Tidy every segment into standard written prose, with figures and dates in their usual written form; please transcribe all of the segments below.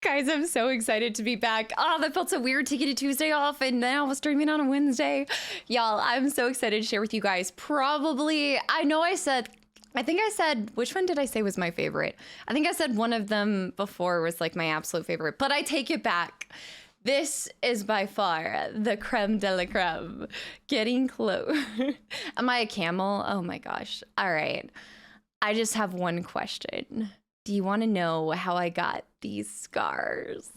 Guys, I'm so excited to be back. Oh, that felt so weird taking a Tuesday off and now I was streaming on a Wednesday. Y'all, I'm so excited to share with you guys. Probably, I think I said, which one did I say was my favorite? I think I said one of them before was like my absolute favorite, but I take it back. This is by far the creme de la creme. Getting close. Am I a camel? Oh my gosh. All right. I just have one question. Do you want to know how I got these scars?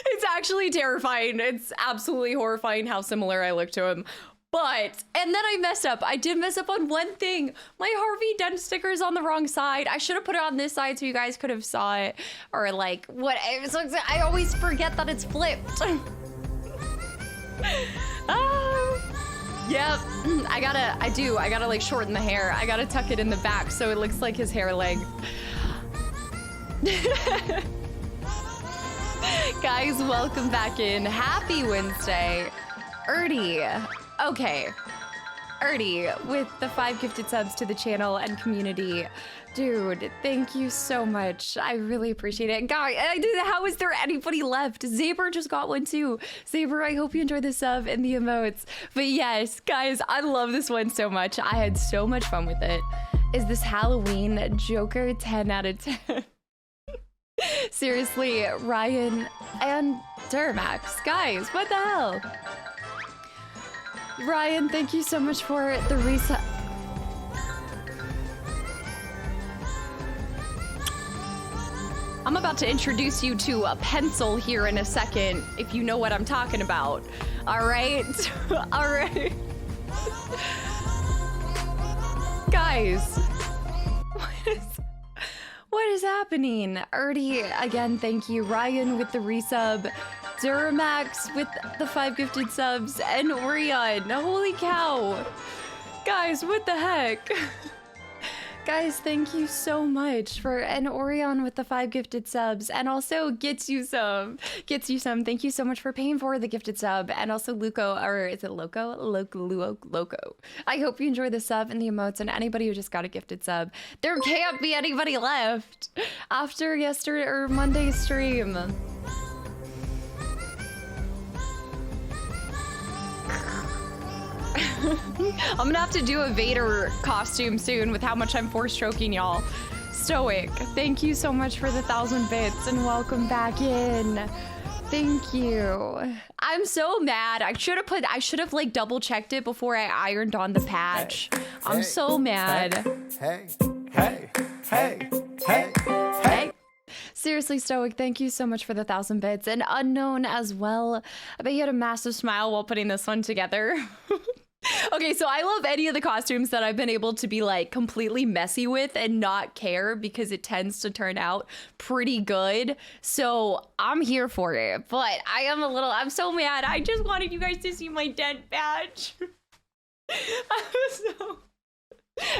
It's actually terrifying. It's absolutely horrifying how similar I look to him. But, and then I messed up. I did mess up on one thing. My Harvey Dent sticker is on the wrong side. I should have put it on this side so you guys could have saw it. Or like, what, I always forget that it's flipped. Yep, I gotta like shorten the hair. I gotta tuck it in the back so it looks like his hair length. Guys, welcome back in. Happy Wednesday. Erdy. Okay. Erdy with the 5 gifted subs to the channel and community. Dude, thank you so much. I really appreciate it. Guys, how is there anybody left? Zaber just got one too. Zaber, I hope you enjoyed the sub and the emotes. But yes, guys, I love this one so much. I had so much fun with it. Is this Halloween Joker 10 out of 10? Seriously, Ryan and Duramax. Guys, what the hell? Ryan, thank you so much for the reset. I'm about to introduce you to a pencil here in a second, if you know what I'm talking about. All right? All right. Guys, what is happening? Erdy, again, thank you. Ryan with the resub. Duramax with the 5 gifted subs. And Orion. Holy cow. Guys, what the heck? Guys, thank you so much for, and Orion with the 5 gifted subs, and also Gets You Some. Thank you so much for paying for the gifted sub, and also Luco, or is it Loco? Loco. I hope you enjoy the sub and the emotes, and anybody who just got a gifted sub. There can't be anybody left after yesterday or Monday's stream. I'm gonna have to do a Vader costume soon with how much I'm four-stroking y'all. Stoic, thank you so much for the 1,000 bits and welcome back in. Thank you. I'm so mad. I should have like double checked it before I ironed on the patch. I'm so mad. Hey. Seriously, Stoic, thank you so much for the 1,000 bits. And Unknown as well. I bet you had a massive smile while putting this one together. Okay, so I love any of the costumes that I've been able to be like completely messy with and not care because it tends to turn out pretty good. So I'm here for it, but I'm so mad. I just wanted you guys to see my dent badge.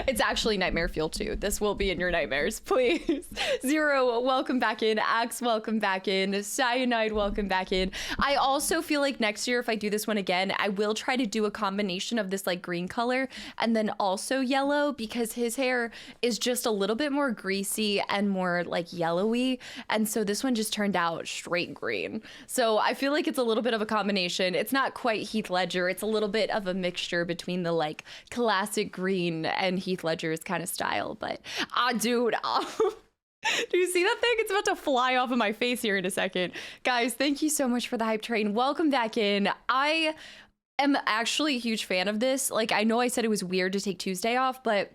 It's actually nightmare fuel too. This will be in your nightmares, please. Zero, welcome back in. Axe, welcome back in. Cyanide, welcome back in. I also feel like next year, if I do this one again, I will try to do a combination of this like green color and then also yellow because his hair is just a little bit more greasy and more like yellowy. And so this one just turned out straight green. So I feel like it's a little bit of a combination. It's not quite Heath Ledger. It's a little bit of a mixture between the like classic green and Heath Ledger's kind of style, but dude, do you see that thing? It's about to fly off of my face here in a second. Guys, thank you so much for the hype train. Welcome back in. I am actually a huge fan of this. Like, I know I said it was weird to take Tuesday off, but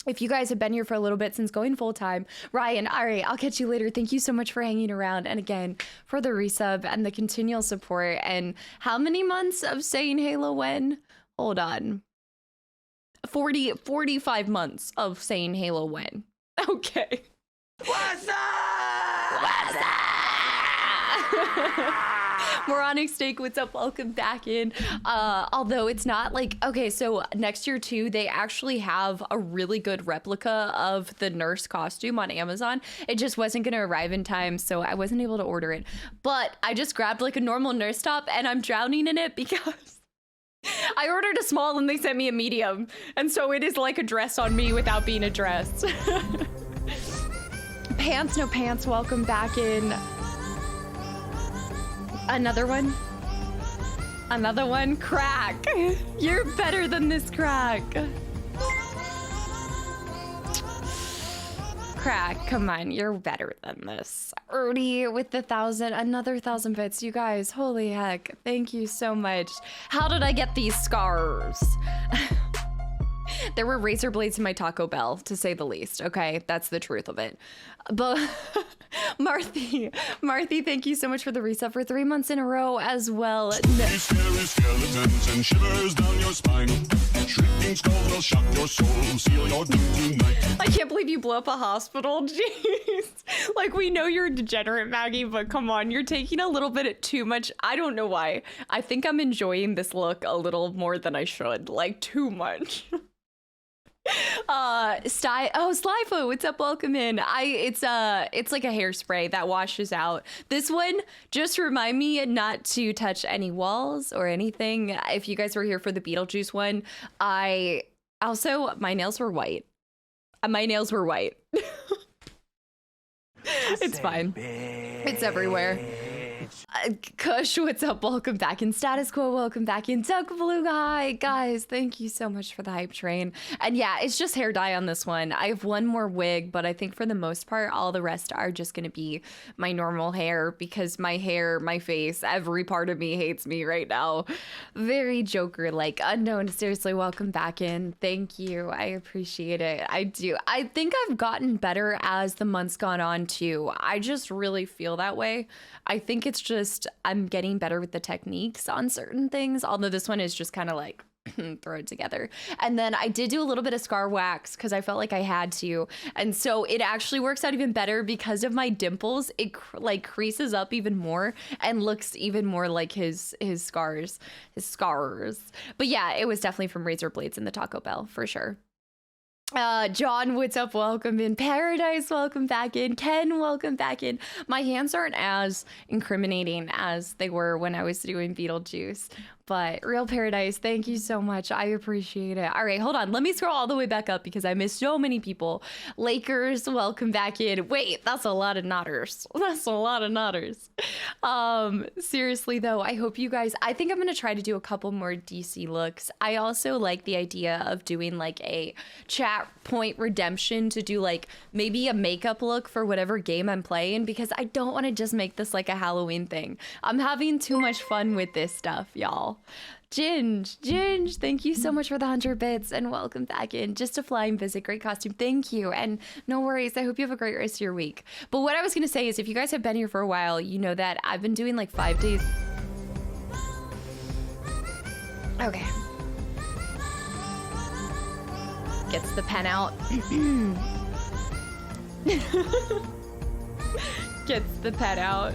if you guys have been here for a little bit since going full time, Ryan, all right, I'll catch you later. Thank you so much for hanging around. And again, for the resub and the continual support. And how many months of saying Halo when? Hold on. 45 months of saying Halo when. Okay. What's up? Moronic Steak, what's up? Welcome back in. Although it's not like, okay, so next year too, they actually have a really good replica of the nurse costume on Amazon. It just wasn't gonna arrive in time, so I wasn't able to order it. But I just grabbed like a normal nurse top and I'm drowning in it because I ordered a small and they sent me a medium. And so it is like a dress on me without being a dress. Pants, no pants, welcome back in. Another one. Another one. Crack. You're better than this, Crack. Crack, come on, you're better than this. Ernie with the 1,000, another 1,000 bits. You guys, holy heck, thank you so much. How did I get these scars? There were razor blades in my Taco Bell, to say the least. Okay, that's the truth of it. But Marthy, thank you so much for the reset for 3 months in a row as well. Scary skeletons and shivers down your spine. Shrieking skulls will shock your soul, seal your doom tonight. I can't believe you blew up a hospital. Jeez. Like, we know you're a degenerate, Maggie, but come on, you're taking a little bit too much. I don't know why. I think I'm enjoying this look a little more than I should. Like, too much. Slyfo, what's up? Welcome in. It's like a hairspray that washes out. This one, just remind me not to touch any walls or anything. If you guys were here for the Beetlejuice one, my nails were white. It's fine. It's everywhere. Kush, what's up? Welcome back in. Status Quo, welcome back in. Duck Blue Guy, guys, thank you so much for the hype train. And yeah, it's just hair dye on this one. I have one more wig, but I think for the most part, all the rest are just gonna be my normal hair because my hair, my face, every part of me hates me right now. Very Joker-like. Unknown, seriously, welcome back in. Thank you. I appreciate it. I do. I think I've gotten better as the months gone on too. I just really feel that way. I think it's just I'm getting better with the techniques on certain things, although this one is just kind of like throw it together. And then I did do a little bit of scar wax because I felt like I had to, and so it actually works out even better because of my dimples. It like creases up even more and looks even more like his scars. But yeah, it was definitely from razor blades in the Taco Bell for sure. John, what's up? Welcome in. Paradise, welcome back in. Ken, welcome back in. My hands aren't as incriminating as they were when I was doing Beetlejuice, but Real Paradise, thank you so much. I appreciate it. All right, hold on. Let me scroll all the way back up because I missed so many people. Lakers, welcome back in. Wait, that's a lot of nodders. Seriously though, I hope you guys, I think I'm going to try to do a couple more DC looks. I also like the idea of doing like a chat point redemption to do like maybe a makeup look for whatever game I'm playing because I don't want to just make this like a Halloween thing. I'm having too much fun with this stuff, y'all. Ginge, thank you so much for the 100 bits and welcome back in. Just a flying visit, great costume, thank you. And no worries, I hope you have a great rest of your week. But what I was gonna say is if you guys have been here for a while, you know that I've been doing like 5 days. Okay. Gets the pen out. Gets the pen out.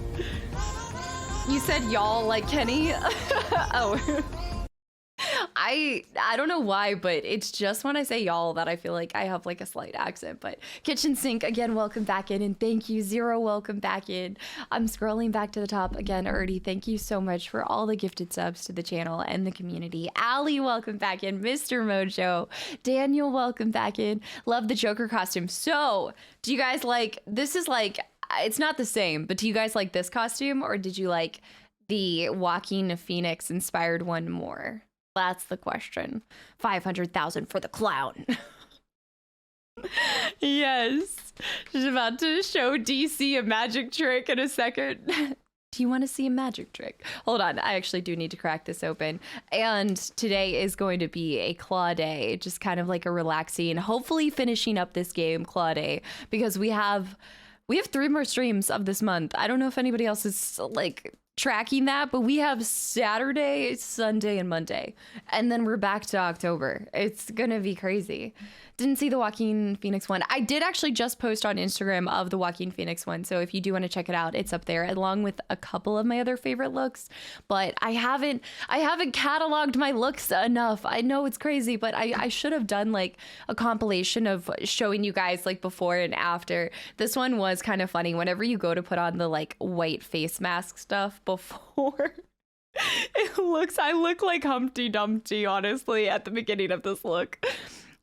You said y'all like Kenny? Oh. I don't know why, but it's just when I say y'all that I feel like I have like a slight accent. But Kitchen Sink, again, welcome back in. And thank you, Zero, welcome back in. I'm scrolling back to the top again. Ernie, thank you so much for all the gifted subs to the channel and the community. Ali, welcome back in. Mr. Mojo. Daniel, welcome back in. Love the Joker costume. So, do you guys like, this is like, it's not the same, but do you guys like this costume or did you like the Joaquin Phoenix inspired one more? That's the question. 500,000 for the clown. Yes. She's about to show DC a magic trick in a second. Do you want to see a magic trick? Hold on. I actually do need to crack this open. And today is going to be a claw day, just kind of like a relaxing, hopefully finishing up this game claw day because we have 3 more streams of this month. I don't know if anybody else is like tracking that, but we have Saturday, Sunday, and Monday, and then we're back to October. It's gonna be crazy. Didn't see the Joaquin Phoenix one. I did actually just post on Instagram of the Joaquin Phoenix one, so if you do want to check it out, it's up there along with a couple of my other favorite looks. But I haven't cataloged my looks enough. I know it's crazy, but I should have done like a compilation of showing you guys like before and after. This one was kind of funny. Whenever you go to put on the like white face mask stuff before. I look like Humpty Dumpty, honestly, at the beginning of this look.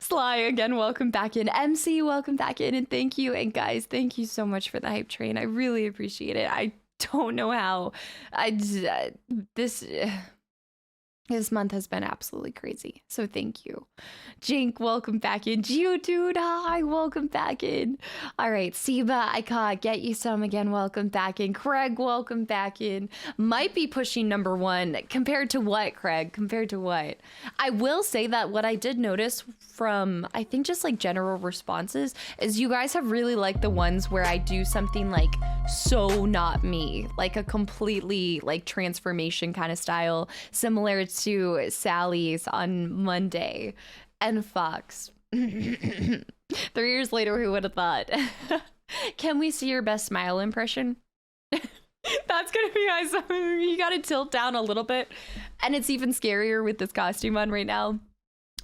Sly, again, welcome back in. MC, welcome back in, and thank you. And guys, thank you so much for the hype train. I really appreciate it. don't know how. This month has been absolutely crazy. So thank you. Jink, welcome back in. Geodude, hi, welcome back in. All right, Siba, I caught Get You Some again, welcome back in. Craig, welcome back in. Might be pushing number one. Compared to what, Craig? Compared to what? I will say that what I did notice from, I think just like general responses, is you guys have really liked the ones where I do something like so not me, like a completely like transformation kind of style, similar to Sally's on Monday and Fox. 3 years later, who would have thought? Can we see your best smile impression? That's gonna be nice. You gotta tilt down a little bit, and it's even scarier with this costume on right now.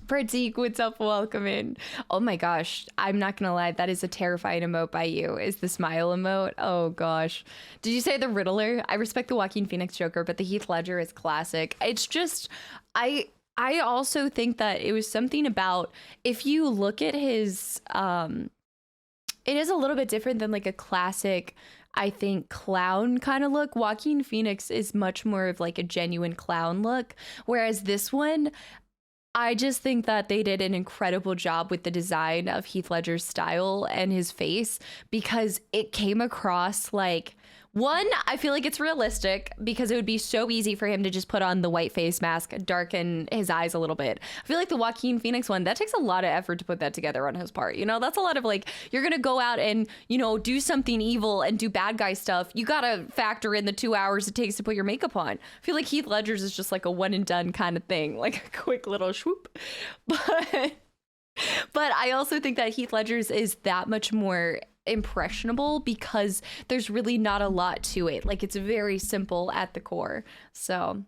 Pratik, what's up? Welcome in. Oh my gosh, I'm not gonna lie, that is a terrifying emote by you. Is the smile emote? Oh gosh. Did you say the Riddler? I respect the Joaquin Phoenix Joker, but the Heath Ledger is classic. It's just, I also think that it was something about, if you look at his, it is a little bit different than like a classic, I think, clown kind of look. Joaquin Phoenix is much more of like a genuine clown look, whereas this one, I just think that they did an incredible job with the design of Heath Ledger's style and his face, because it came across like, one, I feel like it's realistic because it would be so easy for him to just put on the white face mask, darken his eyes a little bit. I feel like the Joaquin Phoenix one, that takes a lot of effort to put that together on his part. You know, that's a lot of like, you're going to go out and, you know, do something evil and do bad guy stuff. You got to factor in the 2 hours it takes to put your makeup on. I feel like Heath Ledger's is just like a one and done kind of thing, like a quick little swoop. But I also think that Heath Ledger's is that much more impressionable because there's really not a lot to it. Like, it's very simple at the core. So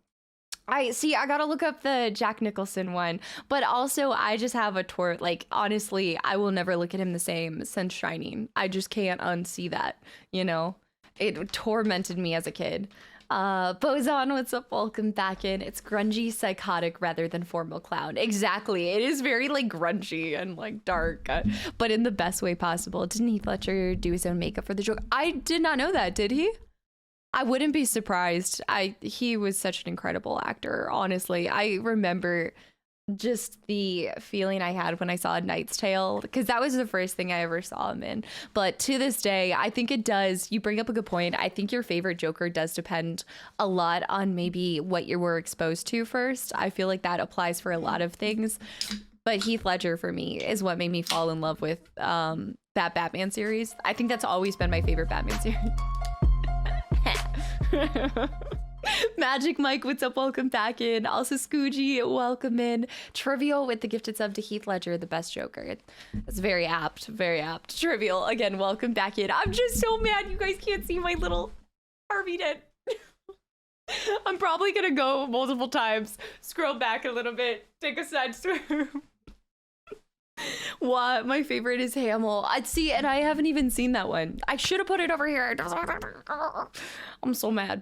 I gotta look up the Jack Nicholson one, but also I just have a like, honestly, I will never look at him the same since Shining. I just can't unsee that, you know. It tormented me as a kid. Bozon, what's up? Welcome back in. It's grungy, psychotic rather than formal clown. Exactly. It is very like grungy and like dark, but in the best way possible. Didn't Heath Ledger do his own makeup for the Joker? I did not know that. Did he? I wouldn't be surprised. He was such an incredible actor. Honestly, I remember just the feeling I had when I saw A Knight's Tale, because that was the first thing I ever saw him in. But to this day, I think it does. You bring up a good point. I think your favorite Joker does depend a lot on maybe what you were exposed to first. I feel like that applies for a lot of things. But Heath Ledger for me is what made me fall in love with that Batman series. I think that's always been my favorite Batman series. Magic Mike, what's up? Welcome back in. Also Scoogy, welcome in. Trivial with the gifted sub to Heath Ledger, the best Joker. It's very apt, very apt. Trivial, again, welcome back in. I'm just so mad you guys can't see my little Harvey dent. I'm probably gonna go multiple times, scroll back a little bit, take a side swoop. What? My favorite is Hamill. I'd see, and I haven't even seen that one. I should have put it over here. I'm so mad.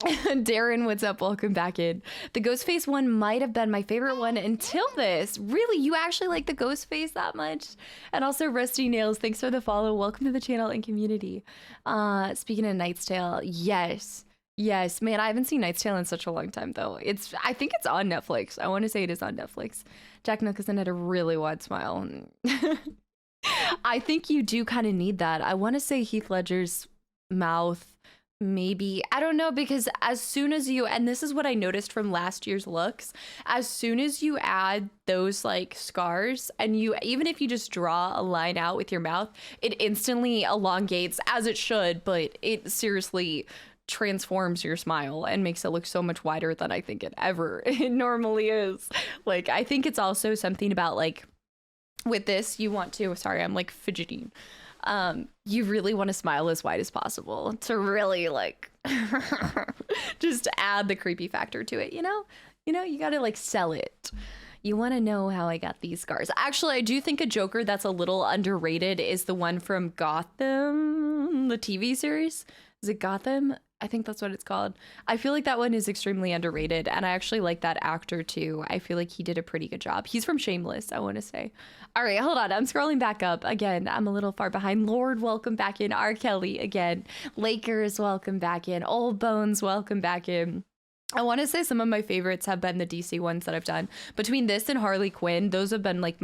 Darren, what's up? Welcome back in. The Ghostface one might have been my favorite one until this. Really? You actually like the Ghostface that much? And also Rusty Nails, thanks for the follow. Welcome to the channel and community. Speaking of Knight's Tale, yes. Yes, man, I haven't seen Knight's Tale in such a long time though. I think it's on Netflix. I want to say it is on Netflix. Jack Nicholson had a really wide smile. I think you do kind of need that. I want to say Heath Ledger's mouth, maybe, I don't know, because as soon as you, and this is what I noticed from last year's looks, as soon as you add those like scars, and you, even if you just draw a line out with your mouth, it instantly elongates, as it should, but it seriously transforms your smile and makes it look so much wider than I think it normally is. Like, I think it's also something about like, with this, you want to, sorry, I'm like fidgeting. You really want to smile as wide as possible to really like just add the creepy factor to it, you know, you gotta like sell it. You want to know how I got these scars. Actually, I do think a Joker that's a little underrated is the one from Gotham, the TV series. Is it Gotham? I think that's what it's called. I feel like that one is extremely underrated, and I actually like that actor too. I feel like he did a pretty good job. He's from Shameless, I want to say. All right, hold on. I'm scrolling back up. Again, I'm a little far behind. Lord, welcome back in. R. Kelly, again. Lakers, welcome back in. Old Bones, welcome back in. I want to say some of my favorites have been the DC ones that I've done. Between this and Harley Quinn, those have been like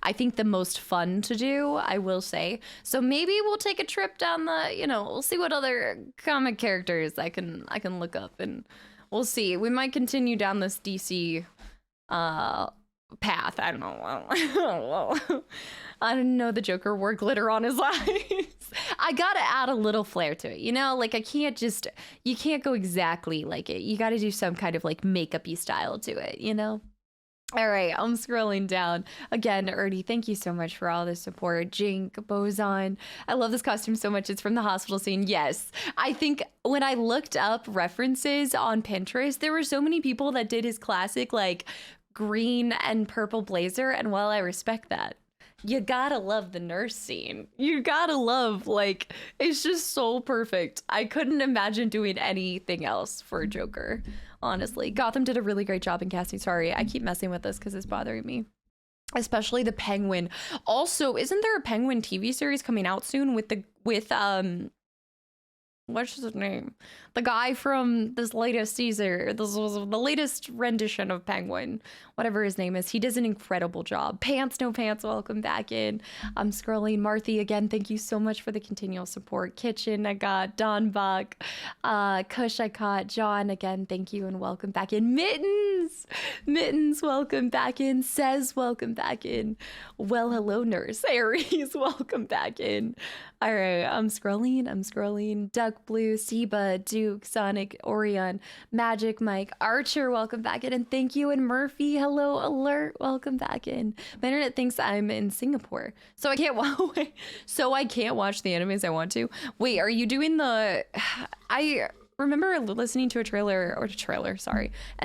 I think the most fun to do, I will say. So maybe we'll take a trip down we'll see what other comic characters I can look up, and we'll see. We might continue down this DC path. I don't know. I didn't know the Joker wore glitter on his eyes. I gotta add a little flair to it, like you can't go exactly like it. You gotta do some kind of like makeup-y style to it, All right, I'm scrolling down. Again, Ernie, thank you so much for all the support. Jink, Boson. I love this costume so much. It's from the hospital scene. Yes. I think when I looked up references on Pinterest, there were so many people that did his classic like green and purple blazer. And while I respect that, you gotta love the nurse scene. You gotta love, it's just so perfect. I couldn't imagine doing anything else for Joker, honestly. Gotham did a really great job in casting. Sorry, I keep messing with this because it's bothering me. Especially the Penguin. Also, isn't there a Penguin TV series coming out soon with what's his name? The guy from this latest Caesar. This was the latest rendition of Penguin. Whatever his name is. He does an incredible job. Pants, no pants, welcome back in. I'm scrolling. Marthy, again, thank you so much for the continual support. Kitchen, I got. Don Bach. Kush, I caught. John, again, thank you and welcome back in. Mittens, welcome back in. Says, welcome back in. Well, hello, nurse. Aries, welcome back in. All right, I'm scrolling. Duck Blue, Seba, Duke, Sonic, Orion, Magic, Mike, Archer, welcome back in, and thank you. And Murphy, hello, Alert, welcome back in. My internet thinks I'm in Singapore, so I can't watch the animes I want to. Wait, are you doing the? I remember listening to an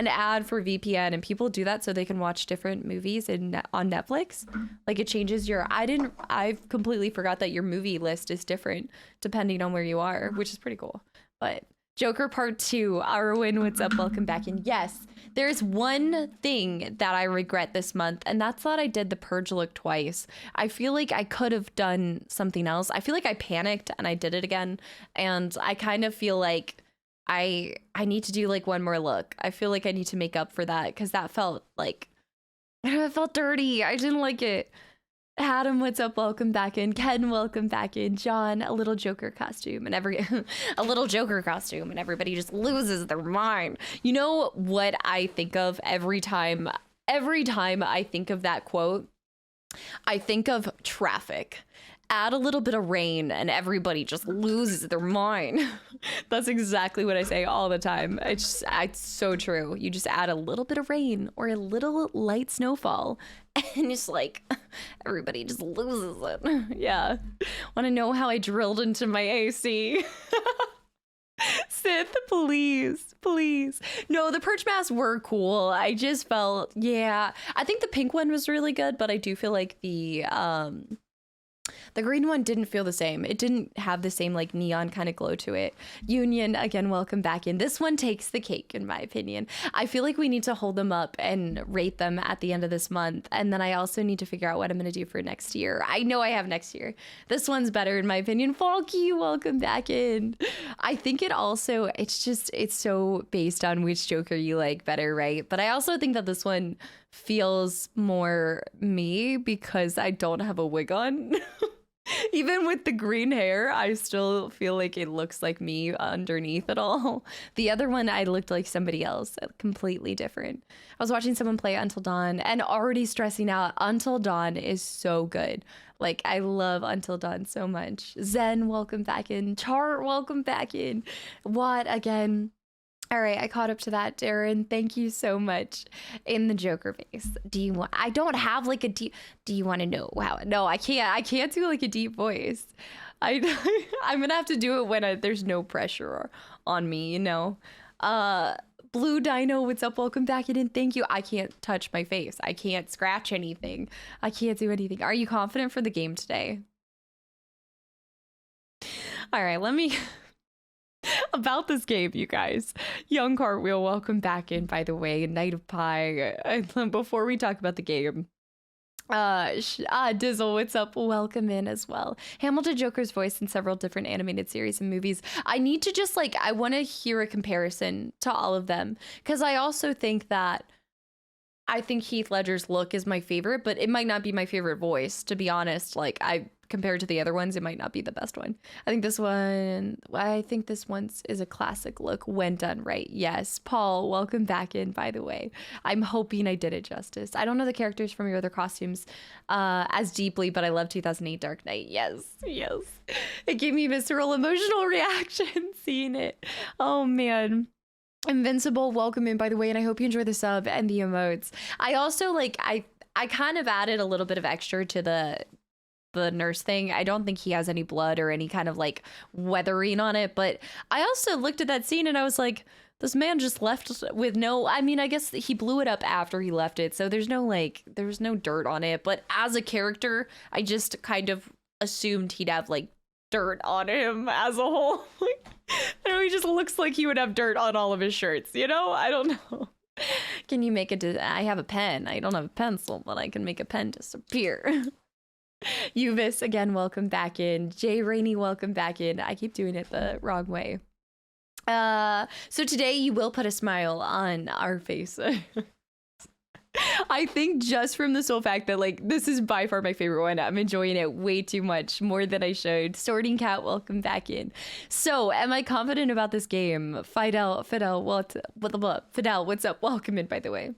ad for VPN, and people do that so they can watch different movies on Netflix. Like it changes I've completely forgot that your movie list is different depending on where you are, which is pretty cool. But Joker Part 2, Arwen, what's up? Welcome back in. Yes, there's one thing that I regret this month, and that's that I did the Purge look twice. I feel like I could have done something else. I feel like I panicked and I did it again, and I kind of feel like I need to do like one more look. I feel like I need to make up for that because that felt dirty. I didn't like it. Adam, what's up? Welcome back in. Ken, welcome back in. John, a little Joker costume and everybody just loses their mind. You know what I think of every time I think of that quote? I think of traffic. Add a little bit of rain and everybody just loses their mind. That's exactly what I say all the time. It's so true. You just add a little bit of rain or a little light snowfall and it's like everybody just loses it. Yeah. Want to know how I drilled into my AC? Sith, please. No, the Purge masks were cool. I just felt, I think the pink one was really good, but I do feel like the green one didn't feel the same. It didn't have the same like neon kind of glow to it. Union, again, welcome back in. This one takes the cake in my opinion. I feel like we need to hold them up and rate them at the end of this month. And then I also need to figure out what I'm going to do for next year. I know I have next year. This one's better in my opinion. Falky, welcome back in. I think it's so based on which Joker you like better, right? But I also think that this one feels more me because I don't have a wig on. Even with the green hair, I still feel like it looks like me underneath it all. The other one, I looked like somebody else, completely different. I was watching someone play Until Dawn and already stressing out. Until Dawn is so good. Like, I love Until Dawn so much. Zen, welcome back in. Chart, welcome back in. Watt, again. All right, I caught up to that, Darren. Thank you so much. In the Joker face. I don't have like a deep, do you want to know how? No, I can't do like a deep voice. I'm going to have to do it when there's no pressure on me, you know? Blue Dino, what's up? Welcome back in. Thank you. I can't touch my face. I can't scratch anything. I can't do anything. Are you confident for the game today? All right, about this game, you guys. Young Cartwheel, welcome back in, by the way. Knight of Pie. Before we talk about the game, Dizzle, what's up? Welcome in as well. Hamilton Joker's voice in several different animated series and movies. I need to just I want to hear a comparison to all of them, because I also think that I think Heath Ledger's look is my favorite, but it might not be my favorite voice, to be honest. Compared to the other ones, it might not be the best one. I think this one's is a classic look when done right. Yes. Paul, welcome back in, by the way. I'm hoping I did it justice. I don't know the characters from your other costumes as deeply, but I love 2008 Dark Knight. Yes. It gave me visceral emotional reaction seeing it. Oh, man. Invincible, welcome in, by the way, and I hope you enjoy the sub and the emotes. I also I kind of added a little bit of extra to the nurse thing. I don't think he has any blood or any kind of weathering on it, but I also looked at that scene and I was like, this man just left with no, I mean, I guess he blew it up after he left it, so there's no there was no dirt on it, but as a character, I just kind of assumed he'd have dirt on him as a whole. I know he just looks like he would have dirt on all of his shirts, I don't know. Can you make I have a pen. I don't have a pencil, but I can make a pen disappear. Uvis, again, welcome back in. Jay Rainey, welcome back in. I keep doing it the wrong way. So today you will put a smile on our face. I think just from the sole fact that this is by far my favorite one. I'm enjoying it way too much, more than I should. Sorting Cat, welcome back in. So, am I confident about this game? Fidel, Fidel, what's up? Welcome in, by the way.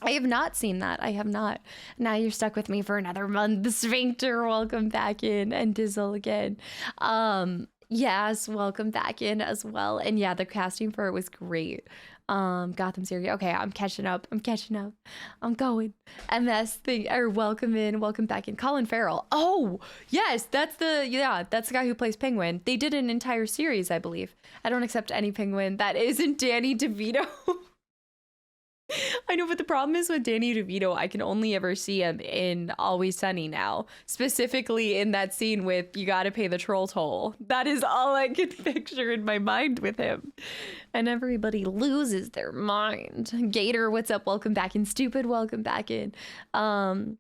I have not seen that. I have not. Now you're stuck with me for another month. The Sphincter, welcome back in. And Dizzle again. Yes, welcome back in as well. And yeah, the casting for it was great. Gotham Series. Okay, I'm catching up. I'm going. MS thing, or welcome in, welcome back in. Colin Farrell. Oh, yes, that's the guy who plays Penguin. They did an entire series, I believe. I don't accept any Penguin that isn't Danny DeVito. I know, but the problem is with Danny DeVito, I can only ever see him in Always Sunny now. Specifically in that scene with You Gotta Pay the Troll Toll. That is all I can picture in my mind with him. And everybody loses their mind. Gator, what's up? Welcome back in. Stupid, welcome back in. I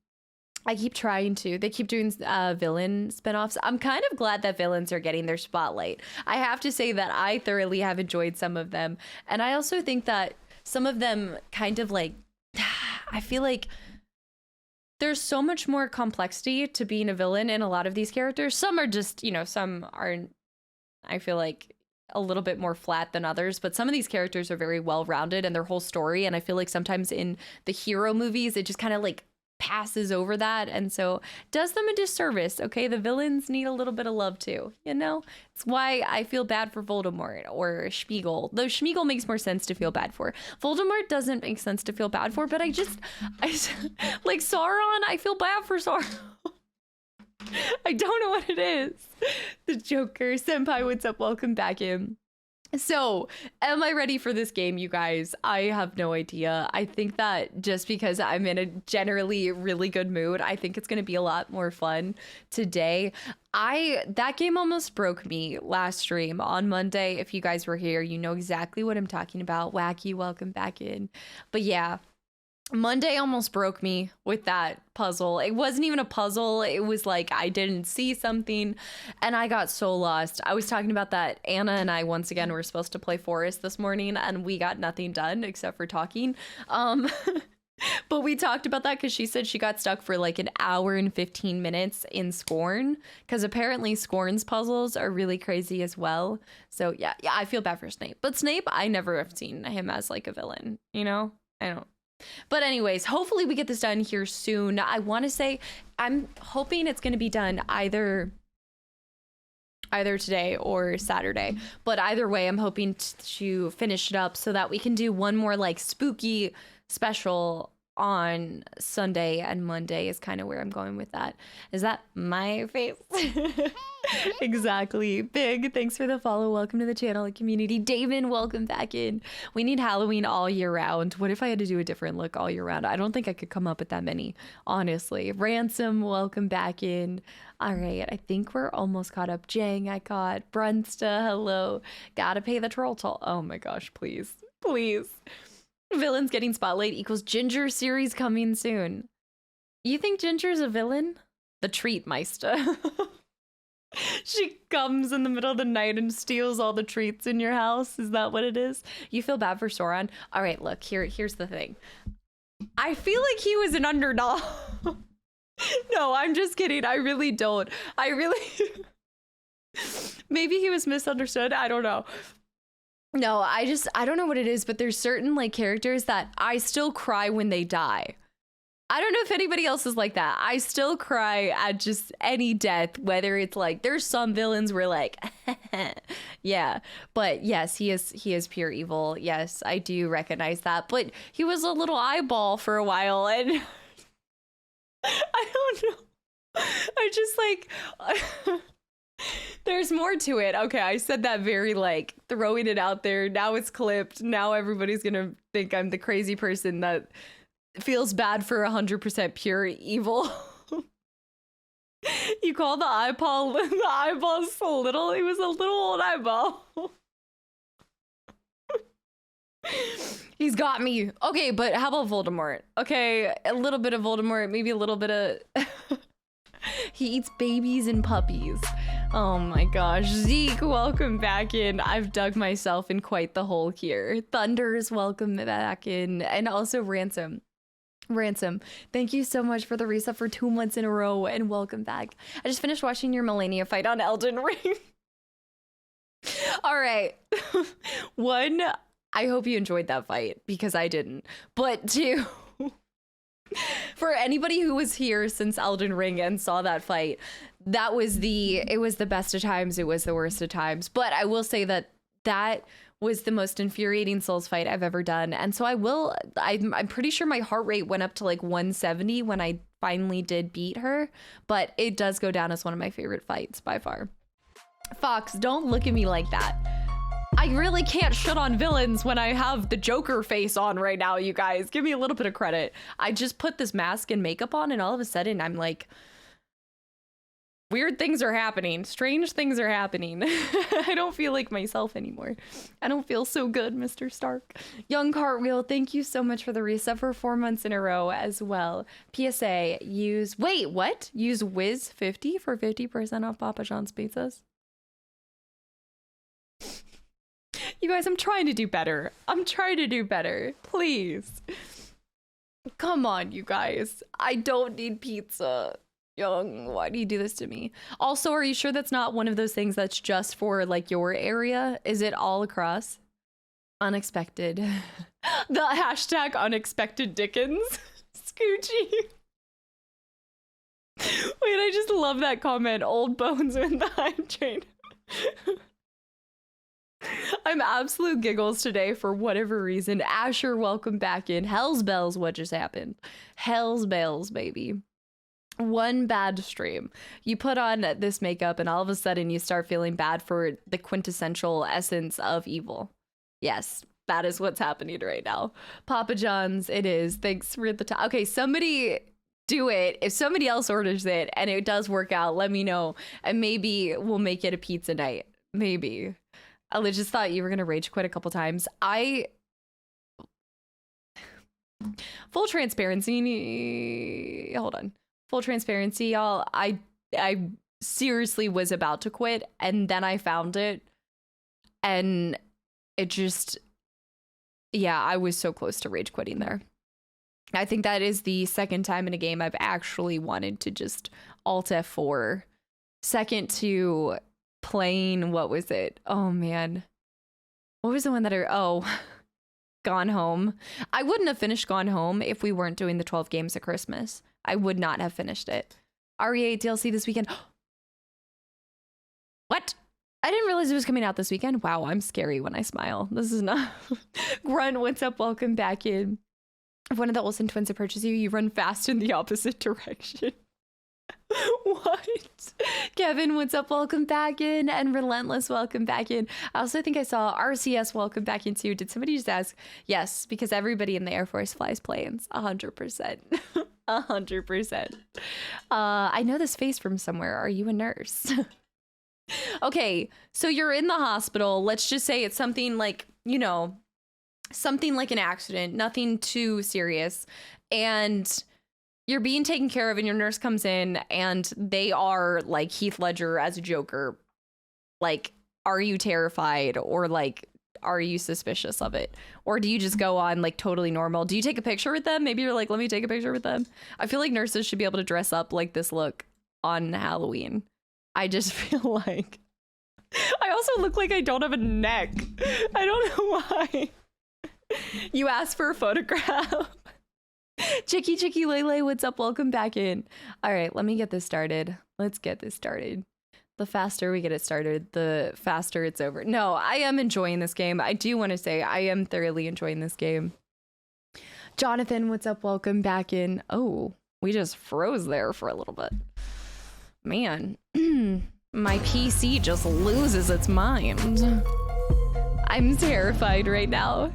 keep trying to. They keep doing villain spinoffs. I'm kind of glad that villains are getting their spotlight. I have to say that I thoroughly have enjoyed some of them. And I also think that some of them kind of I feel like there's so much more complexity to being a villain in a lot of these characters. Some are just, some are, I feel like, a little bit more flat than others, but some of these characters are very well-rounded in their whole story. And I feel like sometimes in the hero movies, it just kind of passes over that, and so does them a disservice. Okay, the villains need a little bit of love too, it's why I feel bad for Voldemort or Schmeagol, though Schmeagol makes more sense to feel bad for. Voldemort doesn't make sense to feel bad for, but I like Sauron, I feel bad for Sauron. I don't know what it is. The Joker. Senpai, what's up? Welcome back in. So, am I ready for this game, you guys? I have no idea. I think that just because I'm in a generally really good mood, I think it's going to be a lot more fun today. That game almost broke me last stream on Monday. If you guys were here, you know exactly what I'm talking about. Wacky, welcome back in. But yeah, Monday almost broke me with that puzzle. It wasn't even a puzzle. It was I didn't see something and I got so lost. I was talking about that Anna and I once again were supposed to play Forest this morning and we got nothing done except for talking. But we talked about that because she said she got stuck for an hour and 15 minutes in Scorn, because apparently Scorn's puzzles are really crazy as well. So yeah, I feel bad for Snape. But Snape, I never have seen him as a villain, I don't. But anyways, hopefully we get this done here soon. I want to say I'm hoping it's going to be done either today or Saturday. But either way, I'm hoping to finish it up so that we can do one more spooky special on Sunday and Monday is kind of where I'm going with that. Is that my face? Exactly. Big thanks for the follow. Welcome to the channel and community. Damon, welcome back in. We need Halloween all year round. What if I had to do a different look all year round? I don't think I could come up with that many, honestly. Ransom, welcome back in. All right, I think we're almost caught up. Jang, I caught. Brunsta, hello. Gotta pay the troll toll. Oh my gosh, please. Please. Villains getting spotlight equals Ginger series coming soon. You think Ginger's a villain? The treat meister. She comes in the middle of the night and steals all the treats in your house. Is that what it is? You feel bad for Sauron? All right, look, here's the thing. I feel like he was an underdog. No, I'm just kidding. I really don't. I really... Maybe he was misunderstood. I don't know. No, I don't know what it is, but there's certain like characters that I still cry when they die. I don't know if anybody else is like that. I still cry at just any death, whether it's like, there's some villains where like, yeah, but yes, he is pure evil. Yes, I do recognize that, but he was a little eyeball for a while and I don't know. I just like, there's more to it. Okay, I said that very like throwing it out there. Now it's clipped. Now everybody's gonna think I'm the crazy person that feels bad for 100% pure evil. You call the eyeball so little? He was a little old eyeball. He's got me. Okay, but how about Voldemort? Okay, a little bit of Voldemort, maybe a little bit of... He eats babies and puppies. Oh my gosh. Zeke, welcome back in. I've dug myself in quite the hole here. Thunders, welcome back in. And also Ransom. Ransom, thank you so much for the reset for 2 months in a row and welcome back. I just finished watching your Melania fight on Elden Ring. All right. One, I hope you enjoyed that fight because I didn't. But two, for anybody who was here since Elden Ring and saw that fight, it was the best of times, it was the worst of times. But I will say that was the most infuriating Souls fight I've ever done. And so I'm pretty sure my heart rate went up to like 170 when I finally did beat her, but it does go down as one of my favorite fights by far. Fox, don't look at me like that. I really can't shit on villains when I have the Joker face on right now, you guys. Give me a little bit of credit. I just put this mask and makeup on and all of a sudden I'm like, weird things are happening. Strange things are happening. I don't feel like myself anymore. I don't feel so good, Mr. Stark. Young Cartwheel, thank you so much for the reset for 4 months in a row as well. PSA, wait, what? Use Wiz50 for 50% off Papa John's pizzas? You guys, I'm trying to do better. I'm trying to do better. Please. Come on, you guys. I don't need pizza. Young, why do you do this to me? Also, are you sure that's not one of those things that's just for like your area? Is it all across? Unexpected. The hashtag unexpected Dickens. Scoochie. Wait, I just love that comment. Old bones in the hype train. I'm absolute giggles today for whatever reason. Asher, welcome back in. Hell's bells, what just happened? Hell's bells, baby. One bad stream. You put on this makeup and all of a sudden you start feeling bad for the quintessential essence of evil. Yes, that is what's happening right now. Papa John's, it is. Thanks for the time. Okay, somebody do it. If somebody else orders it and it does work out, let me know. And maybe we'll make it a pizza night. Maybe. I just thought you were going to rage quit a couple times. Full transparency. Hold on. Full transparency, y'all. I seriously was about to quit and then I found it and it just, yeah, I was so close to rage quitting there. I think that is the second time in a game I've actually wanted to just Alt F4. Second to playing, what was it? Oh man. What was the one that Gone Home. I wouldn't have finished Gone Home if we weren't doing the 12 games at Christmas. I would not have finished it. RE8 DLC this weekend. What? I didn't realize it was coming out this weekend. Wow, I'm scary when I smile. This is not... Grunt, what's up? Welcome back in. If one of the Olsen twins approaches you, you run fast in the opposite direction. What? Kevin, what's up? Welcome back in. And Relentless, welcome back in. I also think I saw RCS, welcome back in too. Did somebody just ask? Yes, because everybody in the Air Force flies planes. 100%. 100%. I know this face from somewhere. Are you a nurse? Okay, so you're in the hospital. Let's just say it's something like, you know, something like an accident, nothing too serious. And you're being taken care of and your nurse comes in and they are like Heath Ledger as a Joker. Like, are you terrified or like, are you suspicious of it? Or do you just go on like totally normal? Do you take a picture with them? Maybe you're like, let me take a picture with them. I feel like nurses should be able to dress up like this look on Halloween. I just feel like I also look like I don't have a neck. I don't know why. You asked for a photograph. Chicky Lele, what's up? Welcome back in. All right, let me get this started. Let's get this started. The faster we get it started, the faster it's over. No, I am enjoying this game. I do want to say I am thoroughly enjoying this game. Jonathan, what's up? Welcome back in. Oh, we just froze there for a little bit. Man, my PC just loses its mind. I'm terrified right now.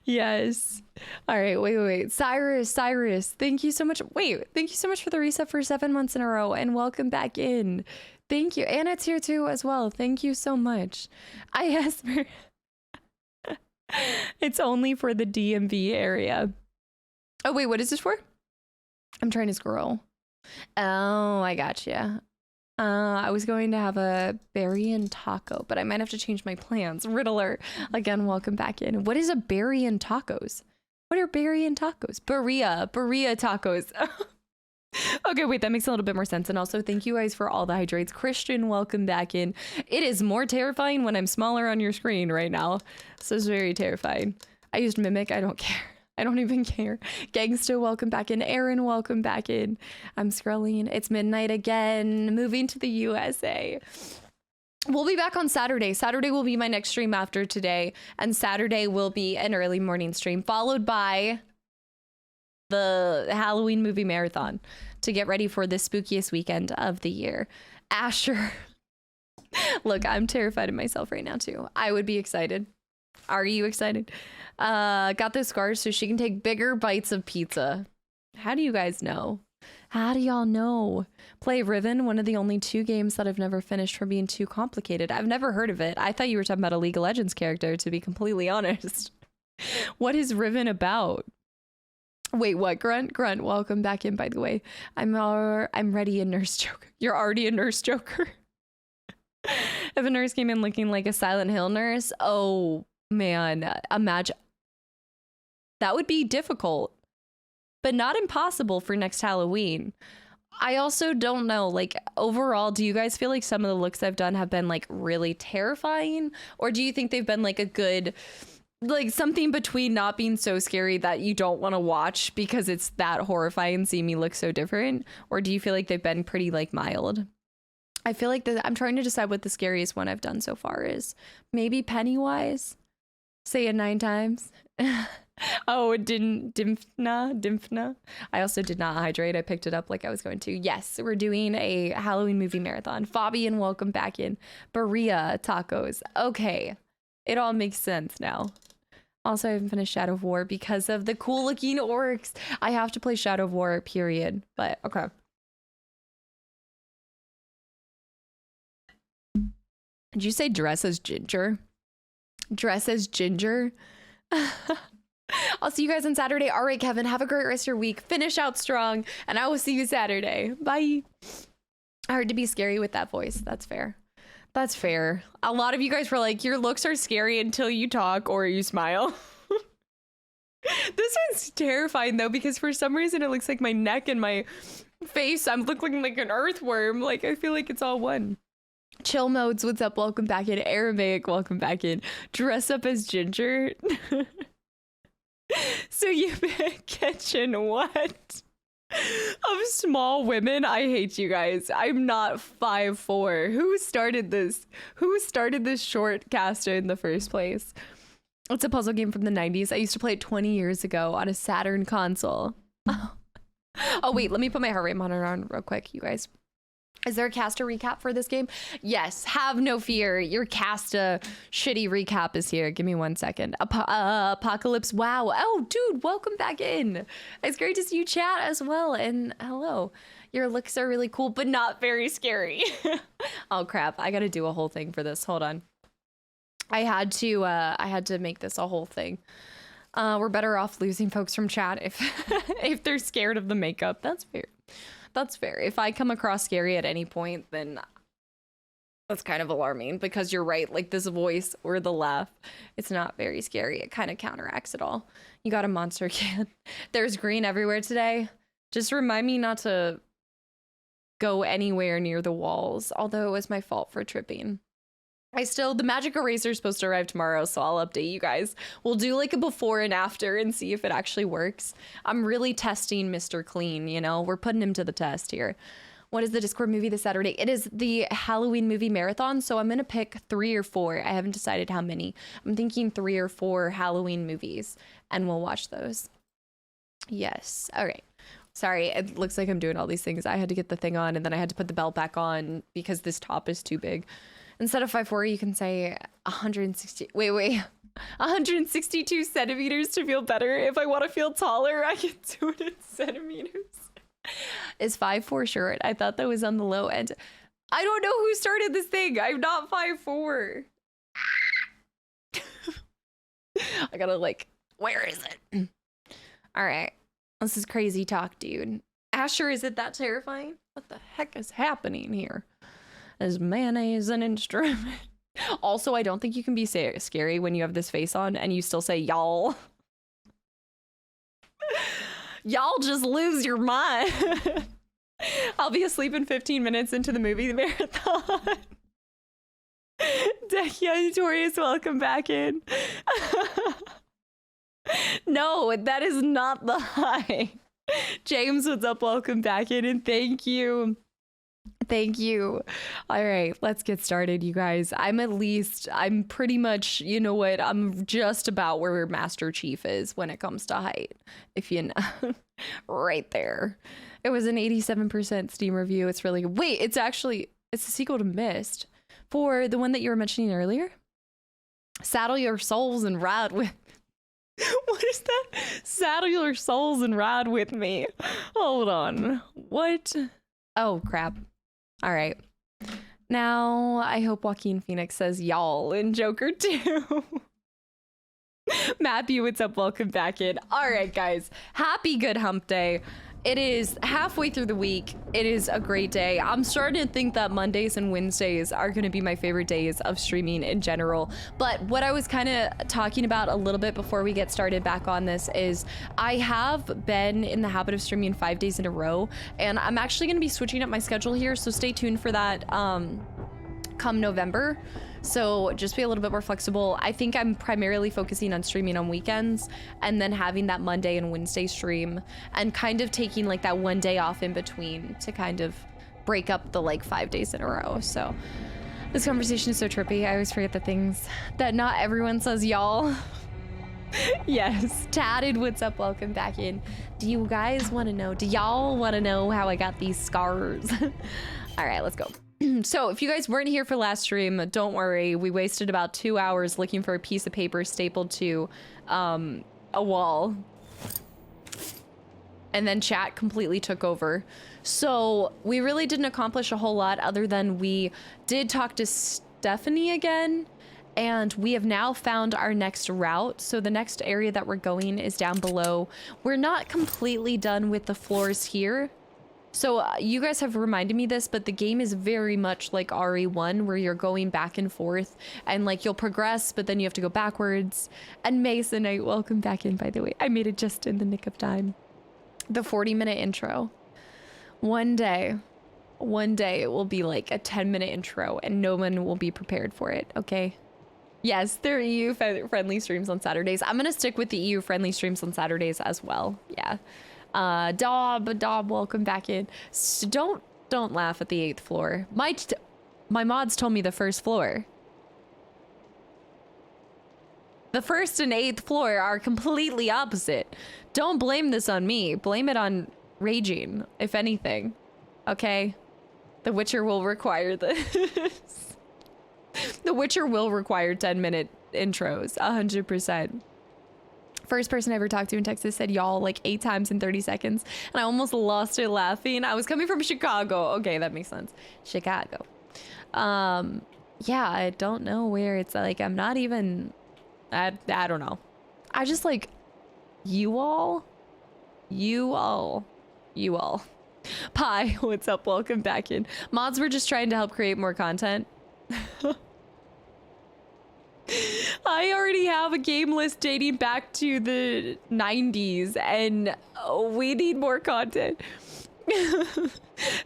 Yes. All right, wait. Cyrus, thank you so much. Thank you so much for the reset for 7 months in a row and welcome back in. Thank you. Anna's here too as well. Thank you so much. I asked for it's only for the DMV area. Oh, wait, what is this for? I'm trying to scroll. Oh, I gotcha. I was going to have a berry and taco, but I might have to change my plans. Riddler, again, welcome back in. What is a berry and tacos? What are berry and tacos? Berea tacos. Okay, wait, that makes a little bit more sense. And also, thank you guys for all the hydrates. Christian, welcome back in. It is more terrifying when I'm smaller on your screen right now. So it's very terrifying. I used Mimic. I don't care. I don't even care. Gangsta, welcome back in. Aaron, welcome back in. I'm scrolling. It's midnight again. Moving to the USA. We'll be back on Saturday. Saturday will be my next stream after today. And Saturday will be an early morning stream, followed by the Halloween movie marathon to get ready for the spookiest weekend of the year. Asher. Look, I'm terrified of myself right now, too. I would be excited. Are you excited? Got those scars so she can take bigger bites of pizza. How do you guys know? How do y'all know? Play Riven, one of the only 2 games that I've never finished for being too complicated. I've never heard of it. I thought you were talking about a League of Legends character, to be completely honest. What is Riven about? Wait, what? Grunt, welcome back in, by the way. I'm ready, a nurse joker. You're already a nurse joker. If a nurse came in looking like a Silent Hill nurse, oh man, imagine. That would be difficult, but not impossible for next Halloween. I also don't know, like, overall, do you guys feel like some of the looks I've done have been like really terrifying? Or do you think they've been like a good, like something between not being so scary that you don't want to watch because it's that horrifying seeing me look so different? Or do you feel like they've been pretty like mild? I feel like I'm trying to decide what the scariest one I've done so far is. Maybe Pennywise. Say it 9 times. Oh, Dinfna. I also did not hydrate. I picked it up like I was going to. Yes, we're doing a Halloween movie marathon. Fabian, welcome back in. Berea tacos. Okay, it all makes sense now. Also, I haven't finished Shadow of War because of the cool looking orcs. I have to play Shadow of War, period. But okay. Did you say dress as ginger? Dress as ginger? I'll see you guys on Saturday. All right, Kevin, have a great rest of your week. Finish out strong, and I will see you Saturday. Bye. Hard to be scary with that voice. That's fair. That's fair. A lot of you guys were like, your looks are scary until you talk or you smile. This one's terrifying, though, because for some reason it looks like my neck and my face, I'm looking like an earthworm. Like, I feel like it's all one. Chill Modes, what's up? Welcome back in. Aramaic, welcome back in. Dress up as ginger. So you've been catching what? Of small women? I hate you guys. I'm not 5'4". Who started this? Who started this short caster in the first place? It's a puzzle game from the 90s. I used to play it 20 years ago on a Saturn console. Oh, wait, let me put my heart rate monitor on real quick, you guys. Is there a Casta recap for this game? Yes, have no fear. Your Casta shitty recap is here. Give me 1 second. Apocalypse, wow. Oh, dude, welcome back in. It's great to see you chat as well. And hello. Your looks are really cool, but not very scary. Oh, crap. I got to do a whole thing for this. Hold on. I had to make this a whole thing. We're better off losing folks from chat if they're scared of the makeup. That's fair. That's fair. If I come across scary at any point, then that's kind of alarming, because you're right. Like, this voice or the laugh, it's not very scary. It kind of counteracts it all. You got a monster can. There's green everywhere today. Just remind me not to go anywhere near the walls, although it was my fault for tripping. The magic eraser is supposed to arrive tomorrow, so I'll update you guys. We'll do like a before and after and see if it actually works. I'm really testing Mr. Clean, you know? We're putting him to the test here. What is the Discord movie this Saturday? It is the Halloween movie marathon, so I'm gonna pick 3 or 4. I haven't decided how many. I'm thinking 3 or 4 Halloween movies, and we'll watch those. Yes, all right. Sorry, it looks like I'm doing all these things. I had to get the thing on, and then I had to put the belt back on because this top is too big. Instead of 5'4", you can say 162 centimeters to feel better. If I want to feel taller, I can do it in centimeters. Is 5'4" short? I thought that was on the low end. I don't know who started this thing. I'm not 5'4". I gotta where is it? All right. This is crazy talk, dude. Asher, is it that terrifying? What the heck is happening here? Is mayonnaise an instrument? Also, I don't think you can be scary when you have this face on and you still say y'all. Y'all just lose your mind. I'll be asleep in 15 minutes into the movie marathon. Dekia Notorious, welcome back in. No, that is not the high. James, what's up? Welcome back in, and thank you. Thank you. All right, let's get started, you guys. I'm pretty much, you know what? I'm just about where Master Chief is when it comes to height. If you know, right there. It was an 87% Steam review. It's really good. Wait, it's a sequel to Myst for the one that you were mentioning earlier. Saddle your souls and ride with. What is that? Saddle your souls and ride with me. Hold on. What? Oh, crap. All right. Now, I hope Joaquin Phoenix says y'all in Joker 2. Matthew, what's up? Welcome back in. All right, guys. Happy Good Hump Day. It is halfway through the week. It is a great day. I'm starting to think that Mondays and Wednesdays are going to be my favorite days of streaming in general. But what I was kind of talking about a little bit before we get started back on this is I have been in the habit of streaming 5 days in a row, and I'm actually going to be switching up my schedule here. So stay tuned for that come November. So just be a little bit more flexible. I think I'm primarily focusing on streaming on weekends and then having that Monday and Wednesday stream and kind of taking like that one day off in between to kind of break up the 5 days in a row. So this conversation is so trippy. I always forget the things that not everyone says, y'all. Yes, Tatted, what's up? Welcome back in. Do you guys want to know? Do y'all want to know how I got these scars? All right, let's go. So if you guys weren't here for last stream, don't worry. We wasted about 2 hours looking for a piece of paper stapled to a wall. And then chat completely took over. So we really didn't accomplish a whole lot other than we did talk to Stephanie again. And we have now found our next route. So the next area that we're going is down below. We're not completely done with the floors here. So you guys have reminded me this, but the game is very much like RE1 where you're going back and forth and you'll progress, but then you have to go backwards. And Masonite, welcome back in, by the way. I made it just in the nick of time. The 40-minute intro. One day it will be like a 10-minute intro and no one will be prepared for it, okay? Yes, there are EU-friendly streams on Saturdays. I'm going to stick with the EU-friendly streams on Saturdays as well, yeah. Dob, welcome back in. So don't laugh at the 8th floor. My mods told me the first floor. The first and 8th floor are completely opposite. Don't blame this on me. Blame it on raging, if anything. Okay? The Witcher will require this. The Witcher will require 10-minute intros, 100%. First person I ever talked to in Texas said y'all like 8 times in 30 seconds, and I almost lost it laughing. I was coming from Chicago. Okay, that makes sense. Chicago. Yeah, I don't know where it's like, I'm not even, I don't know. I just like, you all. Pie, what's up? Welcome back in. Mods were just trying to help create more content. I already have a game list dating back to the 90s, and we need more content.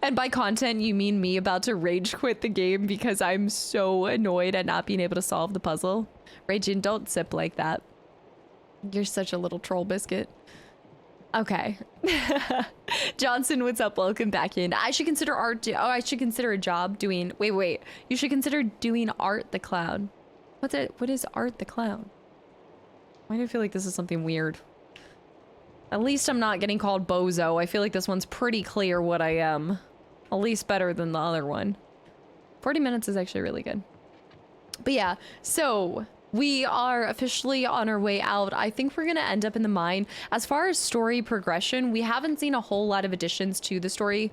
And by content, you mean me about to rage quit the game because I'm so annoyed at not being able to solve the puzzle. Raging, don't sip like that. You're such a little troll biscuit. Okay. Johnson, what's up? Welcome back in. I should consider art. I should consider a job doing. Wait. You should consider doing Art the Clown. What is Art the Clown? Why do I feel like this is something weird? At least I'm not getting called bozo. I feel like this one's pretty clear what I am. At least better than the other one. 40 minutes is actually really good. But yeah, so we are officially on our way out. I think we're gonna end up in the mine. As far as story progression, we haven't seen a whole lot of additions to the story.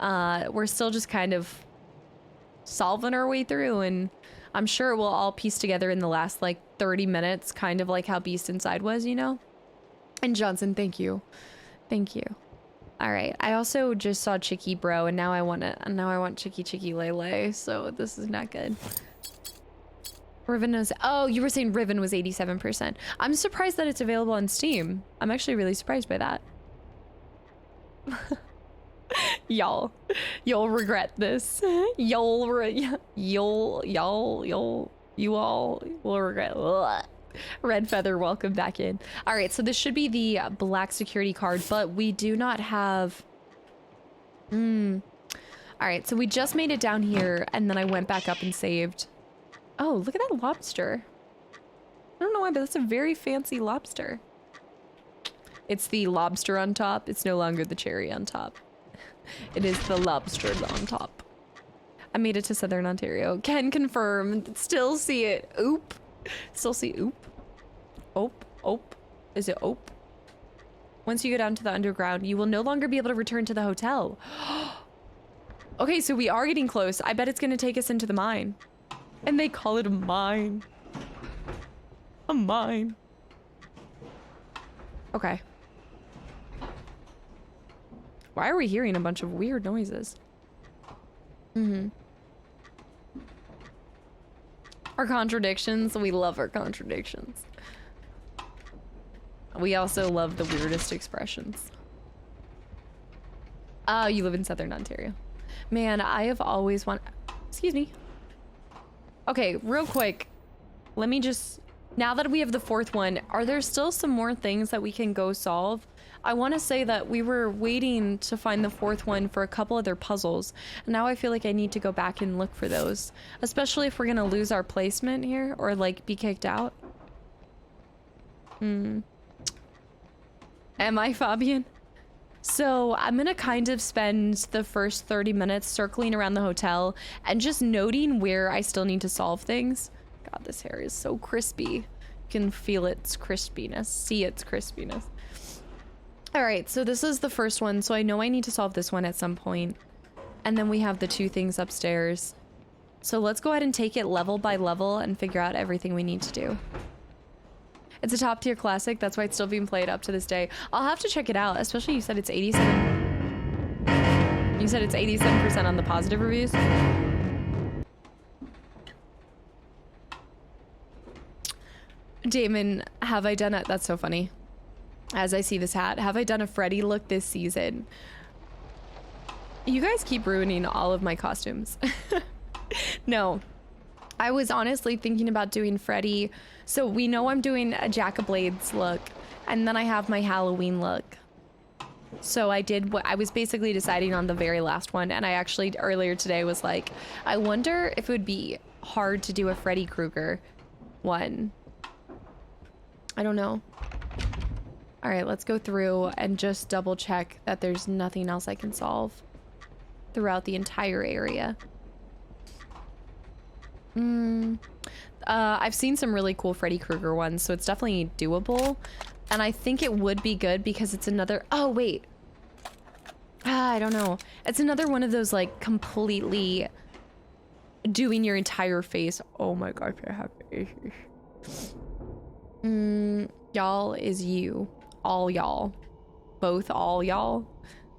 We're still just kind of solving our way through, and I'm sure it will all piece together in the last like 30 minutes, kind of like how Beast Inside was, you know? And Johnson, thank you. Thank you. All right. I also just saw Chicky Bro, and now I want Chicky Lele, so this is not good. Riven was, oh, you were saying Riven was 87%. I'm surprised that it's available on Steam. I'm actually really surprised by that. You'll regret this. You all will regret. Ugh. Red Feather, welcome back in. All right, so this should be the black security card, but we do not have. All right, so we just made it down here, and then I went back up and saved. Oh, look at that lobster. I don't know why, but that's a very fancy lobster. It's the lobster on top. It's no longer the cherry on top. It is the lobster on top. I made it to Southern Ontario. Can confirm. Still see it. Oop. Still see oop. Oop. Is it oop? Once you go down to the underground, you will no longer be able to return to the hotel. Okay, so we are getting close. I bet it's going to take us into the mine. And they call it a mine. A mine. Okay. Why are we hearing a bunch of weird noises? Our contradictions. We love our contradictions. We also love the weirdest expressions. Oh, you live in Southern Ontario. Man, I have always wanted... Excuse me. Okay, real quick. Let me just... Now that we have the 4th one, are there still some more things that we can go solve? I want to say that we were waiting to find the 4th one for a couple other puzzles. And now I feel like I need to go back and look for those. Especially if we're going to lose our placement here or like be kicked out. Am I, Fabian? So I'm going to kind of spend the first 30 minutes circling around the hotel and just noting where I still need to solve things. God, this hair is so crispy. You can feel its crispiness, see its crispiness. All right, so this is the first one, so I know I need to solve this one at some point. And then we have the 2 things upstairs. So let's go ahead and take it level by level and figure out everything we need to do. It's a top tier classic, that's why it's still being played up to this day. I'll have to check it out, especially you said it's 87. You said it's 87% on the positive reviews? Damon, have I done it? That's so funny. As I see this hat, have I done a Freddy look this season? You guys keep ruining all of my costumes. No, I was honestly thinking about doing Freddy. So we know I'm doing a Jack-o'-Blades look, and then I have my Halloween look. So I did what I was basically deciding on the very last one, and I actually earlier today was like, I wonder if it would be hard to do a Freddy Krueger one. I don't know. All right, let's go through and just double check that there's nothing else I can solve throughout the entire area. I've seen some really cool Freddy Krueger ones, so it's definitely doable. And I think it would be good because it's another... Oh, wait. I don't know. It's another one of those, like, completely doing your entire face. Oh my gosh, I have issues. Y'all is you. All y'all. Both all y'all.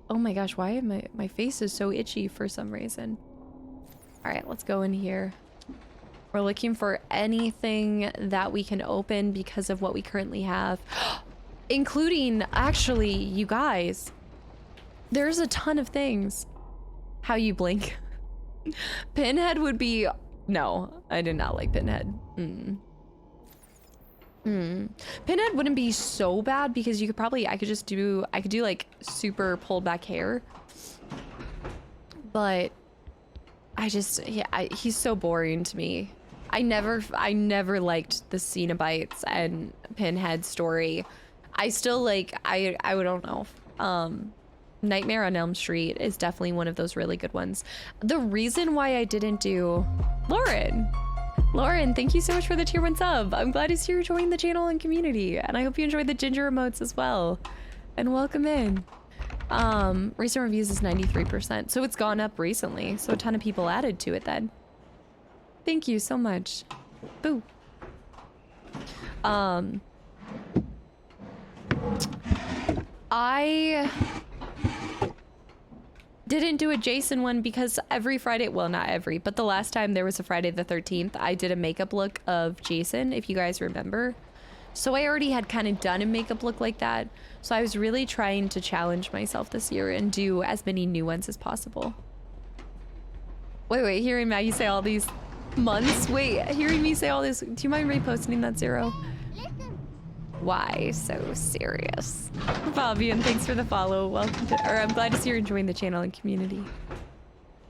Oh my gosh, why am my face is so itchy for some reason. All right, let's go in here. We're looking for anything that we can open because of what we currently have. Including, actually, you guys, there's a ton of things. How you blink. Pinhead would be... No, I did not like Pinhead. Pinhead wouldn't be so bad because you could probably... I could do like super pulled back hair. But I just... Yeah, he's so boring to me. I never liked the Cenobites and Pinhead story. I still like... I don't know. Nightmare on Elm Street is definitely one of those really good ones. The reason why I didn't do... Lauren, thank you so much for the tier 1 sub. I'm glad to see you joining the channel and community, and I hope you enjoyed the ginger emotes as well. And welcome in. Recent reviews is 93%, so it's gone up recently, so a ton of people added to it then. Thank you so much. Boo. I didn't do a Jason one because every Friday, well, not every, but the last time there was a Friday the 13th, I did a makeup look of Jason, if you guys remember. So I already had kind of done a makeup look like that. So I was really trying to challenge myself this year and do as many new ones as possible. Wait, hearing Maggie say all these months? Wait, hearing me say all this, do you mind reposting that, Zero? Why so serious? Fabian, thanks for the follow. Welcome to, or I'm glad to see you're enjoying the channel and community.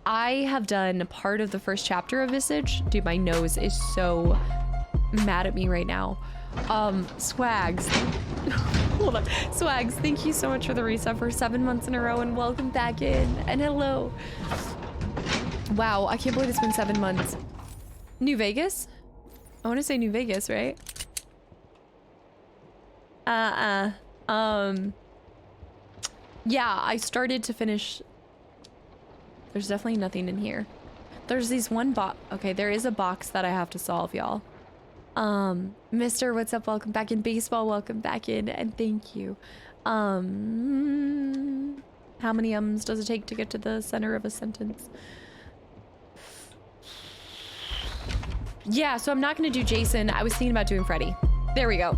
I have done part of the first chapter of Visage. Dude, my nose is so mad at me right now. Swags. Hold on. Swags, thank you so much for the reset for 7 months in a row and welcome back in. And hello. Wow, I can't believe it's been 7 months. New Vegas? I want to say New Vegas, right? Yeah, I started to finish. There's definitely nothing in here. There's these one box. Okay, there is a box that I have to solve, y'all. Mister, what's up? Welcome back in. Baseball, welcome back in, and thank you. How many ums does it take to get to the center of a sentence? Yeah, so I'm not gonna do Jason. I was thinking about doing Freddy. There we go.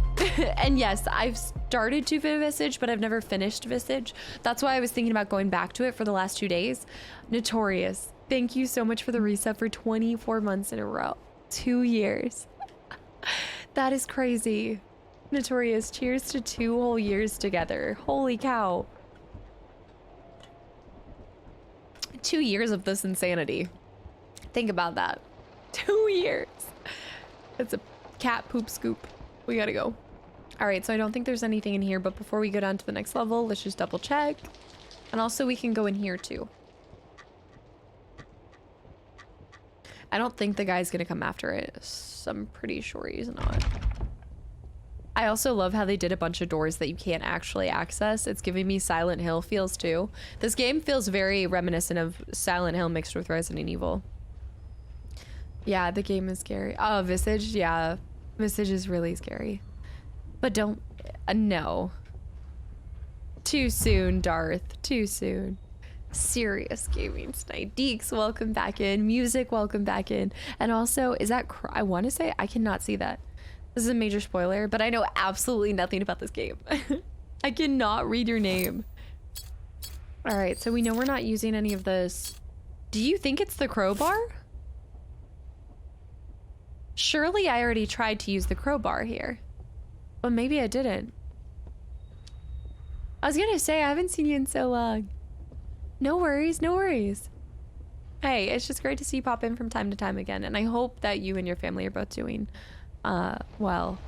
And yes, I've started to Visage, but I've never finished Visage. That's why I was thinking about going back to it for the last 2 days. Notorious, thank you so much for the reset for 24 months in a row. 2 years. That is crazy. Notorious, cheers to 2 whole years together. Holy cow. 2 years of this insanity. Think about that. 2 years. It's a cat poop scoop. We gotta go. All right, so I don't think there's anything in here, but before we go down to the next level, let's just double check. And also we can go in here too. I don't think the guy's gonna come after it, so I'm pretty sure he's not. I also love how they did a bunch of doors that you can't actually access. It's giving me Silent Hill feels too. This game feels very reminiscent of Silent Hill mixed with Resident Evil. Yeah, the game is scary. Oh, Visage, yeah. Visage is really scary. But don't... no. Too soon, Darth. Too soon. Serious gaming tonight. Deeks, welcome back in. Music, welcome back in. And also, is that... I want to say... I cannot see that. This is a major spoiler, but I know absolutely nothing about this game. I cannot read your name. Alright, so we know we're not using any of this. Do you think it's the crowbar? Surely I already tried to use the crowbar here. But maybe I didn't. I was gonna say, I haven't seen you in so long. No worries, no worries. Hey, it's just great to see you pop in from time to time again, and I hope that you and your family are both doing well.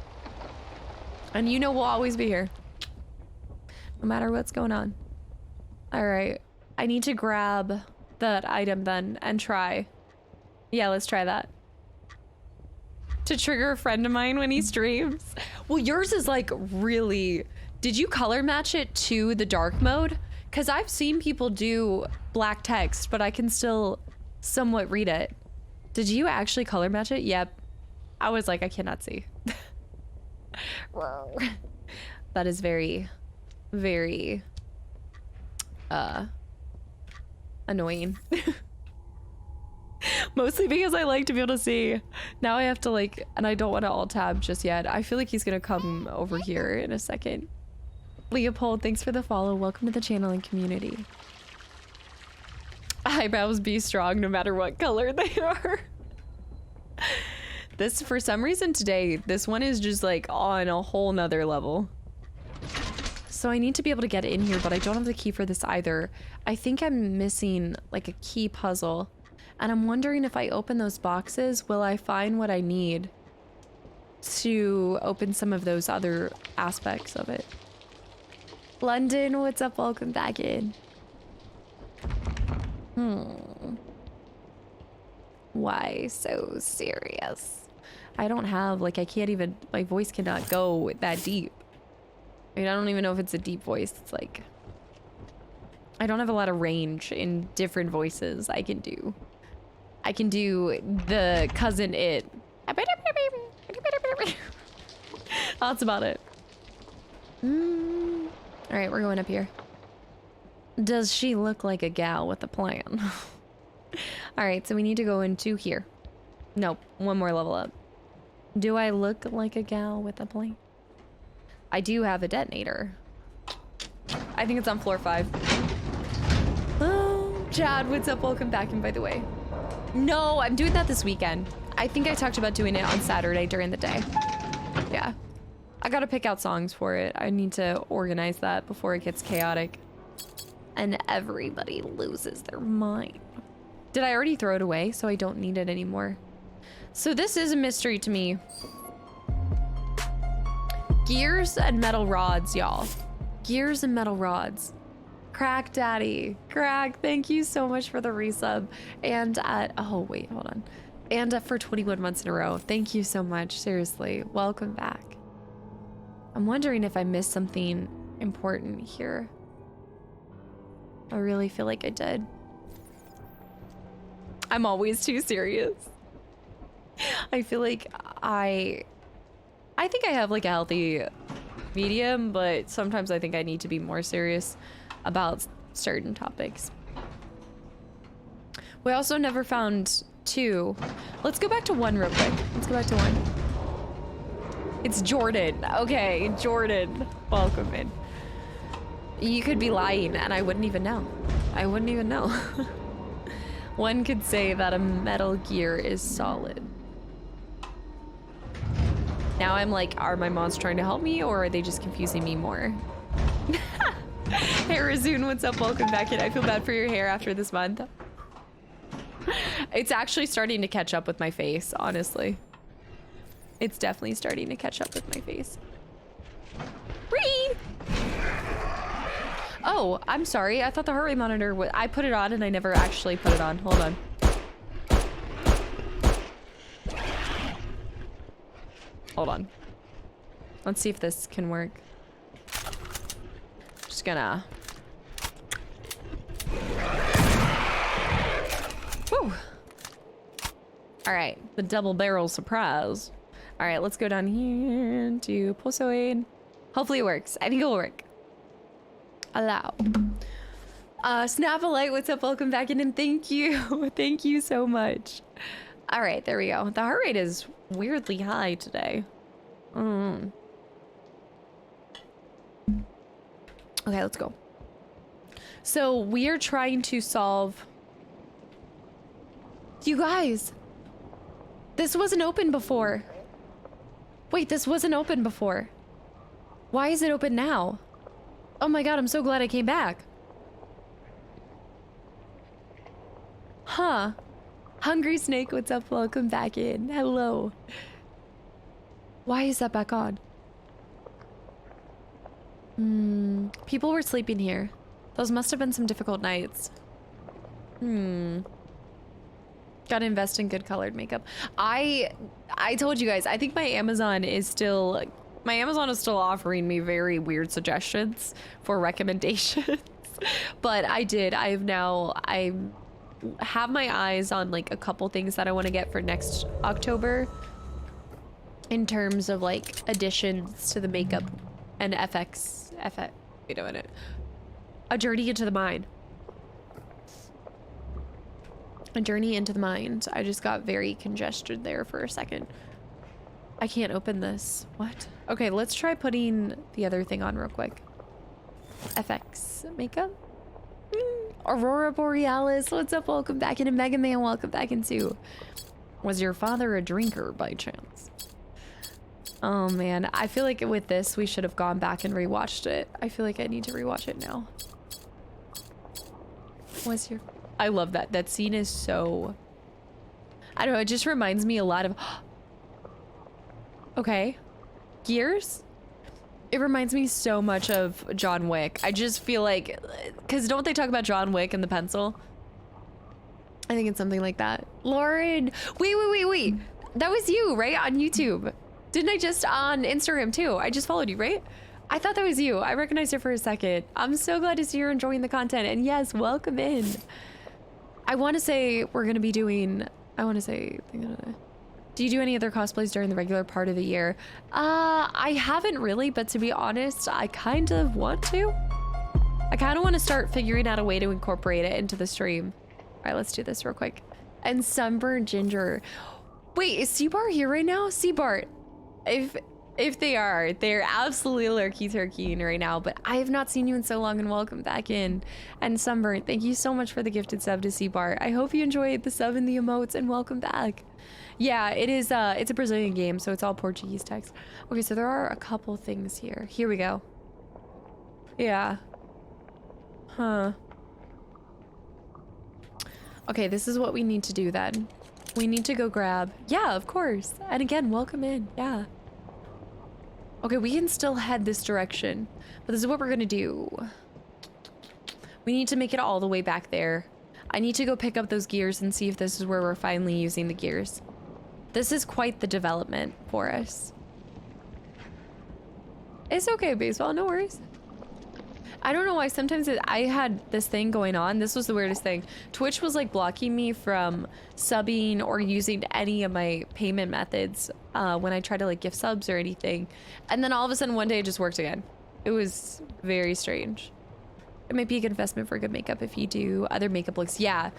And you know we'll always be here. No matter what's going on. Alright. I need to grab that item then and try. Yeah, let's try that. To trigger a friend of mine when he streams. Well, yours is like really... Did you color match it to the dark mode? Because I've seen people do black text, but I can still somewhat read it. Did you actually color match it? Yep. I was like, I cannot see. That is very, very annoying. Mostly because I like to be able to see. Now I have to like, and I don't want to alt tab just yet. I feel like he's gonna come over here in a second. Leopold, thanks for the follow. Welcome to the channel and community. Eyebrows be strong no matter what color they are. This, for some reason today, this one is just like on a whole nother level. So I need to be able to get in here, but I don't have the key for this either. I think I'm missing like a key puzzle. And I'm wondering if I open those boxes, will I find what I need to open some of those other aspects of it? London, what's up? Welcome back in. Why so serious? I don't have, like, I can't even, my voice cannot go that deep. I mean, I don't even know if it's a deep voice. It's like, I don't have a lot of range in different voices I can do. I can do the cousin it. That's about it. All right, we're going up here. Does she look like a gal with a plan? All right, so we need to go into here. Nope, one more level up. Do I look like a gal with a plan? I do have a detonator. I think it's on floor 5. Oh, Chad, what's up? Welcome back in, by the way. No, I'm doing that this weekend. I think I talked about doing it on Saturday during the day. Yeah. I gotta pick out songs for it. I need to organize that before it gets chaotic. And everybody loses their mind. Did I already throw it away so I don't need it anymore? So this is a mystery to me. Gears and metal rods, y'all. Gears and metal rods. Crack Daddy. Crack, thank you so much for the resub. And oh wait, hold on. And for 21 months in a row. Thank you so much. Seriously, welcome back. I'm wondering if I missed something important here. I really feel like I did. I'm always too serious. I feel like I think I have like a healthy medium, but sometimes I think I need to be more serious about certain topics. We also never found 2. Let's go back to 1 real quick. Let's go back to 1. It's Jordan. Okay, Jordan. Welcome in. You could be lying and I wouldn't even know. I wouldn't even know. One could say that a Metal Gear is solid. Now I'm like, are my mods trying to help me or are they just confusing me more? Hey Razun, what's up? Welcome back in. I feel bad for your hair after this month. It's actually starting to catch up with my face, honestly. It's definitely starting to catch up with my face. Ree! Oh, I'm sorry. I thought the heart rate monitor was... I put it on and I never actually put it on. Hold on. Hold on. Let's see if this can work. Just gonna... Woo! Alright, the double barrel surprise. Alright, let's go down here to Posoid. Hopefully it works. I think it will work. Allow. Snap-a-light, what's up? Welcome back in and thank you. Thank you so much. Alright, there we go. The heart rate is weirdly high today. Okay, let's go. So we are trying to solve... You guys! This wasn't open before. Wait, this wasn't open before. Why is it open now? Oh my god, I'm so glad I came back. Huh. Hungry Snake, what's up? Welcome back in. Hello. Why is that back on? People were sleeping here. Those must have been some difficult nights. Gotta invest in good colored makeup. I told you guys, I think my Amazon is still offering me very weird suggestions for recommendations. But I have my eyes on like a couple things that I want to get for next October in terms of like additions to the makeup and FX. Wait a minute. A journey into the mind. A journey into the mind. I just got very congested there for a second. I can't open this. What? Okay, let's try putting the other thing on real quick. FX makeup. Aurora Borealis, what's up? Welcome back in. And Mega Man, welcome back in too. Was your father a drinker by chance? Oh man, I feel like with this we should have gone back and rewatched it. I feel like I need to rewatch it now. I love that. That scene is so, I don't know, it just reminds me a lot of okay. Gears? It reminds me so much of John Wick. I just feel like, because don't they talk about John Wick and the pencil? I think it's something like that. Lauren, wait. That was you, right? On YouTube. Didn't I just on Instagram too? I just followed you, right? I thought that was you. I recognized it for a second. I'm so glad to see you're enjoying the content. And yes, welcome in. I want to say we're going to be doing, do you do any other cosplays during the regular part of the year? I haven't really, but to be honest, I kind of want to. I kind of want to start figuring out a way to incorporate it into the stream. All right, let's do this real quick. And Sunburned Ginger. Wait, is Seabart here right now? Seabart, if they are, they're absolutely lurky turkeying right now, but I have not seen you in so long, and welcome back in. And Sunburn, thank you so much for the gifted sub to Seabart. I hope you enjoyed the sub and the emotes, and welcome back. Yeah, it is, it's a Brazilian game, so it's all Portuguese text. Okay, so there are a couple things here. Here we go. Yeah. Huh. Okay, this is what we need to do then. We need to go grab, yeah, of course. And again, welcome in, yeah. Okay, we can still head this direction, but this is what we're gonna do. We need to make it all the way back there. I need to go pick up those gears and see if this is where we're finally using the gears. This is quite the development for us. It's okay, baseball, no worries. I don't know why sometimes I had this thing going on. This was the weirdest thing. Twitch was like blocking me from subbing or using any of my payment methods when I try to like gift subs or anything. And then all of a sudden one day it just worked again. It was very strange. It might be a good investment for good makeup if you do other makeup looks. Yeah,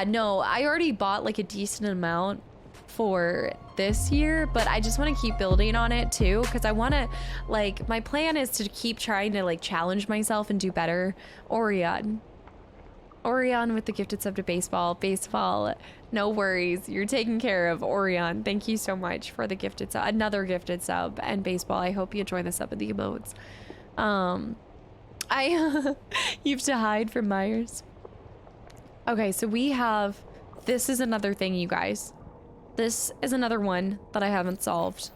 no, I already bought like a decent amount for this year, but I just want to keep building on it too, because I want to, like, my plan is to keep trying to like challenge myself and do better. Orion with the gifted sub to baseball, no worries, you're taken care of. Orion, thank you so much for the gifted sub, another gifted sub. And baseball, I hope you enjoy the sub of the emotes. You have to hide from Myers. Okay, so we have, this is another thing, you guys. This is another one that I haven't solved.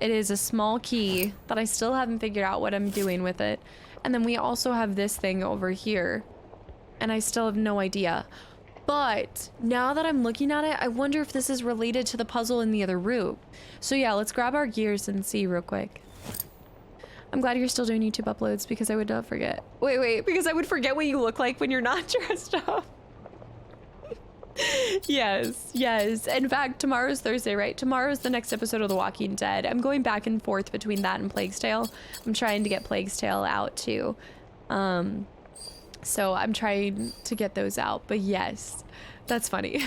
It is a small key that I still haven't figured out what I'm doing with it. And then we also have this thing over here, and I still have no idea. But now that I'm looking at it, I wonder if this is related to the puzzle in the other room. So yeah, let's grab our gears and see real quick. I'm glad you're still doing YouTube uploads, because I would not forget. Wait, because I would forget what you look like when you're not dressed up. Yes. In fact, tomorrow's Thursday, right? Tomorrow's the next episode of The Walking Dead. I'm going back and forth between that and Plague's Tale. I'm trying to get Plague's Tale out too. So I'm trying to get those out, but yes, that's funny.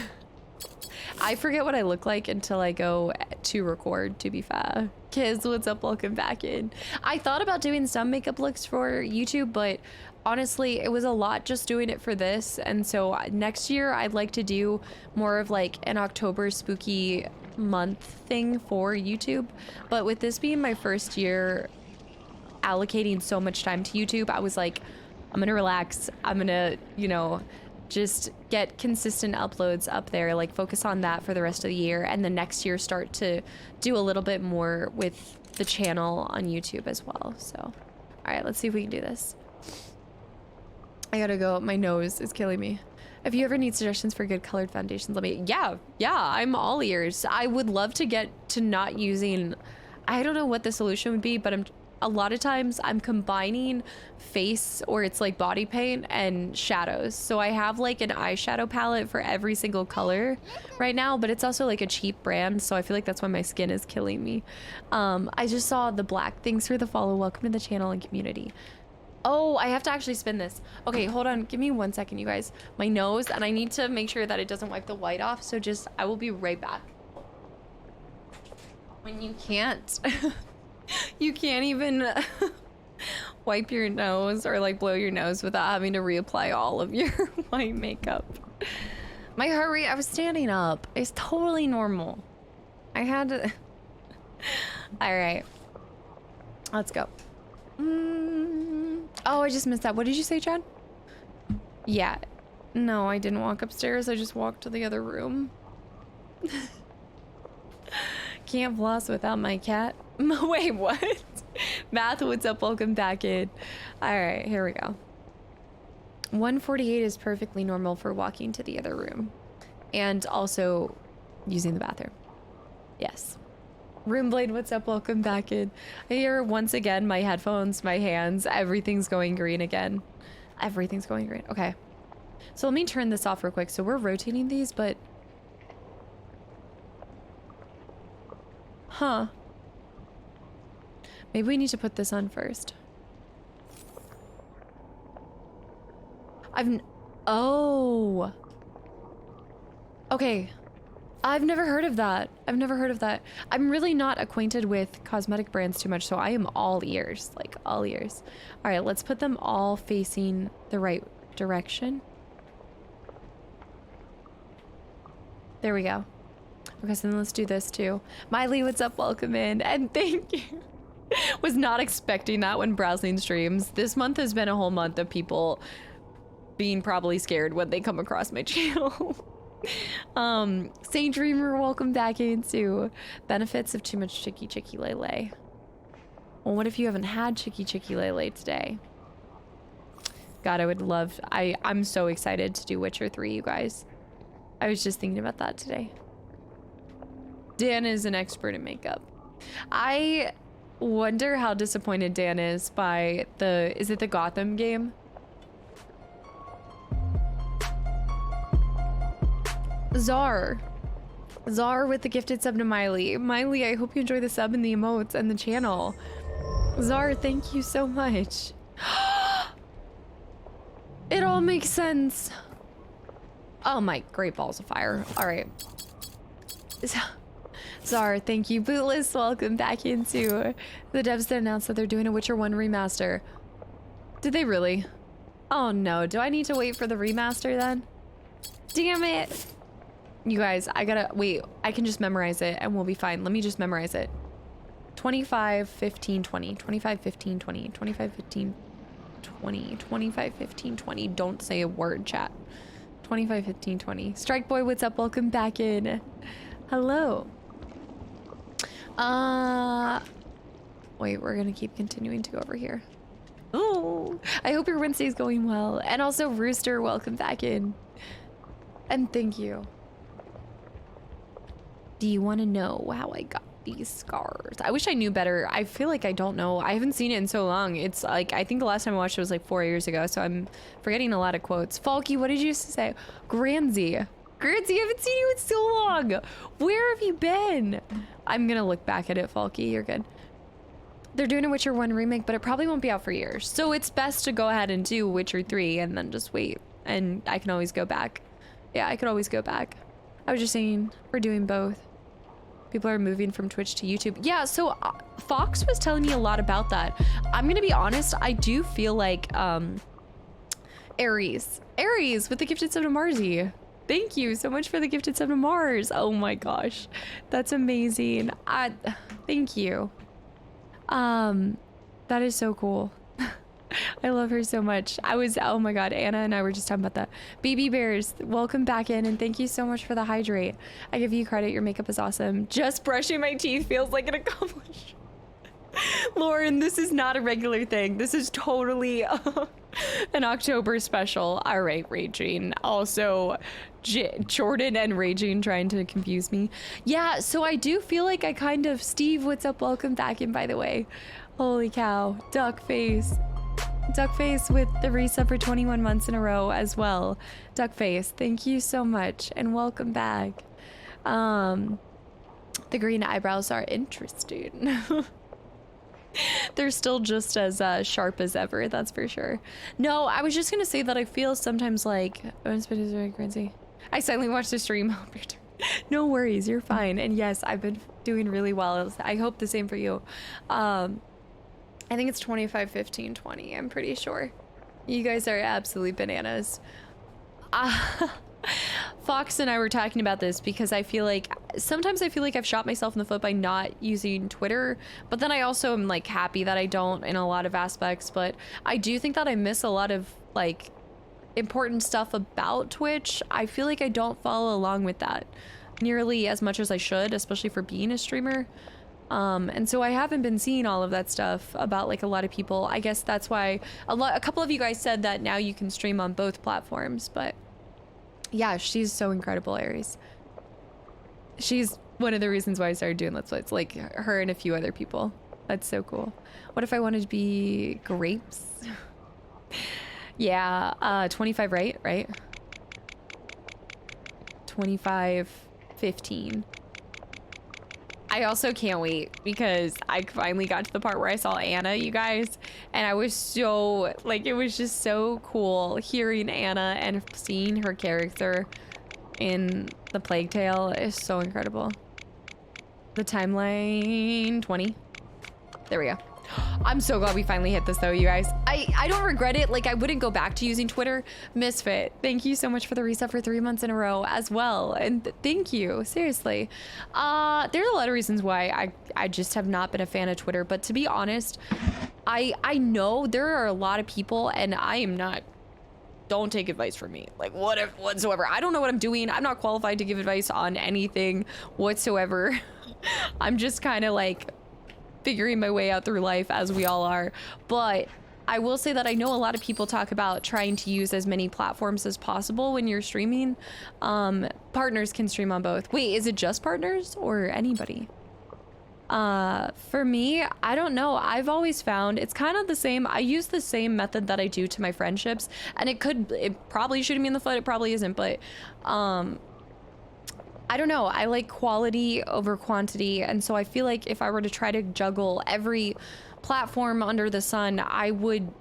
I forget what I look like until I go to record, to be fair. Kids, what's up? Welcome back in. I thought about doing some makeup looks for YouTube, but honestly, it was a lot just doing it for this. And so next year, I'd like to do more of like an October spooky month thing for YouTube. But with this being my first year allocating so much time to YouTube, I was like, I'm gonna relax. I'm gonna, just get consistent uploads up there, like focus on that for the rest of the year, and then next year start to do a little bit more with the channel on YouTube as well. So all All right, let's see if we can do this. I gotta go. My nose is killing me. If you ever need suggestions for good colored foundations, let me. Yeah, I'm all ears. I would love to get to not using. I don't know what the solution would be, but a lot of times I'm combining face or it's like body paint and shadows. So I have like an eyeshadow palette for every single color right now, but it's also like a cheap brand. So I feel like that's why my skin is killing me. I just saw the black. Thanks for the follow. Welcome to the channel and community. Oh, I have to actually spin this. Okay, hold on. Give me 1 second, you guys. My nose, and I need to make sure that it doesn't wipe the white off. So just, I will be right back. When you can't. You can't even wipe your nose or like blow your nose without having to reapply all of your white makeup. My heart rate, I was standing up. It's totally normal. I had to. All right. Let's go. Oh, I just missed that. What did you say, Chad? Yeah. No, I didn't walk upstairs. I just walked to the other room. Can't floss without my cat. Wait, what? Math, what's up? Welcome back in. All right, here we go. 148 is perfectly normal for walking to the other room and also using the bathroom. Yes. Roomblade, what's up? Welcome back in. I hear once again my headphones, my hands, everything's going green again. Everything's going green. Okay. So let me turn this off real quick. So we're rotating these, but... Huh. Maybe we need to put this on first. Oh. Okay. I've never heard of that. I've never heard of that. I'm really not acquainted with cosmetic brands too much, so I am all ears. Like, all ears. All right, let's put them all facing the right direction. There we go. Okay, so then let's do this too. Miley, what's up? Welcome in. And thank you. Was not expecting that when browsing streams. This month has been a whole month of people being probably scared when they come across my channel. Saint Dreamer, welcome back into benefits of too much chicky lele. Well, what if you haven't had chicky lele today? God, I would love. I'm so excited to do Witcher 3, you guys. I was just thinking about that today. Dan is an expert in makeup. I wonder how disappointed Dan is by is it the Gotham game? Czar with the gifted sub to Miley. Miley, I hope you enjoy the sub and the emotes and the channel. Czar, thank you so much. It all makes sense. Oh my great balls of fire. All right. Czar, thank you. Bootless, welcome back into the devs that announced that they're doing a Witcher 1 remaster. Did they really? Oh no, do I need to wait for the remaster then? Damn it. You guys, I gotta wait. I can just memorize it and we'll be fine. Let me just memorize it. 25, 15, 20. 25, 15, 20. 25, 15, 20. 25, 15, 20. Don't say a word, chat. 25, 15, 20. Strike Boy, what's up? Welcome back in. Hello. Wait, we're gonna keep continuing to go over here. Oh, I hope your Wednesday's going well. And also Rooster, welcome back in. And thank you. Do you want to know how I got these scars? I wish I knew better. I feel like I don't know. I haven't seen it in so long. It's like, I think the last time I watched it was like 4 years ago, so I'm forgetting a lot of quotes. Falky, what did you say? Granzy, I haven't seen you in so long. Where have you been? I'm gonna look back at it, Falky. You're good. They're doing a Witcher 1 remake, but it probably won't be out for years. So it's best to go ahead and do Witcher 3 and then just wait. And I can always go back. Yeah, I could always go back. I was just saying, we're doing both. People are moving from Twitch to YouTube. Yeah, so Fox was telling me a lot about that. I'm gonna be honest, I do feel like Aries with the gifted sub to Marsy. Thank you so much for the gifted sub to Mars. Oh my gosh, that's amazing. Thank you. That is so cool. I love her so much. Oh my god, Anna and I were just talking about that. Baby Bears, welcome back in and thank you so much for the hydrate. I give you credit, your makeup is awesome. Just brushing my teeth feels like an accomplishment. Lauren, this is not a regular thing. This is totally an October special. All right, Raging. Also, Jordan and Raging trying to confuse me. Yeah, so I do feel like I kind of... Steve, what's up? Welcome back in, by the way. Holy cow. Duckface. Duckface with the resub for 21 months in a row as well. Duckface, thank you so much and welcome back. The green eyebrows are interesting. They're still just as sharp as ever, that's for sure. No, I was just gonna say that I feel sometimes like... Oh, it's been very crazy. I silently watched the stream. No worries, you're fine. And yes, I've been doing really well. I hope the same for you. I think it's 25, 15, 20. I'm pretty sure. You guys are absolutely bananas. Fox and I were talking about this because I feel like sometimes I feel like I've shot myself in the foot by not using Twitter, but then I also am like happy that I don't in a lot of aspects. But I do think that I miss a lot of like important stuff about Twitch. I feel like I don't follow along with that nearly as much as I should, especially for being a streamer. And so I haven't been seeing all of that stuff about like a lot of people. I guess that's why a couple of you guys said that now you can stream on both platforms, but yeah, she's so incredible, Aries. She's one of the reasons why I started doing Let's Plays, like her and a few other people. That's so cool. What if I wanted to be grapes? Yeah, 25, right? 25, 15. I also can't wait because I finally got to the part where I saw Anna, you guys, and I was so, like, it was just so cool hearing Anna and seeing her character in the Plague Tale is so incredible. The timeline, 20. There we go. I'm so glad we finally hit this though, you guys. I don't regret it. Like, I wouldn't go back to using Twitter. Misfit, thank you so much for the reset for 3 months in a row as well. And thank you, seriously. There's a lot of reasons why I just have not been a fan of Twitter, but to be honest, I know there are a lot of people, and I am not, don't take advice from me. Like, whatsoever. I don't know what I'm doing. I'm not qualified to give advice on anything whatsoever. I'm just kind of like figuring my way out through life as we all are. But I will say that I know a lot of people talk about trying to use as many platforms as possible when you're streaming. Partners can stream on both. Wait, is it just partners or anybody? For me, I don't know. I've always found it's kind of the same. I use the same method that I do to my friendships, and it probably shooting me in the foot. It probably isn't, but I don't know. I like quality over quantity. And so I feel like if I were to try to juggle every platform under the sun, I would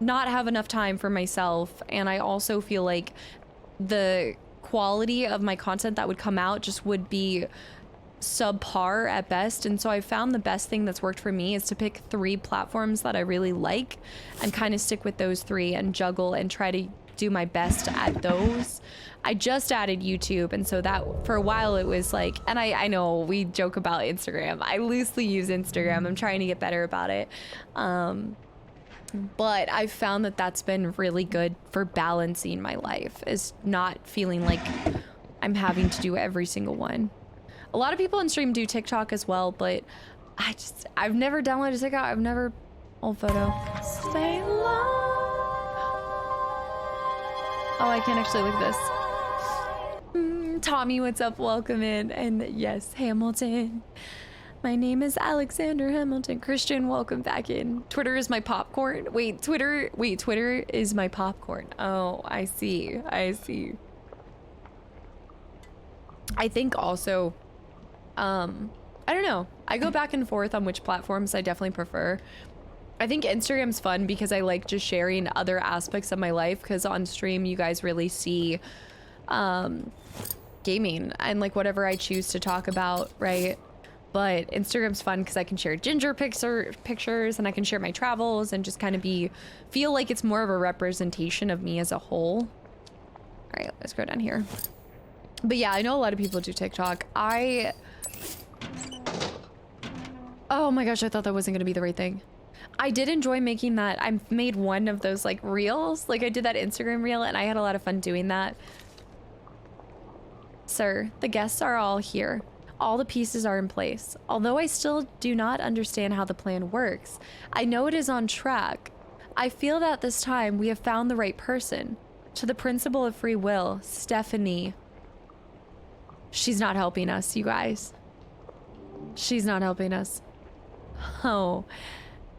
not have enough time for myself. And I also feel like the quality of my content that would come out just would be subpar at best. And so I found the best thing that's worked for me is to pick 3 platforms that I really like and kind of stick with those 3 and juggle and try to do my best at those. I just added YouTube, and so that for a while it was like, and I know we joke about Instagram. I loosely use Instagram. I'm trying to get better about it. But I've found that that's been really good for balancing my life, is not feeling like I'm having to do every single one. A lot of people in stream do TikTok as well, but I've never downloaded TikTok. I've never, old photo. Stay low. Oh, I can't actually look at this. Tommy, what's up? Welcome in. And yes, Hamilton. My name is Alexander Hamilton. Christian, welcome back in. Twitter is my popcorn. Twitter is my popcorn. Oh, I see. I think also, I don't know. I go back and forth on which platforms I definitely prefer. I think Instagram's fun because I like just sharing other aspects of my life, because on stream you guys really see gaming and like whatever I choose to talk about, right? But Instagram's fun because I can share ginger pictures and I can share my travels and just kind of feel like it's more of a representation of me as a whole. All right, let's go down here. But yeah, I know a lot of people do TikTok. Oh my gosh, I thought that wasn't gonna be the right thing. I did enjoy making that. I made one of those like reels. Like I did that Instagram reel and I had a lot of fun doing that. Sir, the guests are all here. all the pieces are in place. Although I still do not understand how the plan works, I know it is on track. I feel that this time we have found the right person. To the principle of free will, Stephanie. She's not helping us, you guys. She's not helping us. Oh,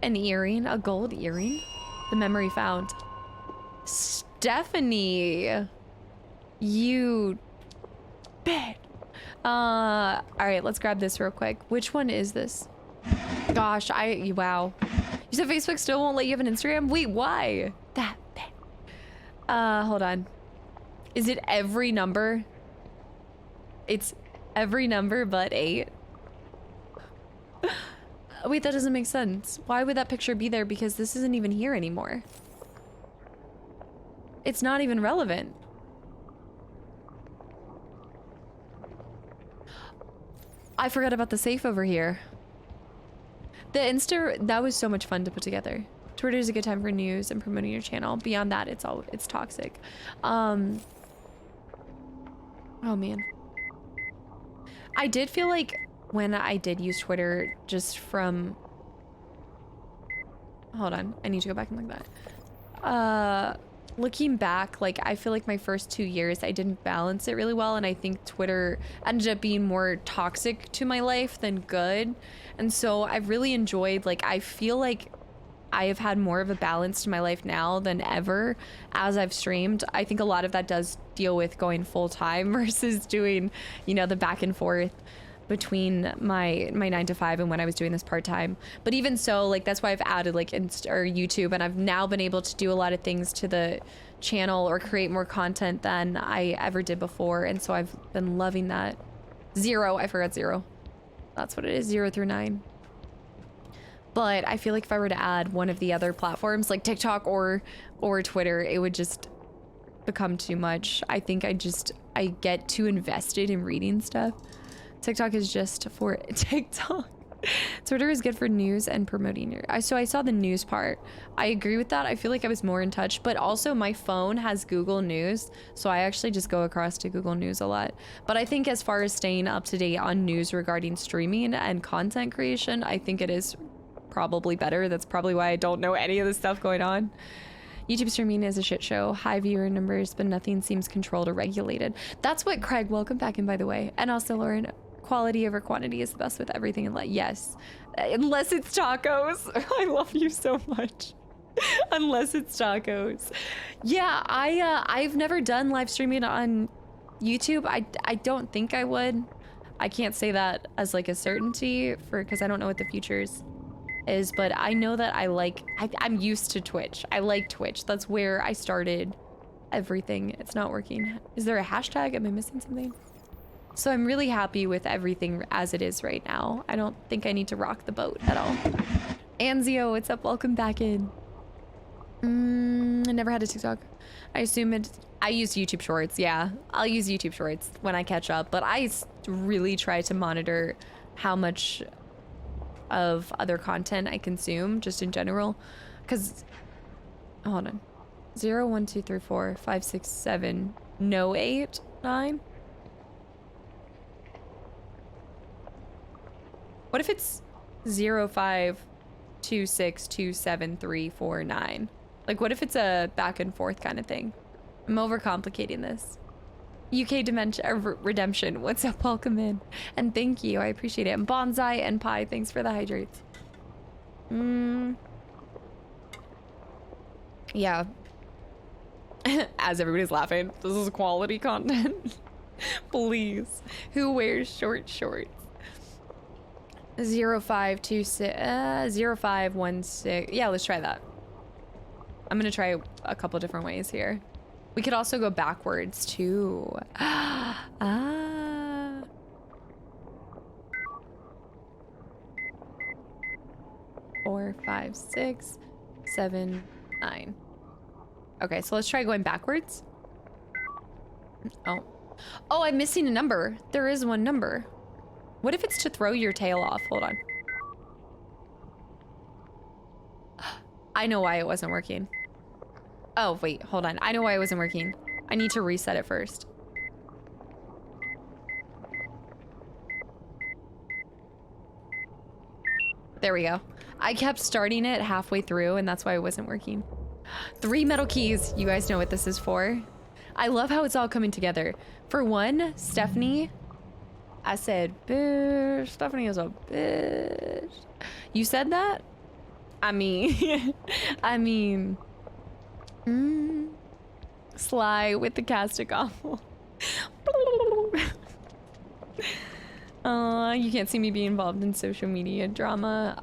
an earring, a gold earring. The memory found. Stephanie, you bitch. All right, let's grab this real quick. Which one is this? Gosh, wow. You said Facebook still won't let you have an Instagram? Wait, why? That bitch. Hold on. Is it every number? It's every number but 8. Wait, that doesn't make sense. Why would that picture be there? Because this isn't even here anymore. It's not even relevant. I forgot about the safe over here. The Insta, that was so much fun to put together. Twitter is a good time for news and promoting your channel. Beyond that, it's toxic. Oh man. I did feel like when I did use Twitter, just from... Hold on, I need to go back and look at that. Looking back, like, I feel like my first 2 years, I didn't balance it really well, and I think Twitter ended up being more toxic to my life than good. And so I've really enjoyed, like, I feel like I have had more of a balance to my life now than ever as I've streamed. I think a lot of that does deal with going full-time versus doing, you know, the back and forth between my 9 to 5 and when I was doing this part-time. But even so, like, that's why I've added like YouTube, and I've now been able to do a lot of things to the channel or create more content than I ever did before. And so I've been loving that. 0, I forgot 0. That's what it is, 0 through 9. But I feel like if I were to add one of the other platforms like TikTok or Twitter, it would just become too much. I think I get too invested in reading stuff. TikTok is just for TikTok. Twitter is good for news and promoting your... So I saw the news part. I agree with that. I feel like I was more in touch, but also my phone has Google News, so I actually just go across to Google News a lot. But I think as far as staying up to date on news regarding streaming and content creation, I think it is probably better. That's probably why I don't know any of the stuff going on. YouTube streaming is a shit show. High viewer numbers, but nothing seems controlled or regulated. That's what Craig, welcome back in, by the way. And also Lauren, quality over quantity is the best with everything in life. Yes, unless it's tacos. I love you so much. Unless it's tacos. Yeah, I've never done live streaming on YouTube. I don't think I would. I can't say that as like a certainty because I don't know what the future's is, but I know that I'm used to Twitch. I like Twitch. That's where I started everything. It's not working. Is there a hashtag? Am I missing something? So I'm really happy with everything as it is right now. I don't think I need to rock the boat at all. Anzio, what's up? Welcome back in. I never had a TikTok. I assume I use YouTube Shorts. Yeah, I'll use YouTube Shorts when I catch up, but I really try to monitor how much of other content I consume just in general, because hold on, 0 1 2 3 4 5 6 7 no 8 9. What if it's 0 5 2 6 2 7 3 4 9? Like, what if it's a back and forth kind of thing? I'm overcomplicating this. UK Dementia Redemption, what's up? Welcome in. And thank you, I appreciate it. And Bonsai and Pie, thanks for the hydrates. Yeah. As everybody's laughing, this is quality content. Please. Who wears short shorts? 0 5 2 6 0 5 1 6. Yeah, let's try that. I'm gonna try a couple different ways here. We could also go backwards too. 4 5 6 7 9. Okay, so let's try going backwards. Oh, I'm missing a number. There is one number. What if it's to throw your tail off? Hold on. I know why it wasn't working. Oh, wait, hold on. I know why it wasn't working. I need to reset it first. There we go. I kept starting it halfway through, and that's why it wasn't working. 3 metal keys. You guys know what this is for. I love how it's all coming together. For one, Stephanie. I said, bitch, Stephanie is a bitch. You said that? I mean, Sly with the Kastaclysm. You can't see me be involved in social media drama.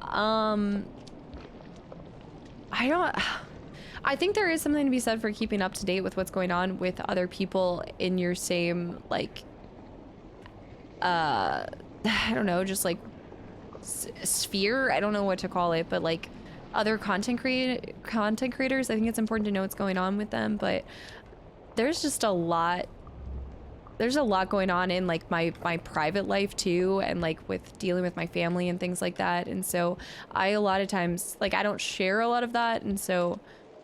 I think there is something to be said for keeping up to date with what's going on with other people in your same, like, I don't know, just like sphere. I don't know what to call it, but like other content creators. I think it's important to know what's going on with them, but there's just a lot. There's a lot going on in like my private life too, and like with dealing with my family and things like that. And so a lot of times, like, I don't share a lot of that, and so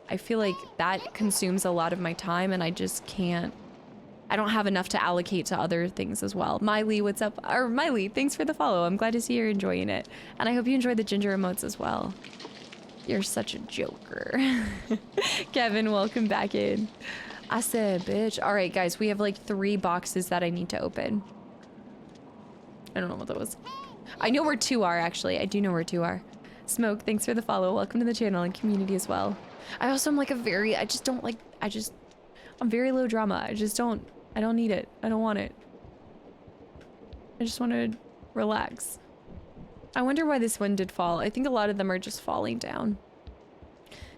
I feel like that consumes a lot of my time, and I just can't. I don't have enough to allocate to other things as well. Miley, what's up? Or Miley, thanks for the follow. I'm glad to see you're enjoying it. And I hope you enjoy the ginger emotes as well. You're such a joker. Kevin, welcome back in. I said, bitch. All right, guys, we have like 3 boxes that I need to open. I don't know what that was. I know where 2 are, actually. I do know where 2 are. Smoke, thanks for the follow. Welcome to the channel and community as well. I also am like I'm very low drama. I don't need it. I don't want it. I just want to relax. I wonder why this one did fall. I think a lot of them are just falling down.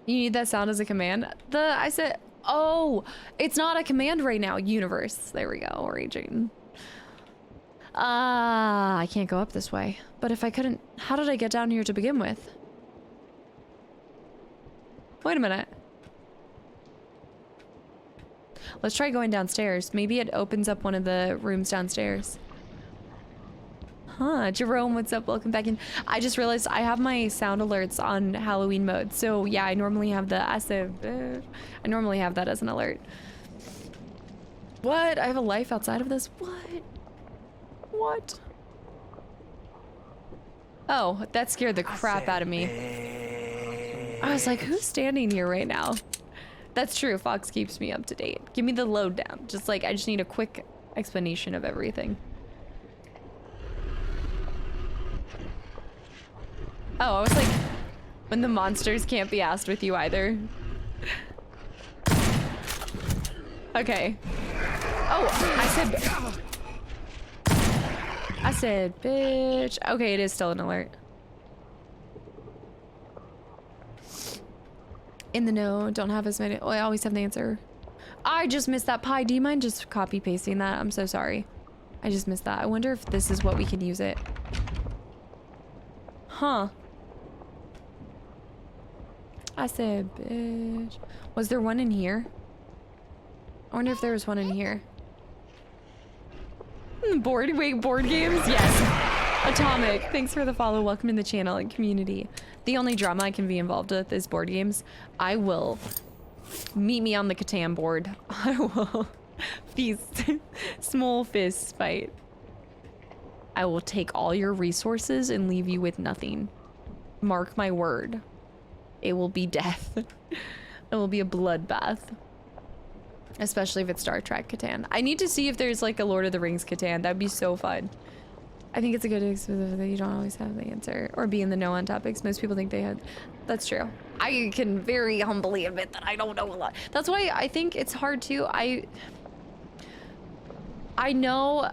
You need that sound as a command? I said, oh, it's not a command right now. Universe. There we go. Raging. I can't go up this way. But if I couldn't, how did I get down here to begin with? Wait a minute. Let's try going downstairs. Maybe it opens up one of the rooms downstairs. Huh, Jerome, what's up? Welcome back in. I just realized I have my sound alerts on Halloween mode. So yeah, I normally have I normally have that as an alert. What? I have a life outside of this? What? What? Oh, that scared the crap out of me. I was like, who's standing here right now? That's true. Fox keeps me up to date. Give me the lowdown. Just like, I just need a quick explanation of everything. Oh, I was like, when the monsters can't be asked with you either. Okay. Oh, I said, bitch. Okay, it is still an alert. In the know, don't have as many. Oh, I always have the answer. I just missed that pie. Do you mind just copy pasting that? I'm so sorry. I just missed that. I wonder if this is what we can use it. Huh. I said, bitch. Was there one in here? I wonder if there was one in here. Board games? Yes. Atomic, thanks for the follow. Welcome to the channel and community. The only drama I can be involved with is board games. I will meet me on the Catan board. I will feast, small fist fight. I will take all your resources and leave you with nothing. Mark my word. It will be death. It will be a bloodbath. Especially if it's Star Trek Catan. I need to see if there's like a Lord of the Rings Catan. That'd be so fun. I think it's a good experience that you don't always have the answer or be in the know on topics. Most people think they had. That's true. I can very humbly admit that I don't know a lot. That's why I think it's hard to. I know.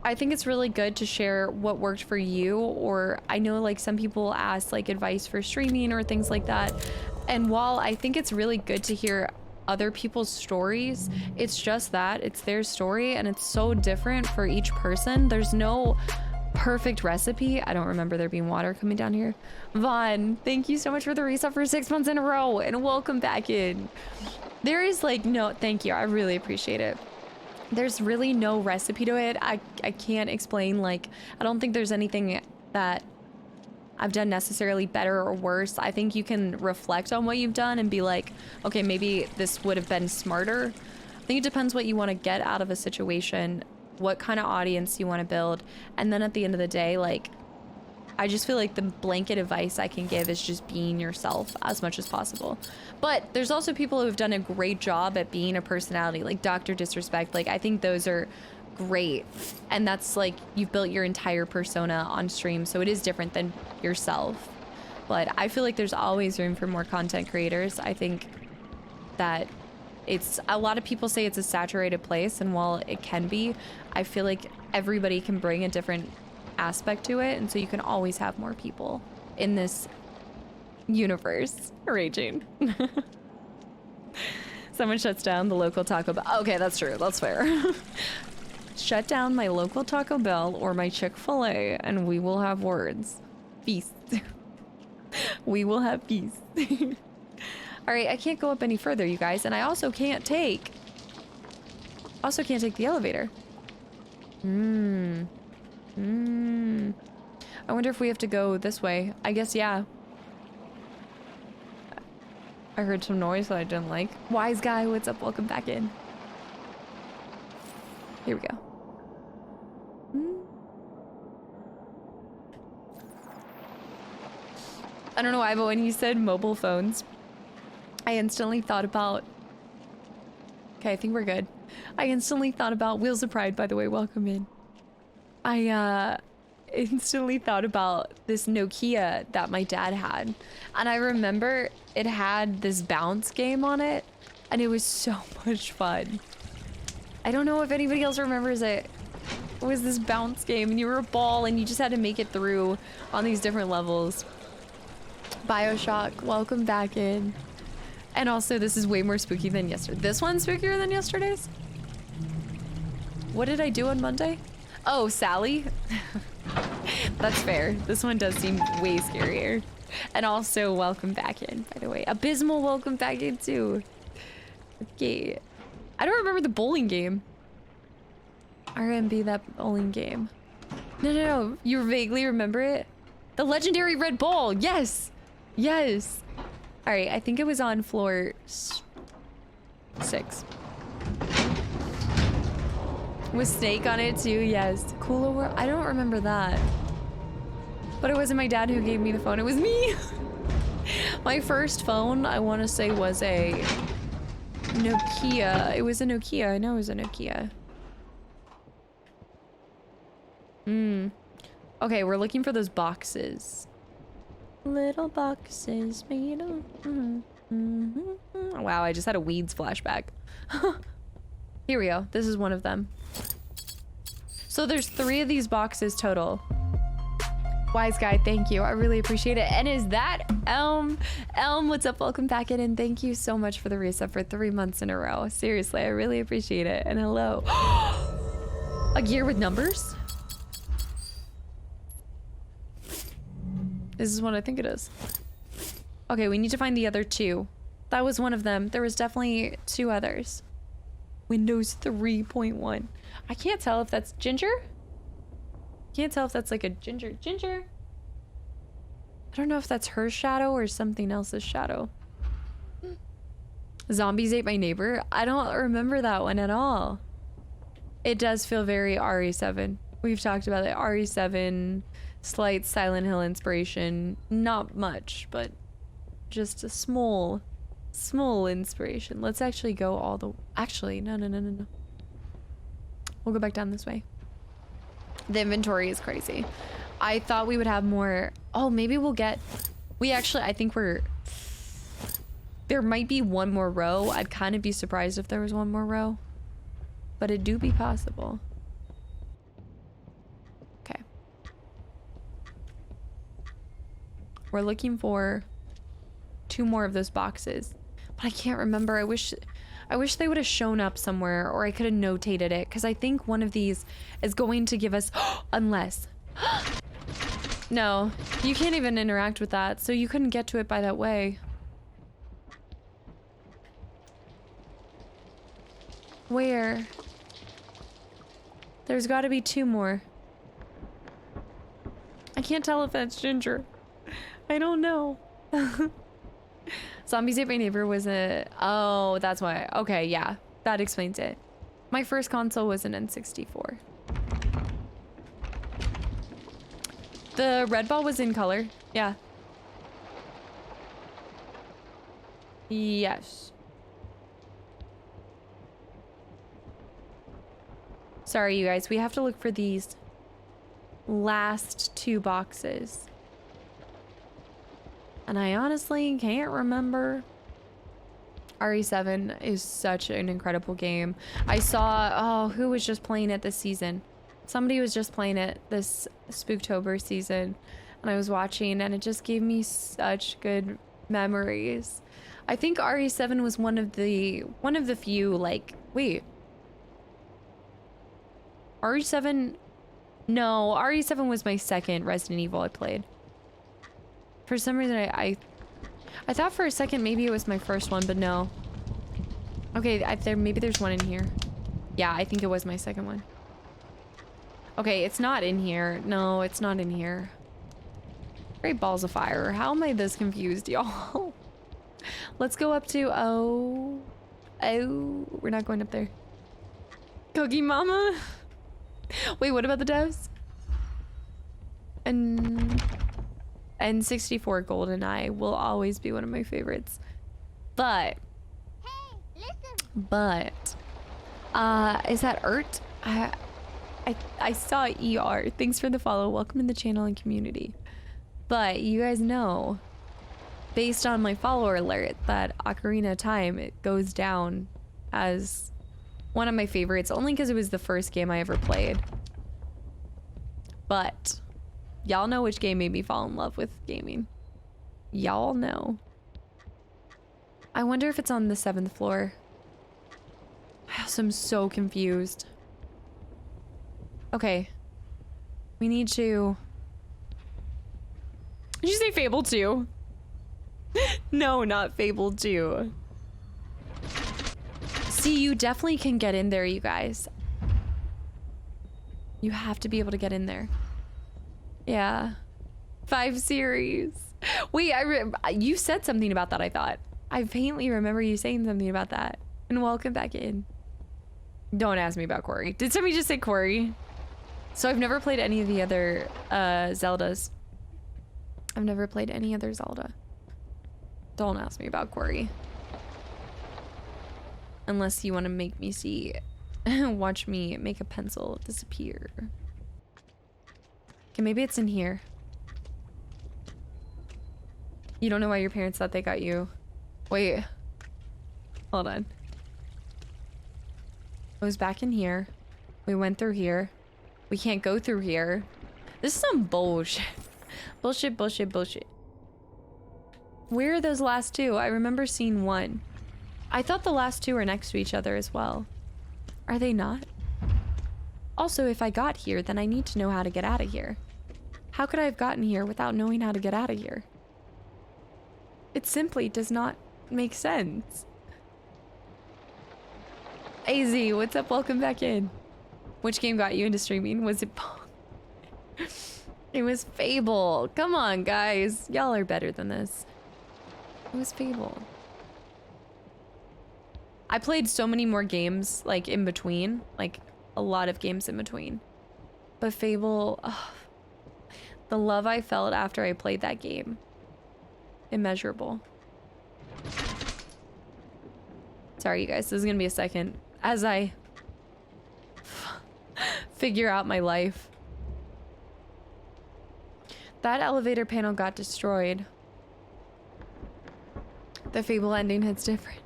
I think it's really good to share what worked for you, or I know like some people ask like advice for streaming or things like that. And while I think it's really good to hear other people's stories, it's just that it's their story and it's so different for each person. There's no perfect recipe. I don't remember there being water coming down here. Vaughn, thank you so much for the reset for 6 months in a row and welcome back in. There is like no, thank you. I really appreciate it. There's really no recipe to it. I can't explain, like, I don't think there's anything that I've done necessarily better or worse. I think you can reflect on what you've done and be like, okay, maybe this would have been smarter. I think it depends what you want to get out of a situation, what kind of audience you want to build. And then at the end of the day, like, I just feel like the blanket advice I can give is just being yourself as much as possible. But there's also people who have done a great job at being a personality, like Dr. Disrespect. Like, I think those are great. And that's like, you've built your entire persona on stream, so it is different than yourself. But I feel like there's always room for more content creators. I think that it's, a lot of people say it's a saturated place, and while it can be, I feel like everybody can bring a different aspect to it, and so you can always have more people in this universe raging. Someone shuts down the local Taco Bell. Okay, that's true. That's fair. Shut down my local Taco Bell or my Chick-fil-A, and we will have words. Feast. We will have peace. All right, I can't go up any further, you guys, and I also can't take the elevator. I wonder if we have to go this way. I guess, yeah. I heard some noise that I didn't like. Wise guy, what's up? Welcome back in. Here we go. I don't know why, but when you said mobile phones, I instantly thought about... Okay, I think we're good. I instantly thought about Wheels of Pride, by the way. Welcome in. I instantly thought about this Nokia that my dad had. And I remember it had this bounce game on it, and it was so much fun. I don't know if anybody else remembers it. It was this bounce game, and you were a ball, and you just had to make it through on these different levels. Bioshock, welcome back in. And also, this is way more spooky than yesterday. This one's spookier than yesterday's? What did I do on Monday? Oh, Sally? That's fair. This one does seem way scarier. And also, welcome back in, by the way. Abysmal, welcome back in, too. Okay. I don't remember the bowling game. RMB, that bowling game. No. You vaguely remember it? The legendary red ball. Yes. Yes. All right, I think it was on floor 6. With Snake on it too, yes. Cooler World, I don't remember that. But it wasn't my dad who gave me the phone, it was me. My first phone, I want to say, was a Nokia. It was a Nokia, I know it was a Nokia. Okay, we're looking for those boxes. Little boxes made of... Wow, I just had a Weeds flashback. Here we go. This is one of them. So there's 3 of these boxes total. Wise guy, thank you. I really appreciate it. And is that Elm? Elm, what's up? Welcome back in, and thank you so much for the reset for 3 months in a row. Seriously, I really appreciate it. And hello. A gear with numbers? This is what I think it is. Okay, we need to find the other 2. That was one of them. There was definitely 2 others. Windows 3.1. I can't tell if that's Ginger. Can't tell if that's like a Ginger. I don't know if that's her shadow or something else's shadow. Zombies ate my neighbor. I don't remember that one at all. It does feel very RE7. We've talked about it. RE7... Slight Silent Hill inspiration. Not much, but just a small inspiration. Let's actually go all the... Actually, no. We'll go back down this way. The inventory is crazy. I thought we would have more... Oh, maybe we'll get... I think we're... There might be one more row. I'd kind of be surprised if there was one more row. But it do be possible. We're looking for 2 more of those boxes, but I can't remember. I wish they would have shown up somewhere, or I could have notated it, because I think one of these is going to give us unless no, you can't even interact with that, so you couldn't get to it by that way. Where? There's got to be 2 more. I can't tell if that's Ginger. I don't know. Zombies Ate My Neighbor was a... Oh, that's why. Okay, yeah. That explains it. My first console was an N64. The red ball was in color. Yeah. Yes. Sorry, you guys. We have to look for these last 2 boxes. And I honestly can't remember. RE7 is such an incredible game. I saw, oh, who was just playing it this season? Somebody was just playing it this Spooktober season. And I was watching and it just gave me such good memories. I think RE7 was one of the few, like, wait. RE7, no, RE7 was my second Resident Evil I played. For some reason, I thought for a second maybe it was my first one, but no. Okay, maybe there's one in here. Yeah, I think it was my second one. Okay, it's not in here. No, it's not in here. Great balls of fire. How am I this confused, y'all? Let's go up to, oh, we're not going up there. Cookie Mama? Wait, what about the devs? And N64 GoldenEye will always be one of my favorites. But, is that Ert? I saw ER. Thanks for the follow. Welcome to the channel and community. But you guys know, based on my follower alert, that Ocarina of Time, it goes down as one of my favorites, only because it was the first game I ever played. But y'all know which game made me fall in love with gaming. Y'all know. I wonder if it's on the 7th floor. I also am so confused. Okay. We need to... Did you say Fable 2? No, not Fable 2. See, you definitely can get in there, you guys. You have to be able to get in there. Yeah. 5 series. Wait, you said something about that, I thought. I faintly remember you saying something about that. And welcome back in. Don't ask me about Quarry. Did somebody just say Quarry? So I've never played any of the other Zeldas. I've never played any other Zelda. Don't ask me about Quarry. Unless you want to make me see, watch me make a pencil disappear. Okay, maybe it's in here. You don't know why your parents thought they got you. Wait. Hold on. It was back in here. We went through here. We can't go through here. This is some bullshit. Bullshit, bullshit, bullshit. Where are those last 2? I remember seeing one. I thought the last 2 are next to each other as well. Are they not? Also, if I got here, then I need to know how to get out of here. How could I have gotten here without knowing how to get out of here? It simply does not make sense. AZ, what's up? Welcome back in. Which game got you into streaming? Was it It was Fable. Come on, guys. Y'all are better than this. It was Fable. I played so many more games, like, in between. Like, a lot of games in between. But Fable... Oh, the love I felt after I played that game. Immeasurable. Sorry, you guys. This is gonna be a second. As I... figure out my life. That elevator panel got destroyed. The Fable ending hits different.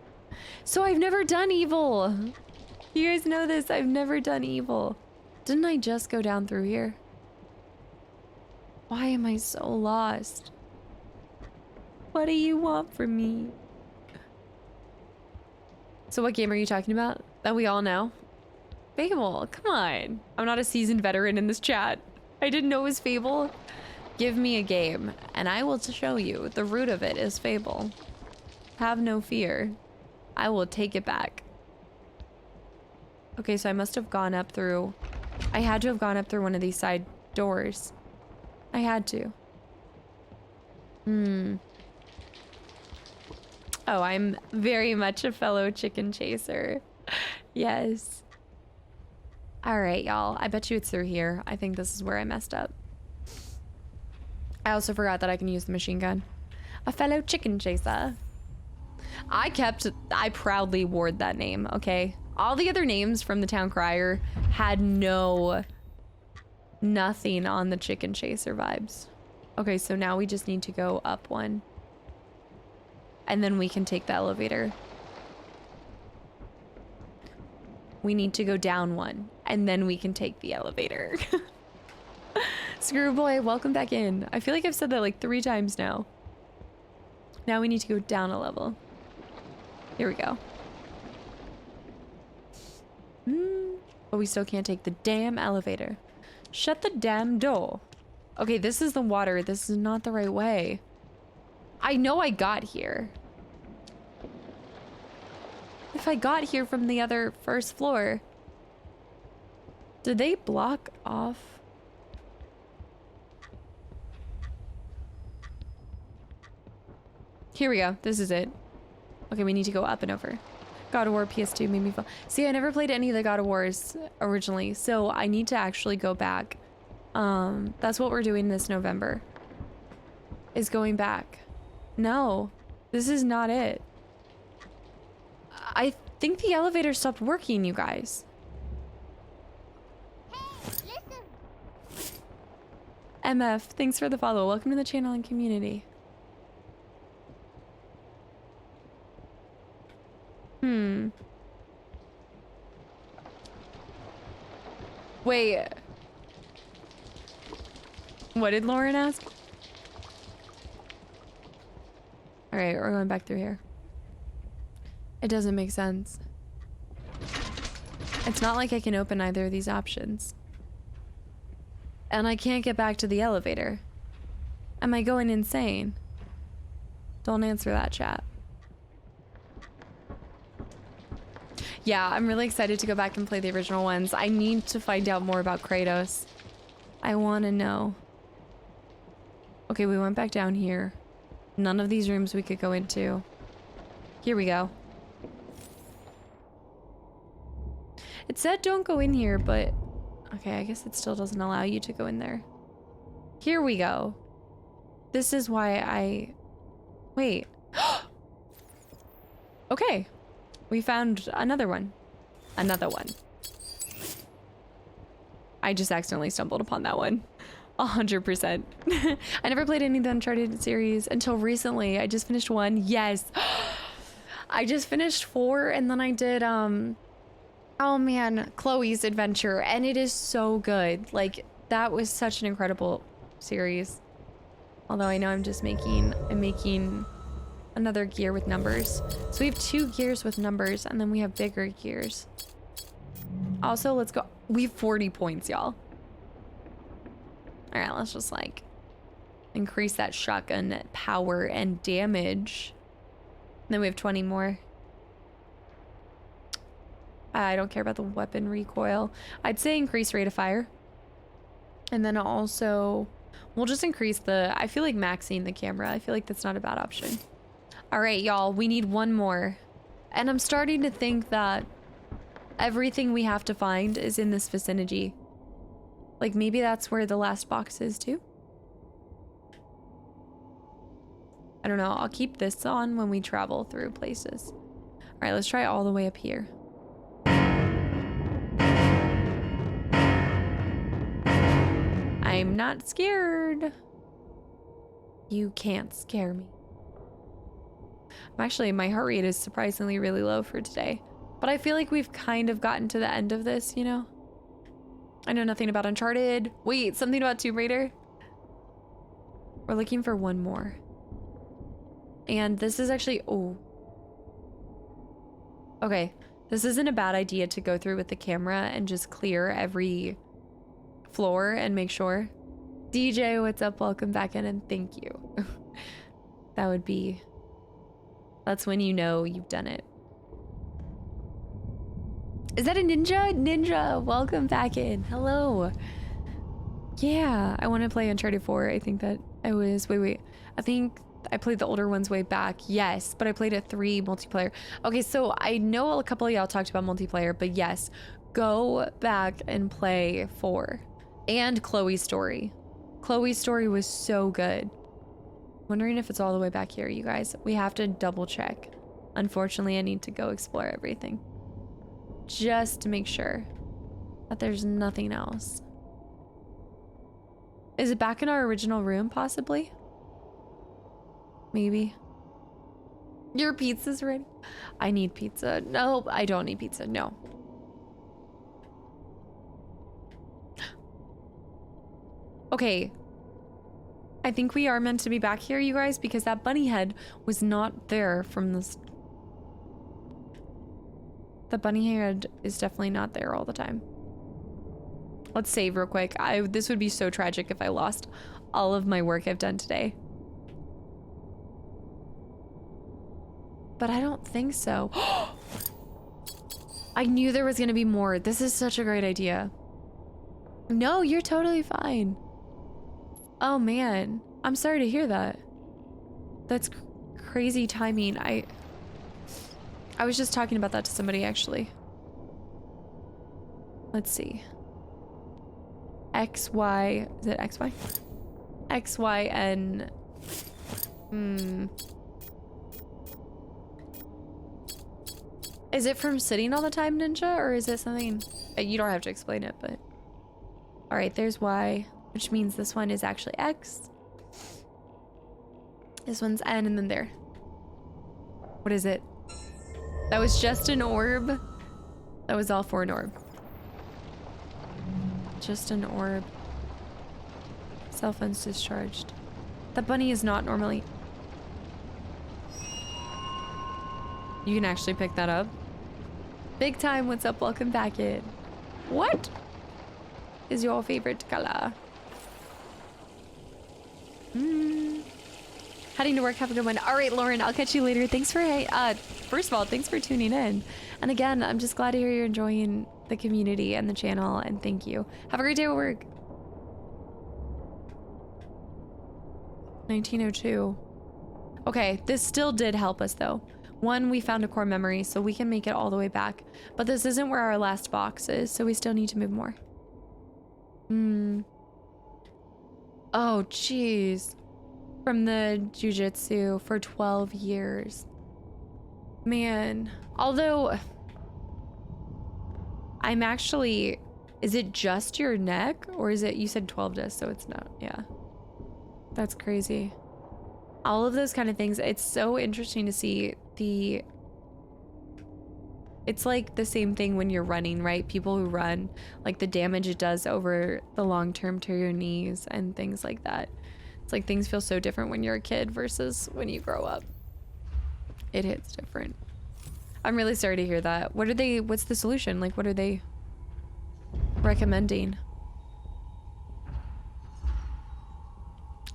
So I've never done evil. You guys know this. I've never done evil. Didn't I just go down through here? Why am I so lost? What do you want from me? So what game are you talking about? That we all know? Fable, come on. I'm not a seasoned veteran in this chat. I didn't know it was Fable. Give me a game, and I will show you. The root of it is Fable. Have no fear. I will take it back. Okay, so I must have gone up through... I had to have gone up through one of these side doors. I had to. Oh, I'm very much a fellow chicken chaser. Yes. All right, y'all. I bet you it's through here. I think this is where I messed up. I also forgot that I can use the machine gun. A fellow chicken chaser. I proudly wore that name, okay? All the other names from the town crier had nothing on the chicken chaser vibes. Okay, so now we just need to go up one. And then we can take the elevator. We need to go down one. And then we can take the elevator. Screwboy, welcome back in. I feel like I've said that like 3 times now. Now we need to go down a level. Here we go. But we still can't take the damn elevator. Shut the damn door. Okay, this is the water. This is not the right way. I know I got here. If I got here from the other first floor, did they block off? Here we go. This is it. Okay, we need to go up and over. God of War PS2 made me feel... See, I never played any of the God of Wars originally, so I need to actually go back. That's what we're doing this November. Is going back. No, this is not it. I think the elevator stopped working, you guys. Hey, listen. MF, thanks for the follow. Welcome to the channel and community. Wait. What did Lauren ask? Alright, we're going back through here. It doesn't make sense. It's not like I can open either of these options. And I can't get back to the elevator. Am I going insane? Don't answer that, chat. Yeah, I'm really excited to go back and play the original ones. I need to find out more about Kratos. I want to know. Okay, we went back down here. None of these rooms we could go into. Here we go. It said don't go in here, but... Okay, I guess it still doesn't allow you to go in there. Here we go. This is why I... Wait. Okay. We found another one. Another one. I just accidentally stumbled upon that one. 100%. I never played any of the Uncharted series until recently. I just finished 1. Yes. I just finished 4 and then I did, oh man, Chloe's Adventure. And it is so good. Like, that was such an incredible series. Although I know I'm making another gear with numbers. So we have 2 gears with numbers and then we have bigger gears. Also, let's go. We have 40 points, y'all. All right, let's just like increase that shotgun power and damage. And then we have 20 more. I don't care about the weapon recoil. I'd say increase rate of fire. And then also, we'll just increase the, I feel like maxing the camera. I feel like that's not a bad option. All right, y'all, we need 1 more. And I'm starting to think that everything we have to find is in this vicinity. Like, maybe that's where the last box is, too? I don't know. I'll keep this on when we travel through places. All right, let's try all the way up here. I'm not scared. You can't scare me. Actually, my heart rate is surprisingly really low for today. But I feel like we've kind of gotten to the end of this, you know? I know nothing about Uncharted. Wait, something about Tomb Raider? We're looking for 1 more. And this is actually... Oh. Okay. This isn't a bad idea to go through with the camera and just clear every floor and make sure. DJ, what's up? Welcome back in and thank you. That would be... That's when you know you've done it. Is that a ninja? Ninja, welcome back in. Hello. Yeah, I want to play Uncharted 4. I think that I was... Wait. I think I played the older ones way back. Yes, but I played a 3 multiplayer. Okay, so I know a couple of y'all talked about multiplayer, but yes, go back and play 4. And Chloe's Story. Chloe's story was so good. Wondering if it's all the way back here, you guys. We have to double check. Unfortunately, I need to go explore everything. Just to make sure that there's nothing else. Is it back in our original room, possibly? Maybe. Your pizza's ready. I need pizza. No, I don't need pizza. No. Okay. I think we are meant to be back here, you guys, because that bunny head was not there from this. The bunny head is definitely not there all the time. Let's save real quick. This would be so tragic if I lost all of my work I've done today. But I don't think so. I knew there was gonna be more. This is such a great idea. No, you're totally fine. Oh man, I'm sorry to hear that. That's crazy timing. I was just talking about that to somebody actually. Let's see. XY, is it XY? XYN. Is it from sitting all the time, Ninja, or is it something? You don't have to explain it, but. All right, there's Y, which means this one is actually X. This one's N, and then there. What is it? That was just an orb. That was all for an orb. Just an orb. Cell phone's discharged. That bunny is not normally. You can actually pick that up. Big time, what's up? Welcome back in. What is your favorite color? Heading to work, have a good one. All right, Lauren, I'll catch you later. Thanks for, first of all, thanks for tuning in. And again, I'm just glad to hear you're enjoying the community and the channel, and thank you. Have a great day at work. 1902. Okay, this still did help us though. One, we found a core memory, so we can make it all the way back. But this isn't where our last box is, so we still need to move more. Oh, jeez. From the jujitsu for 12 years. Man. Although, I'm actually... Is it just your neck? Or is it... You said 12 discs, so it's not... Yeah. That's crazy. All of those kind of things. It's so interesting to see the... It's like the same thing when you're running, right? People who run, like the damage it does over the long term to your knees and things like that. It's like things feel so different when you're a kid versus when you grow up. It hits different. I'm really sorry to hear that. What's the solution? Like, what are they recommending?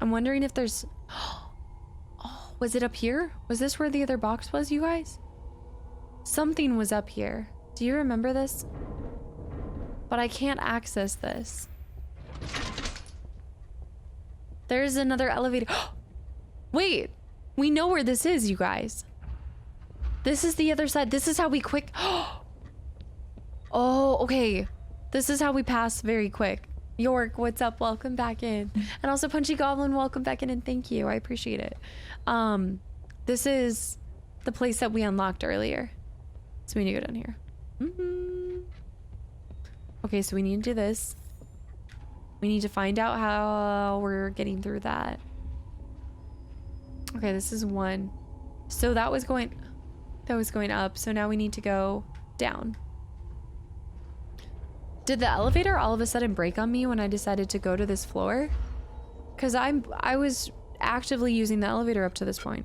I'm wondering if there's... Oh, was it up here? Was this where the other box was, you guys? Something was up here. Do you remember this? But I can't access this. There's another elevator. Wait, we know where this is, you guys. This is the other side. This is how we quick. Oh, okay. This is how we pass very quick. York, what's up? Welcome back in. And also Punchy Goblin, welcome back in, and thank you. I appreciate it. This is the place that we unlocked earlier. So we need to go down here. Okay, so we need to do this. We need to find out how we're getting through that. Okay, this is one. So that was going up. So now we need to go down. Did the elevator all of a sudden break on me when I decided to go to this floor? Because I was actively using the elevator up to this point.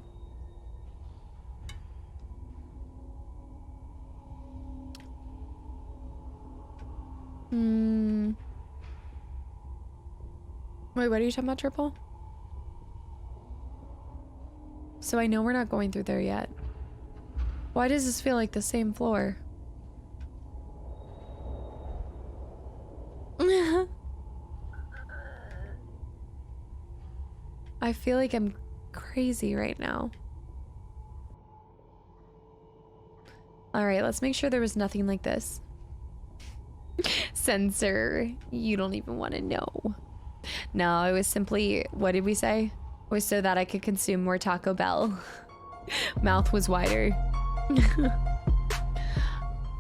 Wait, what are you talking about, Triple? So I know we're not going through there yet. Why does this feel like the same floor? I feel like I'm crazy right now. All right, let's make sure there was nothing like this. Censor, you don't even want to know. No, it was simply, what did we say? It was so that I could consume more Taco Bell. Mouth was wider.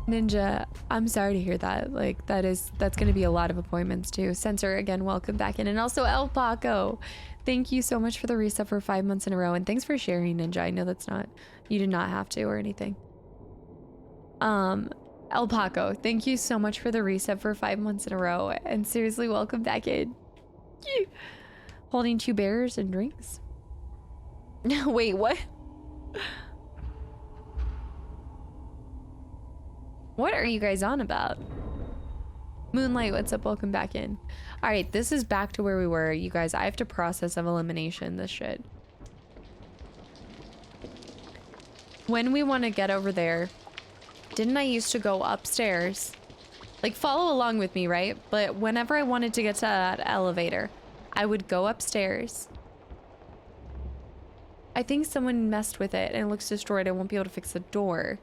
Ninja, I'm sorry to hear that. Like, that's gonna be a lot of appointments too. Censor, again, welcome back in. And also El Paco, thank you so much for the reset for 5 months in a row. And thanks for sharing, Ninja. I know that's not, you did not have to or anything. El Paco, thank you so much for the reset for 5 months in a row. And seriously, welcome back in. Holding 2 bears and drinks. Wait, what? What are you guys on about? Moonlight, what's up? Welcome back in. All right, this is back to where we were, you guys. I have to process of elimination this shit. When we want to get over there, didn't I used to go upstairs? Like, follow along with me, right? But whenever I wanted to get to that elevator, I would go upstairs. I think someone messed with it and it looks destroyed. I won't be able to fix the door.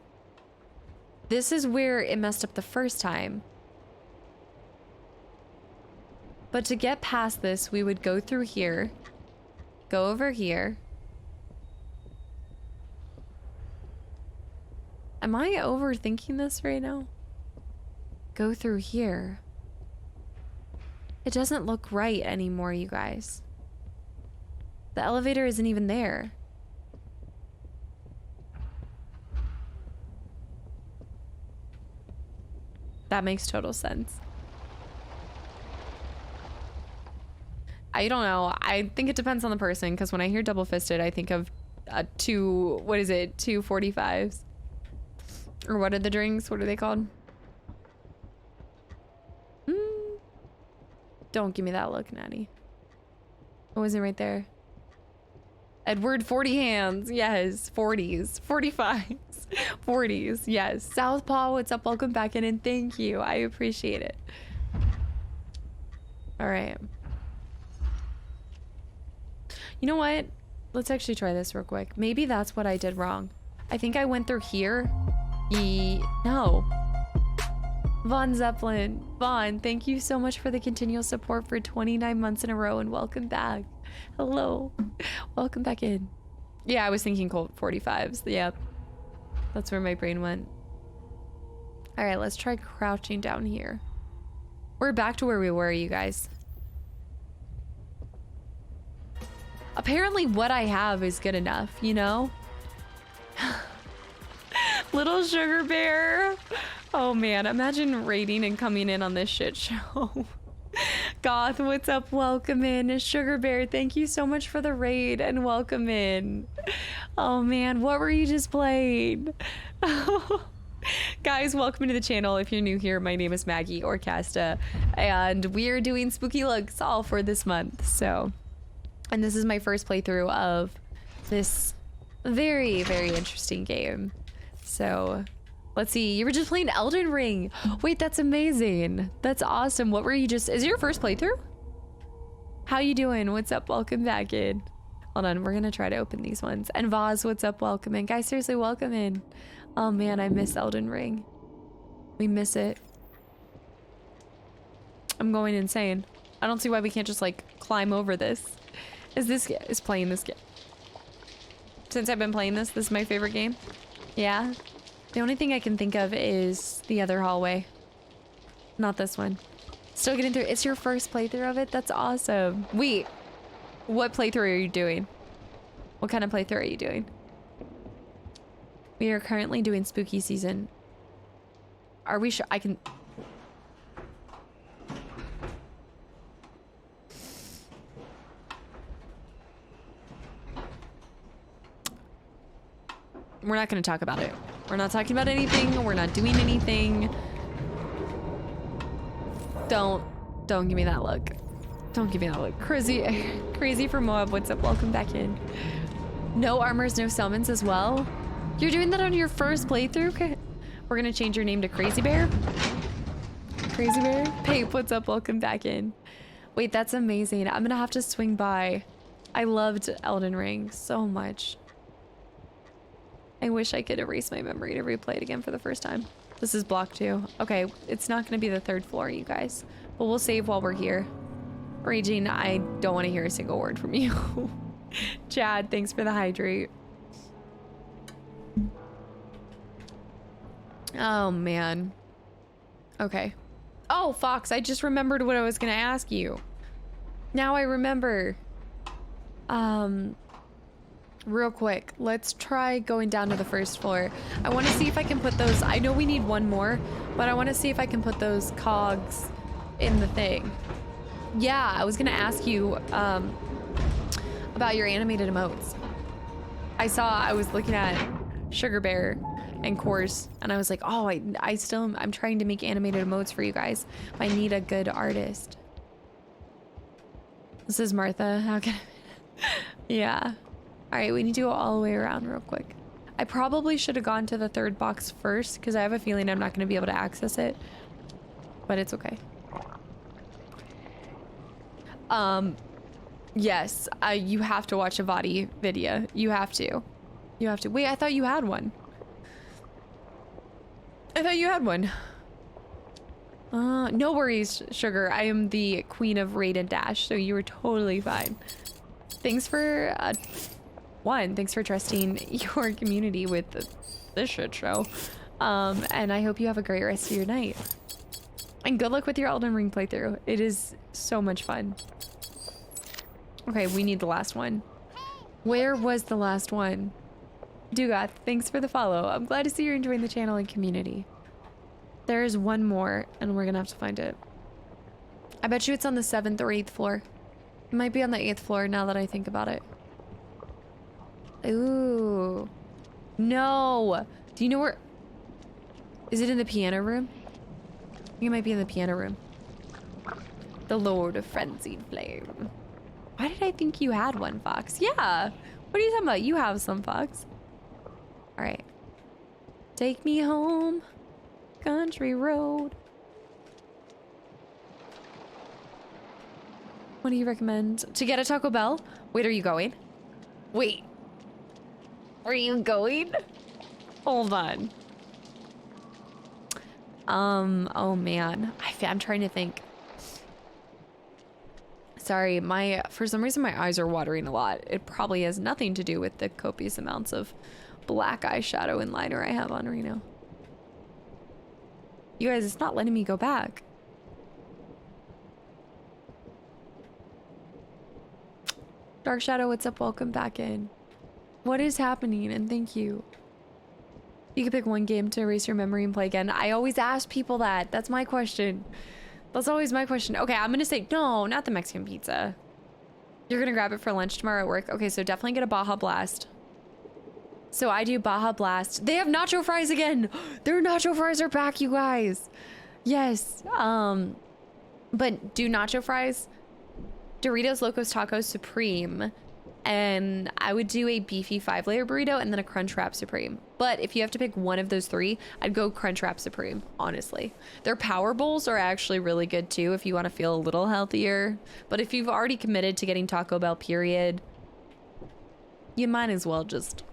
This is where it messed up the first time. But to get past this, we would go through here, go over here. Am I overthinking this right now? Go through here. It doesn't look right anymore, you guys. The elevator isn't even there. That makes total sense. I don't know. I think it depends on the person, because when I hear double fisted, I think of two 45s. Or what are the drinks? What are they called? Don't give me that look, Natty. It wasn't right there. Edward 40 hands. Yes. 40s. 45s. 40s. Yes. Southpaw, what's up? Welcome back in and thank you. I appreciate it. All right. You know what? Let's actually try this real quick. Maybe that's what I did wrong. I think I went through here. No. Vaughn Zeppelin. Vaughn, thank you so much for the continual support for 29 months in a row and welcome back. Hello. Welcome back in. Yeah, I was thinking Colt 45s. Yep. That's where my brain went. All right, let's try crouching down here. We're back to where we were, you guys. Apparently what I have is good enough, you know? Little sugar bear. Oh man, imagine raiding and coming in on this shit show. Goth, what's up? Welcome in. Sugar bear, thank you so much for the raid and welcome in. Oh man, what were you just playing? Guys, welcome to the channel. If you're new here, my name is Maggie or Casta, and we are doing spooky looks all for this month. So, and this is my first playthrough of this very, very interesting game. So, let's see. You were just playing Elden Ring. Wait, that's amazing. That's awesome. What were you just... Is it your first playthrough? How you doing? What's up? Welcome back in. Hold on. We're going to try to open these ones. And Vaz, what's up? Welcome in. Guys, seriously, welcome in. Oh, man. I miss Elden Ring. We miss it. I'm going insane. I don't see why we can't just, like, climb over this. Is playing this game. Since I've been playing this is my favorite game. Yeah. The only thing I can think of is the other hallway. Not this one. Still getting through. It's your first playthrough of it? That's awesome. Wait. What playthrough are you doing? What kind of playthrough are you doing? We are currently doing spooky season. Are we sure? I can... We're not going to talk about it. We're not talking about anything. We're not doing anything. Don't give me that look. Don't give me that look. Crazy for Moab. What's up? Welcome back in. No armors, no summons as well. You're doing that on your first playthrough? Okay. We're going to change your name to Crazy Bear. Crazy Bear? Pape, what's up? Welcome back in. Wait, that's amazing. I'm going to have to swing by. I loved Elden Ring so much. I wish I could erase my memory to replay it again for the first time. This is block 2. Okay, it's not going to be the 3rd floor, you guys. But we'll save while we're here. Raging, I don't want to hear a single word from you. Chad, thanks for the hydrate. Oh, man. Okay. Oh, Fox, I just remembered what I was going to ask you. Now I remember. Real quick, let's try going down to the first floor. I want to see if I can put those, I know we need one more, but I want to see if I can put those cogs in the thing. Yeah, I was going to ask you about your animated emotes. I was looking at Sugar Bear and Course, and I was like, oh, I'm trying to make animated emotes for you guys. I need a good artist. This is Martha. How can I? Yeah. All right, we need to go all the way around real quick. I probably should have gone to the third box first because I have a feeling I'm not going to be able to access it, but it's okay. Yes, you have to watch a Vadi video. You have to. You have to. Wait, I thought you had one. I thought you had one. No worries, Sugar. I am the queen of raid and dash, so you were totally fine. Thanks for, thanks for trusting your community with this shit show. And I hope you have a great rest of your night. And good luck with your Elden Ring playthrough. It is so much fun. Okay, we need the last one. Where was the last one? Dugath, thanks for the follow. I'm glad to see you're enjoying the channel and community. There is one more, and we're gonna have to find it. I bet you it's on the 7th or 8th floor. It might be on the 8th floor now that I think about it. Ooh. No. Do you know where... Is it in the piano room? I think it might be in the piano room. The Lord of Frenzied Flame. Why did I think you had one, Fox? Yeah. What are you talking about? You have some, Fox. All right. Take me home, country road. What do you recommend? To get a Taco Bell? Wait, are you going? Wait. Are you going? Hold on. Oh man. I'm trying to think. Sorry, for some reason my eyes are watering a lot. It probably has nothing to do with the copious amounts of black eyeshadow and liner I have on Reno. You guys, it's not letting me go back. Dark Shadow, what's up? Welcome back in. What is happening? And thank you. You could pick one game to erase your memory and play again. I always ask people that. That's my question. That's always my question. Okay, I'm gonna say no, not the Mexican pizza. You're gonna grab it for lunch tomorrow at work. Okay, so definitely get a Baja Blast. So I do Baja Blast. They have nacho fries again. Their nacho fries are back, you guys. Yes. But do nacho fries, Doritos Locos Tacos Supreme, and I would do a beefy 5-layer burrito and then a Crunchwrap Supreme. But if you have to pick one of those three, I'd go Crunchwrap Supreme, honestly. Their Power Bowls are actually really good too if you want to feel a little healthier. But if you've already committed to getting Taco Bell, period, you might as well just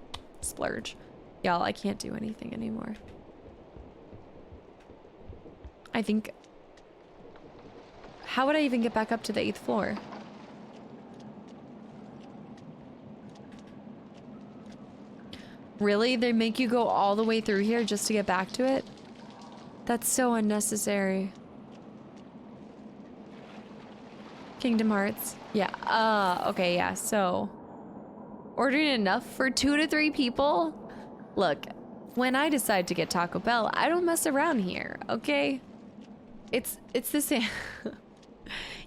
splurge. Y'all, I can't do anything anymore. I think... How would I even get back up to the 8th floor? Really? They make you go all the way through here just to get back to it? That's so unnecessary. Kingdom Hearts. Yeah. Okay, yeah. So, ordering enough for 2 to 3 people? Look, when I decide to get Taco Bell, I don't mess around here, okay? It's the same.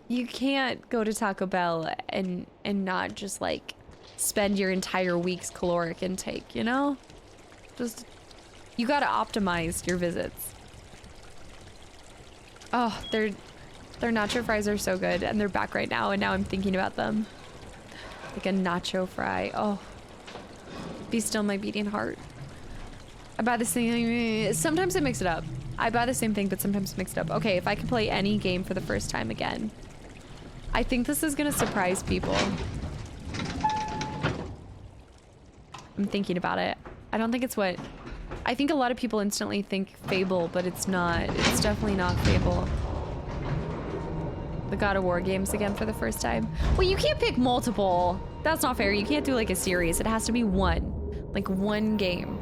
You can't go to Taco Bell and not just like spend your entire week's caloric intake, you know? Just, you gotta optimize your visits. Oh, their nacho fries are so good, and they're back right now, and now I'm thinking about them. Like a nacho fry. Oh, be still my beating heart. I buy the same thing. Sometimes I mix it up. I buy the same thing, but sometimes mix it up. Okay, if I can play any game for the first time again. I think this is gonna surprise people. I'm thinking about it. I don't think it's what... I think a lot of people instantly think Fable, but it's not. It's definitely not Fable. the God of War games again for the first time. Well, you can't pick multiple. That's not fair. You can't do like a series. It has to be one. Like one game.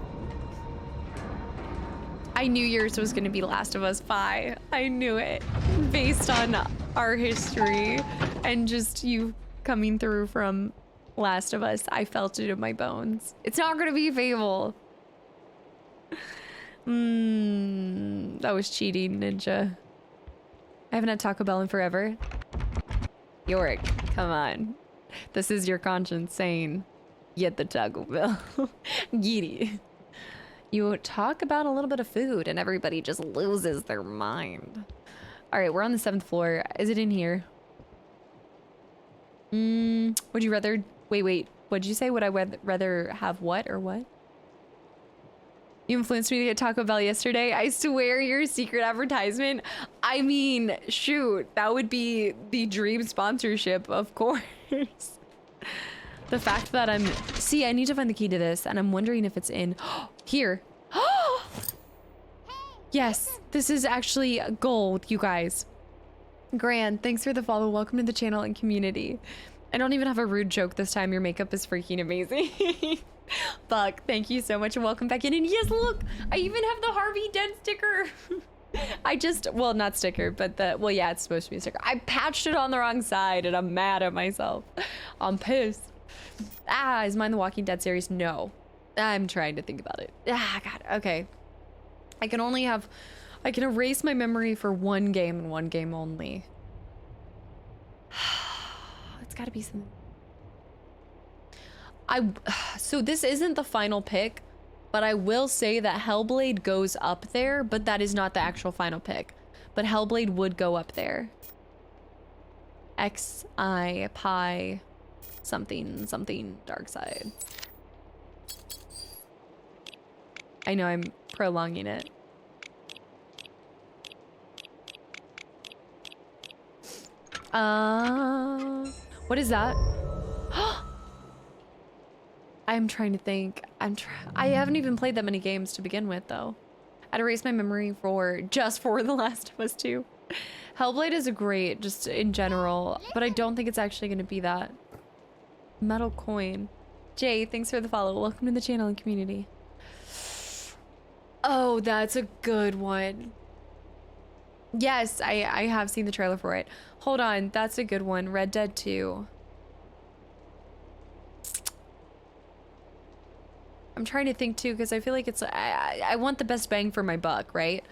I knew yours was gonna be Last of Us 5. I knew it. Based on our history and just you coming through from Last of Us, I felt it in my bones. It's not gonna be Fable. That was cheating, Ninja. I haven't had Taco Bell in forever. Yorick, come on. This is your conscience saying, get the Taco Bell. Giddy. You talk about a little bit of food and everybody just loses their mind. All right, we're on the 7th floor. Is it in here? Would you rather... Wait. What'd you say? Would I rather have what or what? You influenced me to get Taco Bell yesterday. I swear you're a secret advertisement. I mean, shoot, that would be the dream sponsorship, of course. The fact that I'm... See, I need to find the key to this, and I'm wondering if it's in... Here. Yes, this is actually gold, you guys. Grand, thanks for the follow. Welcome to the channel and community. I don't even have a rude joke this time. Your makeup is freaking amazing. Buck, thank you so much and welcome back in. And yes, look, I even have the Harvey Dent sticker. I just, well, not sticker, but well, yeah, it's supposed to be a sticker. I patched it on the wrong side and I'm mad at myself. I'm pissed. Is mine the Walking Dead series? No. I'm trying to think about it. God, okay. I can erase my memory for one game and one game only. It's gotta be something. So this isn't the final pick, but I will say that Hellblade goes up there, but that is not the actual final pick. But Hellblade would go up there. XI pi something dark side. I know I'm prolonging it. What is that? I'm trying to think. I haven't even played that many games to begin with, though. I'd erase my memory just for The Last of Us 2. Hellblade is a great, just in general, but I don't think it's actually going to be that. Metal coin. Jay, thanks for the follow. Welcome to the channel and community. Oh, that's a good one. Yes, I have seen the trailer for it. Hold on, that's a good one. Red Dead 2. I'm trying to think too, because I feel like it's... I want the best bang for my buck, right?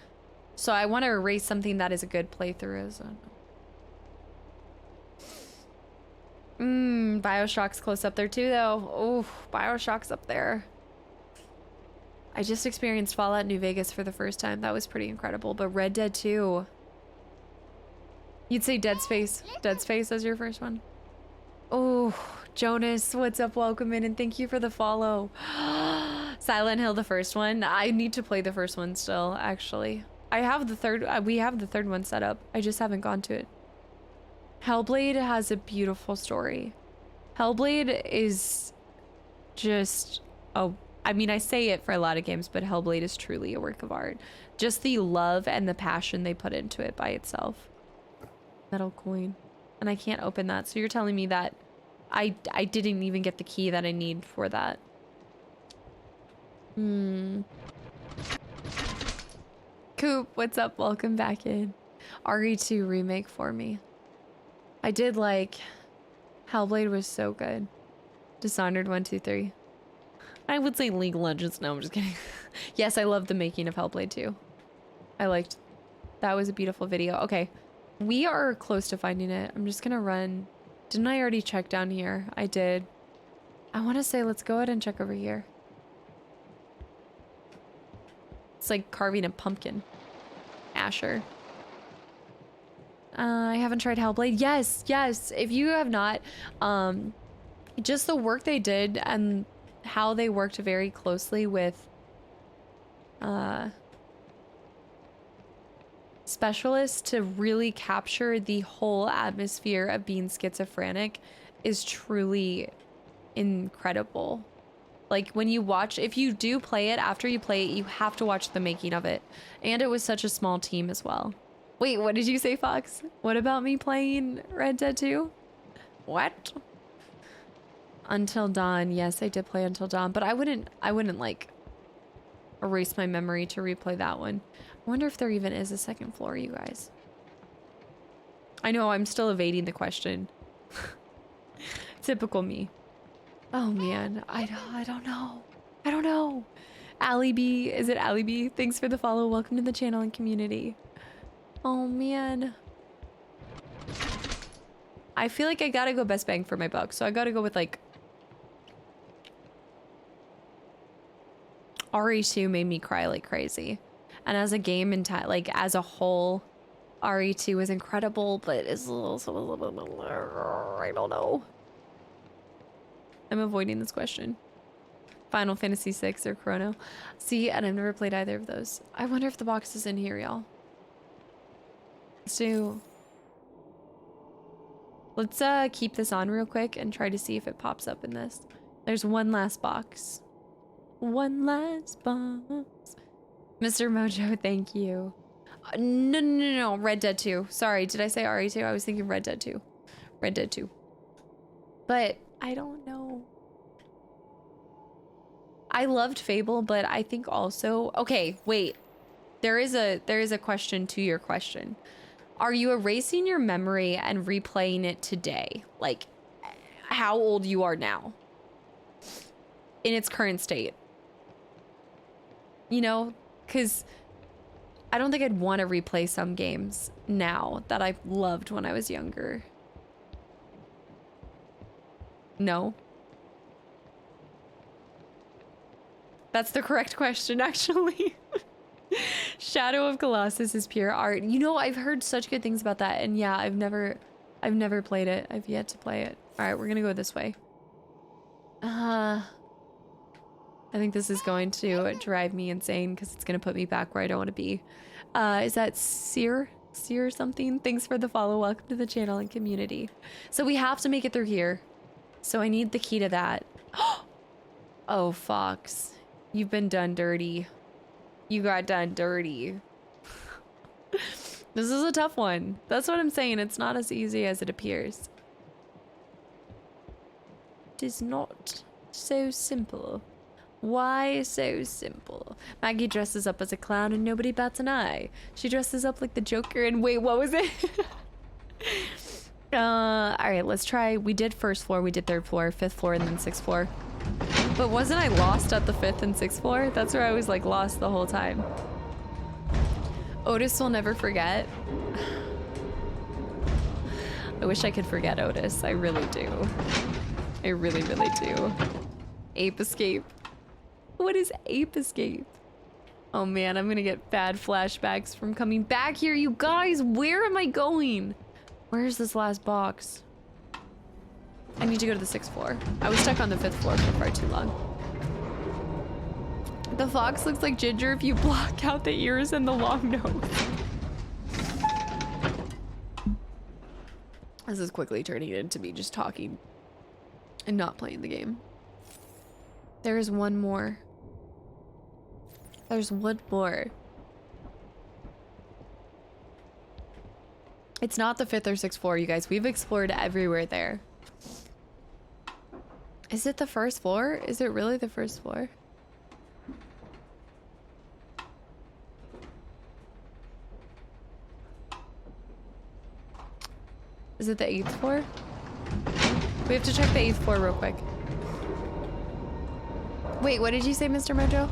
So I want to erase something that is a good playthrough. So. Bioshock's close up there too, though. Oh, Bioshock's up there. I just experienced Fallout New Vegas for the first time. That was pretty incredible. But Red Dead 2. You'd say Dead Space. Dead Space as your first one? Oh, Jonas, what's up? Welcome in and thank you for the follow. Silent Hill, the first one. I need to play the first one still, actually. I have the third. We have the third one set up. I just haven't gone to it. Hellblade has a beautiful story. Hellblade is just... Oh, I mean, I say it for a lot of games, but Hellblade is truly a work of art. Just the love and the passion they put into it by itself. Metal coin. And I can't open that. So you're telling me that I didn't even get the key that I need for that. Coop, what's up? Welcome back in. RE2 remake for me. I did like... Hellblade was so good. Dishonored 1, 2, 3. I would say League of Legends. No, I'm just kidding. Yes, I love the making of Hellblade too. I liked... That was a beautiful video. Okay. We are close to finding it. I'm just gonna run. Didn't I already check down here? I did. I want to say let's go ahead and check over here. It's like carving a pumpkin. Asher. I haven't tried Hellblade. Yes, yes. If you have not, just the work they did and how they worked very closely with specialists to really capture the whole atmosphere of being schizophrenic is truly incredible. Like when you watch, if you do play it, after you play it, you have to watch the making of it. And it was such a small team as well. Wait, what did you say, Fox? What about me playing Red Dead 2? What? Until Dawn. Yes, I did play Until Dawn, but I wouldn't like erase my memory to replay that one. I wonder if there even is a second floor, you guys. I know I'm still evading the question. Typical me. Oh man, I don't know. I don't know. Ali B, is it Ali B? Thanks for the follow. Welcome to the channel and community. Oh man. I feel like I gotta go best bang for my buck, so I gotta go with like RE2 made me cry like crazy. And as a game and like as a whole, RE2 was incredible, but it's also a little bit, I don't know. I'm avoiding this question. Final Fantasy VI or Chrono. See, and I've never played either of those. I wonder if the box is in here, y'all. Let's keep this on real quick and try to see if it pops up in this. There's one last box. One last box. Mr. Mojo, thank you. No. Red Dead 2. Sorry, did I say RE2? I was thinking Red Dead 2. Red Dead 2. But I don't know. I loved Fable, but I think also... Okay, wait. There is a question to your question. Are you erasing your memory and replaying it today? Like, how old you are now? In its current state. You know? Because I don't think I'd want to replay some games now that I loved when I was younger. No? That's the correct question, actually. Shadow of Colossus is pure art. You know, I've heard such good things about that, and yeah, I've never played it. I've yet to play it. All right, we're gonna go this way. I think this is going to drive me insane because it's gonna put me back where I don't want to be. Is that Seer something? Thanks for the follow. Welcome to the channel and community. So we have to make it through here. So I need the key to that. Oh, Fox. You've been done dirty. You got done dirty. This is a tough one. That's what I'm saying. It's not as easy as it appears. It is not so simple. Why so simple? Maggie dresses up as a clown and nobody bats an eye. She dresses up like the Joker and wait, what was it? All right, let's try. We did first floor, we did third floor, fifth floor, and then sixth floor. But wasn't I lost at the fifth and sixth floor? That's where I was like lost the whole time. Otis will never forget. I wish I could forget Otis. I really do. I really, really do. Ape Escape. What is Ape Escape? Oh man, I'm gonna get bad flashbacks from coming back here. You guys, where am I going? Where's this last box? I need to go to the sixth floor. I was stuck on the fifth floor for far too long. The fox looks like Ginger if you block out the ears and the long nose. This is quickly turning into me just talking and not playing the game. There is one more. There's one more. It's not the fifth or sixth floor, you guys. We've explored everywhere there. Is it the first floor? Is it really the first floor? Is it the 8th floor? We have to check the 8th floor real quick. Wait, what did you say, Mr. Mojo?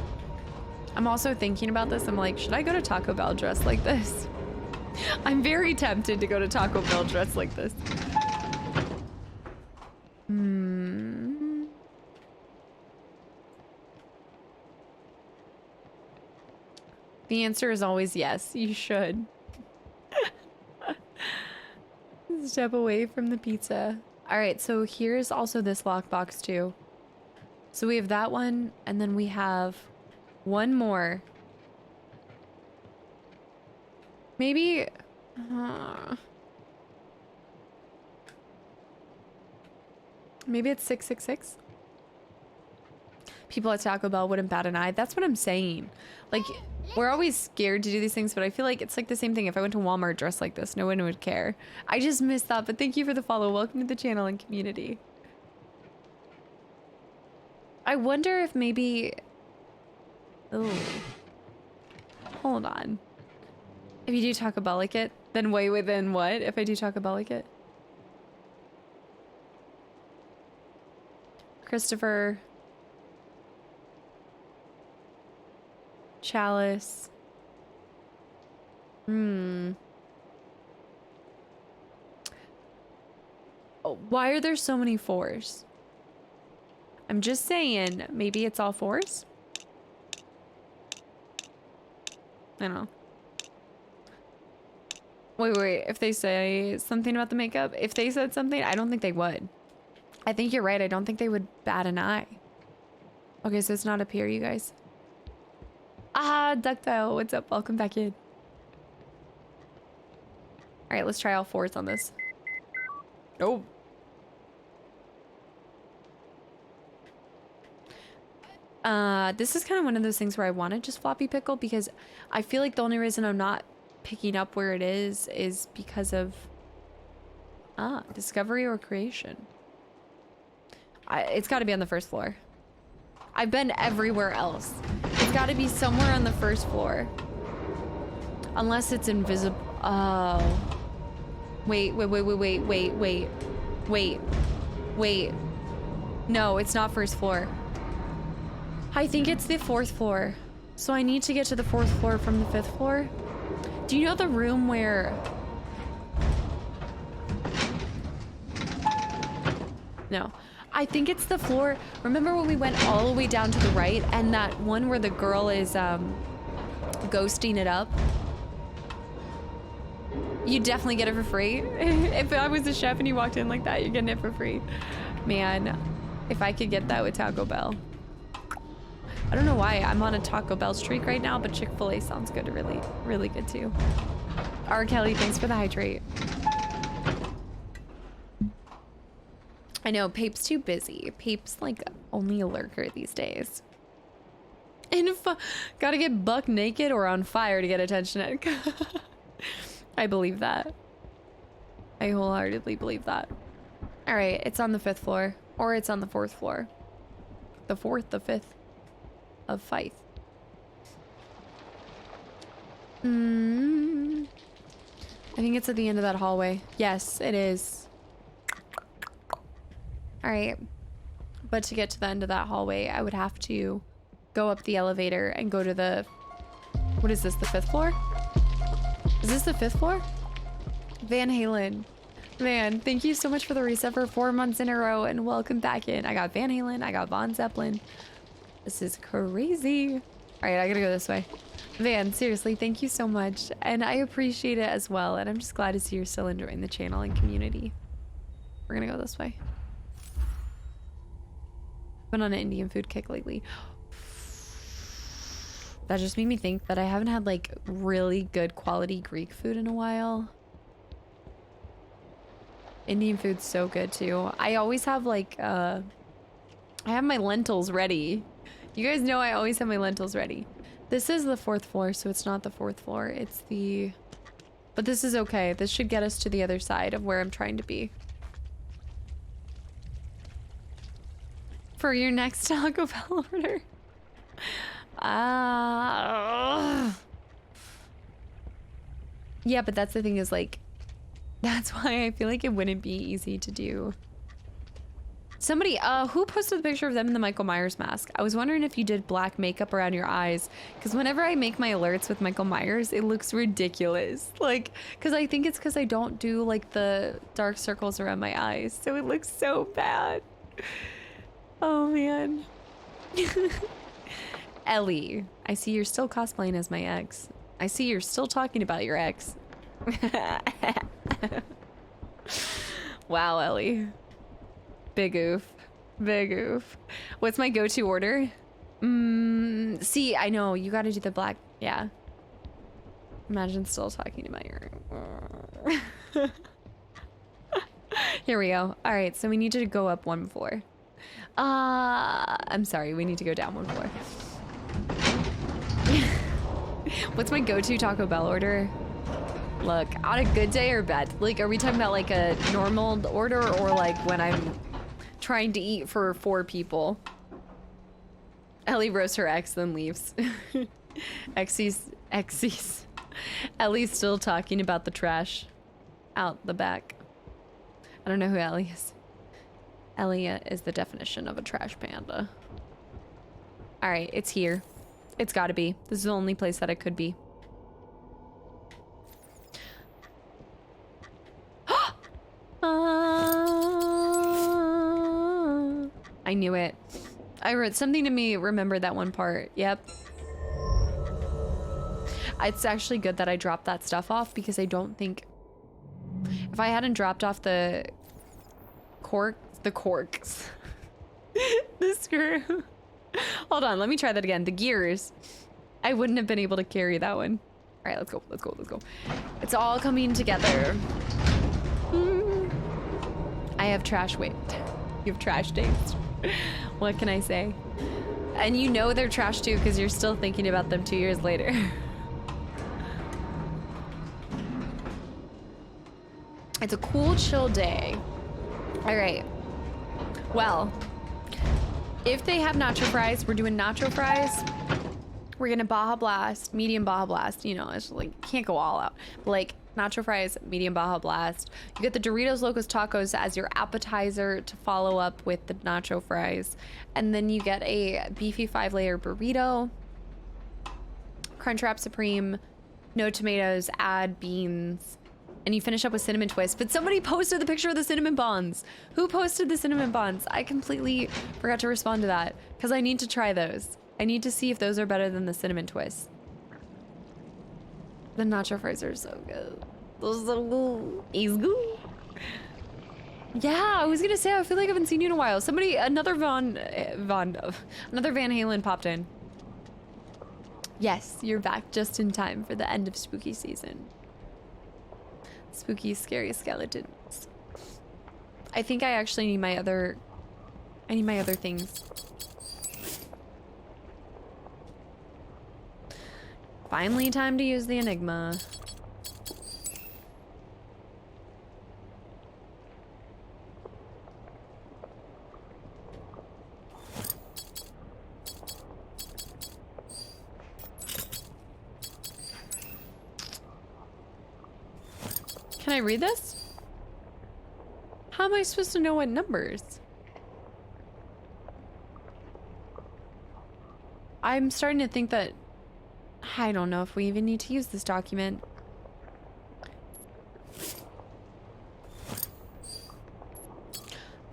I'm also thinking about this. I'm like, should I go to Taco Bell dressed like this? I'm very tempted to go to Taco Bell dressed like this. The answer is always yes, you should. Step away from the pizza. All right, so here's also this lockbox too. So we have that one, and then we have one more. Maybe... maybe it's 666? People at Taco Bell wouldn't bat an eye. That's what I'm saying. Like, We're always scared to do these things, but I feel like it's like the same thing. If I went to Walmart dressed like this, no one would care. I just missed that, but thank you for the follow. Welcome to the channel and community. I wonder if maybe... Oh. Hold on. If you do Taco Bell like it, then wait, then what? If I do Taco Bell like it? Christopher. Chalice. Oh, why are there so many 4s? I'm just saying, maybe it's all 4s? I don't know. Wait, if they say something about the makeup, if they said something, I don't think they would. I think you're right, I don't think they would bat an eye. Okay, so it's not up here, you guys. Ah, Ductile, what's up? Welcome back in. Alright, let's try all 4s on this. Oh. This is kind of one of those things where I want to just floppy pickle because I feel like the only reason I'm not picking up where it is because of discovery or creation. It's got to be on the first floor. I've been everywhere else. It's got to be somewhere on the first floor. Unless it's invisible. Oh. Wait. No, it's not first floor. I think it's the 4th floor. So I need to get to the 4th floor from the 5th floor. Do you know the room where... No. I think it's the floor. Remember when we went all the way down to the right and that one where the girl is ghosting it up? You definitely get it for free. If I was a chef and you walked in like that, you're getting it for free. Man, if I could get that with Taco Bell. I don't know why I'm on a Taco Bell streak right now, but Chick-fil-A sounds good. Really, really good too. R. Kelly, thanks for the hydrate. I know, Pape's too busy. Pape's like only a lurker these days. Gotta get buck naked or on fire to get attention. I believe that. I wholeheartedly believe that. All right, it's on the 5th floor, or it's on the 4th floor. The 4th, the 5th of Fife. I think it's at the end of that hallway. Yes, it is. All right, but to get to the end of that hallway, I would have to go up the elevator and go to the... What is this, the 5th floor? Is this the 5th floor? Van Halen. Man, thank you so much for the reset for 4 months in a row and welcome back in. I got Van Halen, I got Von Zeppelin. This is crazy. All right, I gotta go this way. Van, seriously, thank you so much. And I appreciate it as well. And I'm just glad to see you're still enjoying the channel and community. We're gonna go this way. Been on an Indian food kick lately. That just made me think that I haven't had like really good quality Greek food in a while. Indian food's so good too. I always have like I have my lentils ready. You guys know I always have my lentils ready. This is the 4th floor, so it's not the 4th floor. It's the... But this is okay. This should get us to the other side of where I'm trying to be. For your next Taco Bell order. Yeah, but that's the thing is like... That's why I feel like it wouldn't be easy to do. Somebody, who posted the picture of them in the Michael Myers mask? I was wondering if you did black makeup around your eyes. Because whenever I make my alerts with Michael Myers, it looks ridiculous. Like, because I think it's because I don't do, like, the dark circles around my eyes. So it looks so bad. Oh, man. Ellie, I see you're still cosplaying as my ex. I see you're still talking about your ex. Wow, Ellie. Big oof. Big oof. What's my go-to order? See, I know. You gotta do the black. Yeah. Imagine still talking about your... Here we go. All right, so we need to go up 1 floor. I'm sorry. We need to go down 1 floor. What's my go-to Taco Bell order? Look, on a good day or bad? Like, are we talking about like a normal order or like when I'm trying to eat for 4 people? Ellie roasts her ex, then leaves. Exes. Ellie's still talking about the trash out the back. I don't know who Ellie is. Ellie is the definition of a trash panda. All right, it's here. It's gotta be. This is the only place that it could be. I knew it. I wrote something to me, remember that one part. Yep. It's actually good that I dropped that stuff off because I don't think... If I hadn't dropped off the corks. The screw. Hold on, let me try that again. The gears. I wouldn't have been able to carry that one. All right, let's go, let's go, let's go. It's all coming together. I have trash weight. You have trash taste. What can I say? And you know they're trash too because you're still thinking about them 2 years later. It's a cool, chill day. All right. Well, if they have nacho fries, we're doing nacho fries. We're gonna Baja Blast, medium Baja Blast. You know, it's like, can't go all out. But like, nacho fries, medium Baja Blast. You get the Doritos Locos Tacos as your appetizer to follow up with the nacho fries. And then you get a beefy 5-layer burrito, Crunchwrap Supreme, no tomatoes, add beans, and you finish up with cinnamon twist. But somebody posted the picture of the cinnamon buns. Who posted the cinnamon buns? I completely forgot to respond to that because I need to try those. I need to see if those are better than the cinnamon twist. The nacho fries are so good. Those are so good. It's good. Yeah, I was gonna say, I feel like I haven't seen you in a while. Somebody, another another Van Halen popped in. Yes, you're back just in time for the end of spooky season. Spooky, scary skeletons. I think I actually need my other... I need my other things. Finally time to use the enigma. Can I read this? How am I supposed to know what numbers? I'm starting to think that I don't know if we even need to use this document.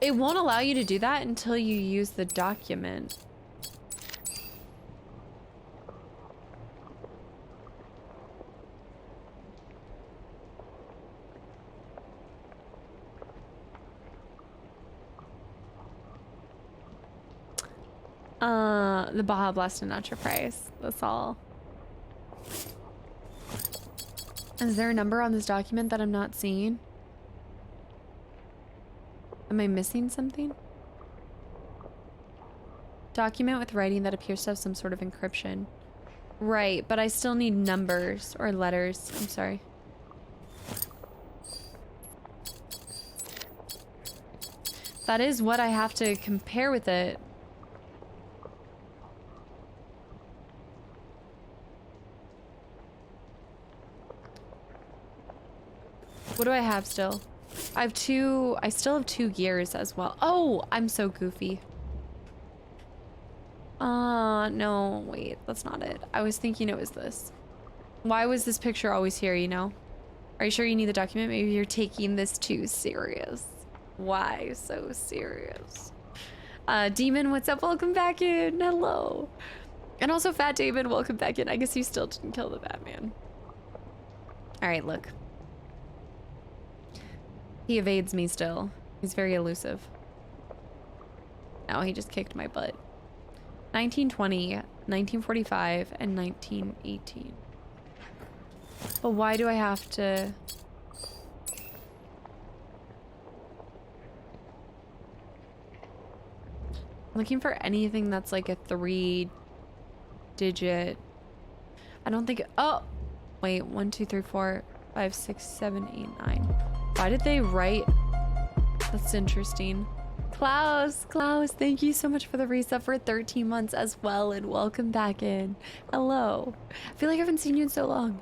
It won't allow you to do that until you use the document. The Baja Blast and nacho fries. That's all. Is there a number on this document that I'm not seeing? Am I missing something? Document with writing that appears to have some sort of encryption. Right, but I still need numbers or letters. I'm sorry. That is what I have to compare with it. What do I have still? I still have 2 gears as well. Oh, I'm so goofy. No, wait, that's not it. I was thinking it was this. Why was this picture always here, you know? Are you sure you need the document? Maybe you're taking this too serious. Why so serious? Demon, what's up? Welcome back in. Hello. And also Fat David, welcome back in. I guess you still didn't kill the Batman. All right, look. He evades me still. He's very elusive. Oh, he just kicked my butt. 1920, 1945, and 1918. But why do I have to... I'm looking for anything that's like a 3-digit... I don't think, oh, wait, 1, 2, 3, 4, 5, 6, 7, 8, 9. Why did they write? That's interesting. Klaus, thank you so much for the resub for 13 months as well, and welcome back in. Hello. I feel like I haven't seen you in so long.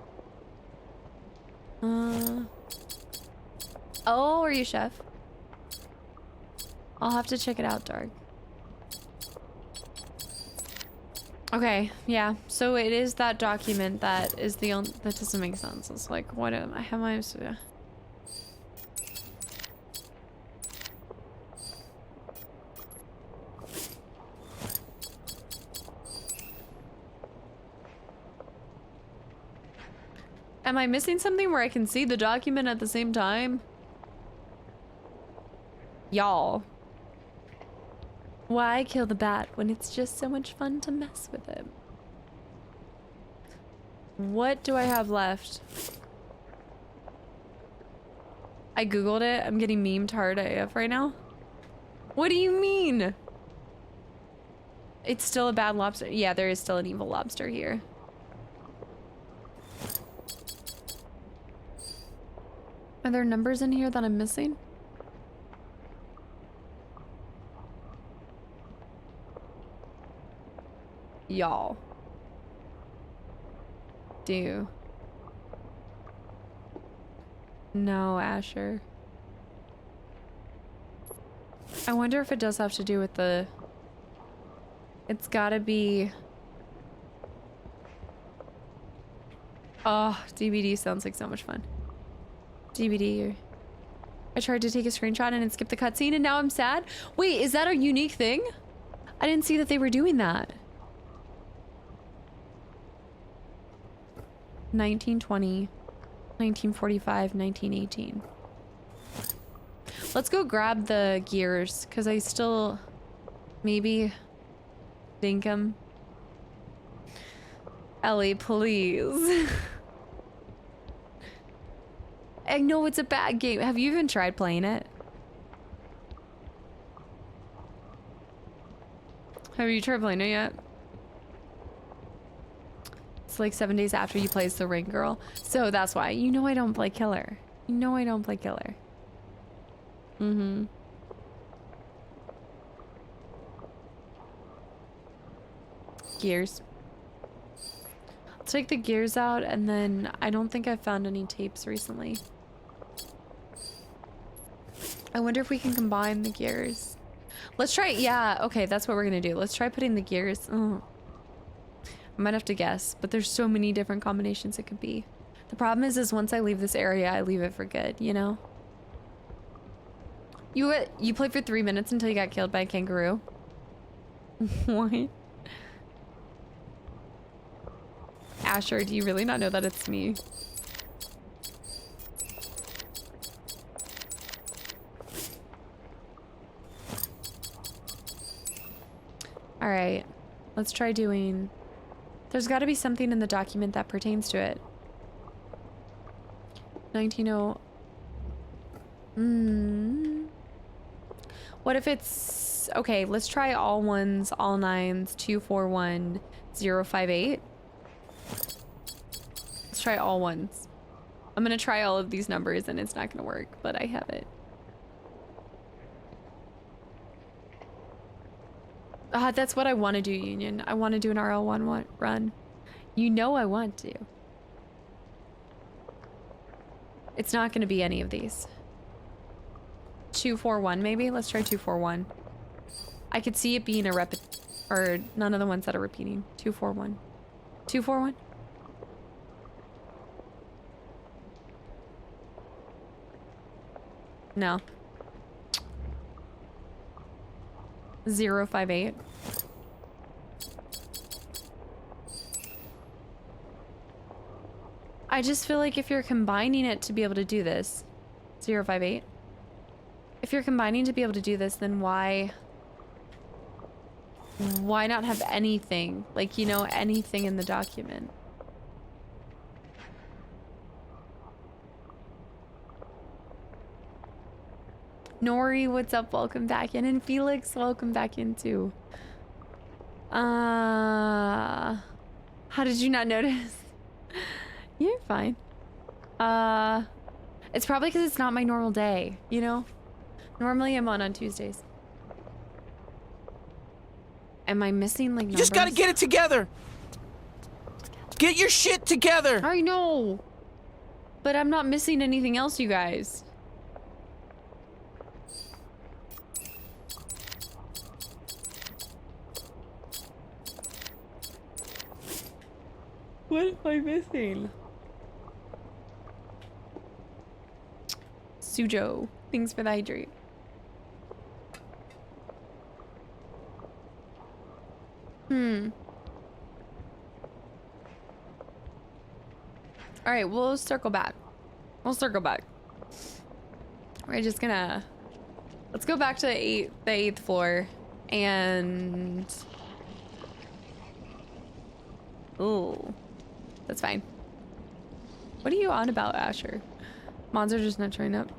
Oh, are you chef? I'll have to check it out, Dark. Okay, yeah. So it is that document that is the only, that doesn't make sense. It's like, what am I, how am I supposed to... Am I missing something where I can see the document at the same time? Y'all. Why kill the bat when it's just so much fun to mess with him? What do I have left? I googled it. I'm getting memed hard AF right now. What do you mean? It's still a bad lobster. Yeah, there is still an evil lobster here. Are there numbers in here that I'm missing? Y'all. Do. No, Asher. I wonder if it does have to do with the... It's gotta be... Oh, DVD sounds like so much fun. DVD. I tried to take a screenshot and it skipped the cutscene and now I'm sad. Wait, is that a unique thing? I didn't see that they were doing that. 1920, 1945, 1918. Let's go grab the gears because I still maybe think 'em. Ellie, please. I know it's a bad game. Have you even tried playing it? Have you tried playing it yet? It's like 7 days after you play as the ring girl. So that's why. You know I don't play killer. You know I don't play killer. Mm-hmm. Gears. I'll take the gears out and then I don't think I've found any tapes recently. I wonder if we can combine the gears. Let's try, yeah, okay, that's what we're gonna do. Let's try putting the gears. Oh. I might have to guess, but there's so many different combinations it could be. The problem is once I leave this area, I leave it for good, you know? You played for 3 minutes until you got killed by a kangaroo? What? Asher, do you really not know that it's me? All right, let's try doing... There's got to be something in the document that pertains to it. 190... What if it's... Okay, let's try all ones, all nines, 241 058. Let's try all ones. I'm gonna try all of these numbers and it's not gonna work, but I have it. That's what I want to do, Union. I want to do an RL1 run. You know I want to. It's not going to be any of these. 241 maybe? Let's try 241. I could see it being a or none of the ones that are repeating. 241. 241? No. 058. I just feel like if you're combining it to be able to do this, 058. If you're combining to be able to do this, then why not have anything? Like, you know, anything in the document. Nori, what's up? Welcome back in. And Felix, welcome back in too. How did you not notice? You're fine. It's probably because it's not my normal day, you know? Normally I'm on Tuesdays. Am I missing like numbers? You just gotta get it together. Get your shit together. I know. But I'm not missing anything else, you guys. What am I missing? Sujo, thanks for the hydrate. All right, we'll circle back. We'll circle back. We're just gonna... Let's go back to the 8th floor and... Ooh. That's fine. What are you on about, Asher? Mons are just not showing up.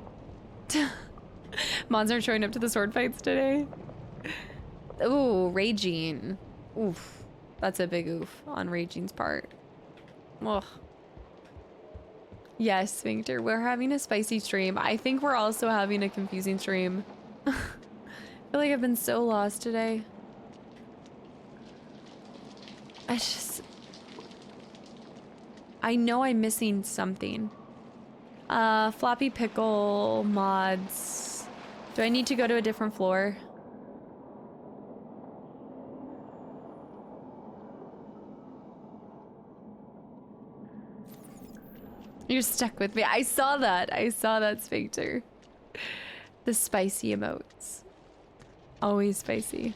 Mons aren't showing up to the sword fights today. Ooh, raging. Oof. That's a big oof on raging's part. Ugh. Yes, Sphincter, we're having a spicy stream. I think we're also having a confusing stream. I feel like I've been so lost today. I know I'm missing something. Floppy pickle mods. Do I need to go to a different floor? You're stuck with me. I saw that. I saw that, Sphincter. The spicy emotes. Always spicy.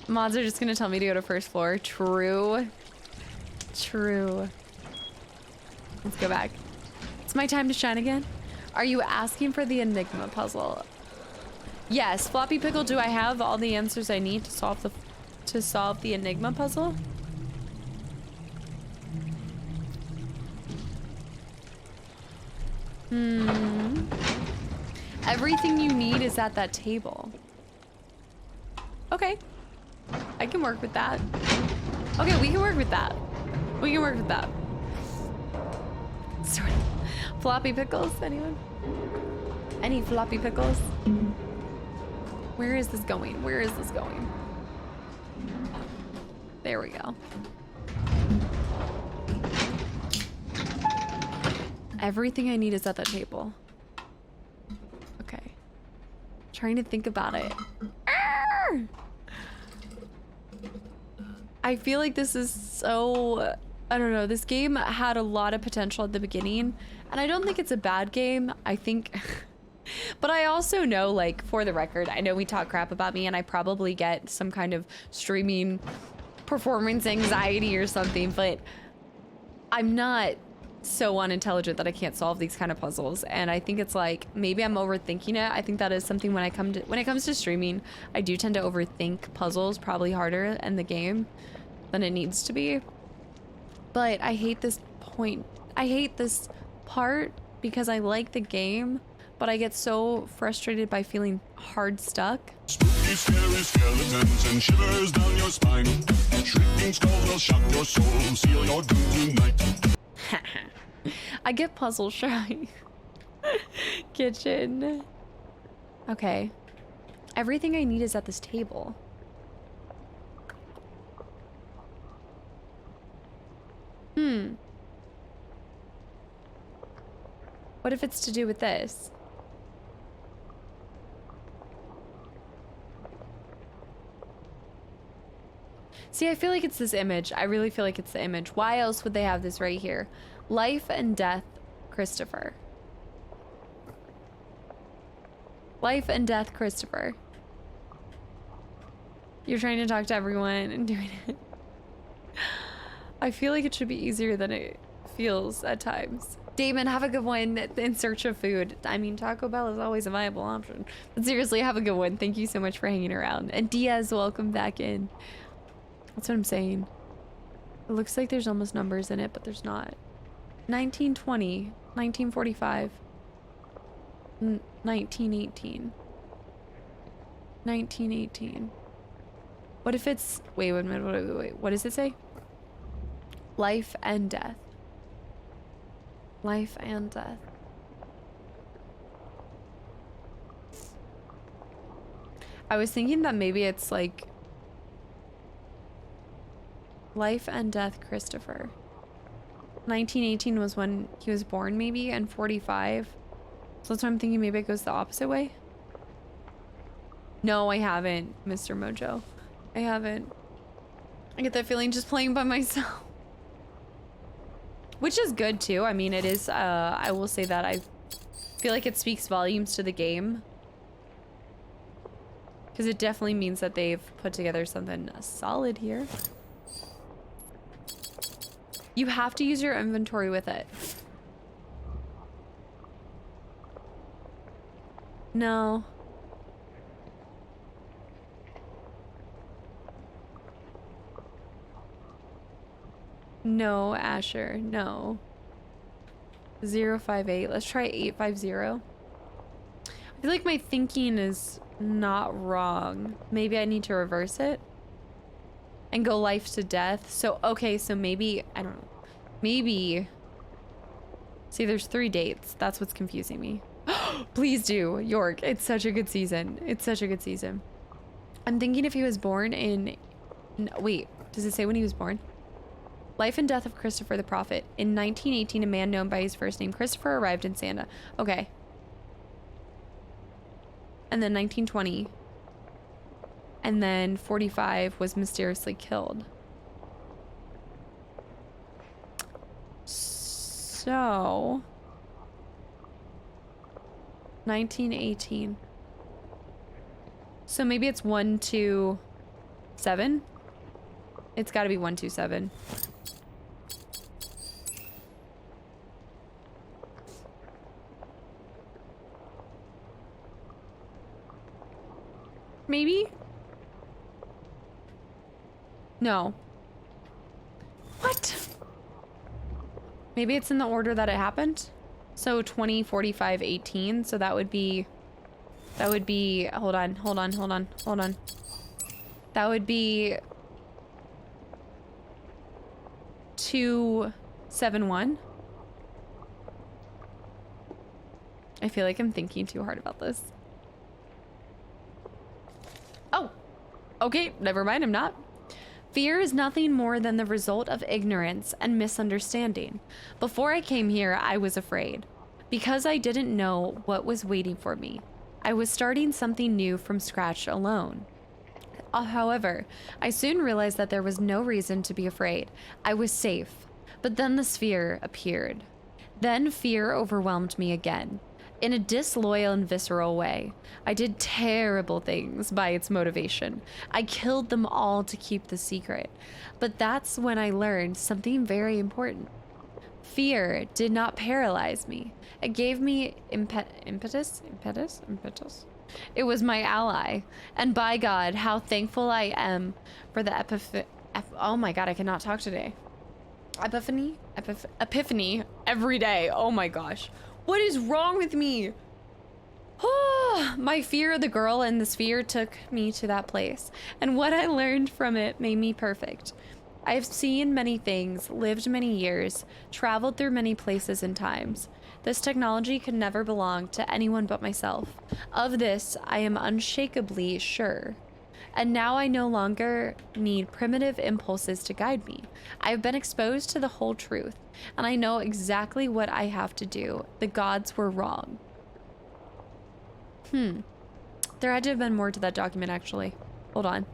Mods are just gonna tell me to go to first floor. True. True. Let's go back. It's my time to shine again. Are you asking for the enigma puzzle? Yes, Floppy Pickle, do I have all the answers I need to solve the enigma puzzle? Everything you need is at that table. Okay. I can work with that. Okay, we can work with that. We can work with that. Sort of. Floppy pickles, anyone? Any floppy pickles? Where is this going? Where is this going? There we go. Everything I need is at that table. Okay. Trying to think about it. Arr! I feel like this is so... I don't know. This game had a lot of potential at the beginning. And I don't think it's a bad game. I think... But I also know, like, for the record, I know we talk crap about me and I probably get some kind of streaming performance anxiety or something, but I'm not so unintelligent that I can't solve these kind of puzzles. And I think it's like, maybe I'm overthinking it. I think that is something when it comes to streaming, I do tend to overthink puzzles probably harder in the game than it needs to be. But I hate this point. I hate this part because I like the game, but I get so frustrated by feeling hard stuck. Spooky, scary skeletons and shivers down your spine. Shrieking skulls will shock your soul, seal your doom tonight. I get puzzle shy. Kitchen. Okay. Everything I need is at this table. What if it's to do with this? See, I feel like it's this image. I really feel like it's the image. Why else would they have this right here? Life and death, Christopher. Life and death, Christopher. You're trying to talk to everyone and doing it. I feel like it should be easier than it feels at times. Damon, have a good one. In search of food. I mean, Taco Bell is always a viable option. But seriously, have a good one. Thank you so much for hanging around. And Diaz, welcome back in. That's what I'm saying. It looks like there's almost numbers in it, but there's not. 1920, 1945, 1918, 1918. What if it's... Wait, wait, wait, what does it say? Life and death. Life and death. I was thinking that maybe it's like life and death Christopher. 1918 was when he was born, maybe, and 45. So that's why I'm thinking maybe it goes the opposite way. No, I haven't, Mr. Mojo. I haven't. I get that feeling just playing by myself. Which is good too. I mean, it is, I will say that I feel like it speaks volumes to the game. Because it definitely means that they've put together something solid here. You have to use your inventory with it. No. No, Asher, no. 058. Let's try 850. I feel like my thinking is not wrong. Maybe I need to reverse it and go life to death. So, okay, so maybe, I don't know. Maybe. See, there's 3 dates. That's what's confusing me. Please do, York. It's such a good season. It's such a good season. I'm thinking if he was born in... No, wait, does it say when he was born? Life and death of Christopher the Prophet. In 1918, a man known by his first name Christopher arrived in Santa. Okay. And then 1920. And then 45 was mysteriously killed. So... 1918. So maybe it's 127? It's gotta be 127. Maybe? No. What? Maybe it's in the order that it happened? So 20, 45, 18. So that would be, hold on. That would be 271. I feel like I'm thinking too hard about this. Oh, okay, never mind, I'm not. Fear is nothing more than the result of ignorance and misunderstanding. Before I came here, I was afraid. Because I didn't know what was waiting for me. I was starting something new from scratch alone. However, I soon realized that there was no reason to be afraid. I was safe. But then the sphere appeared. Then fear overwhelmed me again. In a disloyal and visceral way. I did terrible things by its motivation. I killed them all to keep the secret. But that's when I learned something very important. Fear did not paralyze me. It gave me impetus. It was my ally. And by God, how thankful I am for the oh my God, I cannot talk today. Epiphany every day. Oh my gosh. What is wrong with me? Oh, my fear of the girl in the sphere took me to that place, and what I learned from it made me perfect. I've seen many things, lived many years, traveled through many places and times. This technology could never belong to anyone but myself. Of this, I am unshakably sure. And now I no longer need primitive impulses to guide me. I have been exposed to the whole truth, and I know exactly what I have to do. The gods were wrong. There had to have been more to that document, actually. Hold on.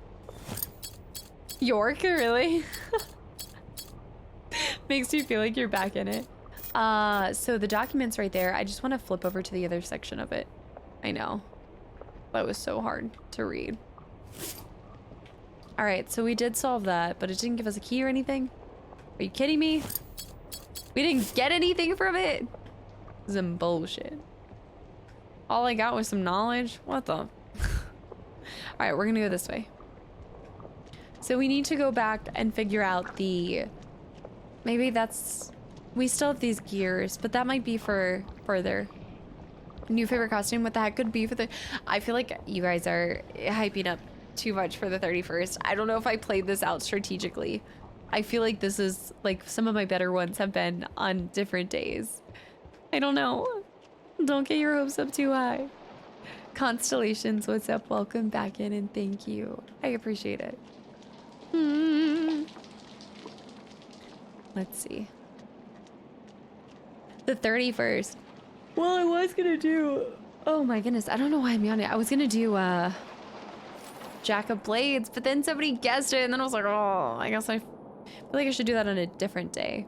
York, really? Makes you feel like you're back in it. So the document's right there. I just want to flip over to the other section of it. I know. That was so hard to read. Alright, so we did solve that, but it didn't give us a key or anything? Are you kidding me? We didn't get anything from it? Some bullshit. All I got was some knowledge? What the? Alright, we're gonna go this way. So we need to go back and figure out the... Maybe that's... We still have these gears, but that might be for further. New favorite costume? What the heck could be for the... I feel like you guys are hyping up too much for the 31st. I don't know if I played this out strategically. I feel like this is... Like, some of my better ones have been on different days. I don't know. Don't get your hopes up too high. Constellations, what's up? Welcome back in and thank you. I appreciate it. Let's see. The 31st. Well, I was gonna do... Oh my goodness, I don't know why I'm yawning. I was gonna do Jack of Blades, but then somebody guessed it and then I was like, oh, I guess I feel like I should do that on a different day.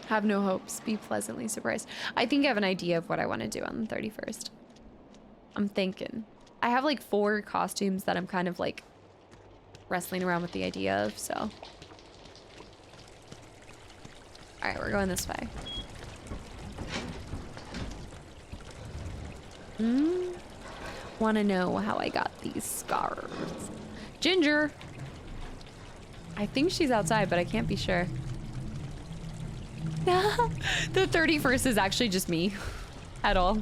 Have no hopes. Be pleasantly surprised. I think I have an idea of what I want to do on the 31st. I'm thinking. I have like 4 costumes that I'm kind of like wrestling around with the idea of, so. All right, we're going this way. Want to know how I got these scars? Ginger. I think she's outside, but I can't be sure. The 31st is actually just me at all.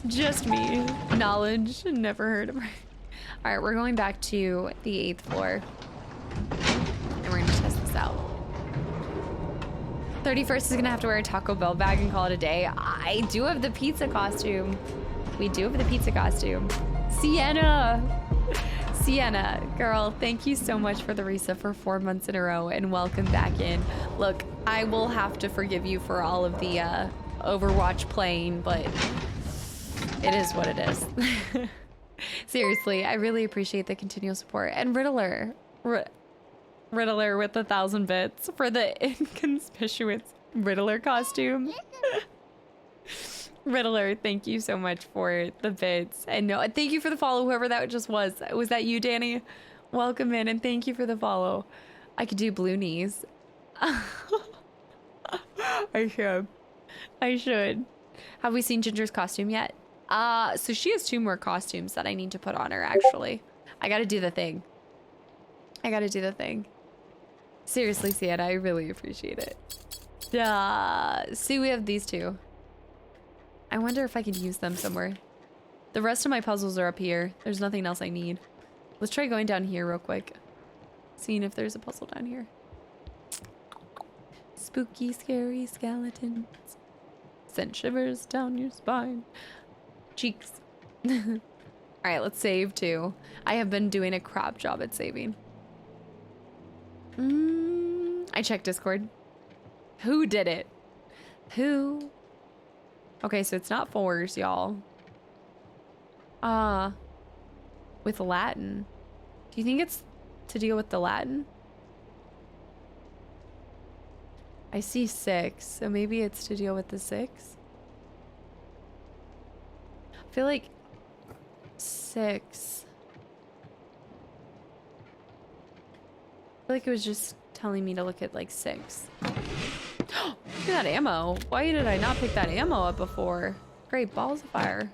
Just me. Knowledge. Never heard of her. All right, we're going back to the 8th floor. And we're gonna test this out. 31st is gonna have to wear a Taco Bell bag and call it a day. I do have the pizza costume. We do have the pizza costume. Sienna! Sienna, girl, thank you so much for the resub for 4 months in a row and welcome back in. Look, I will have to forgive you for all of the Overwatch playing, but it is what it is. Seriously, I really appreciate the continual support. And Riddler, Riddler with 1,000 bits for the inconspicuous Riddler costume. Riddler, thank you so much for the bits. And no, thank you for the follow, whoever that just was. Was that you, Danny? Welcome in and thank you for the follow. I could do blue knees. I should. I should. Have we seen Ginger's costume yet? So she has 2 more costumes that I need to put on her, actually. I gotta do the thing. I gotta do the thing. Seriously, Sienna, I really appreciate it. See, we have these 2. I wonder if I could use them somewhere. The rest of my puzzles are up here. There's nothing else I need. Let's try going down here real quick. Seeing if there's a puzzle down here. Spooky, scary skeletons. Send shivers down your spine. Cheeks. Alright, let's save too. I have been doing a crap job at saving. I checked Discord. Who did it? Who? Okay, so it's not 4s, y'all. With Latin. Do you think it's to deal with the Latin? I see 6, so maybe it's to deal with the 6. I feel like 6. I feel like it was just telling me to look at like 6. Look at that ammo. Why did I not pick that ammo up before? Great balls of fire.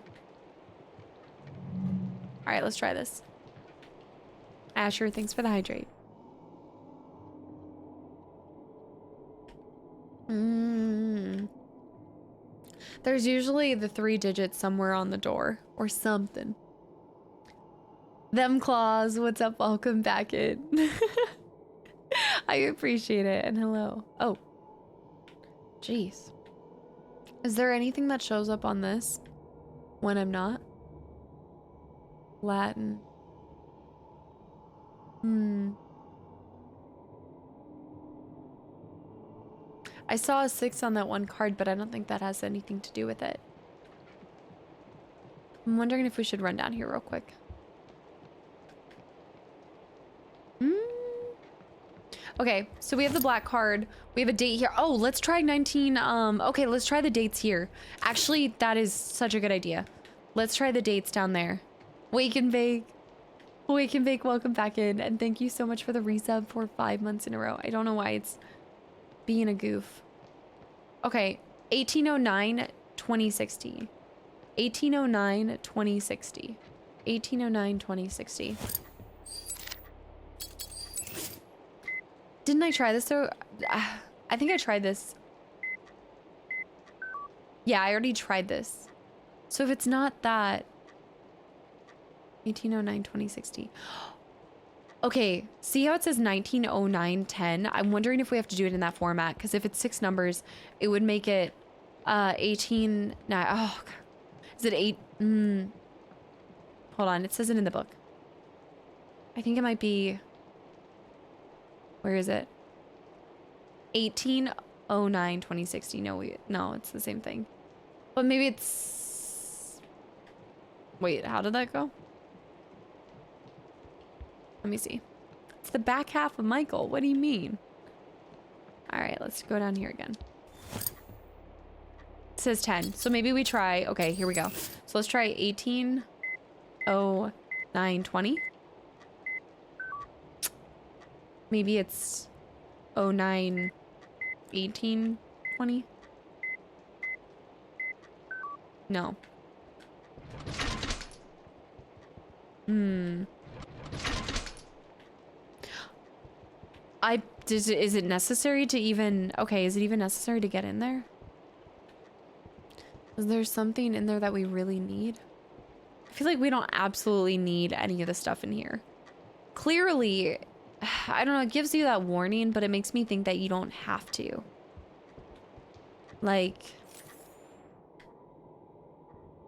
All right, let's try this. Asher, thanks for the hydrate. There's usually the 3 digits somewhere on the door or something. Them claws, what's up? Welcome back in. I appreciate it. And hello. Oh. Jeez. Is there anything that shows up on this when I'm not? Latin. I saw a 6 on that one card, but I don't think that has anything to do with it. I'm wondering if we should run down here real quick. Okay, so we have the black card. We have a date here. Oh, let's try 19. Okay, let's try the dates here. Actually, that is such a good idea. Let's try the dates down there. Wake and Bake. Wake and Bake, welcome back in. And thank you so much for the resub for 5 months in a row. I don't know why it's being a goof. Okay, 1809, 2060. 1809, 2060. 1809, 2060. Didn't I try this? So I think I tried this. Yeah, I already tried this. So if it's not that, 1809, 2060. Okay, see how it says 190910? I'm wondering if we have to do it in that format, because if it's 6 numbers, it would make it 18. Oh, God. Is it 8? Hold on, it says it in the book. I think it might be. Where is it? 1809 2060. No, it's the same thing. But maybe it's. Wait, how did that go? Let me see. It's the back half of Michael. What do you mean? All right, let's go down here again. It says 10. So maybe we try. Okay, here we go. So let's try 180920. Maybe it's 091820. No. Is it necessary to even, okay, is it even necessary to get in there? Is there something in there that we really need? I feel like we don't absolutely need any of the stuff in here. Clearly, I don't know, it gives you that warning, but it makes me think that you don't have to. Like,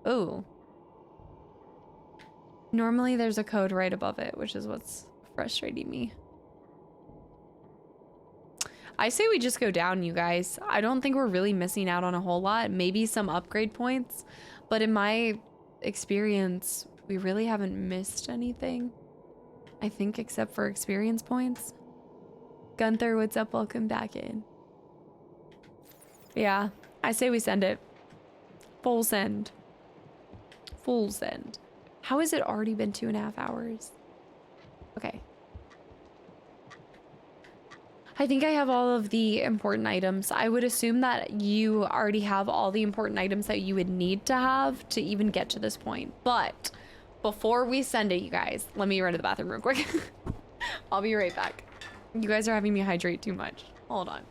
oh. Normally there's a code right above it, which is what's frustrating me. I say we just go down, you guys. I don't think we're really missing out on a whole lot. Maybe some upgrade points, but in my experience, we really haven't missed anything. I think except for experience points. Gunther, what's up? Welcome back in. Yeah, I say we send it. Full send. Full send. How has it already been 2.5 hours? Okay. I think I have all of the important items. I would assume that you already have all the important items that you would need to have to even get to this point. But before we send it, you guys, let me run to the bathroom real quick. I'll be right back. You guys are having me hydrate too much. Hold on.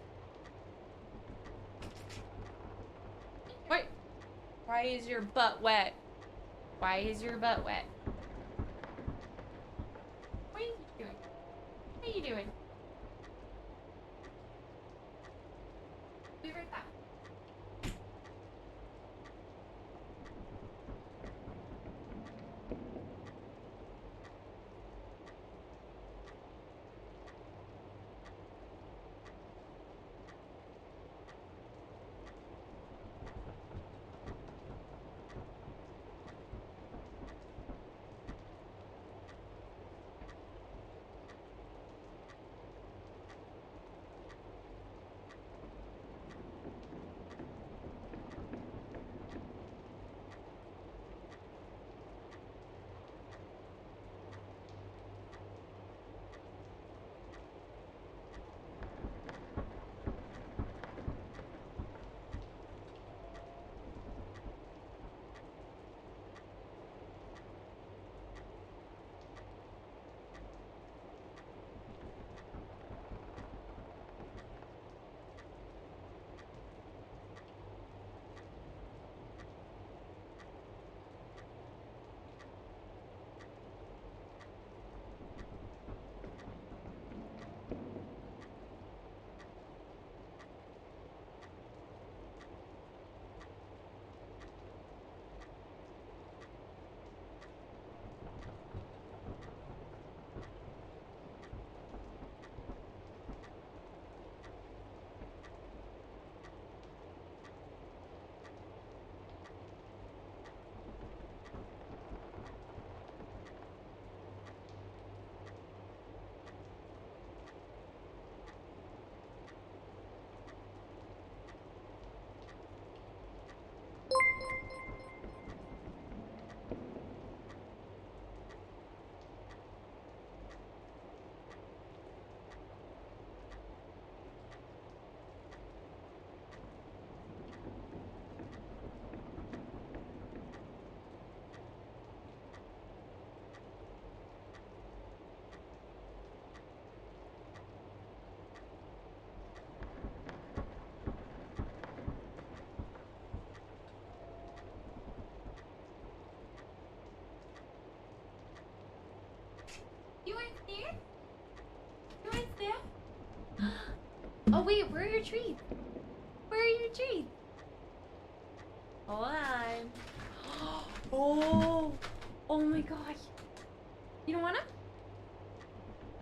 Wait. Why is your butt wet? Why is your butt wet? What are you doing? What are you doing? Be right back. You in here? Oh wait, where are your treats? Where are your treats? Hold on. Oh, oh my gosh. You don't want him?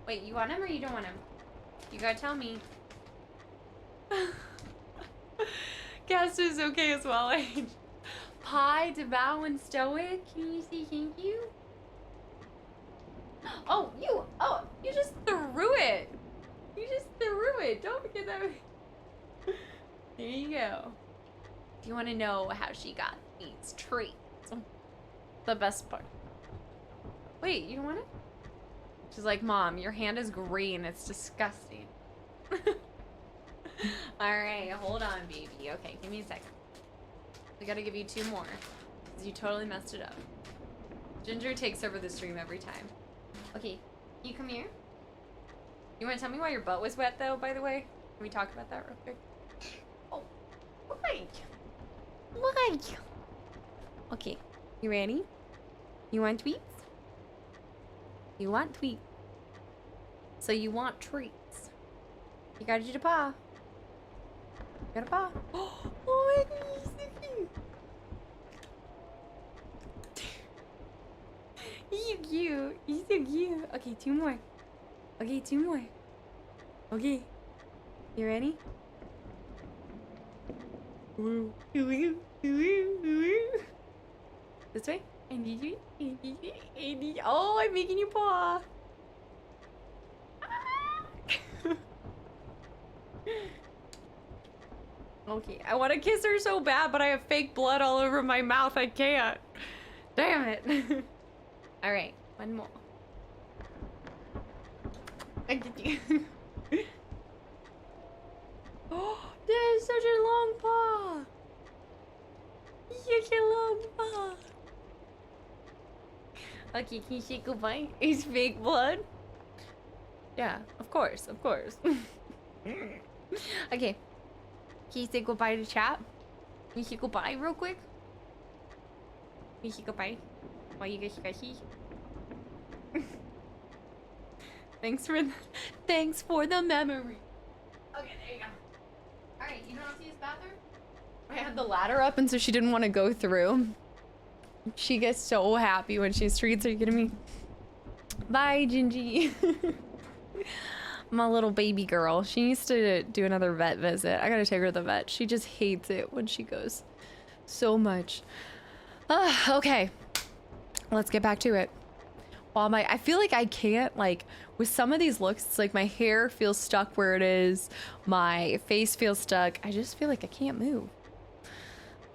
Wait, you want him or you don't want him? You gotta tell me. Cast is okay as well. Pie, devout, and stoic. Can you say thank you? Oh, you just threw it. You just threw it. Don't forget that. There you go. Do you want to know how she got these treats? The best part. Wait, you don't want it? She's like, Mom, your hand is green. It's disgusting. Alright, hold on, baby. Okay, give me a second. We gotta give you 2 more. Because you totally messed it up. Ginger takes over the stream every time. Okay, you come here. You wanna tell me why your butt was wet, though, by the way? Can we talk about that real quick? Oh, why? Why? Okay, you ready? You want tweets? You want tweets. So you want treats. You gotta do the paw. You gotta paw. Oh my goodness, so cute. He's so cute. He's so cute. Okay, 2 more. Okay, 2 more. Okay. You ready? Woo. Woo. Woo. Woo. This way? And you. Oh, I'm making you paw. Okay, I want to kiss her so bad, but I have fake blood all over my mouth. I can't. Damn it. All right, 1 more. I get you. Oh, that is such a long paw. Such a long paw. Okay, can you say goodbye? Is fake blood? Yeah, of course, of course. Okay. Can you say goodbye to chat? Can you say goodbye real quick? Can you say goodbye? Why you guys Thanks for the memory. Okay, there you go. Alright, you don't have to use the bathroom? I had the ladder up and so she didn't want to go through. She gets so happy when she treats. Are you kidding me? Bye, Gingy. My little baby girl. She needs to do another vet visit. I gotta take her to the vet. She just hates it when she goes so much. Okay. Let's get back to it. While I feel like I can't, like, with some of these looks, it's like my hair feels stuck where it is. My face feels stuck. I just feel like I can't move.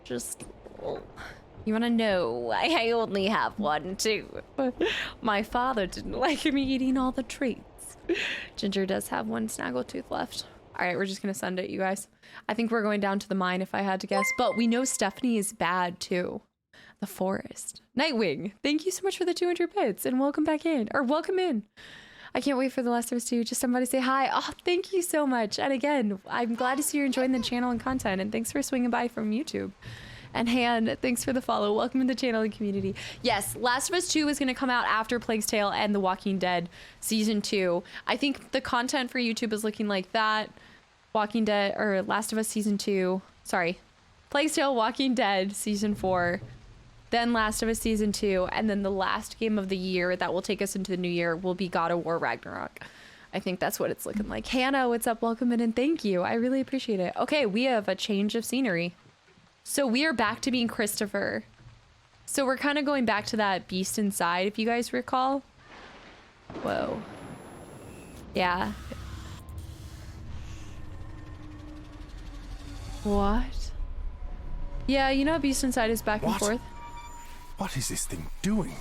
Just... Oh. You wanna know why I only have 1 too? My father didn't like me eating all the treats. Ginger does have 1 snaggletooth left. All right, we're just gonna send it, you guys. I think we're going down to the mine if I had to guess, but we know Stephanie is bad too. The forest. Nightwing, thank you so much for the 200 bits and welcome back in, or welcome in. I can't wait for the Last of Us 2. Just somebody say hi. Oh, thank you so much. And again, I'm glad to see you're enjoying the channel and content, and thanks for swinging by from YouTube. And Han, thanks for the follow. Welcome to the channel and community. Yes, Last of Us 2 is going to come out after Plague's Tale and The Walking Dead Season 2. I think the content for YouTube is looking like that. Walking Dead, or Last of Us Season 2. Sorry. Plague's Tale, Walking Dead Season 4. Then Last of Us Season 2. And then the last game of the year that will take us into the new year will be God of War Ragnarok. I think that's what it's looking like. Hannah, what's up? Welcome in and thank you. I really appreciate it. Okay, we have a change of scenery. So we are back to being Christopher. So we're kind of going back to that beast inside, if you guys recall. Whoa. Yeah. What? Yeah, you know beast inside is back and forth. What is this thing doing?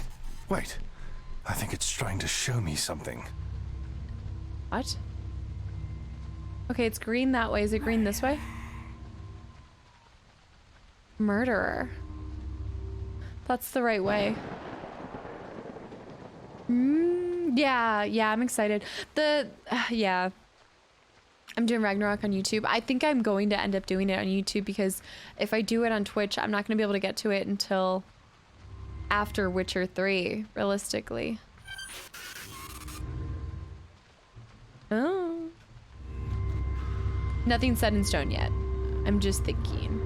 Wait, I think it's trying to show me something. What? Okay, it's green that way. Is it green this way? Murderer. That's the right way. Yeah, I'm excited. Yeah. I'm doing Ragnarok on YouTube. I think I'm going to end up doing it on YouTube because if I do it on Twitch, I'm not going to be able to get to it until after Witcher 3, realistically. Oh. Nothing's set in stone yet. I'm just thinking.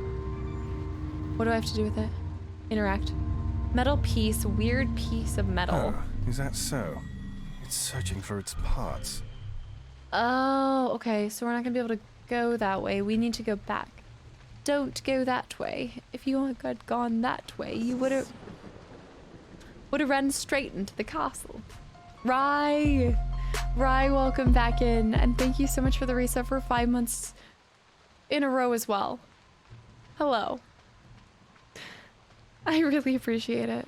What do I have to do with it? Interact. Metal piece, weird piece of metal. Oh, is that so? It's searching for its parts. Oh, okay. So we're not gonna be able to go that way. We need to go back. Don't go that way. If you had gone that way, you would have run straight into the castle. Rye, welcome back in, and thank you so much for the reset for 5 months in a row as well. Hello. I really appreciate it.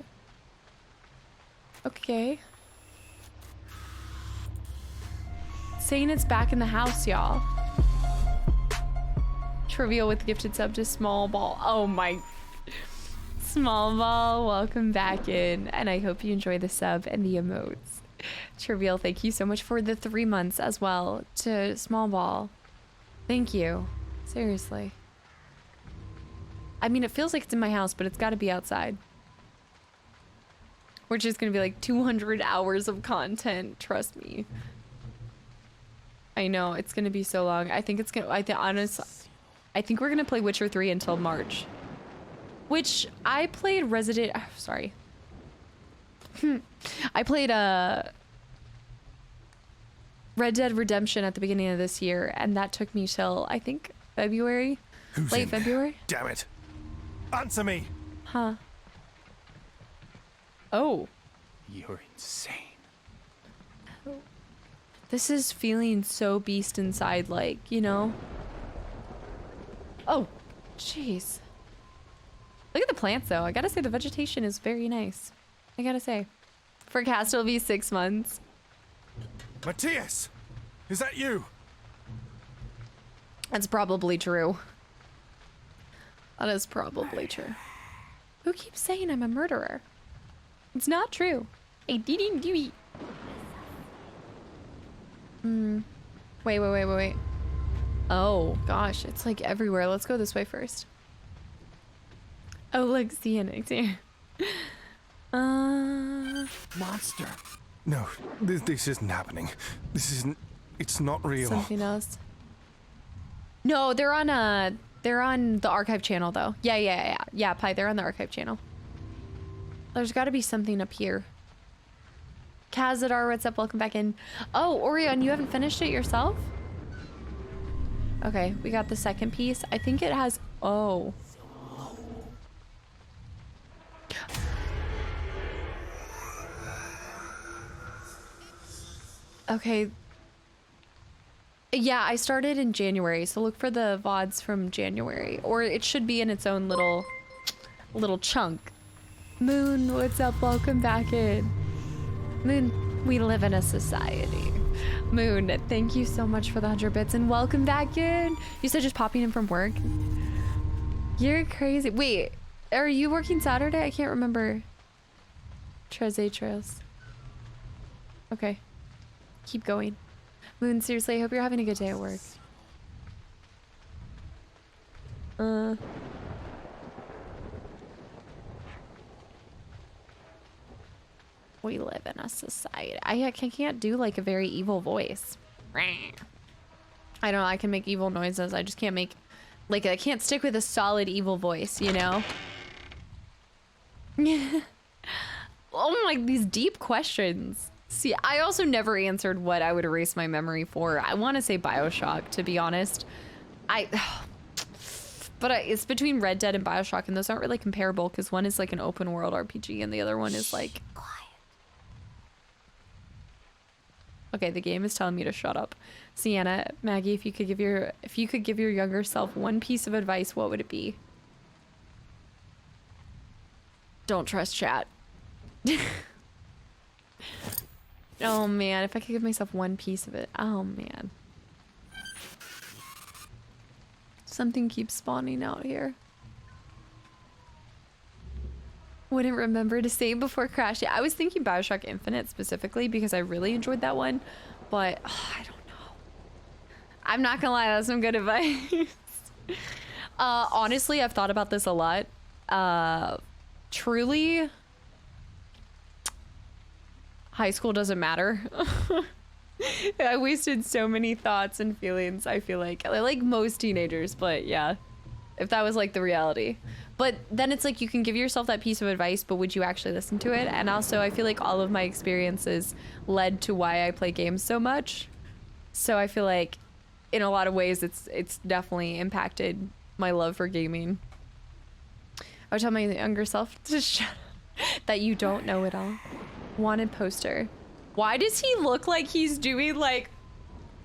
Okay. Saying it's back in the house, y'all. Trivial with gifted sub to Small Ball. Oh my. Small Ball, welcome back in. And I hope you enjoy the sub and the emotes. Trivial, thank you so much for the 3 months as well to Small Ball. Thank you. Seriously. I mean, it feels like it's in my house, but it's got to be outside. Which is going to be like 200 hours of content. Trust me. I know, it's going to be so long. I think it's going to... I think we're going to play Witcher 3 until March. Which, I played Resident... Oh, sorry. I played Red Dead Redemption at the beginning of this year, and that took me till, I think, February? Who's Late in February? there? Damn it. Answer me. Huh. Oh. You're insane. This is feeling so beast inside, like, you know? Oh, jeez. Look at the plants, though. I gotta say, the vegetation is very nice. I gotta say. For Cast, it'll be 6 months. Matthias! Is that you? That's probably true. That is probably true. Who keeps saying I'm a murderer? It's not true. I didn't do it. Wait. Oh, gosh. It's like everywhere. Let's go this way first. Oh, look. Xenix here. Monster. No, this isn't happening. This isn't... It's not real. Something else. No, they're on the archive channel, though. Yeah, Pi, they're on the archive channel. There's got to be something up here. Kazadar, what's up? Welcome back in. Oh, Orion, you haven't finished it yourself? Okay, we got the second piece. I think it has... Oh. Okay. Yeah, I started in January, so look for the VODs from January. Or it should be in its own little chunk. Moon, what's up? Welcome back in. Moon, we live in a society. Moon, thank you so much for the 100 bits and welcome back in. You said just popping in from work? You're crazy. Wait, are you working Saturday? I can't remember. Treze Trails. Okay. Keep going. Moon, seriously, I hope you're having a good day at work. We live in a society. I can't do like a very evil voice. I don't know, I can make evil noises. I just can't make, like, I can't stick with a solid evil voice, you know? Oh my, these deep questions. See, I also never answered what I would erase my memory for. I want to say BioShock, to be honest. But it's between Red Dead and BioShock, and those aren't really comparable because one is like an open world RPG and the other one is like... Okay, the game is telling me to shut up. Sienna, Maggie, if you could give your younger self one piece of advice, what would it be? Don't trust chat. Oh man, if I could give myself one piece of it. Oh man. Something keeps spawning out here. Wouldn't remember to save before crashing. I was thinking BioShock Infinite specifically because I really enjoyed that one, but I don't know. I'm not gonna lie, that's some good advice. Honestly, I've thought about this a lot. Truly, high school doesn't matter. I wasted so many thoughts and feelings, I feel like most teenagers, but yeah, if that was like the reality. But then it's like you can give yourself that piece of advice, but would you actually listen to it? And also I feel like all of my experiences led to why I play games so much. So I feel like in a lot of ways it's definitely impacted my love for gaming. I would tell my younger self to shut up, that you don't know it all. Wanted poster. Why does he look like he's doing like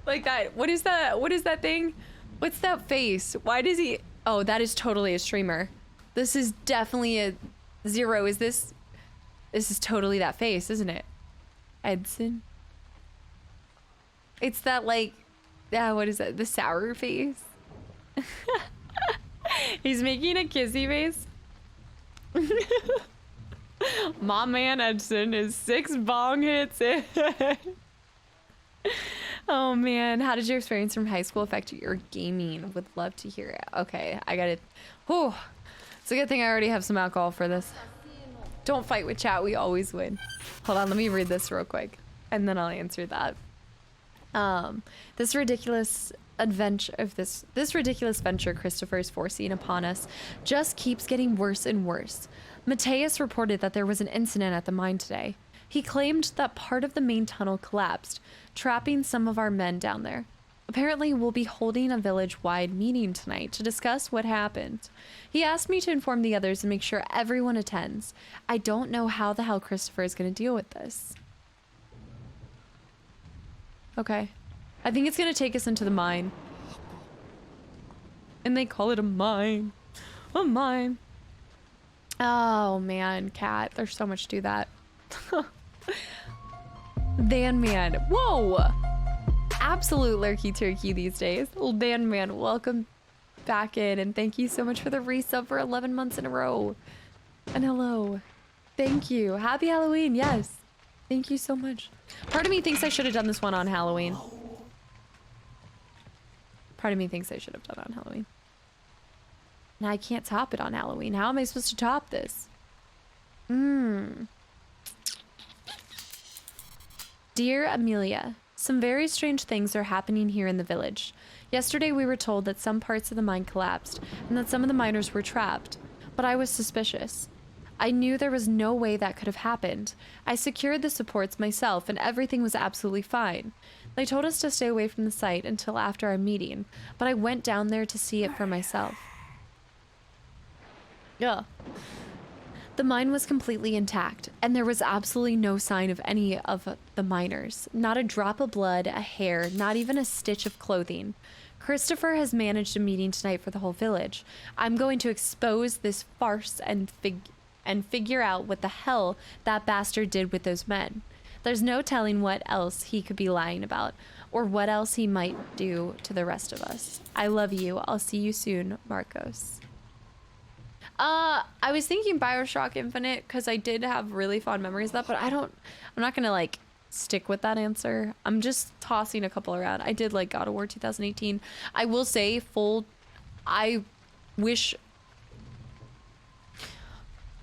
that? What is that? What is that thing? What's that face? Why does he? Oh, that is totally a streamer. This is definitely a Zero. This is totally that face, isn't it? Edson. It's that like, yeah, what is that? The sour face. He's making a kissy face. My man Edson is 6 bong hits in. Oh man, how did your experience from high school affect your gaming? Would love to hear it. Okay, I got it. Whew. It's a good thing I already have some alcohol for this. Don't fight with chat, we always win. Hold on, let me read this real quick and then I'll answer that. This ridiculous venture Christopher is foreseeing upon us just keeps getting worse and worse. Mateus reported that there was an incident at the mine today. He claimed that part of the main tunnel collapsed, trapping some of our men down there. Apparently, we'll be holding a village-wide meeting tonight to discuss what happened. He asked me to inform the others and make sure everyone attends. I don't know how the hell Christopher is going to deal with this. Okay. I think it's going to take us into the mine. And they call it a mine. A mine. Oh man, cat. There's so much to that. Dan Man. Whoa! Absolute lurky turkey these days. Little Dan Man, welcome back in. And thank you so much for the resub for 11 months in a row. And hello. Thank you. Happy Halloween. Yes. Thank you so much. Part of me thinks I should have done this one on Halloween. Part of me thinks I should have done it on Halloween. Now I can't top it on Halloween. How am I supposed to top this? Dear Amelia, some very strange things are happening here in the village. Yesterday we were told that some parts of the mine collapsed and that some of the miners were trapped, but I was suspicious. I knew there was no way that could have happened. I secured the supports myself and everything was absolutely fine. They told us to stay away from the site until after our meeting, but I went down there to see it for myself. Yeah. The mine was completely intact, and there was absolutely no sign of any of the miners. Not a drop of blood, a hair, not even a stitch of clothing. Christopher has managed a meeting tonight for the whole village. I'm going to expose this farce and figure out what the hell that bastard did with those men. There's no telling what else he could be lying about, or what else he might do to the rest of us. I love you. I'll see you soon, Marcos. I was thinking BioShock Infinite because I did have really fond memories of that, but I'm not gonna like stick with that answer. I'm just tossing a couple around. I did like God of War 2018. I will say I wish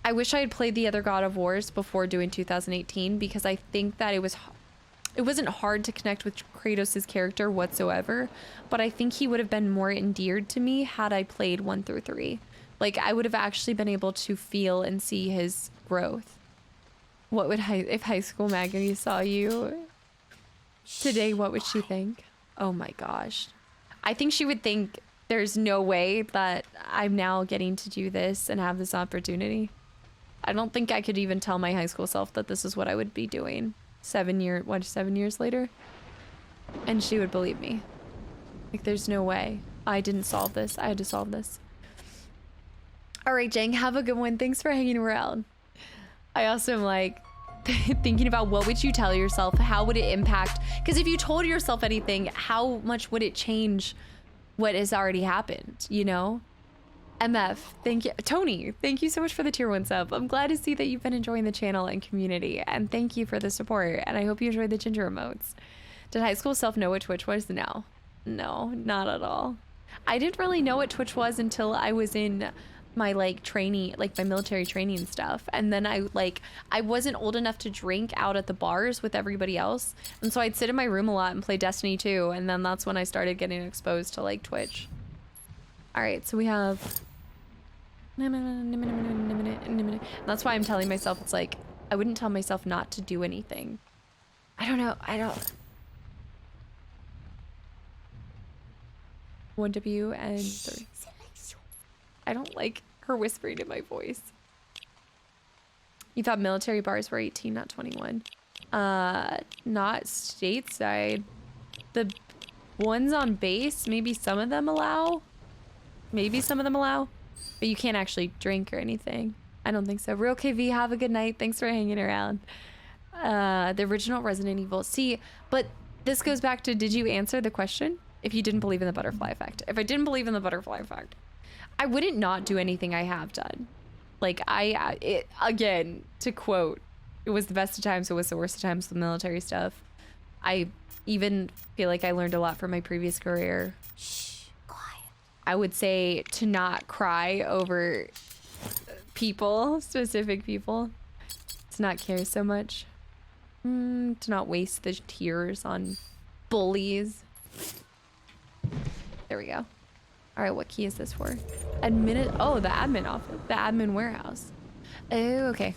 I had played the other God of Wars before doing 2018 because I think that it wasn't hard to connect with Kratos' character whatsoever, but I think he would have been more endeared to me had I played 1 through 3. Like, I would have actually been able to feel and see his growth. What would if High School Maggie saw you today, what would she think? Oh my gosh. I think she would think there's no way that I'm now getting to do this and have this opportunity. I don't think I could even tell my high school self that this is what I would be doing 7 years later. And she would believe me. Like, there's no way. I didn't solve this. I had to solve this. All right, Jang, have a good one. Thanks for hanging around. I also am like thinking about what would you tell yourself? How would it impact? Because if you told yourself anything, how much would it change what has already happened, you know? MF, thank you. Tony, thank you so much for the tier 1 sub. I'm glad to see that you've been enjoying the channel and community, and thank you for the support, and I hope you enjoyed the ginger emotes. Did high school self know what Twitch was? No, not at all. I didn't really know what Twitch was until I was in my like training, like my military training and stuff. And then I wasn't old enough to drink out at the bars with everybody else. And so I'd sit in my room a lot and play Destiny 2. And then that's when I started getting exposed to like Twitch. All right, so we have... That's why I'm telling myself, it's like, I wouldn't tell myself not to do anything. I don't know, 1W and 3. I don't like her whispering in my voice. You thought military bars were 18, not 21. Not stateside. The ones on base, maybe some of them allow. Maybe some of them allow. But you can't actually drink or anything. I don't think so. Real KV, have a good night. Thanks for hanging around. The original Resident Evil. See, but this goes back to, did you answer the question? If you didn't believe in the butterfly effect. If I didn't believe in the butterfly effect, I wouldn't not do anything I have done. Like again, to quote, it was the best of times, it was the worst of times, the military stuff. I even feel like I learned a lot from my previous career. Shh, quiet. I would say to not cry over people, specific people. To not care so much. To not waste the tears on bullies. There we go. All right, what key is this for? Oh, the admin office, the admin warehouse. Oh, okay.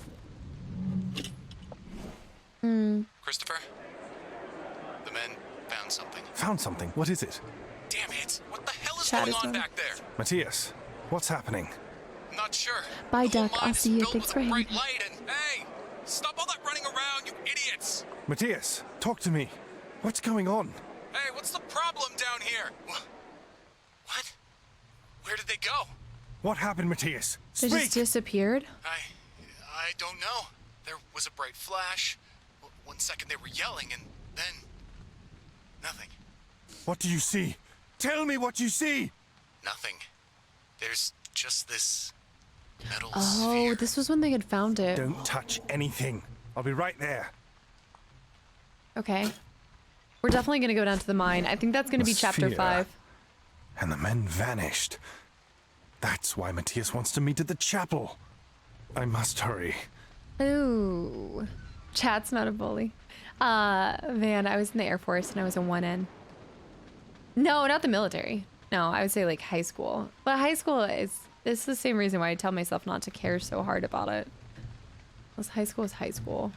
Christopher? The men found something. Found something? What is it? Damn it! What the hell is Chat going is on on. back there? Matthias, what's happening? I'm not sure. Bye, The whole Duck. mine I'll is see you. filled Thanks with for a hanging. bright light and hey! Stop all that running around, you idiots! Matthias, talk to me. What's going on? Hey, what's the problem down here? What? Where did they go? What happened, Matthias? They Speak! just disappeared. I don't know. There was a bright flash. 1 second they were yelling and then nothing. What do you see? Tell me what you see! Nothing. There's just this metal Oh, sphere. this was when they had found it. Don't touch anything. I'll be right there. Okay. We're definitely gonna go down to the mine. I think that's gonna be chapter Sphere. 5. And the men vanished. That's why Matthias wants to meet at the chapel. I must hurry. Ooh. Chat's not a bully. Man, I was in the Air Force and I was a 1N. No, not the military. No, I would say like high school. But high school it's the same reason why I tell myself not to care so hard about it. Because high school is high school.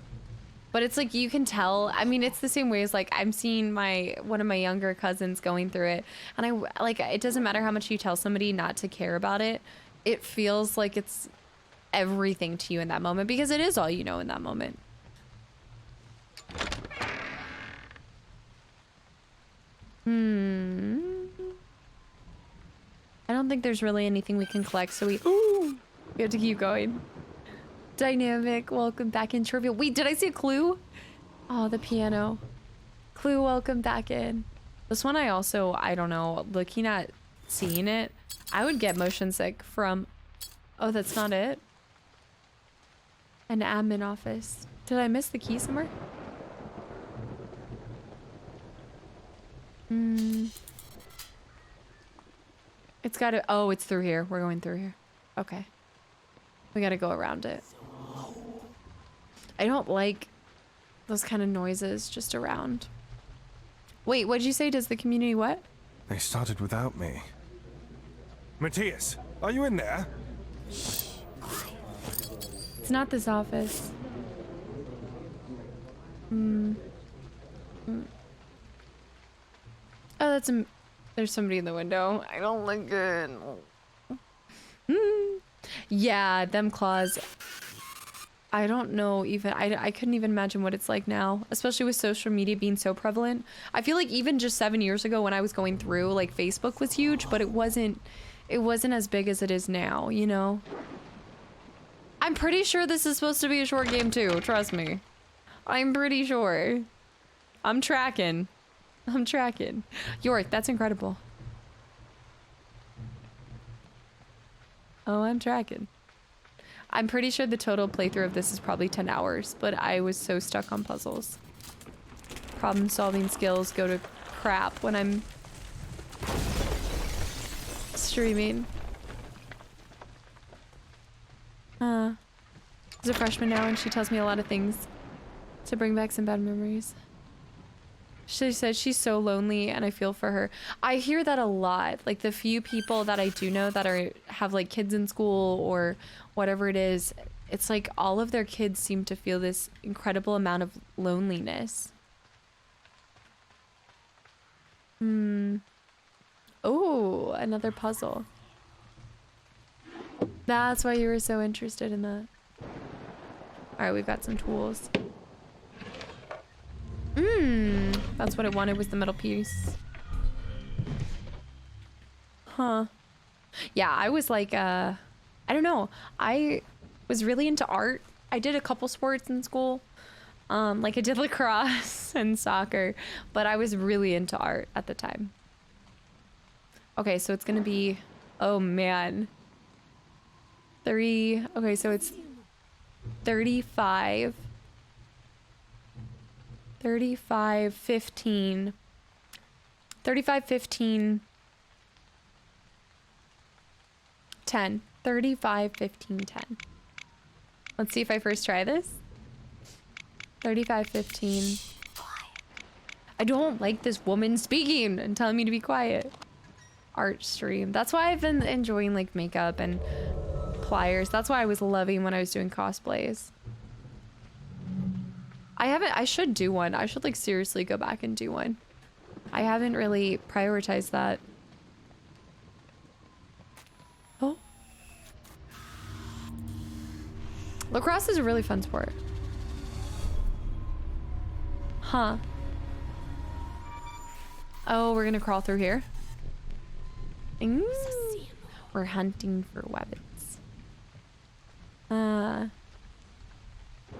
But it's like you can tell. I mean, it's the same way as like I'm seeing one of my younger cousins going through it, and I like it doesn't matter how much you tell somebody not to care about it. It feels like it's everything to you in that moment because it is all you know in that moment. I don't think there's really anything we can collect, so we have to keep going. Dynamic, welcome back in. Trivial. Wait, did I see a clue? Oh, the piano. Clue, welcome back in. This one I don't know, looking at seeing it, I would get motion sick from... Oh, that's not it. An admin office. Did I miss the key somewhere? It's gotta... Oh, it's through here. We're going through here. Okay. We gotta go around it. I don't like those kind of noises just around. Wait, what'd you say? Does the community what? They started without me. Matthias, are you in there? It's not this office. Oh, there's somebody in the window. I don't like it. Yeah, them claws. I don't know even, I couldn't even imagine what it's like now, especially with social media being so prevalent. I feel like even just 7 years ago when I was going through, like Facebook was huge, but it wasn't as big as it is now, you know? I'm pretty sure this is supposed to be a short game too, trust me. I'm pretty sure. I'm tracking. York, that's incredible. Oh, I'm tracking. I'm pretty sure the total playthrough of this is probably 10 hours, but I was so stuck on puzzles. Problem solving skills go to crap when I'm streaming. She's a freshman now and she tells me a lot of things to bring back some bad memories. She says she's so lonely and I feel for her. I hear that a lot. Like the few people that I do know that have like kids in school or whatever it is, it's like all of their kids seem to feel this incredible amount of loneliness. Oh, another puzzle. That's why you were so interested in that. Alright, we've got some tools. That's what it wanted, was the metal piece. Huh. Yeah, I was like, I don't know. I was really into art. I did a couple sports in school. Like I did lacrosse and soccer, but I was really into art at the time. Okay, so it's gonna be, oh man. Okay, so it's 35, 15, 35, 15, 10, 35, 15, 10. Let's see if I first try this. 35, 15. I don't like this woman speaking and telling me to be quiet. Art stream. That's why I've been enjoying like makeup and pliers. That's why I was loving when I was doing cosplays. I should do one. I should like seriously go back and do one. I haven't really prioritized that. Oh. Lacrosse is a really fun sport. Huh. Oh, we're gonna crawl through here. We're hunting for weapons.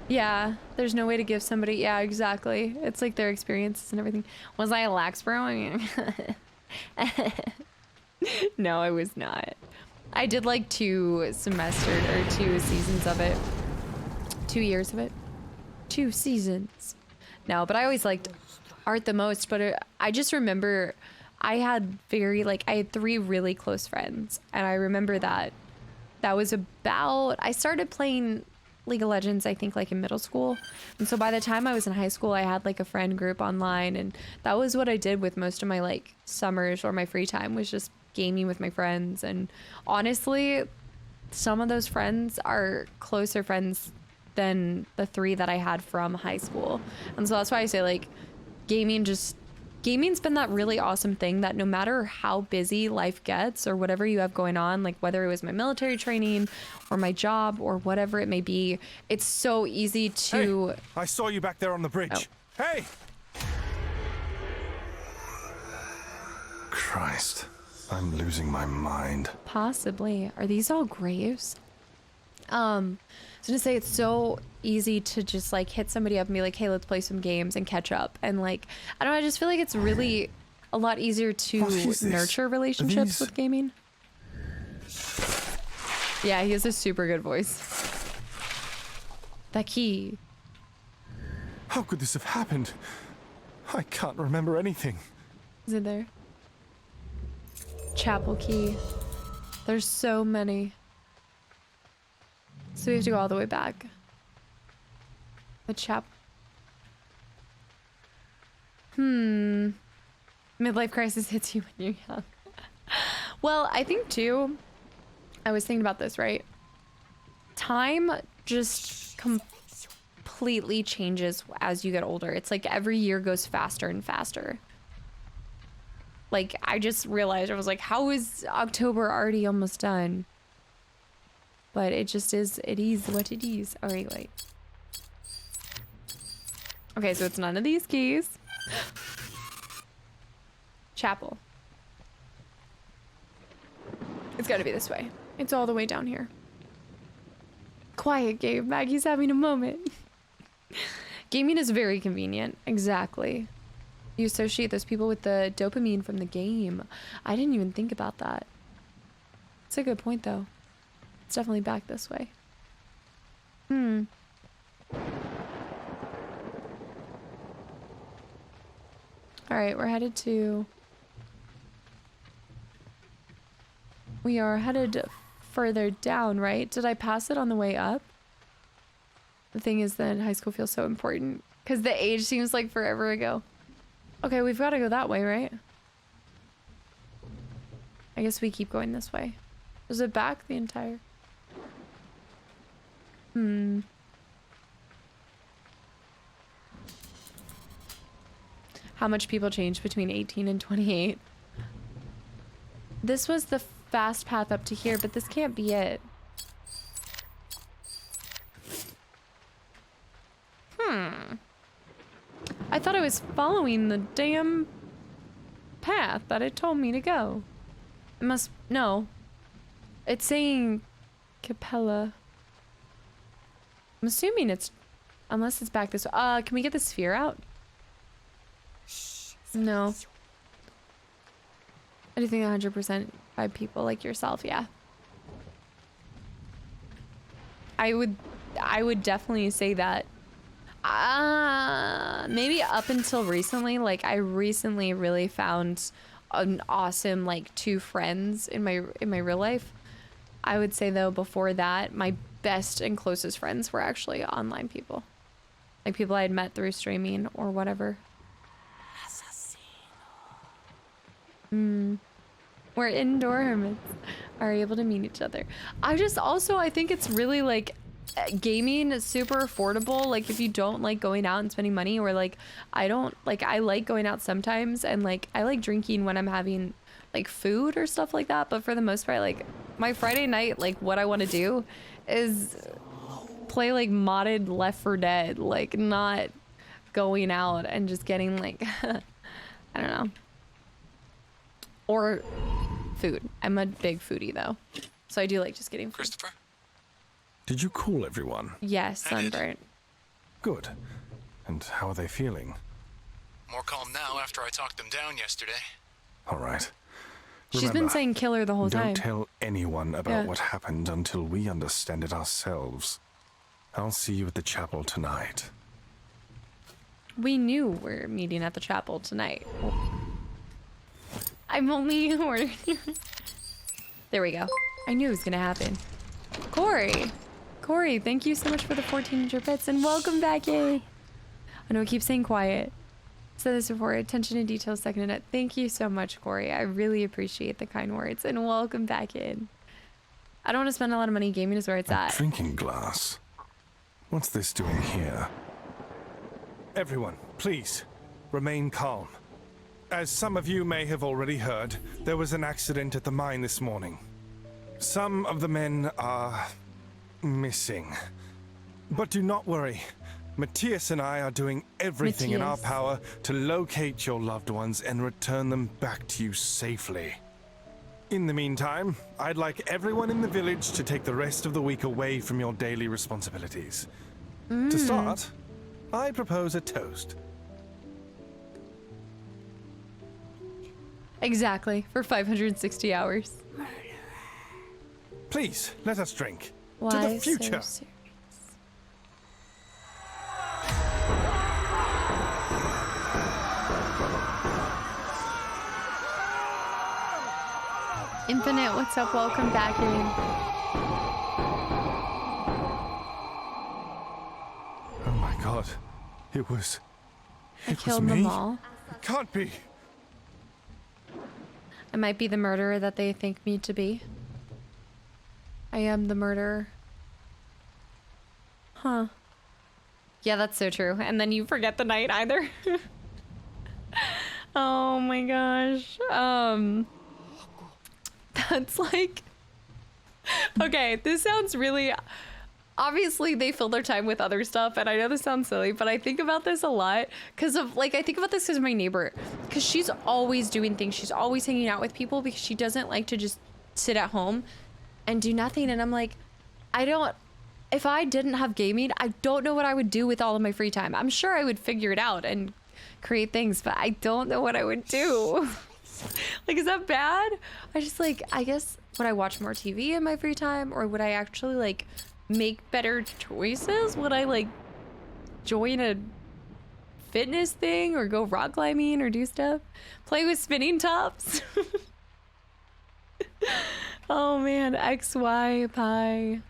Yeah, there's no way to give somebody, yeah, exactly. It's like their experiences and everything. Was I a lax bro? No, I was not. I did like 2 seasons of it. 2 years of it. 2 seasons. No, but I always liked art the most, but I just remember I had 3 really close friends, and I remember that was about, I started playing League of Legends, I think like in middle school, and so by the time I was in high school, I had like a friend group online, and that was what I did with most of my like summers or my free time, was just gaming with my friends. And honestly, some of those friends are closer friends than the 3 that I had from high school. And so that's why I say like gaming's been that really awesome thing that no matter how busy life gets or whatever you have going on, like whether it was my military training or my job or whatever it may be, it's so easy to... Hey, I saw you back there on the bridge. Oh. Hey! Christ, I'm losing my mind. Possibly. Are these all graves? I was gonna say, it's so easy to just like hit somebody up and be like, hey, let's play some games and catch up. And like, I don't know, I just feel like it's really a lot easier to nurture relationships with gaming. Yeah, he has a super good voice. That key. How could this have happened? I can't remember anything. Is it there? Chapel key. There's so many. So we have to go all the way back. The Midlife crisis hits you when you're young. Well, I think too, I was thinking about this, right? Time just completely changes as you get older. It's like every year goes faster and faster. Like, I just realized, I was like, how is October already almost done? But it just is, it is what it is. All right, wait. Okay, so it's none of these keys. Chapel. It's gotta be this way. It's all the way down here. Quiet, Gabe. Maggie's having a moment. Gaming is very convenient. Exactly. You associate those people with the dopamine from the game. I didn't even think about that. It's a good point, though. It's definitely back this way. Alright, we're headed to... We are headed further down, right? Did I pass it on the way up? The thing is that high school feels so important because the age seems like forever ago. Okay, we've got to go that way, right? I guess we keep going this way. Is it back the entire? How much people change between 18 and 28? This was the fast path up to here, but this can't be it. I thought I was following the damn path that it told me to go. It must... No. It's saying Capella. I'm assuming it's... Unless it's back this way. Can we get the sphere out? No. I do think 100% by people like yourself, yeah. I would definitely say that. Maybe up until recently, like I recently really found an awesome like 2 friends in my real life. I would say though before that, my best and closest friends were actually online people. Like people I had met through streaming or whatever. Where indoor hermits are able to meet each other. I think it's really like gaming is super affordable. Like if you don't like going out and spending money, or like I like going out sometimes, and like I like drinking when I'm having like food or stuff like that, but for the most part, like my Friday night, like what I want to do is play like modded Left 4 Dead, like not going out and just getting like I don't know. Or food. I'm a big foodie though, so I do like just getting food. Christopher? Did you call everyone? Yes, sunburnt. Good. And how are they feeling? More calm now after I talked them down yesterday. All right. She's Remember, been saying killer the whole time. Don't tell anyone about Yeah. what happened until we understand it ourselves. I'll see you at the chapel tonight. We knew we're meeting at the chapel tonight. I'm only ordering. There we go. I knew it was gonna happen. Corey, thank you so much for the 1400 bits and welcome back in. I know I keep saying quiet. Said this before, attention to detail, second in it. Thank you so much, Corey. I really appreciate the kind words and welcome back in. I don't want to spend a lot of money. Gaming is where it's at. Drinking glass. What's this doing here? Everyone, please, remain calm. As some of you may have already heard, there was an accident at the mine this morning. Some of the men are missing. But do not worry. Matthias and I are doing everything in our power to locate your loved ones and return them back to you safely. In the meantime, I'd like everyone in the village to take the rest of the week away from your daily responsibilities. To start, I propose a toast. Exactly, for 560 hours. Please, let us drink. Why to the future. so serious? Infinite, what's up? Welcome back in. Oh my god. It was Killed me? them all. It can't be. I might be the murderer that they think me to be. I am the murderer. Huh. Yeah, that's so true. And then you forget the night either. Oh my gosh. That's like... Okay, this sounds really... Obviously, they fill their time with other stuff, and I know this sounds silly, but I think about this a lot because of, like, I think about this because of my neighbor, because she's always doing things. She's always hanging out with people because she doesn't like to just sit at home and do nothing. And I'm like, if I didn't have gaming, I don't know what I would do with all of my free time. I'm sure I would figure it out and create things, but I don't know what I would do. Like, is that bad? I guess, would I watch more TV in my free time, or would I actually, like, make better choices? Would I like join a fitness thing or go rock climbing or do stuff? Play with spinning tops? Oh man, XY pie.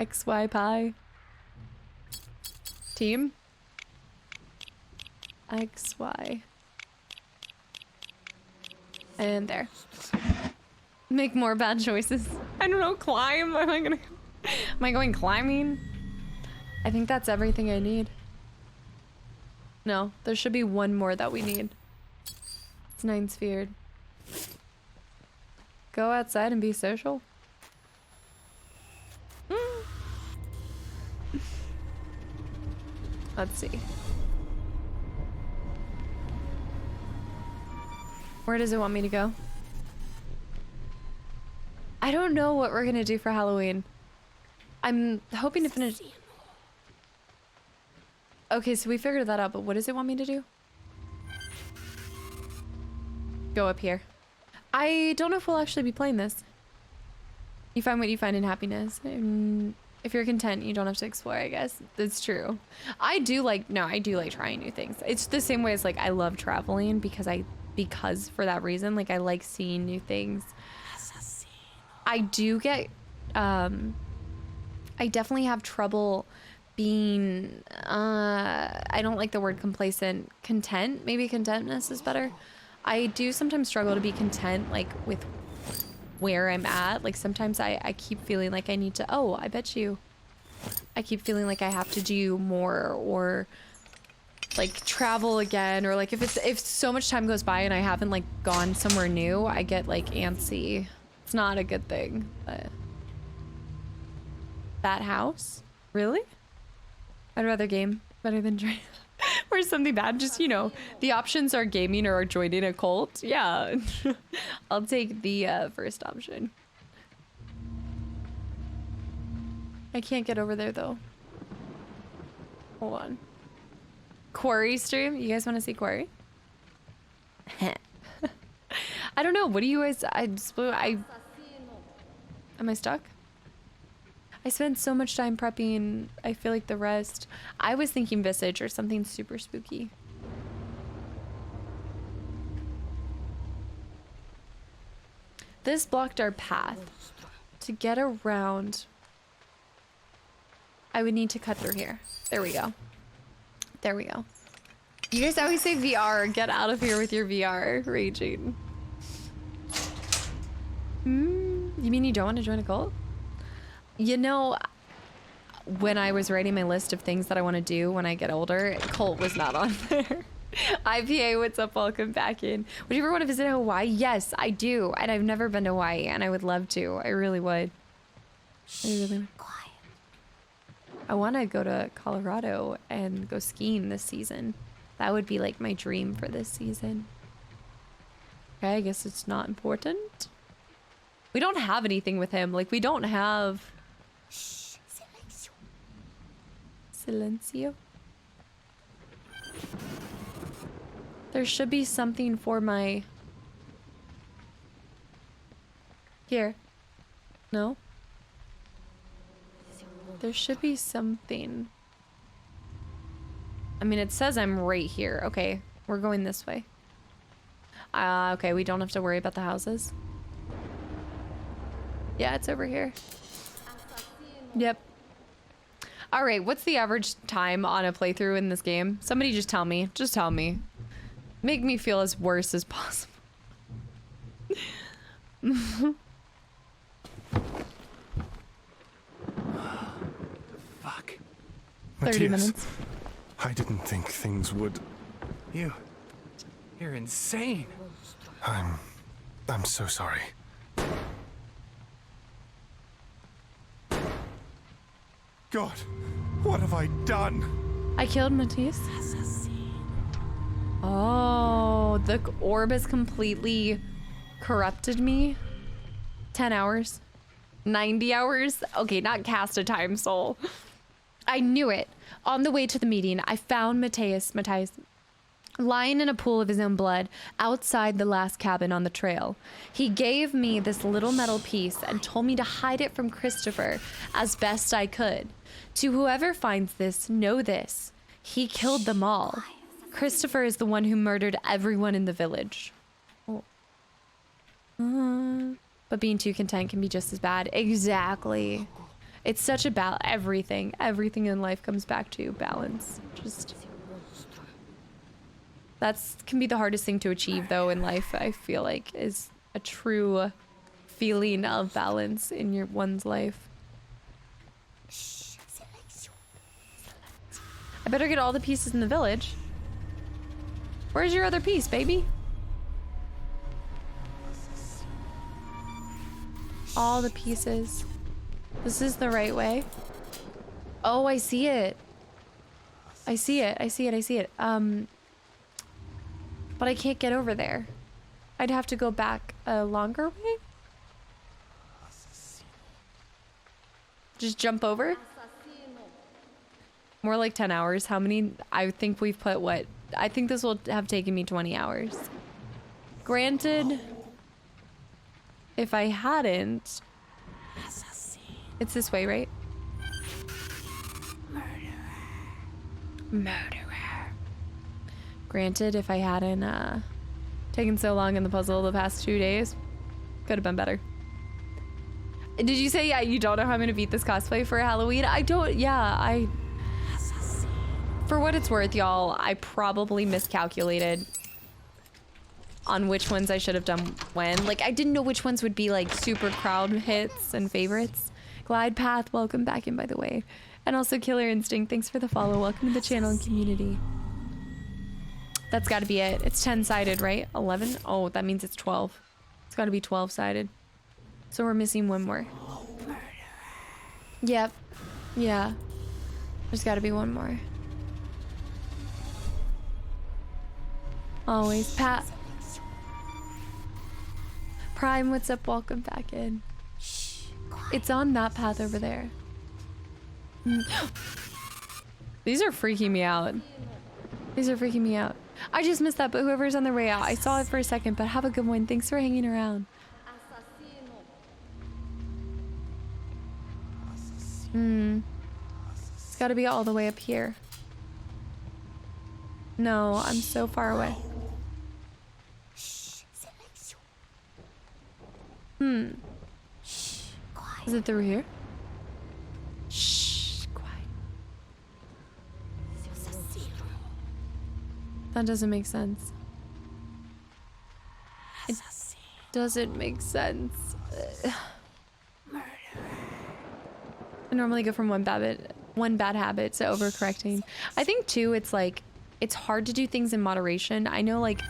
XY pie. Team? XY. And there. Make more bad choices. I don't know, climb? Am I going climbing? I think that's everything I need. No, there should be one more that we need. It's 9 sphered. Go outside and be social. Let's see. Where does it want me to go? I don't know what we're gonna do for Halloween. I'm hoping to finish. Okay, so we figured that out, but what does it want me to do? Go up here. I don't know if we'll actually be playing this. You find what you find in happiness. If you're content, you don't have to explore, I guess. That's true. I do like trying new things. It's the same way as like I love traveling because for that reason, like I like seeing new things. I do get, I definitely have trouble being, I don't like the word complacent. Content? Maybe contentness is better. I do sometimes struggle to be content, like with where I'm at. Like sometimes I keep feeling like I need to, I keep feeling like I have to do more or like travel again, or like if so much time goes by and I haven't like gone somewhere new, I get like antsy. It's not a good thing, but that house? Really? I'd rather game better than try or something bad. Just, you know, the options are gaming or joining a cult. Yeah. I'll take the first option. I can't get over there though. Hold on. Quarry stream? You guys want to see Quarry? I don't know. What do you guys... Am I stuck? I spent so much time prepping. I feel like the rest... I was thinking Visage or something super spooky. This blocked our path. To get around... I would need to cut through here. There we go. There we go. You guys always say VR. Get out of here with your VR. Raging. You mean you don't want to join a cult? You know, when I was writing my list of things that I want to do when I get older, cult was not on there. IPA, what's up? Welcome back in. Would you ever want to visit Hawaii? Yes, I do. And I've never been to Hawaii, and I would love to. I really would. I really would. I want to go to Colorado and go skiing this season. That would be like my dream for this season. Okay, I guess it's not important. We don't have anything with him. Like, we don't have... Silencio. There should be something for my... Here. No? There should be something. I mean, it says I'm right here. Okay, we're going this way. Okay, we don't have to worry about the houses. Yeah, it's over here. Yep. All right, what's the average time on a playthrough in this game? Somebody just tell me. Just tell me. Make me feel as worse as possible. Fuck. 30 minutes. I didn't think things would... You're insane. I'm so sorry. God, what have I done? I killed Matisse. Oh, the orb has completely corrupted me. 10 hours. 90 hours? Okay, not cast a time soul. I knew it. On the way to the meeting, I found Matthias lying in a pool of his own blood outside the last cabin on the trail. He gave me this little metal piece and told me to hide it from Christopher as best I could. To whoever finds this, know this. He killed them all. Christopher is the one who murdered everyone in the village. Oh. But being too content can be just as bad. Exactly. It's such a everything in life comes back to balance. Just can be the hardest thing to achieve though in life, I feel like, is a true feeling of balance in one's life. I better get all the pieces in the village. Where's your other piece, baby? All the pieces. This is the right way. Oh, I see it. I see it. I see it. I see it. But I can't get over there. I'd have to go back a longer way. Just jump over? More like 10 hours. How many? I think we've put what? I think this will have taken me 20 hours. Granted, if I hadn't... It's this way, right? Murderer. Granted, if I hadn't taken so long in the puzzle the past 2 days, could have been better. Did you say, yeah, you don't know how I'm gonna beat this cosplay for Halloween? I don't, yeah, for what it's worth, y'all, I probably miscalculated on which ones I should have done when. Like, I didn't know which ones would be like super crowd hits and favorites. Glide Path, welcome back in, by the way. And also Killer Instinct, thanks for the follow. Welcome to the channel and community. That's gotta be it. It's 10-sided, right? 11? Oh, that means it's 12. It's gotta be 12-sided. So we're missing one more. Yep. Yeah. There's gotta be one more. Always. Pat. Prime, what's up? Welcome back in. It's on that path over there. These are freaking me out. These are freaking me out. I just missed that, but whoever's on their way out, I saw it for a second, but have a good one. Thanks for hanging around. It's gotta be all the way up here. No, I'm so far away. Is it through here? Shh, quiet. That doesn't make sense. It doesn't make sense. I normally go from one bad habit to overcorrecting. I think too, it's like, it's hard to do things in moderation. I know like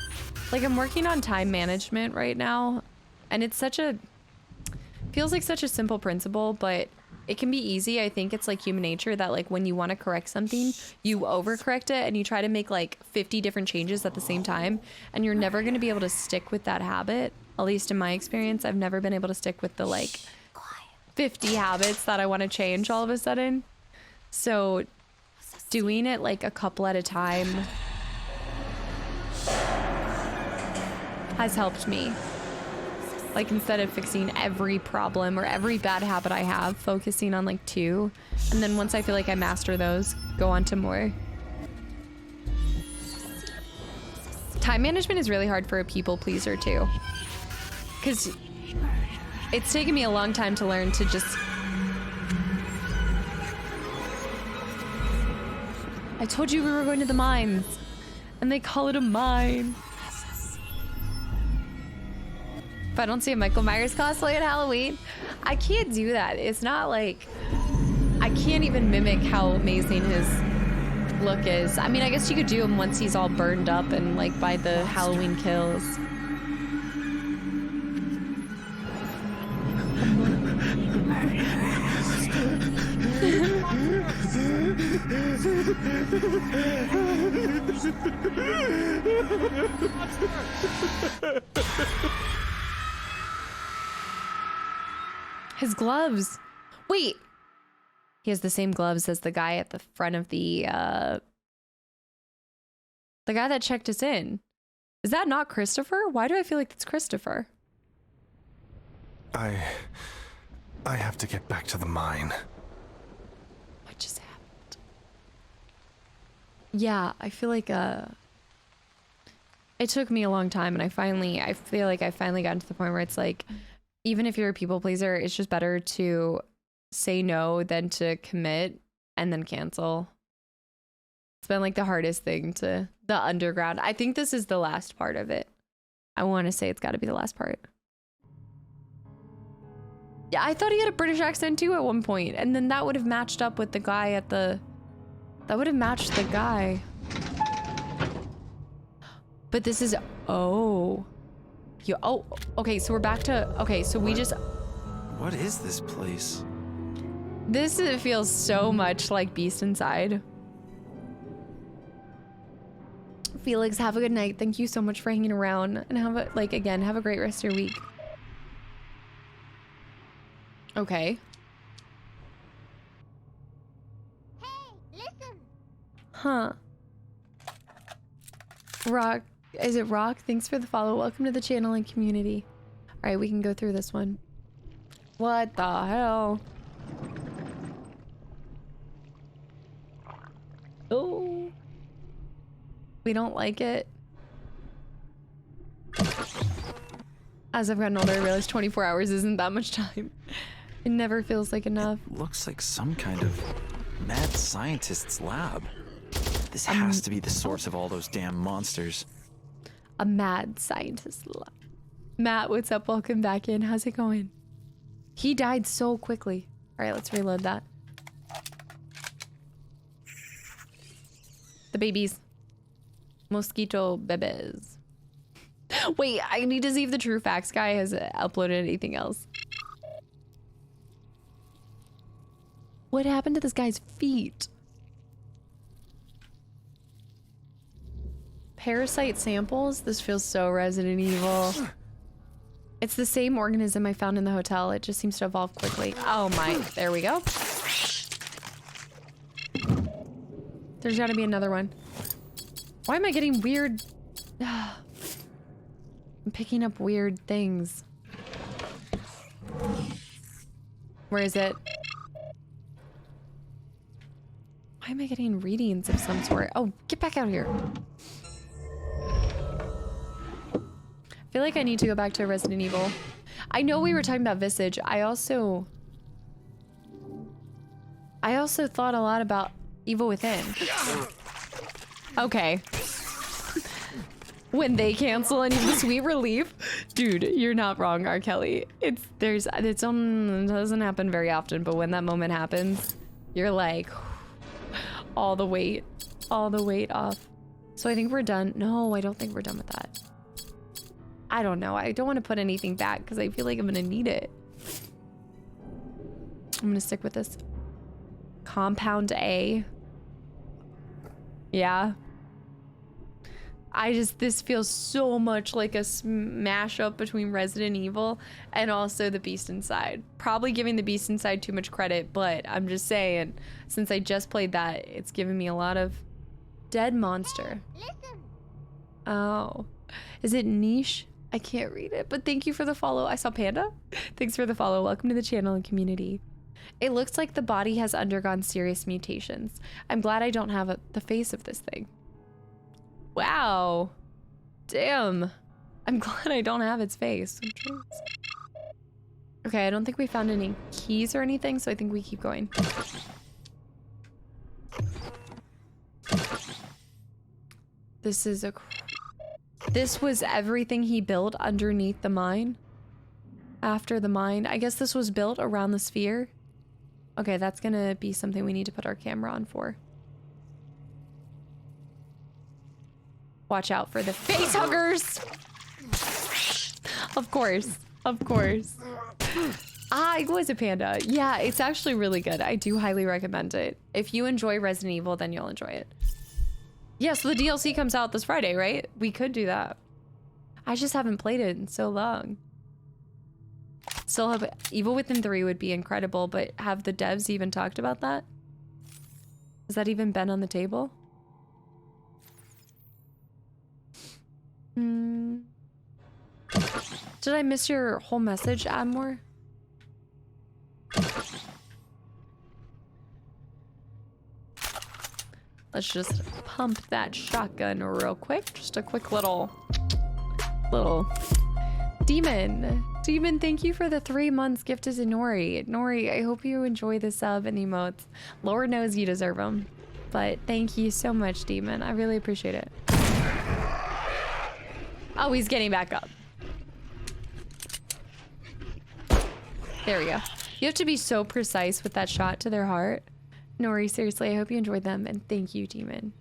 I'm working on time management right now, and it's feels like such a simple principle, but it can be easy. I think it's like human nature that like when you want to correct something, you overcorrect it and you try to make like 50 different changes at the same time, and you're never going to be able to stick with that habit. At least in my experience, I've never been able to stick with the like 50 habits that I want to change all of a sudden. So doing it like a couple at a time has helped me. Like instead of fixing every problem or every bad habit I have, focusing on like 2. And then once I feel like I master those, go on to more. Time management is really hard for a people pleaser too. Because it's taken me a long time to learn to just... I told you we were going to the mines, and they call it a mine. If I don't see a Michael Myers cosplay at Halloween, I can't do that. It's not like... I can't even mimic how amazing his look is. I mean, I guess you could do him once he's all burned up and like by the Halloween kills. His gloves. Wait. He has the same gloves as the guy at the front of the guy that checked us in. Is that not Christopher? Why do I feel like that's Christopher? I have to get back to the mine. What just happened? Yeah, I feel like it took me a long time, and I feel like I finally got to the point where it's like even if you're a people pleaser, it's just better to say no than to commit and then cancel. It's been like the hardest thing to the underground. I think this is the last part of it. I want to say it's got to be the last part. Yeah, I thought he had a British accent too at one point, and then that would have matched up with the guy at the... That would have matched the guy. But this is... Oh. Oh, okay, so we're back to... Okay, so we just... What is this place? This feels so much like Beast Inside. Felix, have a good night. Thank you so much for hanging around. And have a, like, again, have a great rest of your week. Okay. Hey, listen. Huh. Rock. Is it Rock? Thanks for the follow. Welcome to the channel and community. All right, we can go through this one. What the hell? Oh. We don't like it. As I've gotten older, I realized 24 hours isn't that much time. It never feels like enough. Looks like some kind of mad scientist's lab. This has to be the source of all those damn monsters. A mad scientist. Matt, what's up? Welcome back in. How's it going? He died so quickly. All right, let's reload that. The babies. Mosquito bebes. Wait, I need to see if the True Facts guy has uploaded anything else. What happened to this guy's feet? Parasite samples? This feels so Resident Evil. It's the same organism I found in the hotel. It just seems to evolve quickly. Oh my, there we go. There's gotta be another one. Why am I getting weird? I'm picking up weird things. Where is it? Why am I getting readings of some sort? Oh, get back out here. I feel like I need to go back to Resident Evil. I know we were talking about Visage. I also thought a lot about Evil Within. Okay. When they cancel any of the Sweet Relief. Dude, you're not wrong, R. Kelly. It doesn't happen very often, but when that moment happens, you're like all the weight off. So I think we're done. No, I don't think we're done with that. I don't know. I don't want to put anything back because I feel like I'm gonna need it. I'm gonna stick with this. Compound A. Yeah. This feels so much like a mashup between Resident Evil and also the Beast Inside. Probably giving the Beast Inside too much credit, but I'm just saying, since I just played that, it's given me a lot of dead monster. Hey, listen. Oh. Is it niche? I can't read it, but thank you for the follow. I saw Panda. Thanks for the follow. Welcome to the channel and community. It looks like the body has undergone serious mutations. I'm glad I don't have the face of this thing. Wow. Damn. I'm glad I don't have its face. Okay, I don't think we found any keys or anything, so I think we keep going. This was everything he built underneath the mine. After the mine. I guess this was built around the sphere. Okay, that's gonna be something we need to put our camera on for. Watch out for the face huggers! Of course. Of course. Ah, it was a Panda. Yeah, it's actually really good. I do highly recommend it. If you enjoy Resident Evil, then you'll enjoy it. Yeah, so the DLC comes out this Friday, right? We could do that. I just haven't played it in so long. Still have Evil Within 3 would be incredible, but have the devs even talked about that? Has that even been on the table? Did I miss your whole message, Admore? Let's just pump that shotgun real quick. Just a quick little Demon, thank you for the 3 months gifted to Nori. Nori, I hope you enjoy the sub and the emotes. Lord knows you deserve them. But thank you so much, Demon. I really appreciate it. Oh, he's getting back up. There we go. You have to be so precise with that shot to their heart. Nori, seriously, I hope you enjoyed them. And thank you, Demon.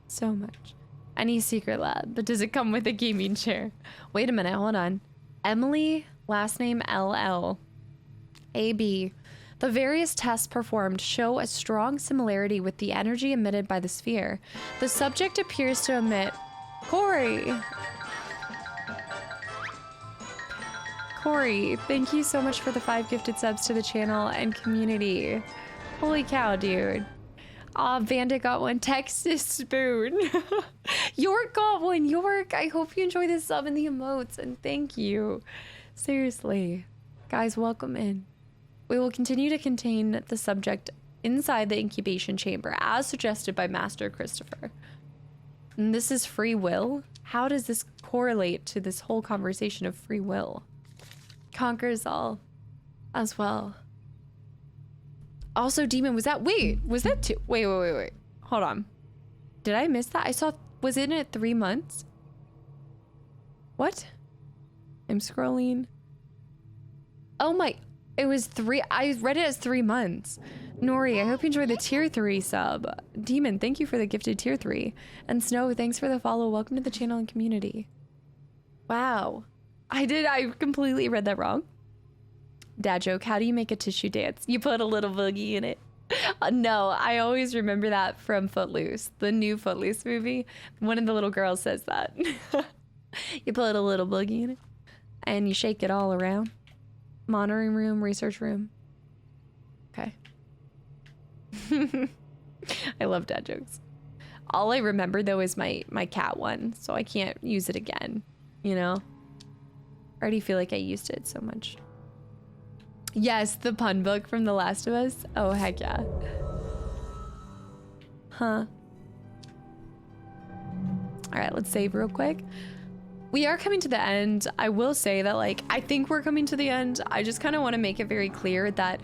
So much. Any secret lab, but does it come with a gaming chair? Wait a minute, hold on. Emily, last name LL. AB. The various tests performed show a strong similarity with the energy emitted by the sphere. The subject appears to emit... Corey, thank you so much for the 5 gifted subs to the channel and community. Holy cow, dude. Aw, Vanda got one. Texas Spoon. York got one. York, I hope you enjoy this sub and the emotes, and thank you. Seriously. Guys, welcome in. We will continue to contain the subject inside the incubation chamber, as suggested by Master Christopher. And this is free will? How does this correlate to this whole conversation of free will? Conquers all as well. Also, Demon, was that two? Wait. Hold on. Did I miss that? I saw, was it at 3 months? What? I'm scrolling. Oh my, it was 3, I read it as 3 months. Nori, I hope you enjoyed the tier 3 sub. Demon, thank you for the gifted tier 3. And Snow, thanks for the follow. Welcome to the channel and community. Wow. I completely read that wrong. Dad joke, how do you make a tissue dance? You put a little boogie in it. No, I always remember that from Footloose, the new Footloose movie. One of the little girls says that. You put a little boogie in it and you shake it all around. Monitoring room, research room. Okay. I love dad jokes. All I remember though is my cat one, so I can't use it again, you know? I already feel like I used it so much. Yes, the pun book from The Last of Us. Oh, heck yeah. Huh. All right, let's save real quick. We are coming to the end. I will say that, like, I think we're coming to the end. I just kind of want to make it very clear that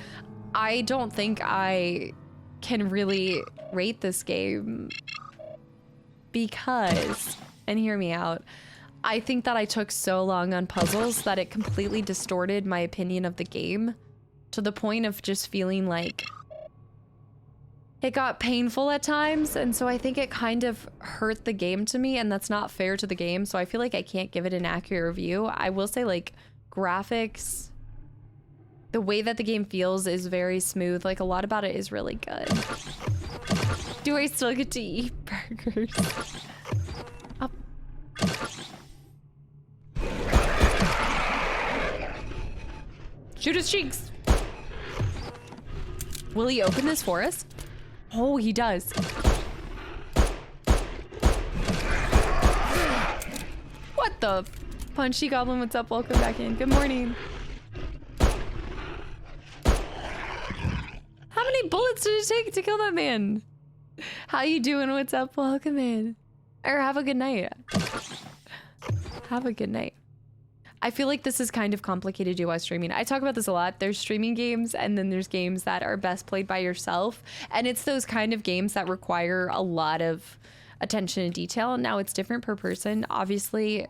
I don't think I can really rate this game because, and hear me out, I think that I took so long on puzzles that it completely distorted my opinion of the game to the point of just feeling like it got painful at times. And so I think it kind of hurt the game to me, and that's not fair to the game. So I feel like I can't give it an accurate review. I will say, like, graphics, the way that the game feels is very smooth. Like, a lot about it is really good. Do I still get to eat burgers? Up. Shoot his cheeks. Will he open this for us? Oh, he does. What the? Punchy Goblin, what's up? Welcome back in. Good morning. How many bullets did it take to kill that man? How you doing? What's up? Welcome in. Or have a good night. Have a good night. I feel like this is kind of complicated to do while streaming. I talk about this a lot. There's streaming games, and then there's games that are best played by yourself. And it's those kind of games that require a lot of attention and detail. Now, it's different per person. Obviously,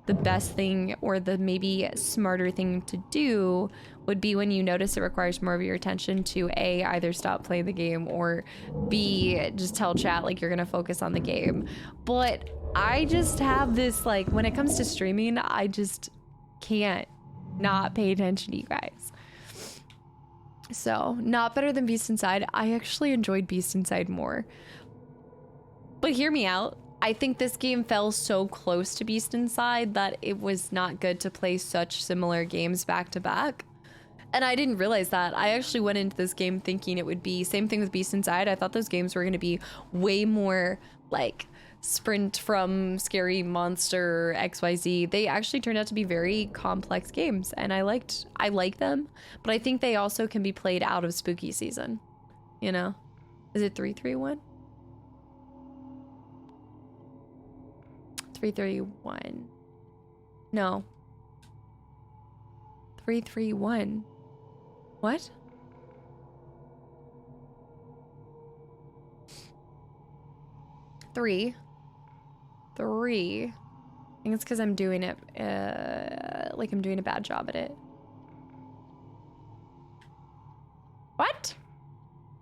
the best thing, or the maybe smarter thing to do, would be when you notice it requires more of your attention to A, either stop playing the game, or B, just tell chat like you're gonna focus on the game. But I just have this, like, when it comes to streaming, I just can't not pay attention to you guys. So, not better than Beast Inside. I actually enjoyed Beast Inside more. But hear me out. I think this game fell so close to Beast Inside that it was not good to play such similar games back to back. And I didn't realize that. I actually went into this game thinking it would be same thing with Beast Inside. I thought those games were going to be way more like sprint from scary monster XYZ. They actually turned out to be very complex games, and I like them, but I think they also can be played out of spooky season. You know? Is it 331? 331. No. 331. What? Three. I think it's because I'm doing it, like I'm doing a bad job at it. What?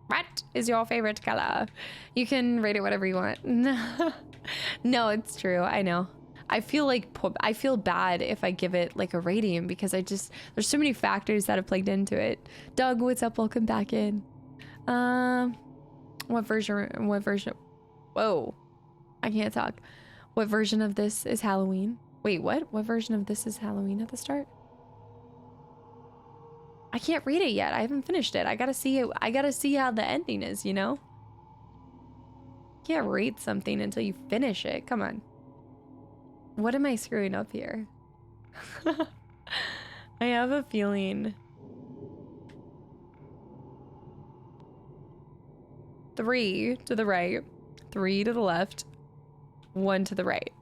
What is your favorite color? You can rate it whatever you want. No, it's true. I know. I feel bad if I give it like a rating because there's so many factors that have plugged into it. Doug, what's up? Welcome back in. What version? Whoa, I can't talk. What version of this is Halloween? Wait, what? What version of this is Halloween at the start? I can't read it yet. I haven't finished it. I gotta see it. I gotta see how the ending is, you know? Can't read something until you finish it. Come on. What am I screwing up here? I have a feeling. 3 to the right, 3 to the left, 1 to the right.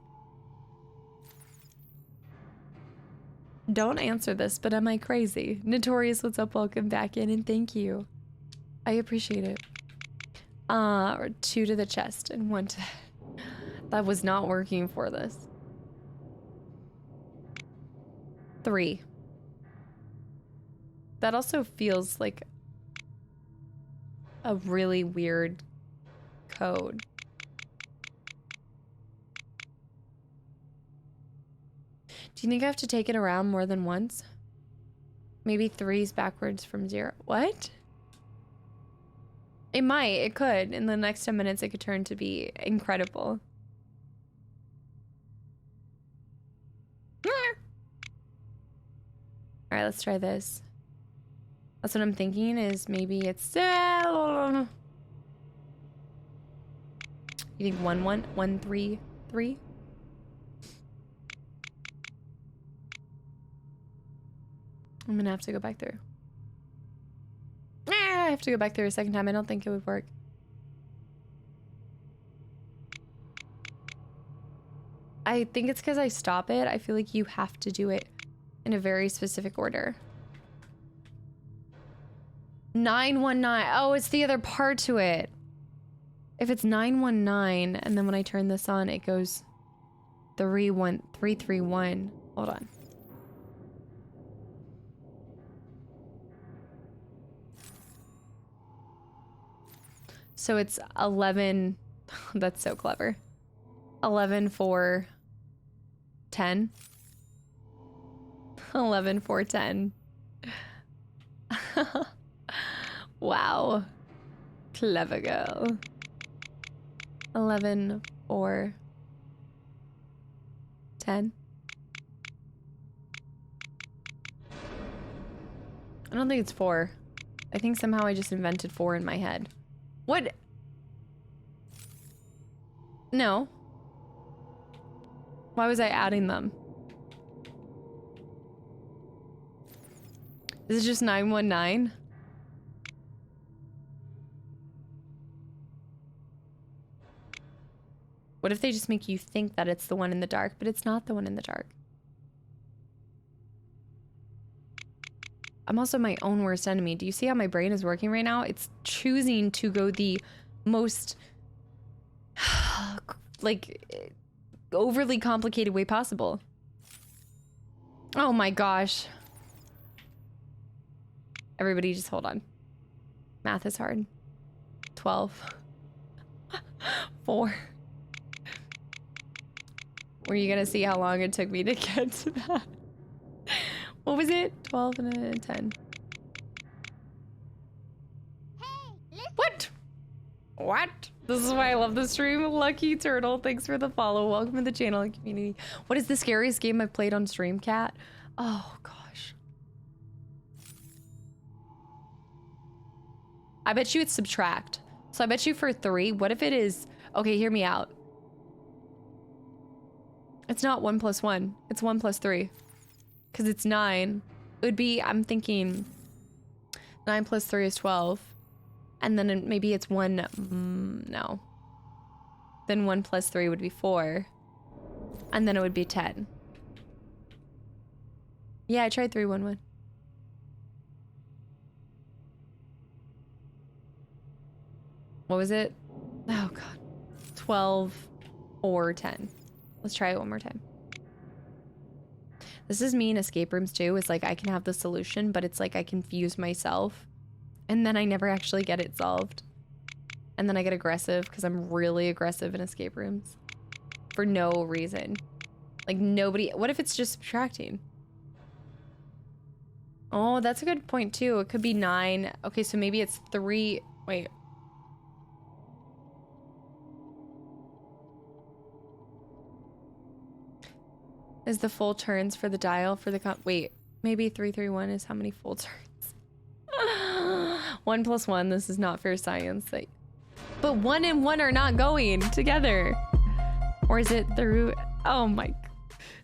Don't answer this, but am I crazy? Notorious, what's up? Welcome back in, and thank you. I appreciate it. Or 2 to the chest and 1 to... That was not working for this. 3. That also feels like a really weird code. Do you think I have to take it around more than once? Maybe 3's backwards from 0. What? It might. It could. In the next 10 minutes, it could turn to be incredible. All right, let's try this. That's what I'm thinking is maybe it's... You think 1 1 1 3 3? I'm gonna have to go back through. I have to go back through a second time. I don't think it would work. I think it's because I stop it. I feel like you have to do it in a very specific order. 919. Oh, it's the other part to it. If it's 919, and then when I turn this on, it goes 331. Hold on. So it's 11. That's so clever. 11 4 10. 11 4 10. Wow. Clever girl. 11 4 10. I don't think it's 4. I think somehow I just invented 4 in my head. What? No. Why was I adding them? Is it just 919? What if they just make you think that it's the one in the dark, but it's not the one in the dark? I'm also my own worst enemy. Do you see how my brain is working right now? It's choosing to go the most like overly complicated way possible. Oh my gosh. Everybody just hold on. Math is hard. 12. 4. Were you gonna see how long it took me to get to that? What was it? 12 and a 10. Hey, listen. What? What? This is why I love the stream. Lucky Turtle, thanks for the follow. Welcome to the channel and community. What is the scariest game I've played on stream, Cat? Oh, gosh. I bet you it's subtract. So I bet you for 3, what if it is... Okay, hear me out. It's not 1 plus 1. It's 1 plus 3. Because it's 9. It would be, I'm thinking 9 plus 3 is 12. And then maybe it's 1, no. Then 1 plus 3 would be 4. And then it would be 10. Yeah, I tried 3 1 1. What was it? Oh god. 12 or 10. Let's try it one more time. This is me in escape rooms too. It's like I can have the solution, but it's like I confuse myself and then I never actually get it solved. And then I get aggressive because I'm really aggressive in escape rooms for no reason. Like nobody, what if it's just subtracting? Oh, that's a good point too. It could be 9. Okay, so maybe it's 3. Wait. Is the full turns for the dial for the wait, maybe 331 is how many full turns? 1 + 1, this is not fair science. But 1 and 1 are not going together. Or is it through? Oh my.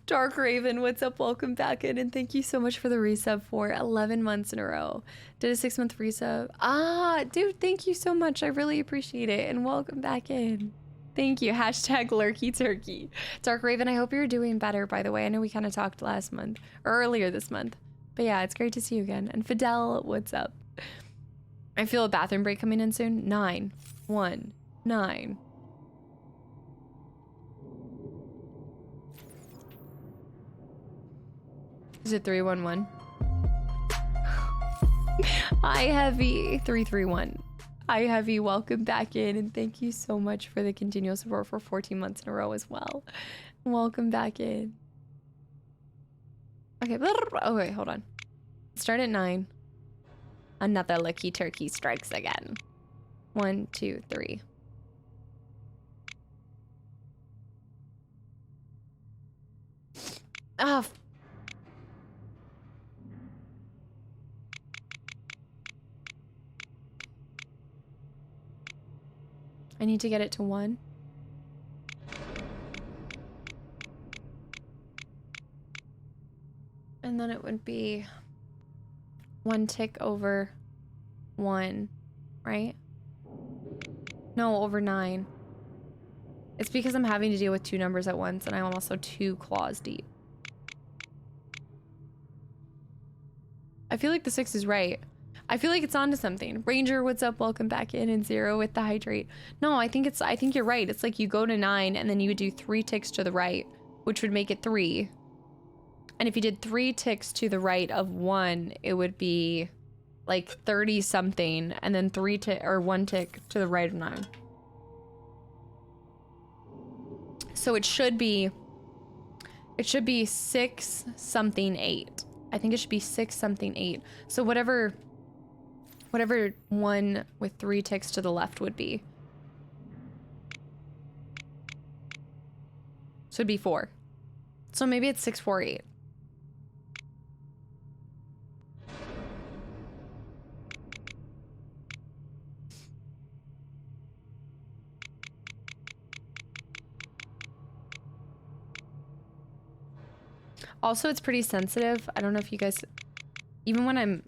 Dark Raven, what's up? Welcome back in, and thank you so much for the resub for 11 months in a row. Did a 6-month resub. Ah, dude, thank you so much. I really appreciate it, and welcome back in. Thank you. Hashtag lurky turkey. Dark Raven, I hope you're doing better, by the way. I know we kind of talked last month, or earlier this month. But yeah, it's great to see you again. And Fidel, what's up? I feel a bathroom break coming in soon. 9, 1, 9. Is it 311? Hi, Heavy. 331. Hi, Heavy. Welcome back in, and thank you so much for the continual support for 14 months in a row as well. Welcome back in. Okay. Okay, hold on. Start at 9. Another lucky turkey strikes again. 1, 2, 3. Oh. I need to get it to 1. And then it would be 1 tick over 1, right? No, over 9. It's because I'm having to deal with 2 numbers at once, and I'm also 2 claws deep. I feel like the 6 is right. I feel like it's onto something. Ranger, what's up? Welcome back in. And 0 with the hydrate. No, I think you're right. It's like you go to 9 and then you would do 3 ticks to the right, which would make it 3. And if you did 3 ticks to the right of 1, it would be like 30 something, and then 1 tick to the right of 9. So it should be 6 something 8. I think it should be 6 something 8. So whatever 1 with 3 ticks to the left would be. So it'd be 4. So maybe it's 6, 4, 8. Also, it's pretty sensitive. I don't know if you guys, even when I'm,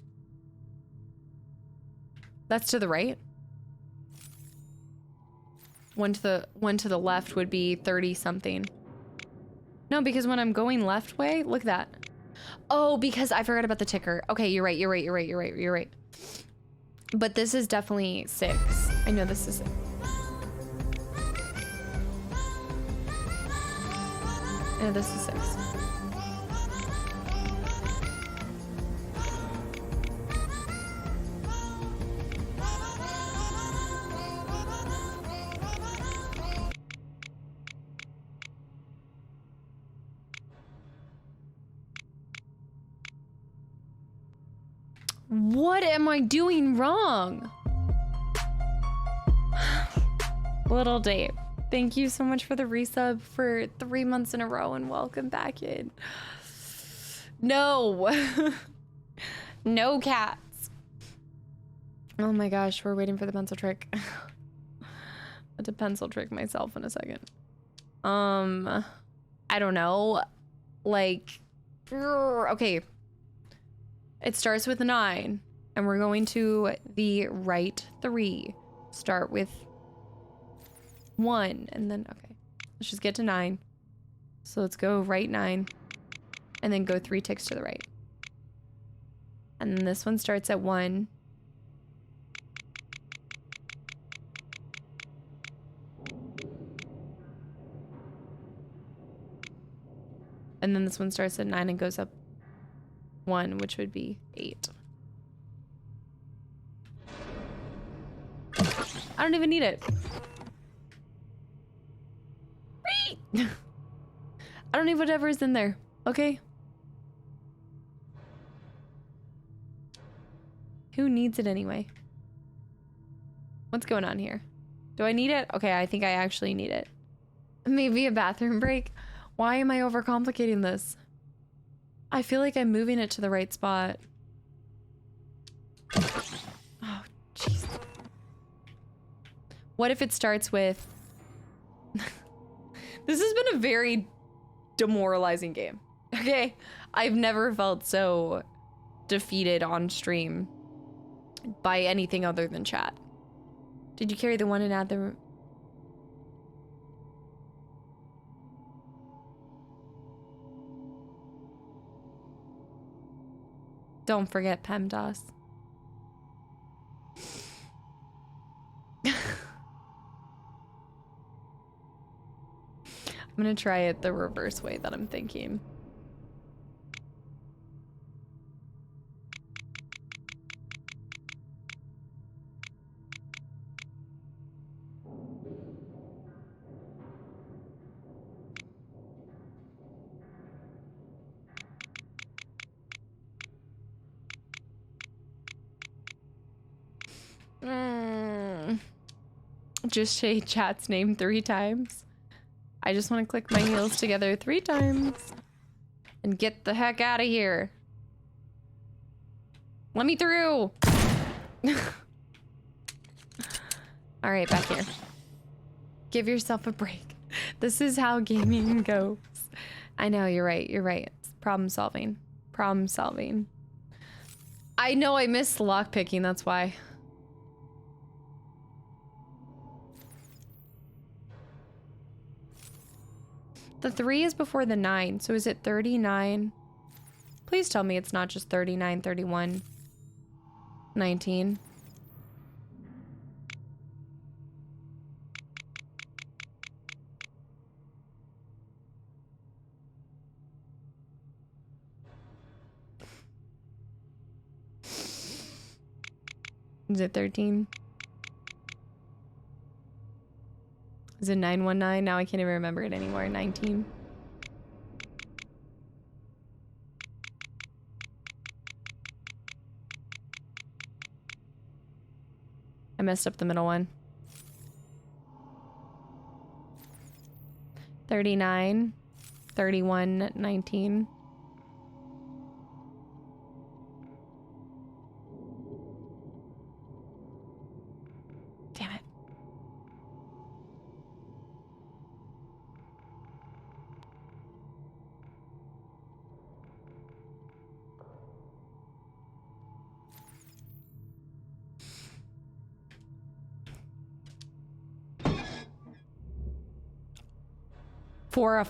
that's to the right. 1 to the left would be 30 something. No, because when I'm going left way, look at that. Oh, because I forgot about the ticker. Okay, you're right. But this is definitely 6. I know this is. Yeah, this is 6. What am I doing wrong? Little Dave, thank you so much for the resub for 3 months in a row, and welcome back in. No. No cats. Oh my gosh, we're waiting for the pencil trick. I have to pencil trick myself in a second. I don't know. Like, okay. It starts with 9, and we're going to the right 3. Start with 1, and then, okay. Let's just get to 9. So let's go right 9, and then go 3 ticks to the right. And then this one starts at 1. And then this one starts at 9 and goes up 1, which would be 8. I don't even need it. I don't need whatever is in there, okay? Who needs it anyway? What's going on here? Do I need it? Okay, I think I actually need it. Maybe a bathroom break? Why am I overcomplicating this? I feel like I'm moving it to the right spot. Oh, jeez. What if it starts with... This has been a very demoralizing game, okay? I've never felt so defeated on stream by anything other than chat. Did you carry the one and add the... Don't forget PEMDAS. I'm gonna try it the reverse way that I'm thinking. Just say chat's name 3 times. I just want to click my heels together 3 times and get the heck out of here. Let me through. All right, back here. Give yourself a break. This is how gaming goes. I know, you're right. You're right. It's problem solving. Problem solving. I know I missed lockpicking, that's why. The 3 is before the 9, so is it 39? Please tell me it's not just 39, 31, 19. Is it 13? Is it 919? Now I can't even remember it anymore. 19. I messed up the middle one. 39, 31, 19. Damn it. For a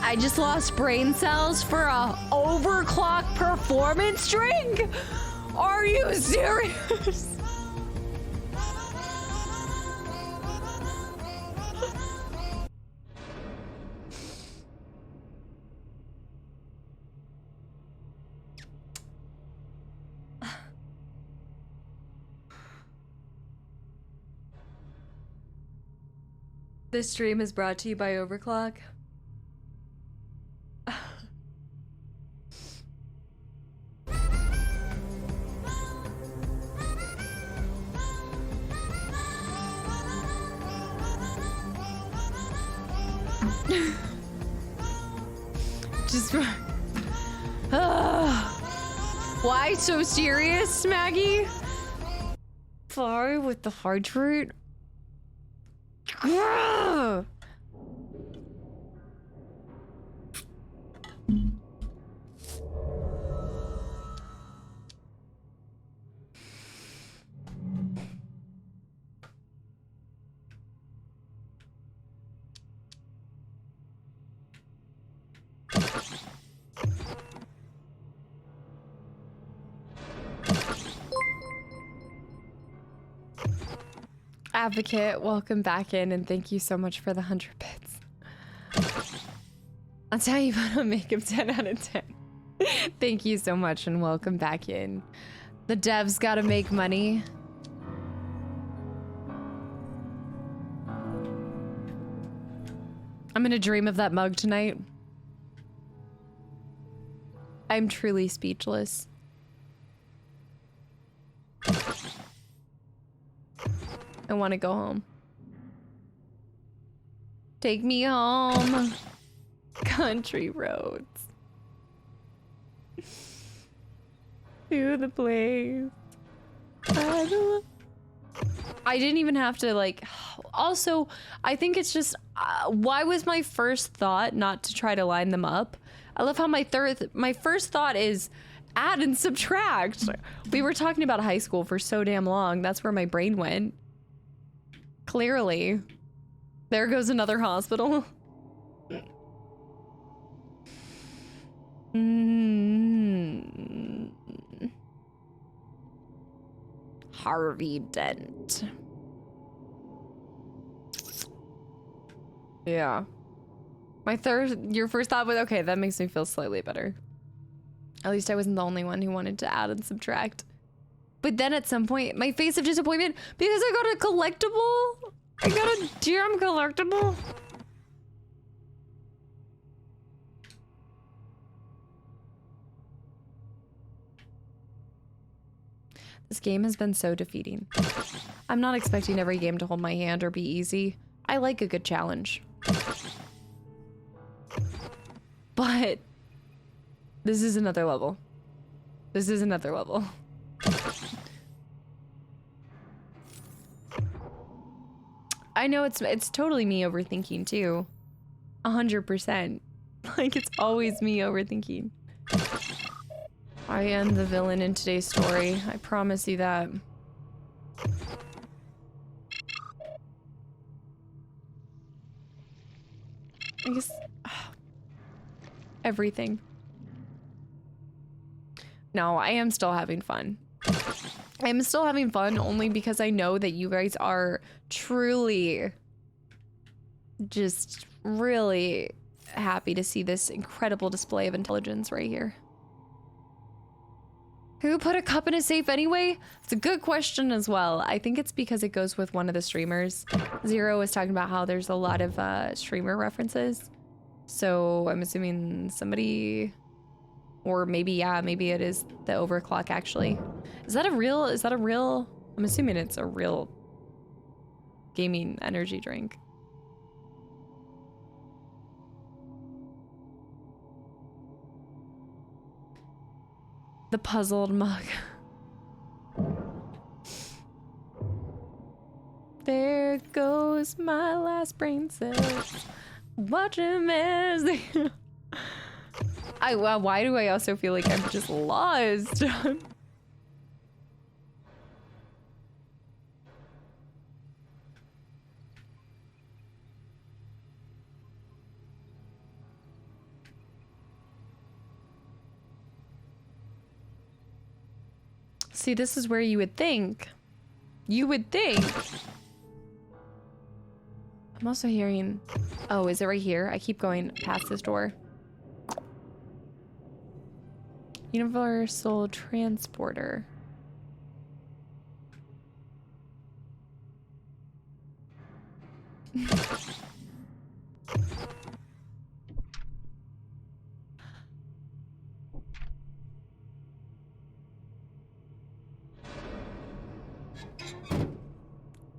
I just lost brain cells for a overclock performance drink? Are you serious? This stream is brought to you by Overclock. Just why so serious, Maggie? Sorry with the heart rate. Advocate, welcome back in, and thank you so much for the 100 bits. That's how you put a makeup 10 out of 10. Thank you so much, and welcome back in. The devs gotta make money. I'm gonna dream of that mug tonight. I'm truly speechless. I want to go home. Take me home. Country roads. To the place. I didn't even have to like, also, I think it's just, why was my first thought not to try to line them up? I love how my first thought is add and subtract. We were talking about high school for so damn long. That's where my brain went. Clearly. There goes another hospital. Harvey Dent. Yeah. Your first thought was, okay, that makes me feel slightly better. At least I wasn't the only one who wanted to add and subtract. But then at some point, my face of disappointment, because I got a collectible? I got a damn collectible? This game has been so defeating. I'm not expecting every game to hold my hand or be easy. I like a good challenge. But this is another level. This is another level. I know it's totally me overthinking too. 100%. Like it's always me overthinking. I am the villain in today's story. I promise you that. I guess everything. No, I am still having fun. I'm still having fun only because I know that you guys are truly just really happy to see this incredible display of intelligence right here. Who put a cup in a safe anyway? It's a good question as well. I think it's because it goes with one of the streamers. Zero was talking about how there's a lot of streamer references. So I'm assuming somebody, or maybe, yeah, maybe it is the overclock actually. Is that a real, I'm assuming it's a real gaming energy drink. The puzzled mug. There goes my last brain cells. Watch him as they... why do I also feel like I'm just lost? See, this is where you would think. You would think. I'm also hearing... Oh, is it right here? I keep going past this door. Universal transporter.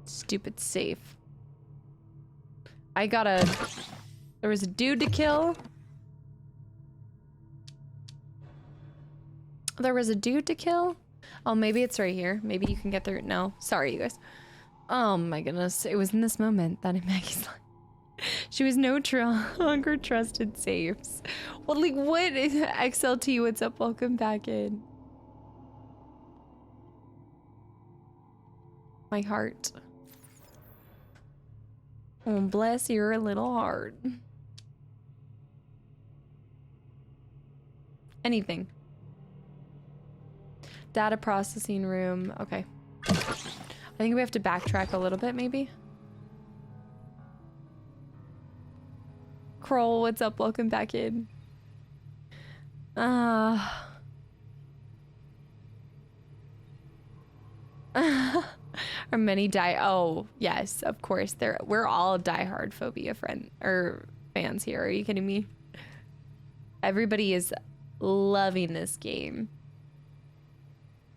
Stupid safe. There was a dude to kill. There was a dude to kill? Oh, maybe it's right here. Maybe you can get there. No, sorry, you guys. Oh my goodness. It was in this moment that Maggie's like, she was no longer trusted safes. Well, like, what is XLT? What's up? Welcome back in. My heart. Oh, bless your little heart. Anything. Data processing room. Okay. think we have to backtrack a little bit, maybe. Kroll, what's up? Welcome back in. Are many die? Oh, yes, of course. We're all diehard Phobia fans here. Are you kidding me? Everybody is loving this game.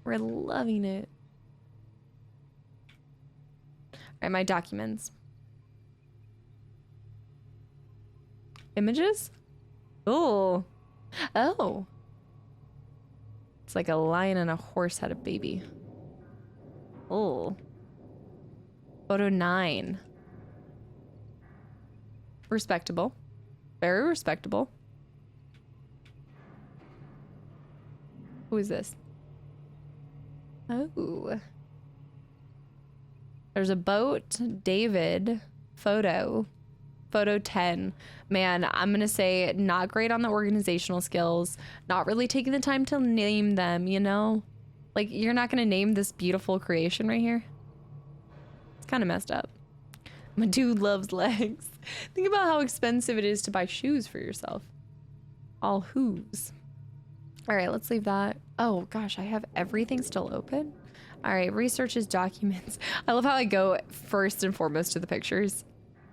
We're loving it. All right, my documents. Images? Oh. Oh. It's like a lion and a horse had a baby. Oh. Photo 9. Respectable. Very respectable. Who is this? Oh. There's a boat. David. Photo 10. Man, I'm gonna say not great on the organizational skills. Not really taking the time to name them, you know? Like, you're not gonna name this beautiful creation right here? It's kind of messed up. My dude loves legs. Think about how expensive it is to buy shoes for yourself. All hooves. All right, let's leave that. Oh gosh, I have everything still open. All right, researches, documents. I love how I go first and foremost to the pictures.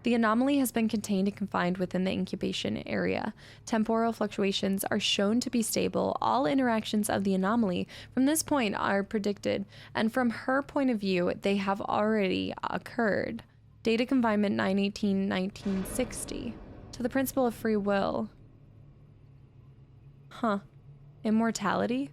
The anomaly has been contained and confined within the incubation area. Temporal fluctuations are shown to be stable. All interactions of the anomaly from this point are predicted, and from her point of view, they have already occurred. Data confinement 9/18/1960. To the principle of free will. Huh. Immortality?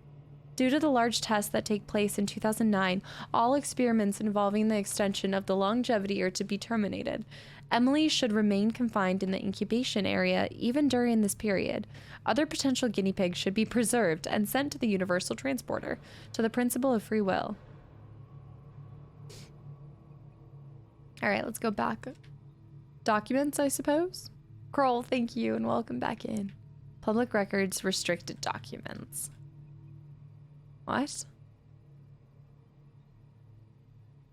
Due to the large tests that take place in 2009, all experiments involving the extension of the longevity are to be terminated. Emily should remain confined in the incubation area even during this period. Other potential guinea pigs should be preserved and sent to the universal transporter. To the principle of free will. All right, let's go back. Documents, I suppose? Kroll, thank you, and welcome back in. Public records, restricted documents. What?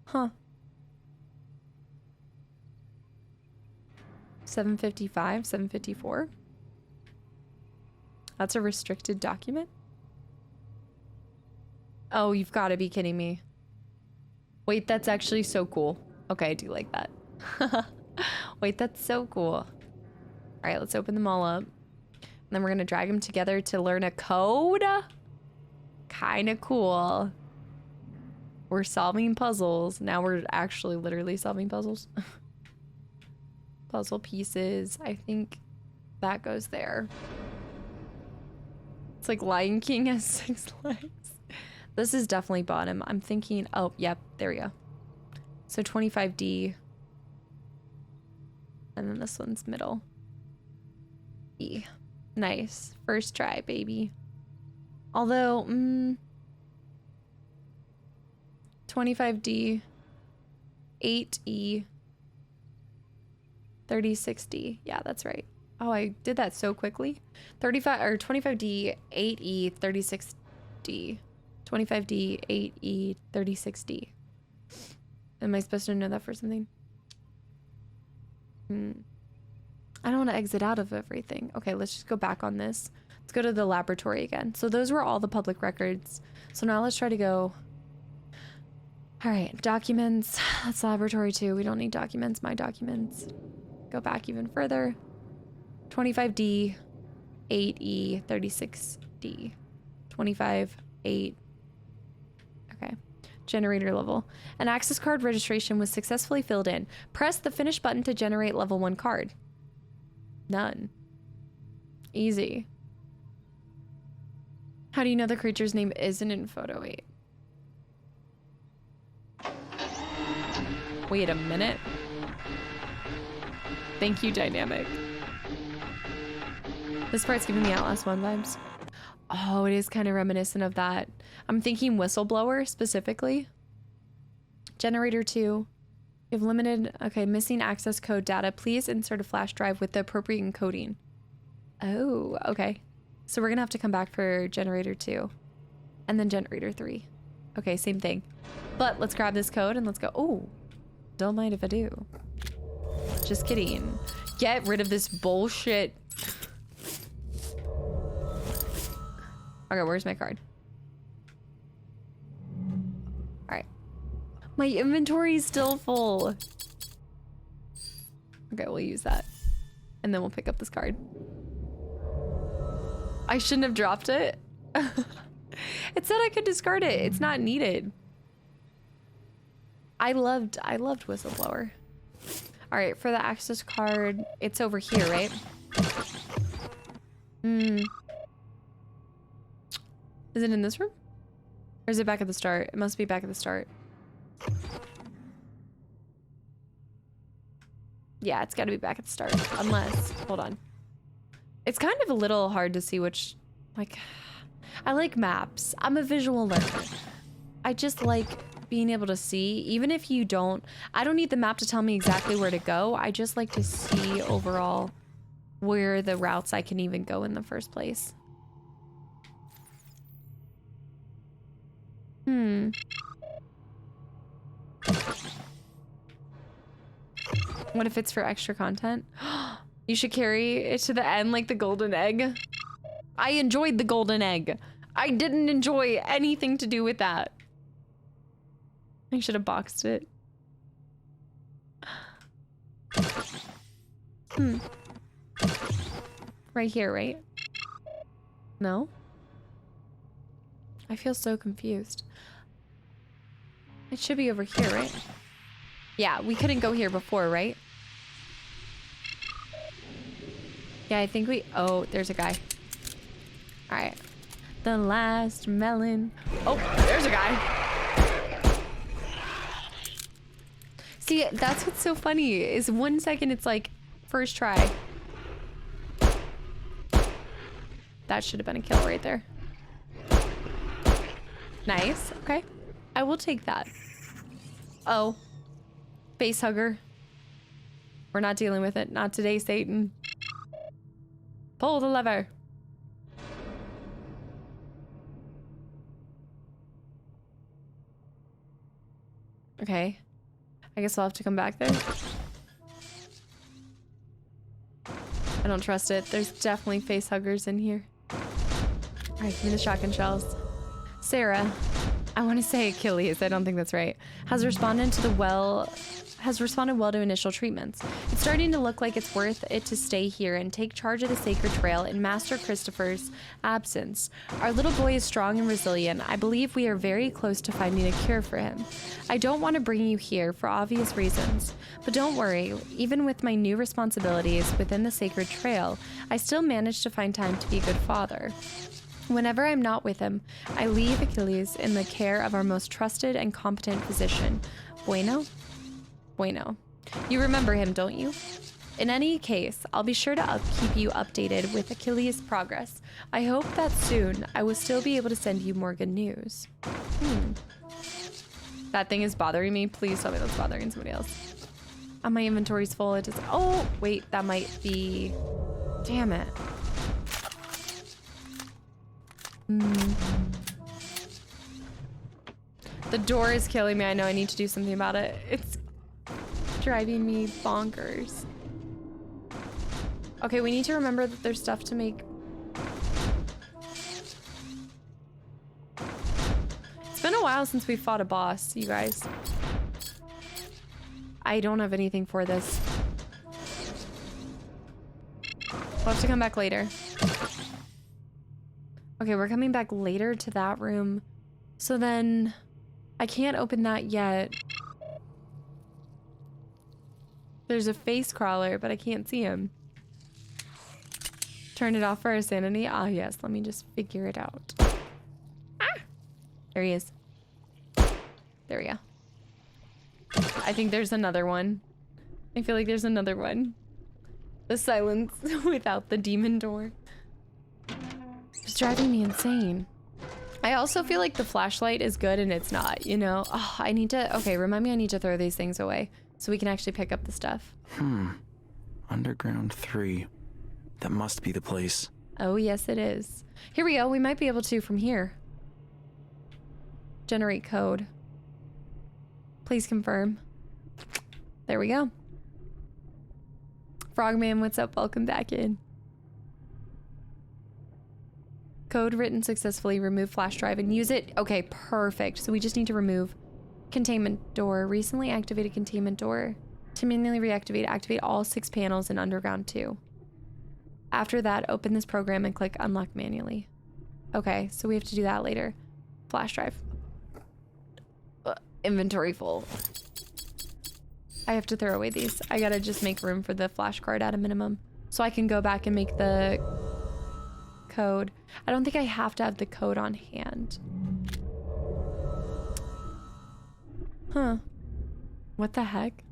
Huh. 755, 754? That's a restricted document? Oh, you've got to be kidding me. Wait, that's actually so cool. Okay, I do like that. Wait, that's so cool. All right, let's open them all up. And then we're going to drag them together to learn a code. Kind of cool. We're solving puzzles. Now we're actually literally solving puzzles. Puzzle pieces. I think that goes there. It's like Lion King has 6 legs. This is definitely bottom. I'm thinking, oh, yep, there we go. So 25D. And then this one's middle. E. Nice. First try, baby. Although, 25D, 8E, 36D. Yeah, that's right. Oh, I did that so quickly. 25D, 8E, 36D. 25D, 8E, 36D. Am I supposed to know that for something? I don't want to exit out of everything. Okay, let's just go back on this. Let's go to the laboratory again. So those were all the public records. So now let's try to go. All right, documents. That's laboratory 2. We don't need documents. My documents. Go back even further. 25D, 8E, 36D. 25, 8. Okay. Generator level. An access card registration was successfully filled in. Press the finish button to generate level 1 card. None. Easy. How do you know the creature's name isn't in photo 8? Wait a minute. Thank you, Dynamic. This part's giving me Outlast 1 vibes. Oh, it is kind of reminiscent of that. I'm thinking Whistleblower specifically. Generator 2. You have limited, okay, missing access code data. Please insert a flash drive with the appropriate encoding. Oh, okay. So we're gonna have to come back for generator 2 and then generator 3. Okay, same thing. But let's grab this code and let's go. Oh, don't mind if I do. Just kidding. Get rid of this bullshit. Okay, where's my card? All right. My inventory is still full. Okay, we'll use that. And then we'll pick up this card. I shouldn't have dropped it. It said I could discard it. It's not needed. I loved Whistleblower. All right, for the access card, it's over here, right? Is it in this room? Or is it back at the start? It must be back at the start. Yeah, it's gotta be back at the start. Unless, hold on. It's kind of a little hard to see which, like, I like maps. I'm a visual learner. I just like being able to see, even if you don't, I don't need the map to tell me exactly where to go. I just like to see overall where the routes I can even go in the first place. What if it's for extra content? You should carry it to the end like the golden egg. I enjoyed the golden egg. I didn't enjoy anything to do with that. I should have boxed it. Right here, right? No? I feel so confused. It should be over here, right? Yeah, we couldn't go here before, right? Yeah, I think we... Oh, there's a guy. All right. The last melon. Oh, there's a guy. See, that's what's so funny is 1 second it's like first try. That should have been a kill right there. Nice. Okay. I will take that. Oh. Face hugger. We're not dealing with it. Not today, Satan. Pull the lever. Okay. I guess I'll have to come back there. I don't trust it. There's definitely face huggers in here. Alright, give me the shotgun shells. Sarah, I want to say Achilles, I don't think that's right, has responded well to initial treatments. It's starting to look like it's worth it to stay here and take charge of the sacred trail in Master Christopher's absence. Our little boy is strong and resilient. I believe we are very close to finding a cure for him. I don't want to bring you here for obvious reasons, but don't worry, even with my new responsibilities within the sacred trail, I still manage to find time to be a good father. Whenever I'm not with him, I leave Achilles in the care of our most trusted and competent physician. Bueno? Bueno. You remember him, don't you? In any case, I'll be sure to keep you updated with Achilles' progress. I hope that soon I will still be able to send you more good news. That thing is bothering me. Please tell me that's bothering somebody else. My inventory's full. It just... Oh, wait, that might be... Damn it. The door is killing me. I know I need to do something about it. It's driving me bonkers. Okay, we need to remember that there's stuff to make. It's been a while since we fought a boss, you guys. I don't have anything for this. We'll have to come back later. Okay, we're coming back later to that room. So then I can't open that yet. There's a face crawler, but I can't see him. Turn it off for our sanity. Ah, yes. Let me just figure it out. Ah! There he is. There we go. I think there's another one. I feel like there's another one. The silence without the demon door. It's driving me insane. I also feel like the flashlight is good and it's not, you know? Oh, I need to... Okay, remind me I need to throw these things away so we can actually pick up the stuff. Underground 3. That must be the place. Oh, yes, it is. Here we go. We might be able to from here. Generate code. Please confirm. There we go. Frogman, what's up? Welcome back in. Code written successfully. Remove flash drive and use it. Okay, perfect. So we just need to remove containment door. Recently activated containment door. To manually reactivate, activate all 6 panels in Underground 2. After that, open this program and click unlock manually. Okay, so we have to do that later. Flash drive. Inventory full. I have to throw away these. I gotta just make room for the flash card at a minimum. So I can go back and make the code. I don't think I have to have the code on hand. Huh. What the heck?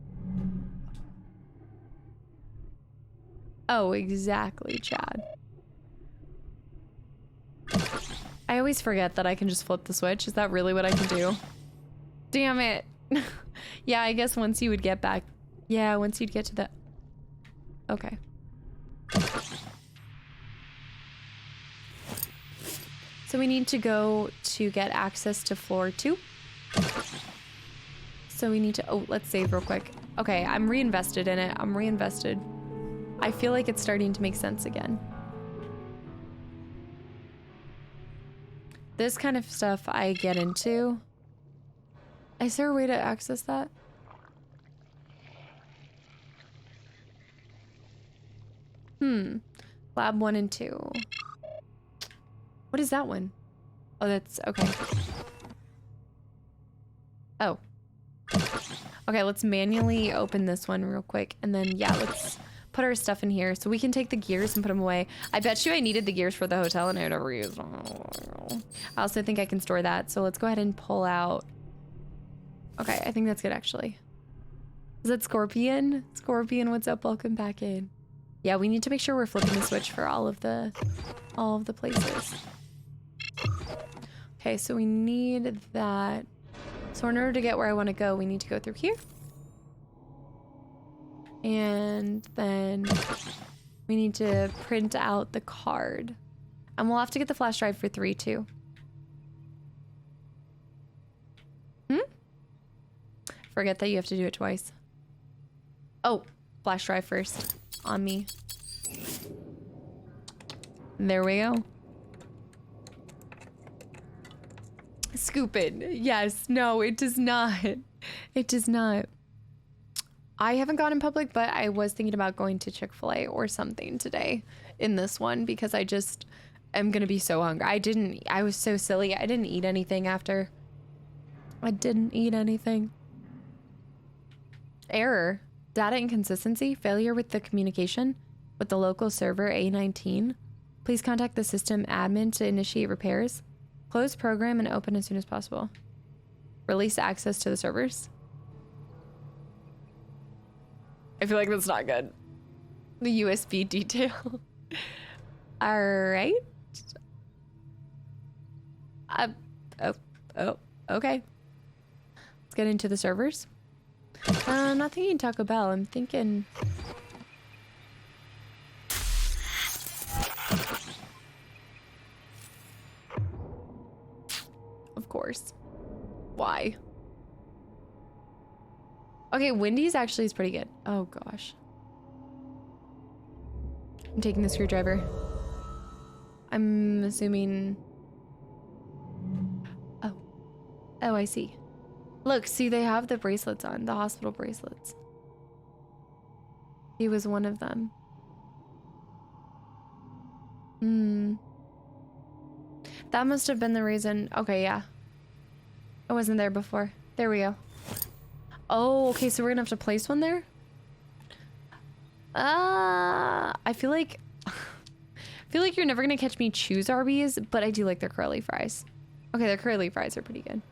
Oh, exactly, Chad. I always forget that I can just flip the switch. Is that really what I can do? Damn it. Yeah, I guess once you would get back. Yeah, once you'd get to the... Okay. So we need to go to get access to floor 2. So we need to... Oh, let's save real quick. Okay, I'm reinvested in it. I'm reinvested. I feel like it's starting to make sense again. This kind of stuff I get into. Is there a way to access that? Lab 1 and 2. What is that one? Oh, that's... Okay. Oh. Okay, let's manually open this one real quick. And then, yeah, let's put our stuff in here. So we can take the gears and put them away. I bet you I needed the gears for the hotel and I never used them. I also think I can store that. So let's go ahead and pull out... Okay, I think that's good, actually. Is that Scorpion? Scorpion, what's up? Welcome back in. Yeah, we need to make sure we're flipping the switch for all of the places. Okay, so we need that. So in order to get where I want to go, we need to go through here. And then we need to print out the card. And we'll have to get the flash drive for 3 too. Forget that you have to do it twice. Oh, flash drive first. On me. There we go. Scoop it. Yes. No, it does not. It does not. I haven't gone in public, but I was thinking about going to Chick-fil-A or something today in this one because I just am going to be so hungry. I was so silly. I didn't eat anything after. I didn't eat anything. Error. Data inconsistency. Failure with the communication with the local server A19. Please contact the system admin to initiate repairs. Close program and open as soon as possible. Release access to the servers. I feel like that's not good. The USB detail. All right. Okay. Let's get into the servers. I'm not thinking Taco Bell. I'm thinking... Of course. Why? Okay, Wendy's actually is pretty good. Oh, gosh. I'm taking the screwdriver. I'm assuming... Oh, I see. Look, see, they have the bracelets on, the hospital bracelets. He was one of them. That must have been the reason. Okay, yeah. I wasn't there before. There we go. Oh, okay, so we're gonna have to place one there? I feel like... you're never gonna catch me choose Arby's, but I do like their curly fries. Okay, their curly fries are pretty good.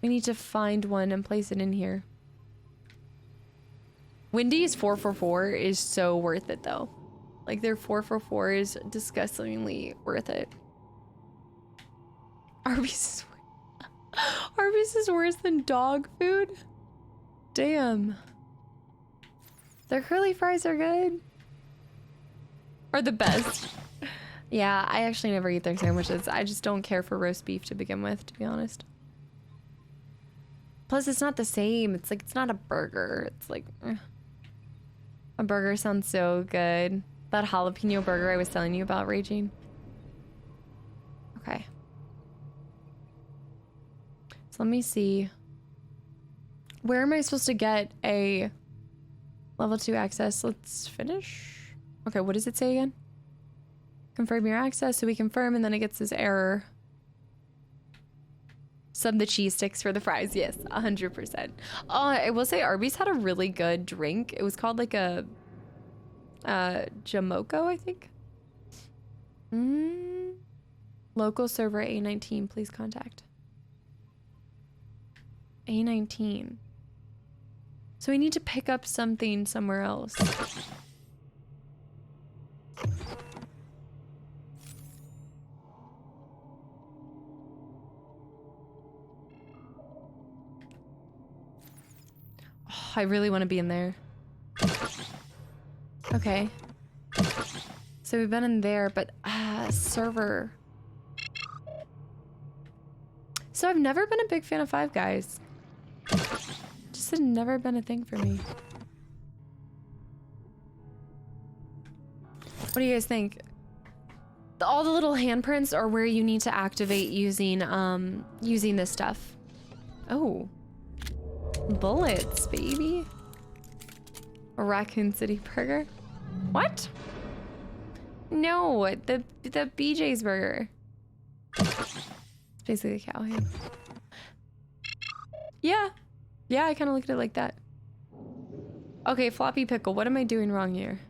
We need to find one and place it in here. Wendy's 444 is so worth it though. Like their 444 is disgustingly worth it. Arby's is worse than dog food? Damn. Their curly fries are good. Are the best. Yeah, I actually never eat their sandwiches. I just don't care for roast beef to begin with, to be honest. Plus, it's not the same. It's like, it's not a burger. It's like, a burger sounds so good. That jalapeno burger I was telling you about, Raging. Okay. So let me see. Where am I supposed to get a level 2 access? Let's finish. Okay, what does it say again? Confirm your access, so we confirm, and then it gets this error. Sub the cheese sticks for the fries. Yes, 100%. I will say Arby's had a really good drink. It was called like a Jamoco, I think. Local server A19, please contact. A19. So we need to pick up something somewhere else. Oh, I really want to be in there. Okay. So we've been in there, but server. So I've never been a big fan of Five Guys. Just has never been a thing for me. What do you guys think? All the little handprints are where you need to activate using using this stuff. Oh. Bullets, baby. A Raccoon City burger. What? No, the BJ's burger. It's basically a cow hand. Yeah. Yeah, I kind of looked at it like that. Okay, floppy pickle. What am I doing wrong here?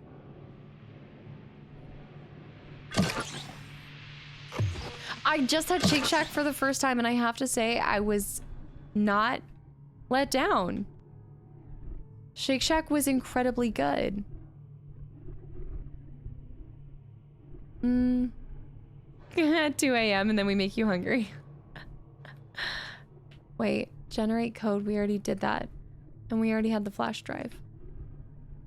I just had Shake Shack for the first time, and I have to say I was not let down. Shake Shack was incredibly good. 2 a.m. and then we make you hungry. Wait, generate code. We already did that. And we already had the flash drive.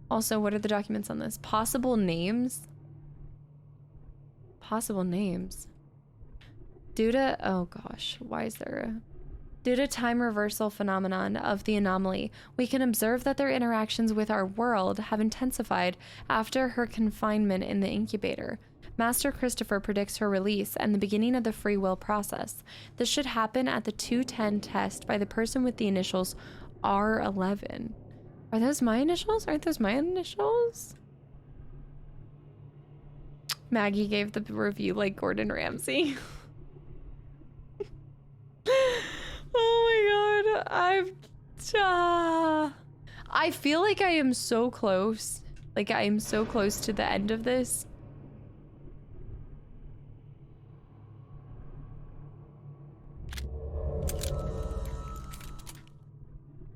Also, what are the documents on this? Possible names? Possible names. Due to, oh gosh, why is there a... Due to time reversal phenomenon of the anomaly, we can observe that their interactions with our world have intensified after her confinement in the incubator. Master Christopher predicts her release and the beginning of the free will process. This should happen at the 210 test by the person with the initials R11. Are those my initials? Aren't those my initials? Maggie gave the review like Gordon Ramsay. Oh my god, I feel like I am so close. Like I am so close to the end of this.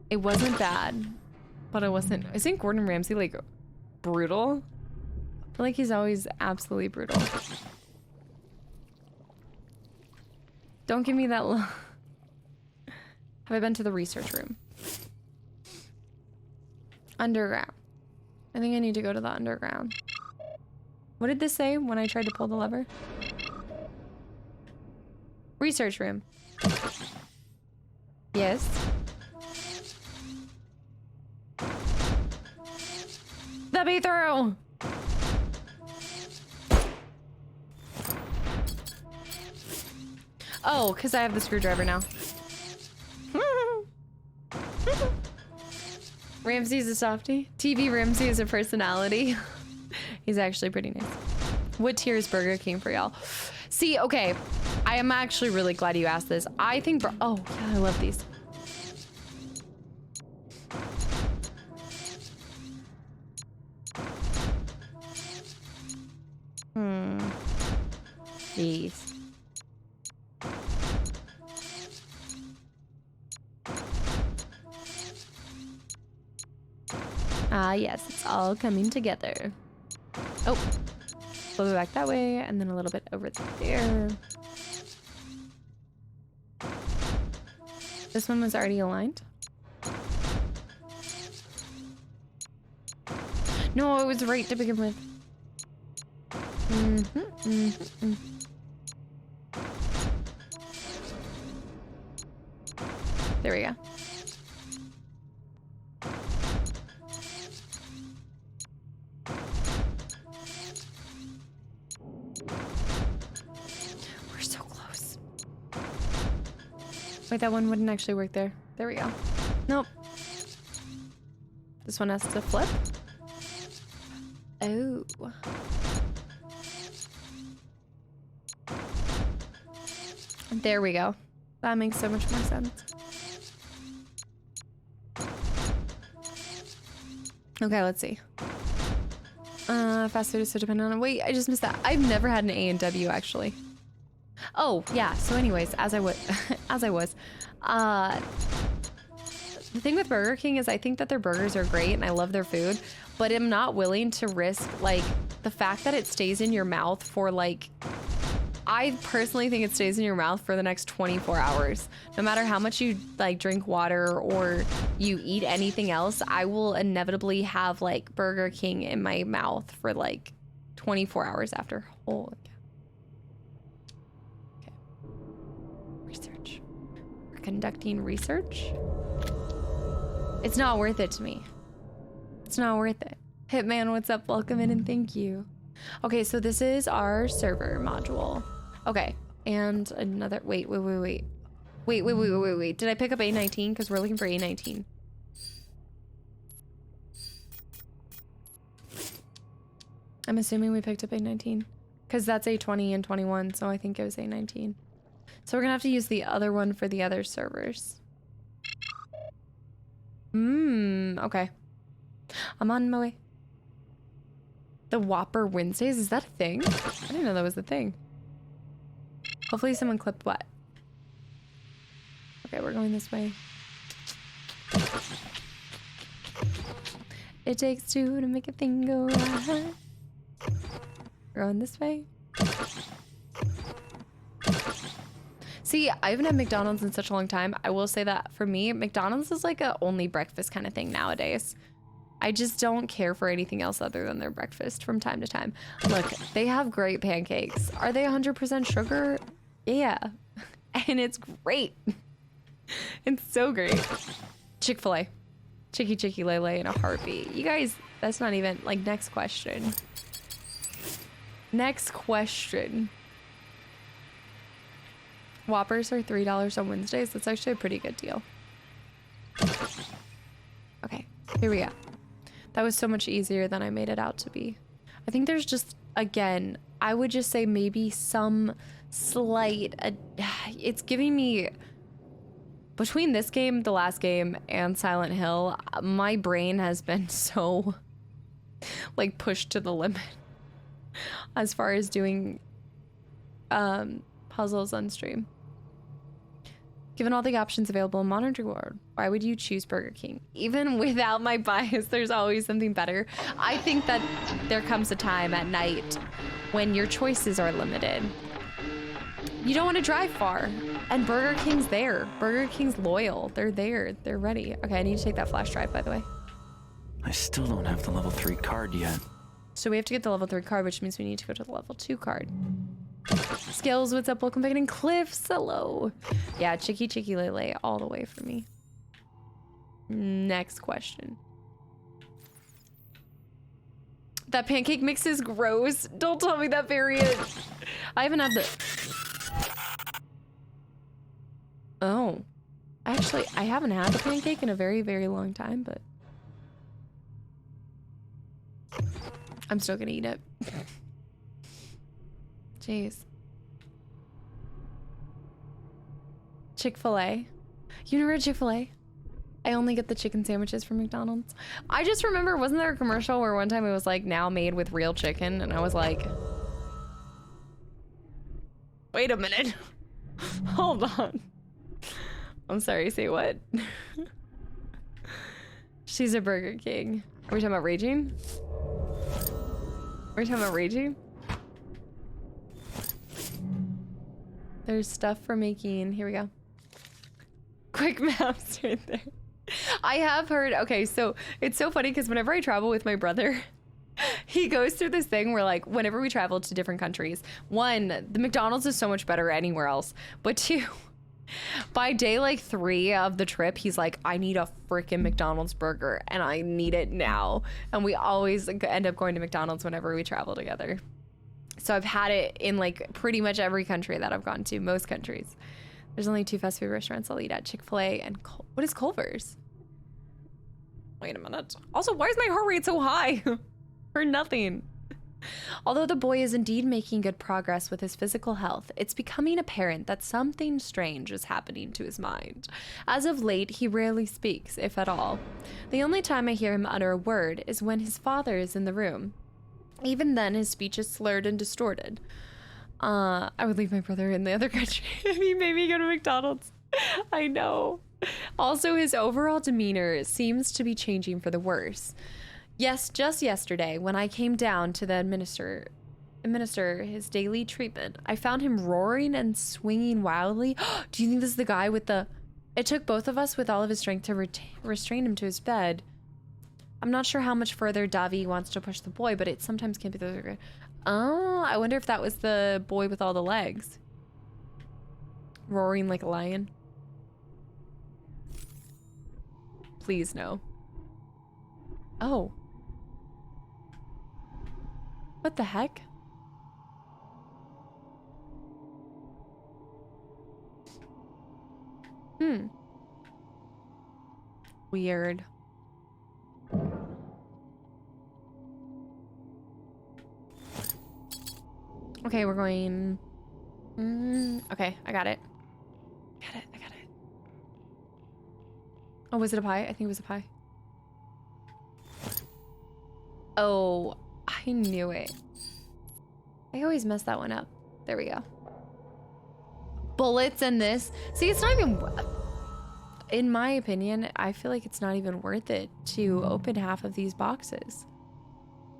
It wasn't bad, but it wasn't. Isn't Gordon Ramsay like brutal? I feel like he's always absolutely brutal. Don't give me that look. Have I been to the research room? Underground. I think I need to go to the underground. What did this say when I tried to pull the lever? Research room. Yes. Let me through! Oh, because I have the screwdriver now. Ramsey's a softie. TV Ramsey is a personality. He's actually pretty nice. What tier is Burger King for y'all? See, okay. I am actually really glad you asked this. I think... Oh, yeah, I love these. Jeez. Ah, yes, it's all coming together. Oh, a little bit back that way, and then a little bit over there. This one was already aligned. No, it was right to begin with. There we go. We're so close. Wait, that one wouldn't actually work there. There we go. Nope. This one has to flip. Oh. There we go. That makes so much more sense. Okay, let's see. Fast food is so dependent on... Wait, I just missed that. I've never had an A&W, actually. Oh, yeah. So anyways, as I was... The thing with Burger King is I think that their burgers are great and I love their food, but I'm not willing to risk, like, the fact that it stays in your mouth for, like... I personally think it stays in your mouth for the next 24 hours. No matter how much you like drink water or you eat anything else, I will inevitably have like Burger King in my mouth for like 24 hours after. Holy cow. Okay. Research. We're conducting research. It's not worth it to me. It's not worth it. Hitman, what's up? Welcome in and thank you. Okay, so this is our server module. Okay, and another, wait. Did I pick up A19? Because we're looking for A19. I'm assuming we picked up A19. Because that's A20 and 21, so I think it was A19. So we're gonna have to use the other one for the other servers. Okay. I'm on my way. The Whopper Wednesdays, is that a thing? I didn't know that was a thing. Hopefully someone clipped what? Okay, we're going this way. It takes two to make a thing go right. We're going this way. See, I haven't had McDonald's in such a long time. I will say that for me, McDonald's is like a only breakfast kind of thing nowadays. I just don't care for anything else other than their breakfast from time to time. Look, they have great pancakes. Are they 100% sugar? Yeah. And it's great. It's so great. Chick-fil-A. Chicky Lele in a heartbeat. You guys, that's not even, like, next question. Next question. Whoppers are $3 on Wednesdays. That's actually a pretty good deal. Okay, here we go. That was so much easier than I made it out to be. I think there's just, again, I would just say maybe some slight, it's giving me, between this game, the last game, and Silent Hill, my brain has been so, like, pushed to the limit as far as doing puzzles on stream. Given all the options available in modern world, why would you choose Burger King? Even without my bias, there's always something better. I think that there comes a time at night when your choices are limited. You don't want to drive far, and Burger King's there. Burger King's loyal. They're there. They're ready. Okay, I need to take that flash drive, by the way. I still don't have the level 3 card yet. So we have to get the level 3 card, which means we need to go to the level 2 card. Skills, what's up? Welcome back in. Cliffs, hello. Yeah, Chicky Lele all the way for me. Next question. That pancake mix is gross. Don't tell me that variant. I haven't had the... Oh. Actually, I haven't had the pancake in a very, very long time, but... I'm still gonna eat it. Jeez. Chick-fil-A. You never had Chick-fil-A? I only get the chicken sandwiches from McDonald's. I just remember, wasn't there a commercial where one time it was like, now made with real chicken? And I was like, wait a minute. Hold on. I'm sorry, say what? She's a Burger King. Are we talking about raging? Are we talking about raging? There's stuff for making, here we go. Quick maps right there. I have heard, okay, so it's so funny because whenever I travel with my brother, he goes through this thing where, like, whenever we travel to different countries, one, the McDonald's is so much better anywhere else, but two, by day like 3 of the trip, he's like, I need a freaking McDonald's burger and I need it now. And we always end up going to McDonald's whenever we travel together. So I've had it in like pretty much every country that I've gone to, most countries. There's only 2 fast food restaurants I'll eat at, Chick-fil-A and what is Culver's? Wait a minute. Also, why is my heart rate so high? For nothing. Although the boy is indeed making good progress with his physical health, it's becoming apparent that something strange is happening to his mind. As of late, he rarely speaks, if at all. The only time I hear him utter a word is when his father is in the room. Even then, his speech is slurred and distorted. I would leave my brother in the other country if he made me go to McDonald's. I know. Also, his overall demeanor seems to be changing for the worse. Yes, just yesterday, when I came down to administer his daily treatment, I found him roaring and swinging wildly. Do you think this is the guy with the... It took both of us with all of his strength to restrain him to his bed. I'm not sure how much further Davi wants to push the boy, but it sometimes can't be the... Oh, I wonder if that was the boy with all the legs. Roaring like a lion. Please, no. Oh. What the heck? Weird. Okay, we're going... okay, I got it. I got it. Oh, was it a pie? I think it was a pie. Oh, I knew it. I always mess that one up. There we go. Bullets and this. See, it's not even... In my opinion, I feel like it's not even worth it to open half of these boxes.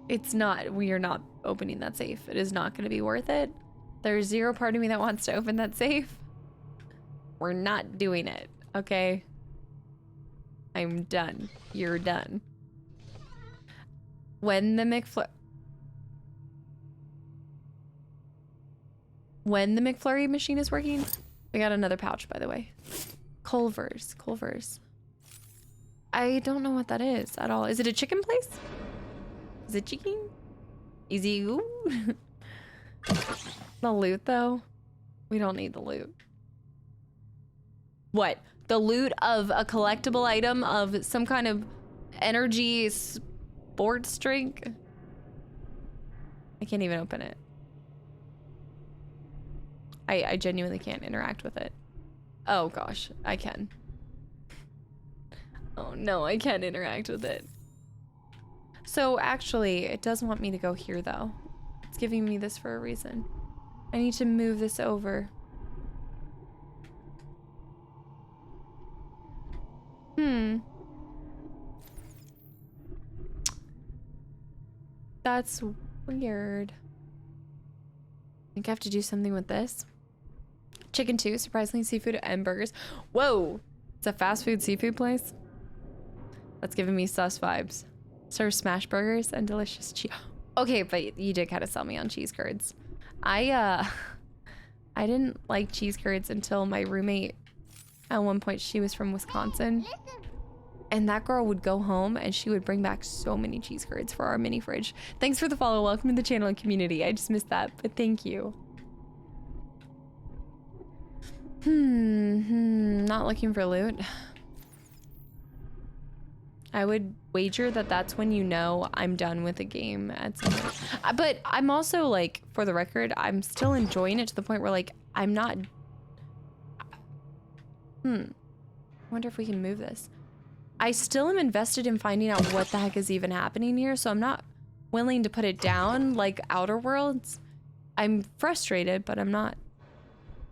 It's not. We are not opening that safe. It is not going to be worth it. There's zero part of me that wants to open that safe. We're not doing it, okay? I'm done. You're done. When the McFlurry machine is working, we got another pouch, by the way. Culver's. I don't know what that is at all. Is it a chicken place? Is it chicken? Easy. The loot, though? We don't need the loot. What? The loot of a collectible item of some kind of energy sports drink? I can't even open it. I genuinely can't interact with it. Oh gosh, I can. Oh no, I can't interact with it. So actually, it does want me to go here though. It's giving me this for a reason. I need to move this over. That's weird. I think I have to do something with this. Chicken too, surprisingly seafood and burgers. Whoa, it's a fast food seafood place. That's giving me sus vibes. Serve smash burgers and delicious cheese. Okay, but you did kind of sell me on cheese curds. I didn't like cheese curds until my roommate, at one point, she was from Wisconsin. And that girl would go home and she would bring back so many cheese curds for our mini fridge. Thanks for the follow. Welcome to the channel and community. I just missed that, but thank you. Not looking for loot. I would wager that that's when you know I'm done with the game at some point. But I'm also like, for the record, I'm still enjoying it to the point where like, I'm not... I wonder if we can move this. I still am invested in finding out what the heck is even happening here, so I'm not willing to put it down like Outer Worlds. I'm frustrated, but I'm not.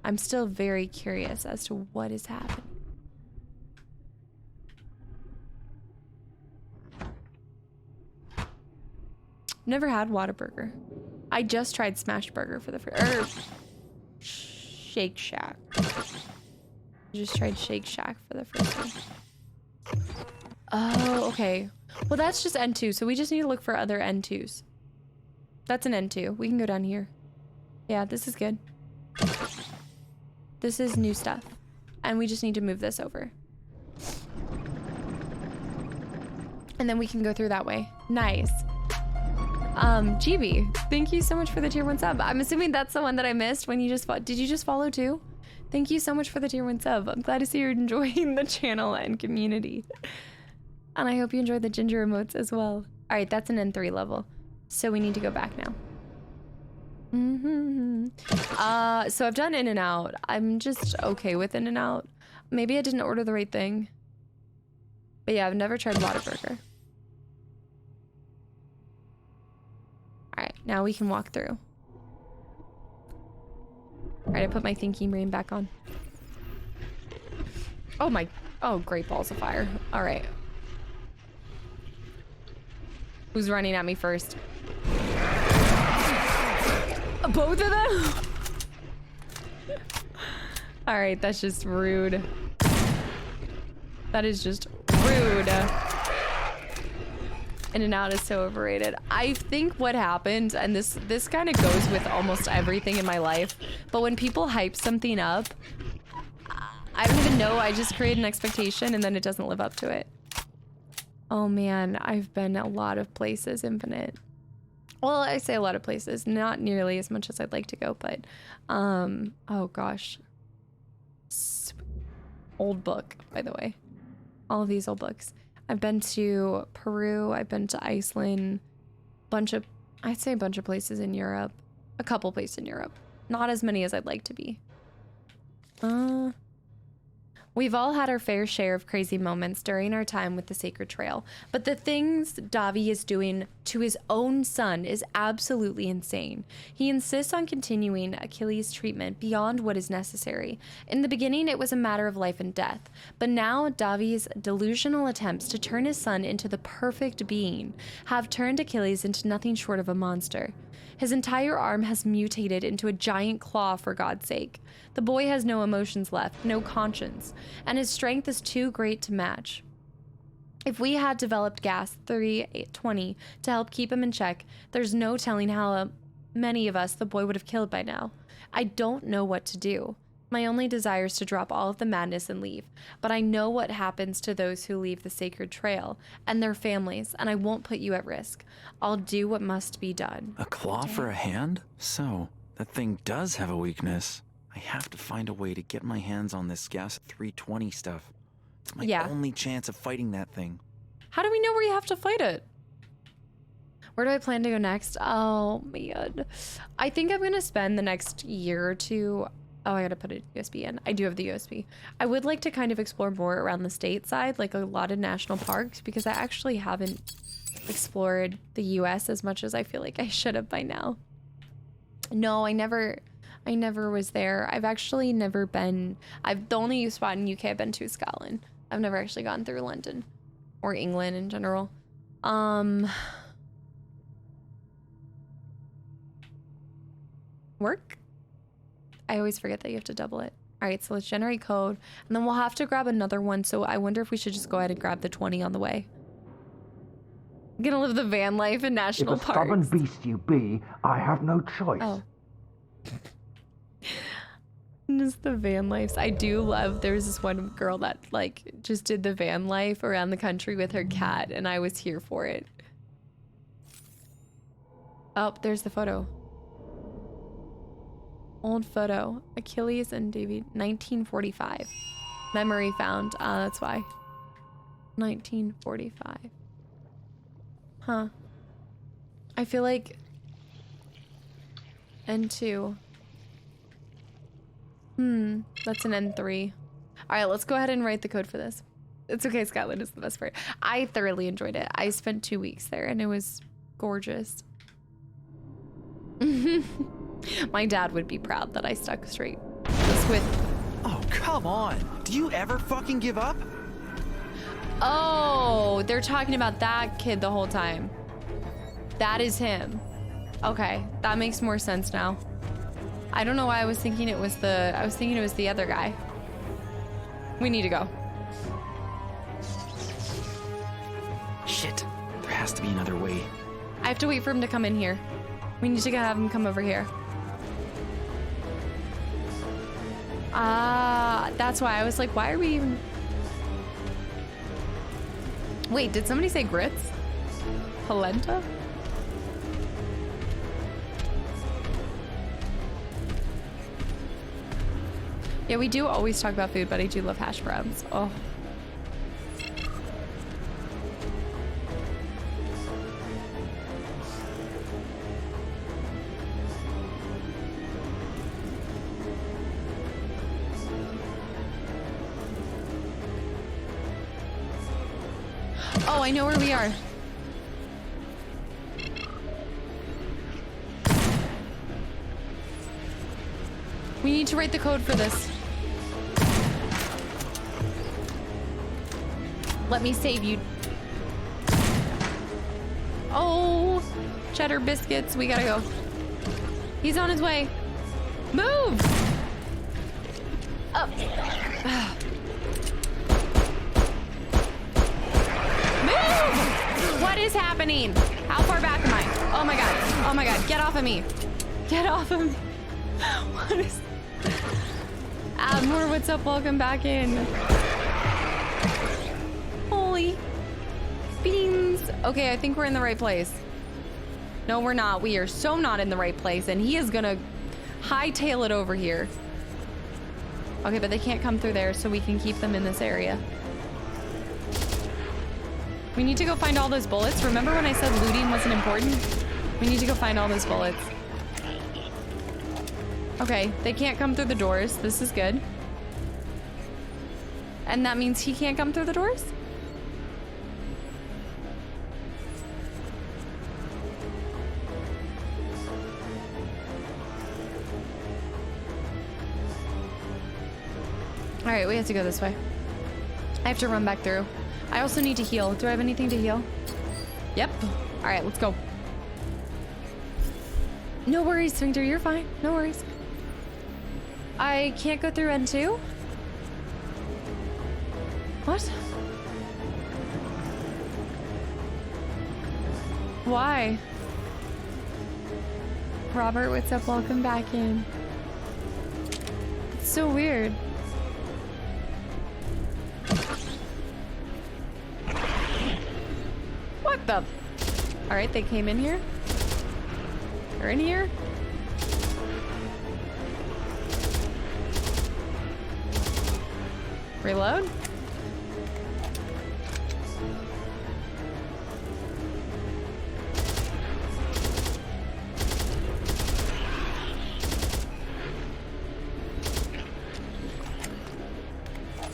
I'm still very curious as to what is happening. Never had Whataburger. I just tried Smash Burger for the first... Shake Shack. I just tried Shake Shack for the first time. Oh, okay. Well, that's just N2, so we just need to look for other N2s. that's an N2. We can go down here. Yeah, this is good. This is new stuff. And we just need to move this over. And then we can go through that way. Nice. GB, thank you so much for the tier 1 sub. I'm assuming that's the one that I missed when you just did you just follow too? Thank you so much for the tier 1 sub. I'm glad to see you're enjoying the channel and community. And I hope you enjoyed the ginger emotes as well. All right, that's an N3 level. So we need to go back now. So I've done in and out. I'm just okay with in and out. Maybe I didn't order the right thing. But yeah, I've never tried Whataburger. All right, now we can walk through. All right, I put my thinking brain back on. Oh, great balls of fire. All right. Who's running at me first? Both of them? All right, that's just rude. That is just rude. In and out is so overrated. I think what happens, and this kind of goes with almost everything in my life, but when people hype something up, I don't even know, I just create an expectation and then it doesn't live up to it. Oh man, I've been a lot of places, Infinite. Well, I say a lot of places, not nearly as much as I'd like to go, but, oh gosh. Old book, by the way. All of these old books. I've been to Peru, I've been to Iceland, I'd say a bunch of places in Europe. A couple places in Europe. Not as many as I'd like to be. We've all had our fair share of crazy moments during our time with the Sacred Trail, but the things Davi is doing to his own son is absolutely insane. He insists on continuing Achilles' treatment beyond what is necessary. In the beginning, it was a matter of life and death, but now Davi's delusional attempts to turn his son into the perfect being have turned Achilles into nothing short of a monster. His entire arm has mutated into a giant claw, for God's sake. The boy has no emotions left, no conscience, and his strength is too great to match. If we had developed gas 320 to help keep him in check, there's no telling how many of us the boy would have killed by now. I don't know what to do. My only desire is to drop all of the madness and leave, but I know what happens to those who leave the Sacred Trail and their families, and I won't put you at risk. I'll do what must be done. A claw for a hand? So, that thing does have a weakness. I have to find a way to get my hands on this gas 320 stuff. It's my only chance of fighting that thing. How do we know where you have to fight it? Where do I plan to go next? Oh, man. I think I'm going to spend the next year or two... Oh, I gotta put a USB in. I do have the USB. I would like to kind of explore more around the state side, like a lot of national parks, because I actually haven't explored the US as much as I feel like I should have by now. No, I never was there. I've actually never been, the only spot in UK I've been to is Scotland. I've never actually gone through London or England in general. Work? I always forget that you have to double it. All right, so let's generate code, and then we'll have to grab another one. So I wonder if we should just go ahead and grab the 20 on the way. I'm gonna live the van life in national parks. If a stubborn beast you be, I have no choice. Oh. Just the van lives. I do love, there's this one girl that like just did the van life around the country with her cat, and I was here for it. Oh, there's the photo. Old photo. Achilles and David. 1945. Memory found. That's why. 1945. Huh. I feel like N2. That's an N3. All right, let's go ahead and write the code for this. It's okay, Scotland is the best part. I thoroughly enjoyed it. I spent 2 weeks there and it was gorgeous. My dad would be proud that I stuck straight. Just with... Oh, come on. Do you ever fucking give up? Oh, they're talking about that kid the whole time. That is him. Okay, that makes more sense now. I don't know why I was thinking it was the other guy. We need to go. Shit. There has to be another way. I have to wait for him to come in here. We need to have him come over here. Ah, that's why I was like, why are we even... Wait, did somebody say grits? Polenta? Yeah, we do always talk about food, but I do love hash browns. Oh. Oh, I know where we are. We need to write the code for this. Let me save you. Oh, cheddar biscuits. We gotta go. He's on his way. Move! Up. Move! What is happening? How far back am I? Oh my god. Oh my god. Get off of me. Get off of me. What is... Admore, what's up? Welcome back in. Holy beans. Okay, I think we're in the right place. No, we're not. We are so not in the right place, and he is gonna hightail it over here. Okay, but they can't come through there, so we can keep them in this area. We need to go find all those bullets. Remember when I said looting wasn't important? We need to go find all those bullets. Okay, they can't come through the doors. This is good. And that means he can't come through the doors? All right, we have to go this way. I have to run back through. I also need to heal. Do I have anything to heal? Yep. All right, let's go. No worries, Sphincter. You're fine. No worries. I can't go through N2? What? Why? Robert, what's up? Welcome back in. It's so weird. What the? All right, they came in here. They're in here. Reload.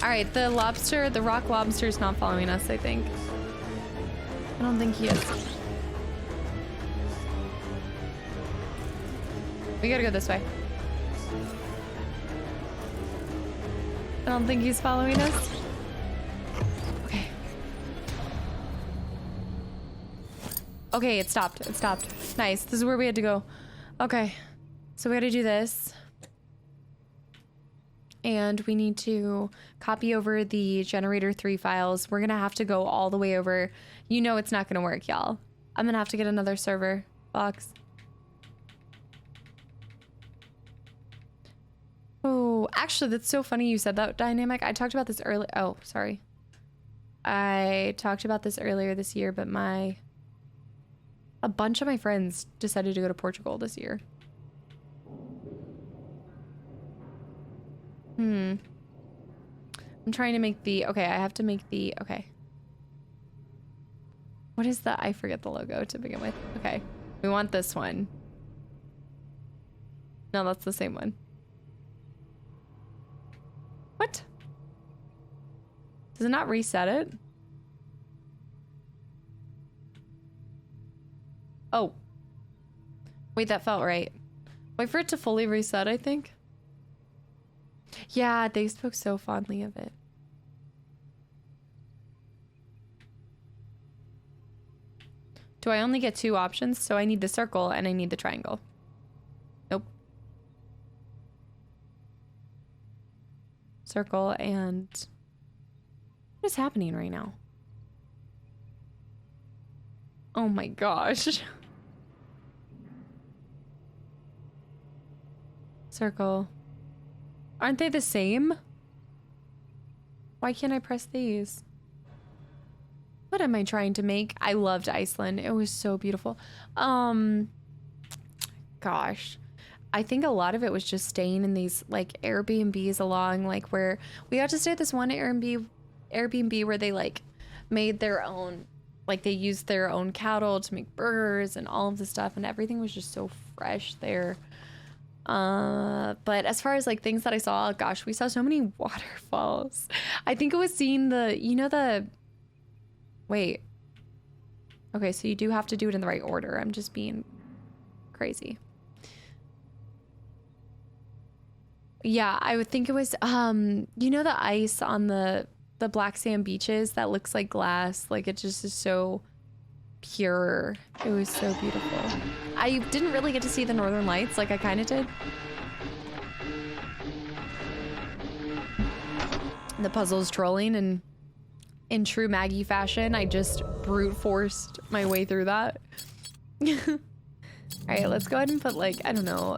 All right, the lobster, the rock lobster is not following us, I think. I don't think he is. We gotta go this way. I don't think he's following us. Okay. Okay, it stopped. It stopped. Nice. This is where we had to go. Okay. So we gotta do this. And we need to copy over the generator 3 files. We're gonna have to go all the way over. You know it's not gonna work, y'all. I'm gonna have to get another server box. Oh, actually, that's so funny you said that, Dynamic. I talked about this earlier. Oh, sorry. I talked about this earlier this year, but a bunch of my friends decided to go to Portugal this year. I'm trying to make the, okay, I have to make the, okay. What is the, I forget the logo to begin with. Okay, we want this one. No, that's the same one. What? Does it not reset it? Oh. Wait, that felt right. Wait for it to fully reset, I think. Yeah, they spoke so fondly of it. Do I only get 2 options? So I need the circle and I need the triangle. Nope. Circle and... What is happening right now? Oh my gosh. Circle. Aren't they the same? Why can't I press these? What am I trying to make? I loved Iceland. It was so beautiful. Gosh. I think a lot of it was just staying in these like Airbnbs along like where we got to stay at this one Airbnb where they like made their own, like they used their own cattle to make burgers and all of the stuff, and everything was just so fresh there. But as far as like things that I saw, gosh, we saw so many waterfalls. I think it was seeing wait. Okay, so you do have to do it in the right order. I'm just being crazy. Yeah, I would think it was, the ice on the black sand beaches that looks like glass. Like it just is so pure. It was so beautiful. I didn't really get to see the northern lights like I kind of did. The puzzle's trolling, and in true Maggie fashion, I just brute forced my way through that. All right, let's go ahead and put like, I don't know,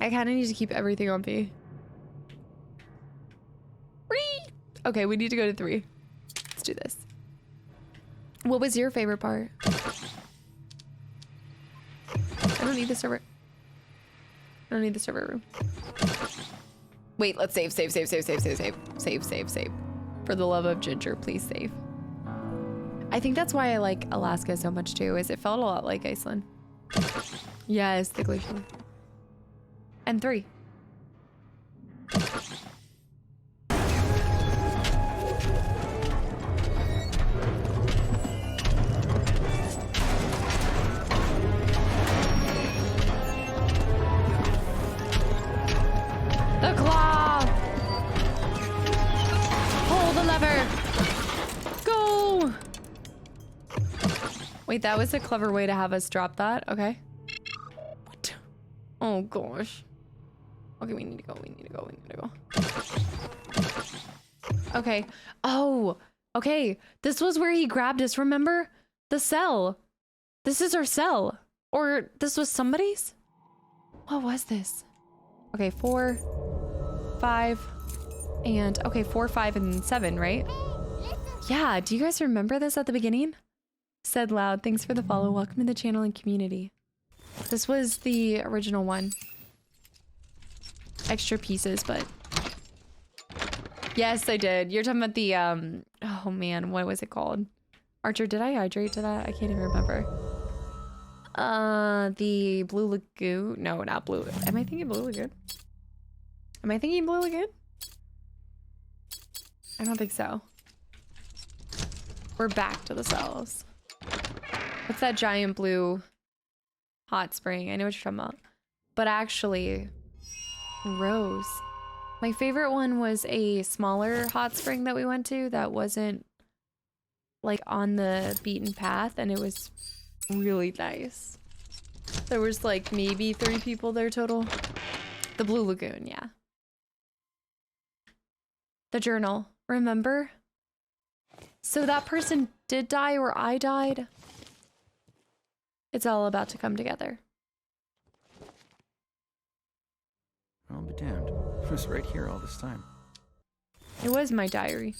I kind of need to keep everything on B. 3. Okay, we need to go to 3. Let's do this. What was your favorite part? I don't need the server. I don't need the server room. Wait, let's save. Save. For the love of Ginger, please save. I think that's why I like Alaska so much too, is it felt a lot like Iceland. Yes, the glacier. And 3. The claw! Pull the lever! Go! Wait, that was a clever way to have us drop that. Okay. What? Oh gosh. Okay, we need to go. Okay. Oh, okay. This was where he grabbed us, remember? The cell. This is our cell. Or this was somebody's? What was this? Okay, 4, 5, and okay, 4, 5, and 7, right? Yeah, do you guys remember this at the beginning? Said loud, thanks for the follow. Welcome to the channel and community. This was the original one. Extra pieces, but yes, I did. You're talking about the oh man, what was it called? Archer, did I hydrate to that? I can't even remember. The Blue Lagoon. No, not Blue. Am I thinking Blue Lagoon? Am I thinking Blue Lagoon? I don't think so. We're back to the cells. What's that giant blue hot spring? I know what you're talking about. But actually, Rose. My favorite one was a smaller hot spring that we went to that wasn't like on the beaten path, and it was really nice. There was like maybe 3 people there total. The Blue Lagoon, yeah. The journal, remember? So that person did die, or I died. It's all about to come together. I'll be damned. It was right here all this time. It was my diary.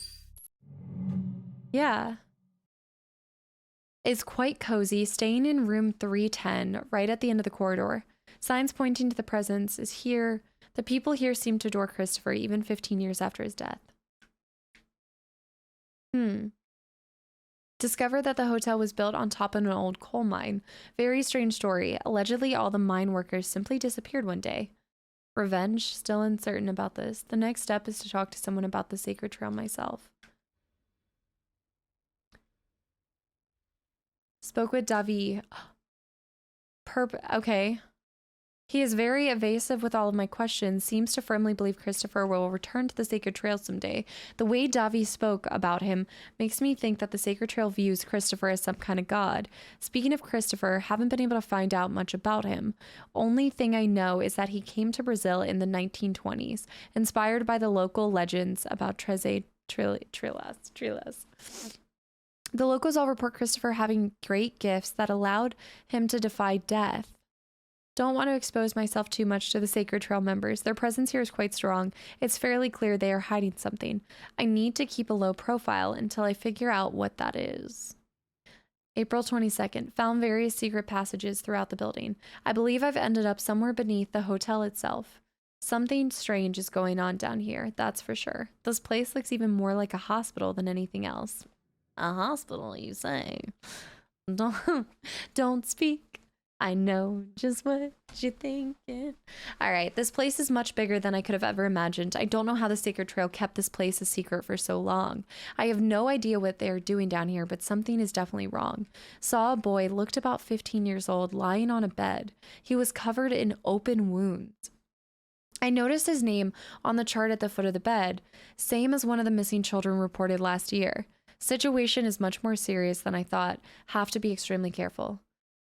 Yeah. It's quite cozy, staying in room 310, right at the end of the corridor. Signs pointing to the presence is here. The people here seem to adore Christopher, even 15 years after his death. Discovered that the hotel was built on top of an old coal mine. Very strange story. Allegedly, all the mine workers simply disappeared one day. Revenge? Still uncertain about this. The next step is to talk to someone about the sacred trail myself. Spoke with Davi. Okay. He is very evasive with all of my questions, seems to firmly believe Christopher will return to the Sacred Trail someday. The way Davi spoke about him makes me think that the Sacred Trail views Christopher as some kind of god. Speaking of Christopher, haven't been able to find out much about him. Only thing I know is that he came to Brazil in the 1920s, inspired by the local legends about Treze Trilas. The locals all report Christopher having great gifts that allowed him to defy death. Don't want to expose myself too much to the Sacred Trail members. Their presence here is quite strong. It's fairly clear they are hiding something. I need to keep a low profile until I figure out what that is. April 22nd. Found various secret passages throughout the building. I believe I've ended up somewhere beneath the hotel itself. Something strange is going on down here, that's for sure. This place looks even more like a hospital than anything else. A hospital, you say? Don't speak. I know just what you're thinking. All right, this place is much bigger than I could have ever imagined. I don't know how the Sacred Trail kept this place a secret for so long. I have no idea what they're doing down here, but something is definitely wrong. Saw a boy, looked about 15 years old, lying on a bed. He was covered in open wounds. I noticed his name on the chart at the foot of the bed, same as one of the missing children reported last year. Situation is much more serious than I thought. Have to be extremely careful.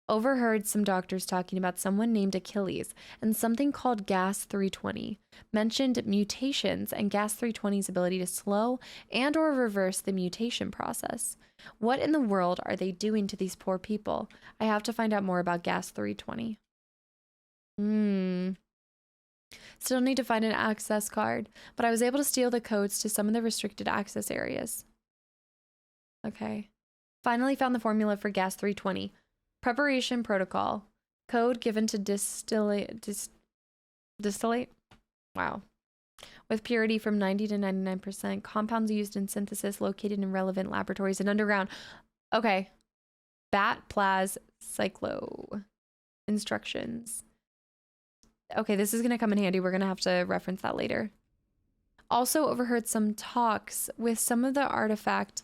Overheard some doctors talking about someone named Achilles and something called gas 320. Mentioned mutations and gas 320's ability to slow and or reverse the mutation process. What in the world are they doing to these poor people? I have to find out more about gas 320. Still need to find an access card, but I was able to steal the codes to some of the restricted access areas. Okay. Finally found the formula for gas 320. Preparation protocol. Code given to distillate. Wow. With purity from 90 to 99%. Compounds used in synthesis located in relevant laboratories and underground. Okay. Bat Plaz Cyclo. Instructions. Okay, this is going to come in handy. We're going to have to reference that later. Also overheard some talks with some of the artifact,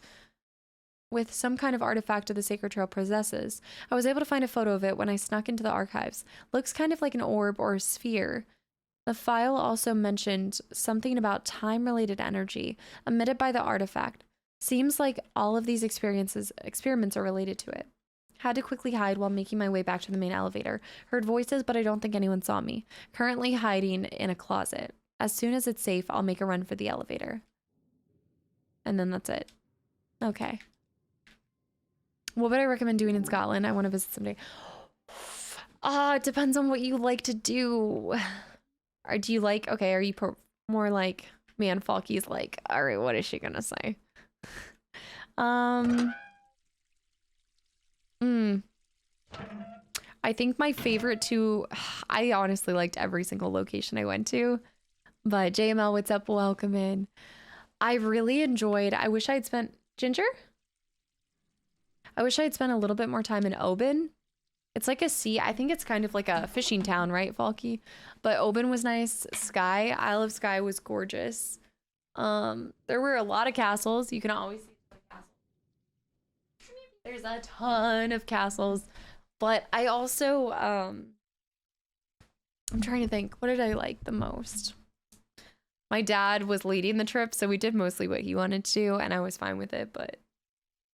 with some kind of artifact of the Sacred Trail possesses. I was able to find a photo of it when I snuck into the archives. Looks kind of like an orb or a sphere. The file also mentioned something about time-related energy emitted by the artifact. Seems like all of these experiments are related to it. Had to quickly hide while making my way back to the main elevator. Heard voices, but I don't think anyone saw me. Currently hiding in a closet. As soon as it's safe, I'll make a run for the elevator. And then that's it. Okay. What would I recommend doing in Scotland? I want to visit someday. It depends on what you like to do. Or do you like, okay, are you more like, man, Falky's like, all right, what is she gonna say? I think my favorite two, I honestly liked every single location I went to, but JML, what's up? Welcome in. I really enjoyed, I wish I'd spent, Ginger? I wish I had spent a little bit more time in Oban. It's like a sea. I think it's kind of like a fishing town, right, Falky? But Oban was nice. Skye, Isle of Skye was gorgeous. There were a lot of castles. You can always see the castles. There's a ton of castles. But I also, I'm trying to think, what did I like the most? My dad was leading the trip, so we did mostly what he wanted to, and I was fine with it, but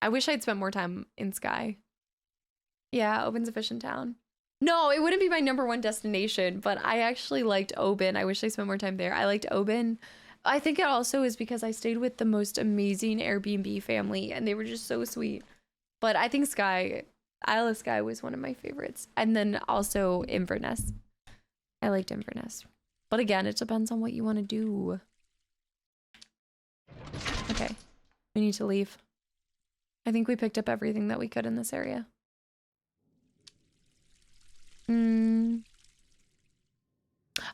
I wish I'd spent more time in Skye. Yeah, Oban's a fishing town. No, it wouldn't be my #1 destination, but I actually liked Oban. I wish I spent more time there. I liked Oban. I think it also is because I stayed with the most amazing Airbnb family, and they were just so sweet. But I think Skye, Isle of Skye was one of my favorites. And then also Inverness. I liked Inverness. But again, it depends on what you want to do. Okay, we need to leave. I think we picked up everything that we could in this area.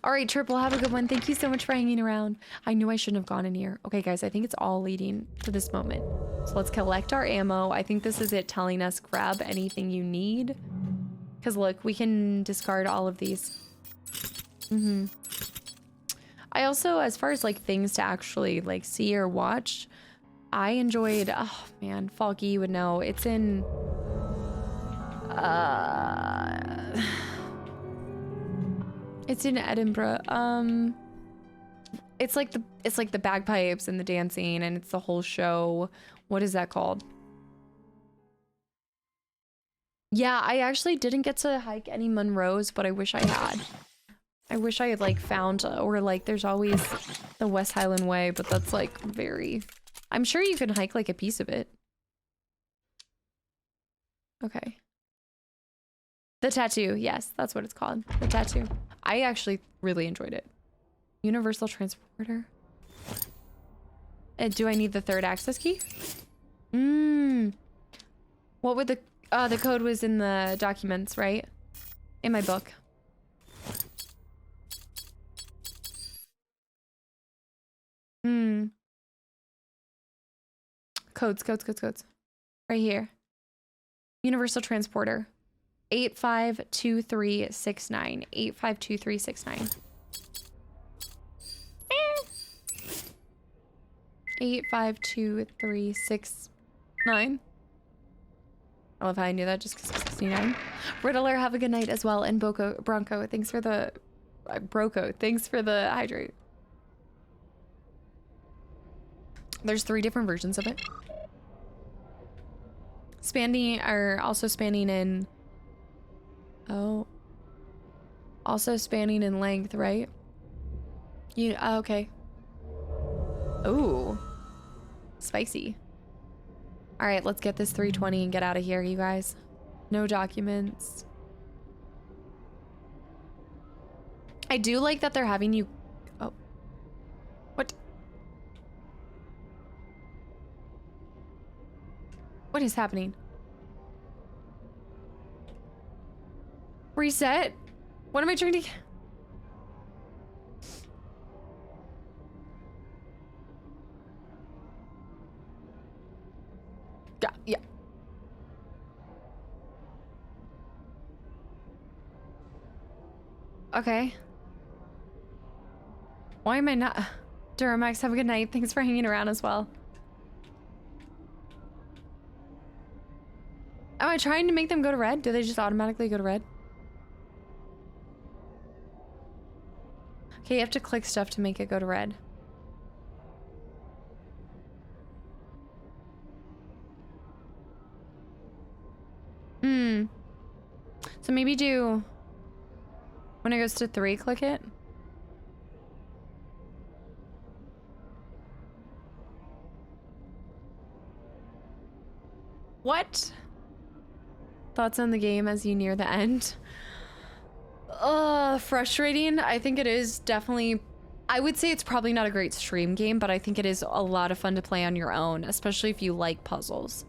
All right, Triple, have a good one. Thank you so much for hanging around. I knew I shouldn't have gone in here. Okay, guys, I think it's all leading to this moment. So let's collect our ammo. I think this is it telling us grab anything you need. Because look, we can discard all of these. I also, as far as like things to actually like see or watch, I enjoyed, oh man, Falky, you would know. It's in it's in Edinburgh. It's like the bagpipes and the dancing and it's the whole show. What is that called? Yeah, I actually didn't get to hike any Munros, but I wish I had. I wish I had like found, or like there's always the West Highland Way, but that's like very, I'm sure you can hike like a piece of it. Okay. The tattoo. Yes, that's what it's called. The tattoo. I actually really enjoyed it. Universal transporter. Do I need the third access key? What would the code was in the documents, right? In my book. Codes. Right here. Universal transporter. 852369. 852369. 852369. I love how I knew that just because 69. Riddler, have a good night as well. And Bronco, thanks for the thanks for the hydrate. There's 3 different versions of it. Spanning are also spanning in. Oh. Also spanning in length, right? Okay. Ooh. Spicy. All right, let's get this 320 and get out of here, you guys. No documents. I do like that they're having you. Oh. What? What is happening? Reset? What am I trying to... Yeah. Okay. Why am I not... Duramax, have a good night. Thanks for hanging around as well. Am I trying to make them go to red? Do they just automatically go to red? Okay, you have to click stuff to make it go to red. So maybe do... When it goes to 3, click it. What? Thoughts on the game as you near the end? Frustrating. I think it is definitely... I would say it's probably not a great stream game, but I think it is a lot of fun to play on your own, especially if you like puzzles.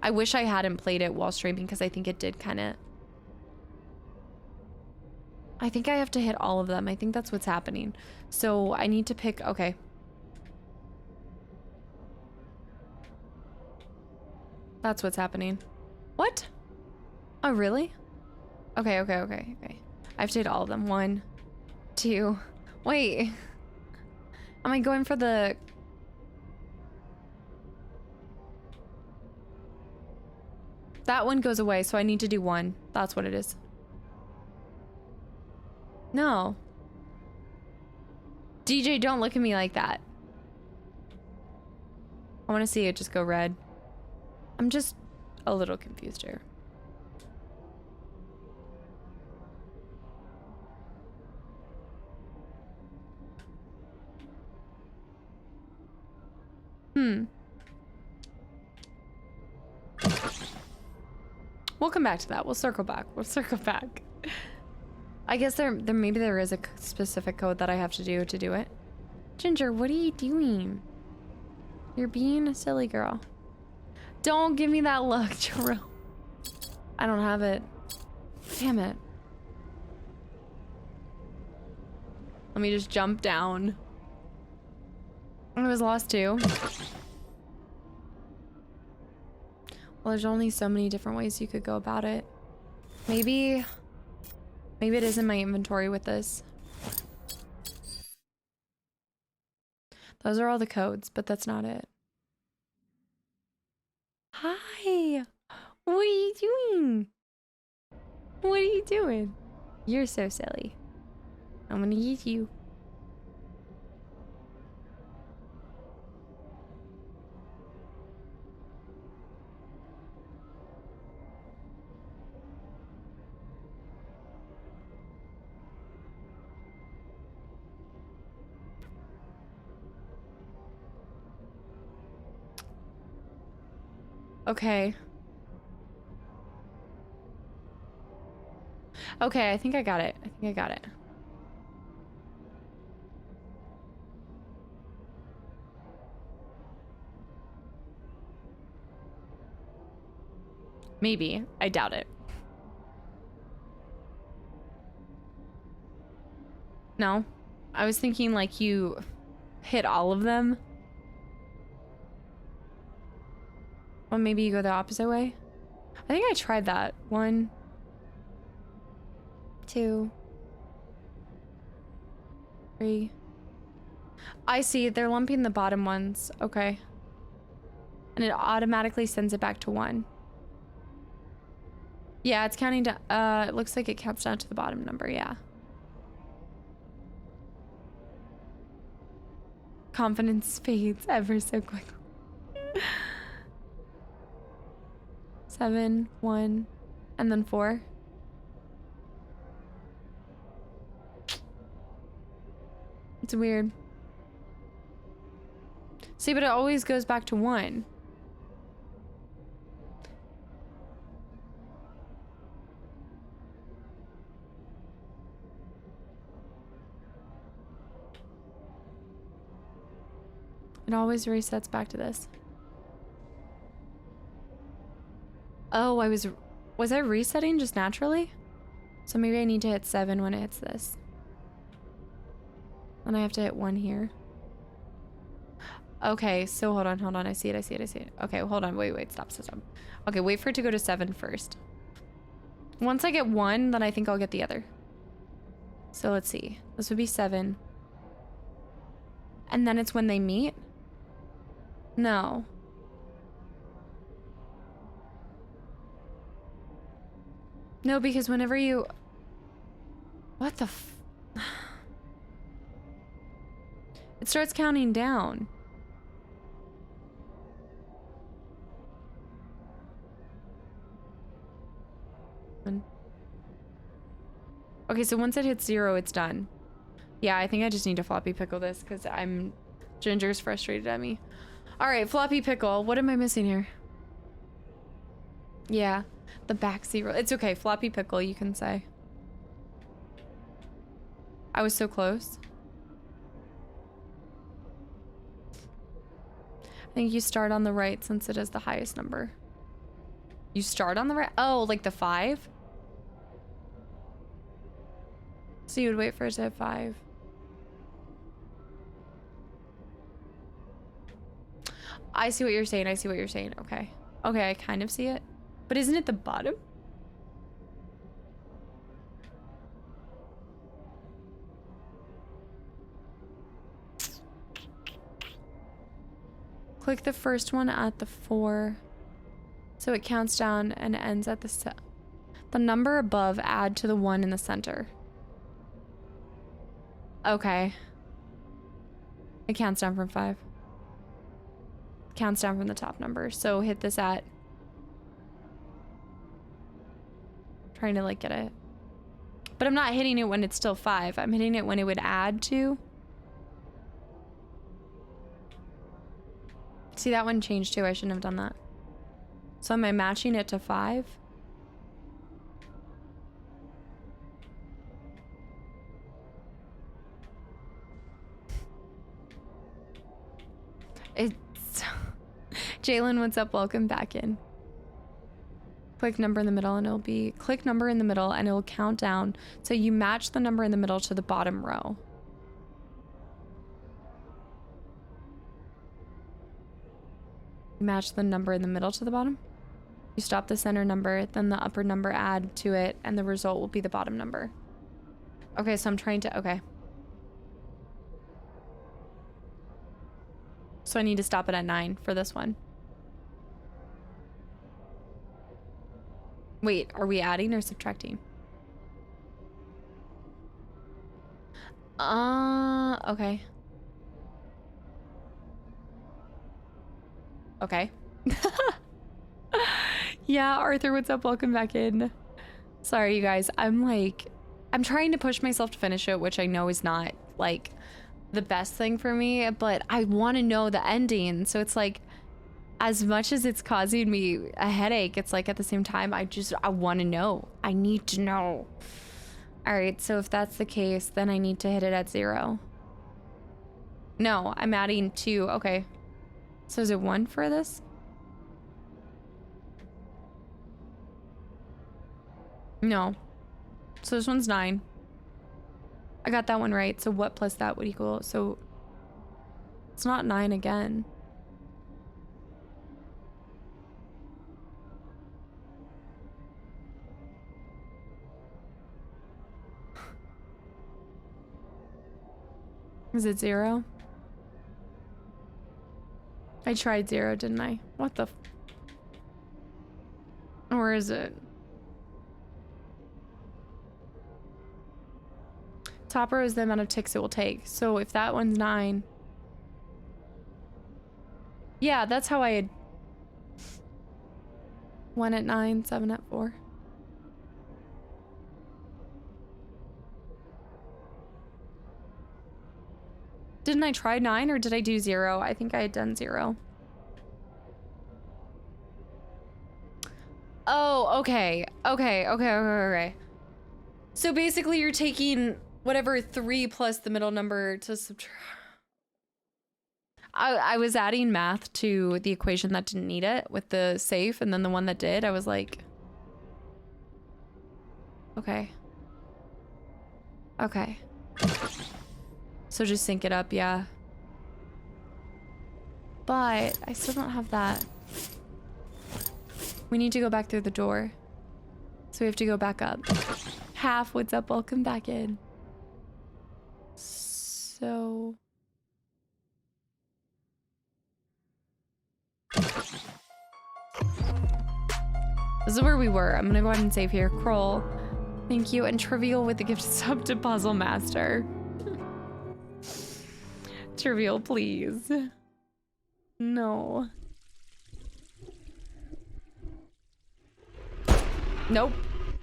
I wish I hadn't played it while streaming because I think it did kind of... I think I have to hit all of them. I think that's what's happening. So I need to pick... Okay. That's what's happening. What? Oh, really? Okay. I have to hit all of them. 1, 2... Wait. Am I going for the... That one goes away, so I need to do 1. That's what it is. No. DJ, don't look at me like that. I want to see it just go red. I'm just a little confused here. We'll come back to that. We'll circle back. I guess maybe there is a specific code that I have to do it. Ginger, what are you doing? You're being a silly girl. Don't give me that look, Jerome. I don't have it. Damn it. Let me just jump down. I was lost too. Well, there's only so many different ways you could go about it. Maybe it is in my inventory with this. Those are all the codes, but that's not it. Hi! What are you doing? What are you doing? You're so silly. I'm gonna eat you. Okay. Okay, I think I got it. I think I got it. Maybe. I doubt it. No. I was thinking like you hit all of them. Well, maybe you go the opposite way. I think I tried that. 1, 2, 3. I see. They're lumping the bottom ones. Okay. And it automatically sends it back to 1. Yeah, it's counting down. It looks like it counts down to the bottom number. Yeah. Confidence fades ever so quickly. 7, 1, and then 4. It's weird. See, but it always goes back to 1. It always resets back to this. Oh, was I resetting just naturally? So maybe I need to hit 7 when it hits this. And I have to hit 1 here. Okay, so hold on. I see it. Okay, hold on, wait, stop. Okay, wait for it to go to 7 first. Once I get 1, then I think I'll get the other. So let's see. This would be 7. And then it's when they meet? No. No, because whenever you... What the f... It starts counting down. Okay, so once it hits 0, it's done. Yeah, I think I just need to floppy pickle this because Ginger's frustrated at me. All right, floppy pickle. What am I missing here? Yeah, the back 0. It's okay, floppy pickle, you can say. I was so close. I think you start on the right since it is the highest number. You start on the right? Oh, like the 5? So you would wait for it to hit 5. I see what you're saying. Okay. Okay, I kind of see it. But isn't it the bottom? Click the first one at the 4. So it counts down and ends at the number above, add to the 1 in the center. Okay. It counts down from 5. Counts down from the top number. So hit this at... Trying to like get it. But I'm not hitting it when it's still 5. I'm hitting it when it would add to. See, that one changed too. I shouldn't have done that. So am I matching it to 5? It's... Jalen, what's up? Welcome back in. Click number in the middle and it'll be... Click number in the middle and it'll count down. So you match the number in the middle to the bottom row. Match the number in the middle to the bottom. You stop the center number, then the upper number add to it, and the result will be the bottom number. Okay, so I'm trying to... Okay. So I need to stop it at 9 for this one. Wait, are we adding or subtracting? Okay. Okay. Yeah, Arthur, what's up? Welcome back in. Sorry, you guys. I'm trying to push myself to finish it, which I know is not, like, the best thing for me, but I want to know the ending. So it's like, as much as it's causing me a headache, it's like at the same time, I want to know. I need to know. All right, so if that's the case, then I need to hit it at 0. No, I'm adding 2. Okay. So is it 1 for this? No. So this one's 9. I got that one right. So what plus that would equal? So it's not 9 again. Is it 0? I tried 0, didn't I? What the or is it? Top row is the amount of ticks it will take. So if that one's 9. Yeah, that's how I had 1 at 9, 7 at 4. Didn't I try 9 or did I do 0? I think I had done 0. Oh, okay. Okay. So basically you're taking whatever 3 plus the middle number to subtract. I was adding math to the equation that didn't need it with the safe, and then the one that did, I was like, okay. Okay. So just sync it up, yeah. But I still don't have that. We need to go back through the door. So we have to go back up. Half, what's up? Welcome back in. So... this is where we were. I'm gonna go ahead and save here. Kroll, thank you. And Trivial with the gift sub to Puzzle Master. Trivial, please. No. Nope.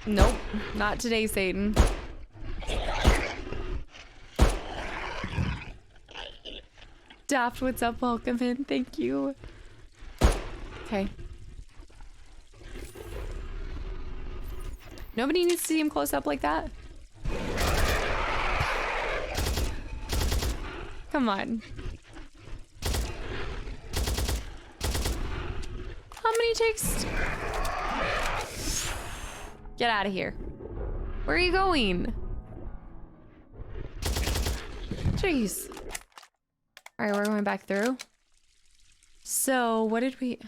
Nope. Not today, Satan. Daft, what's up? Welcome in. Thank you. Okay. Nobody needs to see him close up like that. Come on. How many takes? Get out of here. Where are you going? Jeez. All right, we're going back through. So what did we... so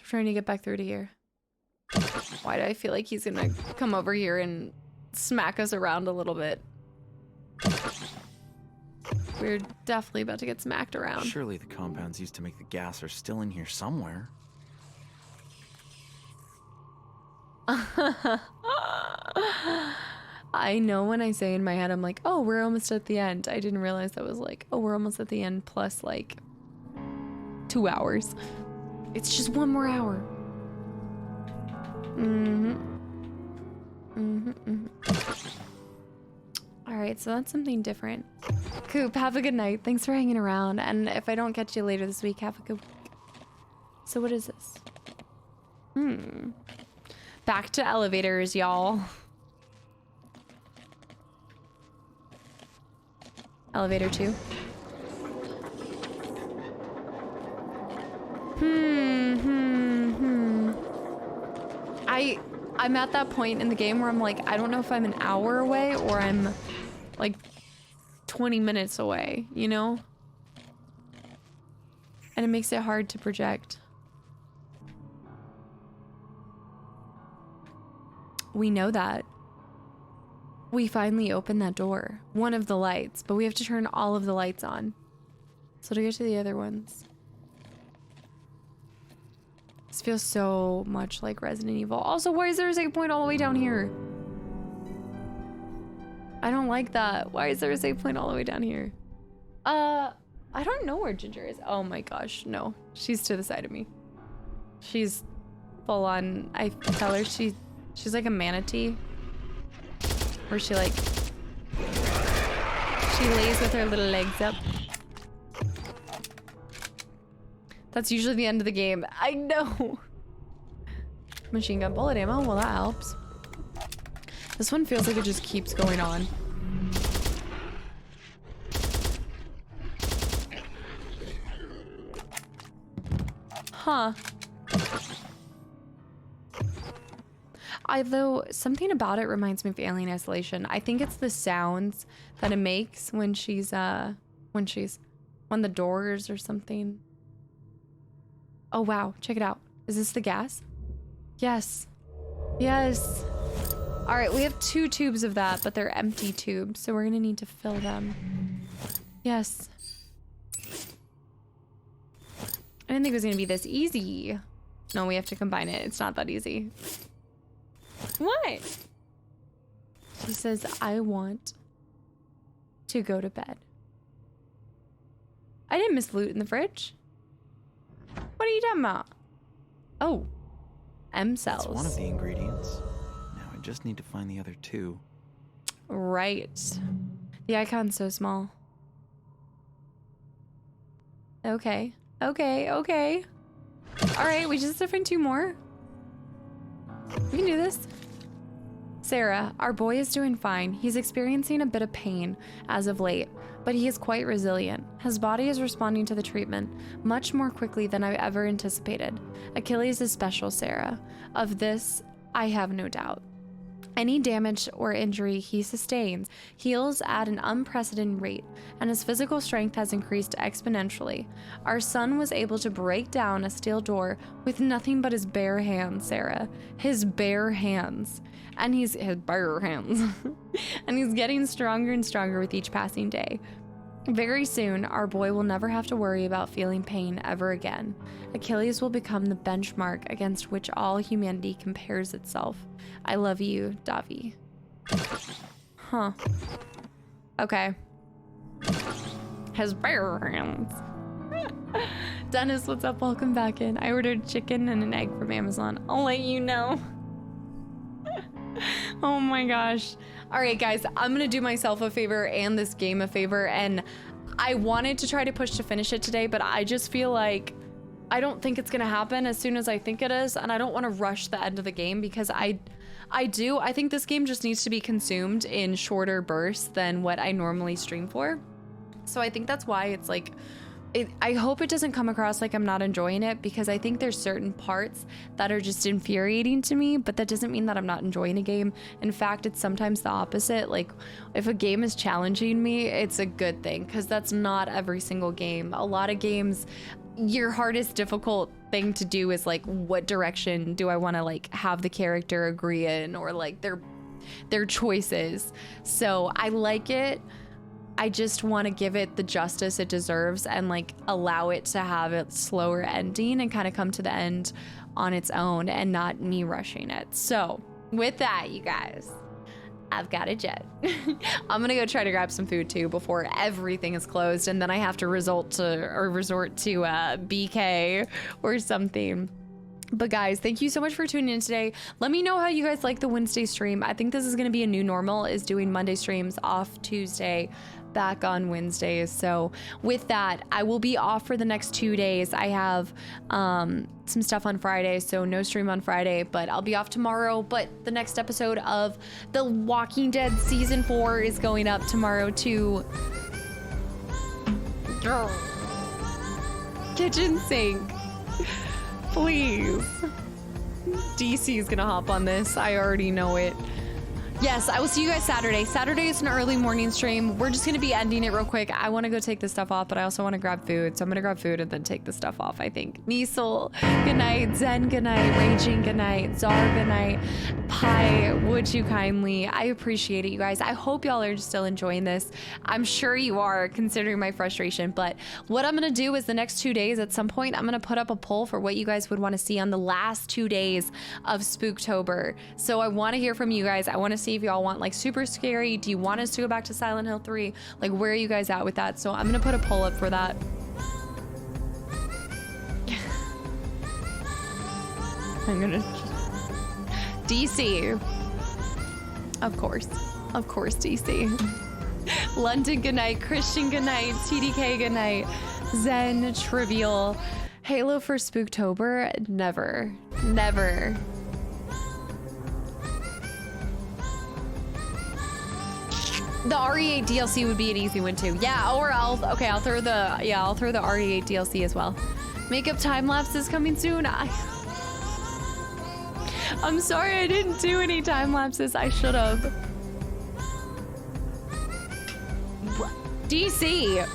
we're trying to get back through to here. Why do I feel like he's gonna come over here and smack us around a little bit? We're definitely about to get smacked around. Surely the compounds used to make the gas are still in here somewhere. I know when I say in my head, I'm like, oh, we're almost at the end. I didn't realize that was like, oh, we're almost at the end plus like 2 hours. It's just 1 more hour. All right, so that's something different. Coop, have a good night. Thanks for hanging around. And if I don't catch you later this week, have a good week. So what is this? Back to elevators, y'all. Elevator 2. I'm at that point in the game where I'm like, I don't know if I'm an hour away or I'm like 20 minutes away, you know? And it makes it hard to project. We know that. We finally opened that door. One of the lights, but we have to turn all of the lights on. So to get to the other ones. This feels so much like Resident Evil. Also, why is there a save point all the way down here? I don't like that. Why is there a save point all the way down here? I don't know where Ginger is. Oh my gosh, no. She's to the side of me. She's full on. I tell her she's like a manatee. Where she like, she lays with her little legs up. That's usually the end of the game. I know. Machine gun bullet ammo, well that helps. This one feels like it just keeps going on. Huh. Though something about it reminds me of Alien Isolation. I think it's the sounds that it makes when she's on the doors or something. Oh wow, check it out. Is this the gas? Yes. Yes. All right, we have 2 tubes of that, but they're empty tubes, so we're gonna need to fill them. Yes. I didn't think it was gonna be this easy. No, we have to combine it. It's not that easy. What? She says, I want to go to bed. I didn't miss loot in the fridge. What are you talking about? Oh, M cells. That's one of the ingredients. Now I just need to find the other 2. Right. The icon's so small. Okay. Okay, okay. All right, we just have to find 2 more. We can do this. Sarah, our boy is doing fine. He's experiencing a bit of pain as of late, but he is quite resilient. His body is responding to the treatment much more quickly than I ever anticipated. Achilles is special, Sarah. Of this, I have no doubt. Any damage or injury he sustains heals at an unprecedented rate, and his physical strength has increased exponentially. Our son was able to break down a steel door with nothing but his bare hands, Sarah. His bare hands. And his bare hands. And he's getting stronger and stronger with each passing day. Very soon, our boy will never have to worry about feeling pain ever again. Achilles will become the benchmark against which all humanity compares itself. I love you, Davi. Huh. Okay. His bare hands. Dennis, what's up? Welcome back in. I ordered chicken and an egg from Amazon. I'll let you know. Oh my gosh. All right, guys, I'm gonna do myself a favor and this game a favor, and I wanted to try to push to finish it today, but I just feel like I don't think it's gonna happen as soon as I think it is, and I don't want to rush the end of the game because I think this game just needs to be consumed in shorter bursts than what I normally stream for. So I think that's why it's like, I hope it doesn't come across like I'm not enjoying it, because I think there's certain parts that are just infuriating to me, but that doesn't mean that I'm not enjoying a game. In fact, it's sometimes the opposite. Like, if a game is challenging me, it's a good thing, because that's not every single game. A lot of games, your hardest difficult thing to do is like, what direction do I want to like have the character agree in, or like their choices. So I like it. I just want to give it the justice it deserves and like allow it to have a slower ending and kind of come to the end on its own and not me rushing it. So with that, you guys, I've got a jet. I'm gonna go try to grab some food too before everything is closed, and then I have to resort to BK or something. But guys, thank you so much for tuning in today. Let me know how you guys like the Wednesday stream. I think this is gonna be a new normal, is doing Monday streams, off Tuesday, back on Wednesdays. So with that, I will be off for the next 2 days. I have some stuff on Friday, so no stream on Friday, but I'll be off tomorrow. But the next episode of The Walking Dead Season 4 is going up tomorrow too. Kitchen sink. Please. DC is gonna hop on this. I already know it. Yes, I will see you guys Saturday. Saturday is an early morning stream. We're just going to be ending it real quick. I want to go take this stuff off, but I also want to grab food. So I'm going to grab food and then take the stuff off, I think. Niesel, good night. Zen, good night. Raging, good night. Czar, good night. Pi, would you kindly? I appreciate it, you guys. I hope y'all are still enjoying this. I'm sure you are, considering my frustration. But what I'm going to do is the next 2 days, at some point, I'm going to put up a poll for what you guys would want to see on the last 2 days of Spooktober. So I want to hear from you guys. I want to see if y'all want like super scary. Do you want us to go back to Silent Hill 3? Like, where are you guys at with that? So I'm gonna put a poll up for that. I'm gonna DC, of course DC. London, good night. Christian, good night. TDK, good night. Zen, Trivial. Halo for Spooktober? Never. The RE8 DLC would be an easy one too. Yeah, or I'll throw the RE8 DLC as well. Makeup time lapse is coming soon. I'm sorry I didn't do any time lapses. I should have. DC.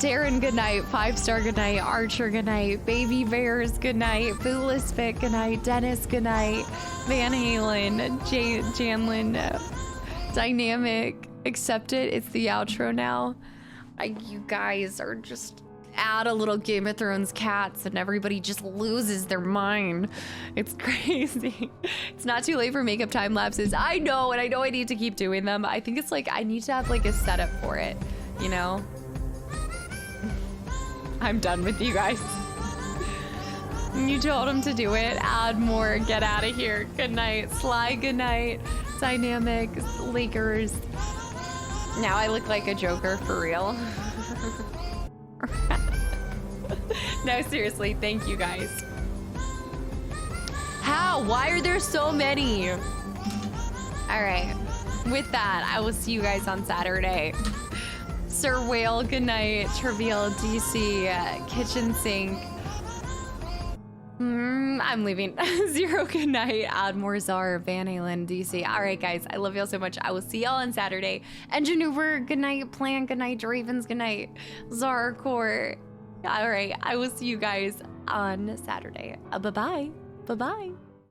Darren, good night. 5-star, good night. Archer, good night. Baby Bears, good night. Bootless Fit, good night. Dennis, good night. Van Halen, Janlin, Dynamic, accept it. It's the outro now. You guys are just add a little Game of Thrones cats and everybody just loses their mind. It's crazy. It's not too late for makeup time lapses. I know, and I know I need to keep doing them. I think it's like I need to have like a setup for it, you know? I'm done with you guys. You told him to do it. Add more. Get out of here. Good night. Sly, good night. Dynamic, Lakers. Now I look like a Joker for real. No, seriously, thank you guys. How? Why are there so many? All right. With that, I will see you guys on Saturday. Sir Whale, good night. Trivial, DC, Kitchen Sink. I'm leaving. Zero, good night. Admore, Czar, Van Halen, DC. All right, guys. I love y'all so much. I will see y'all on Saturday. Engine Uber, good night. Plan, good night. Ravens, good night. Czar Core. All right. I will see you guys on Saturday. Bye-bye. Bye-bye.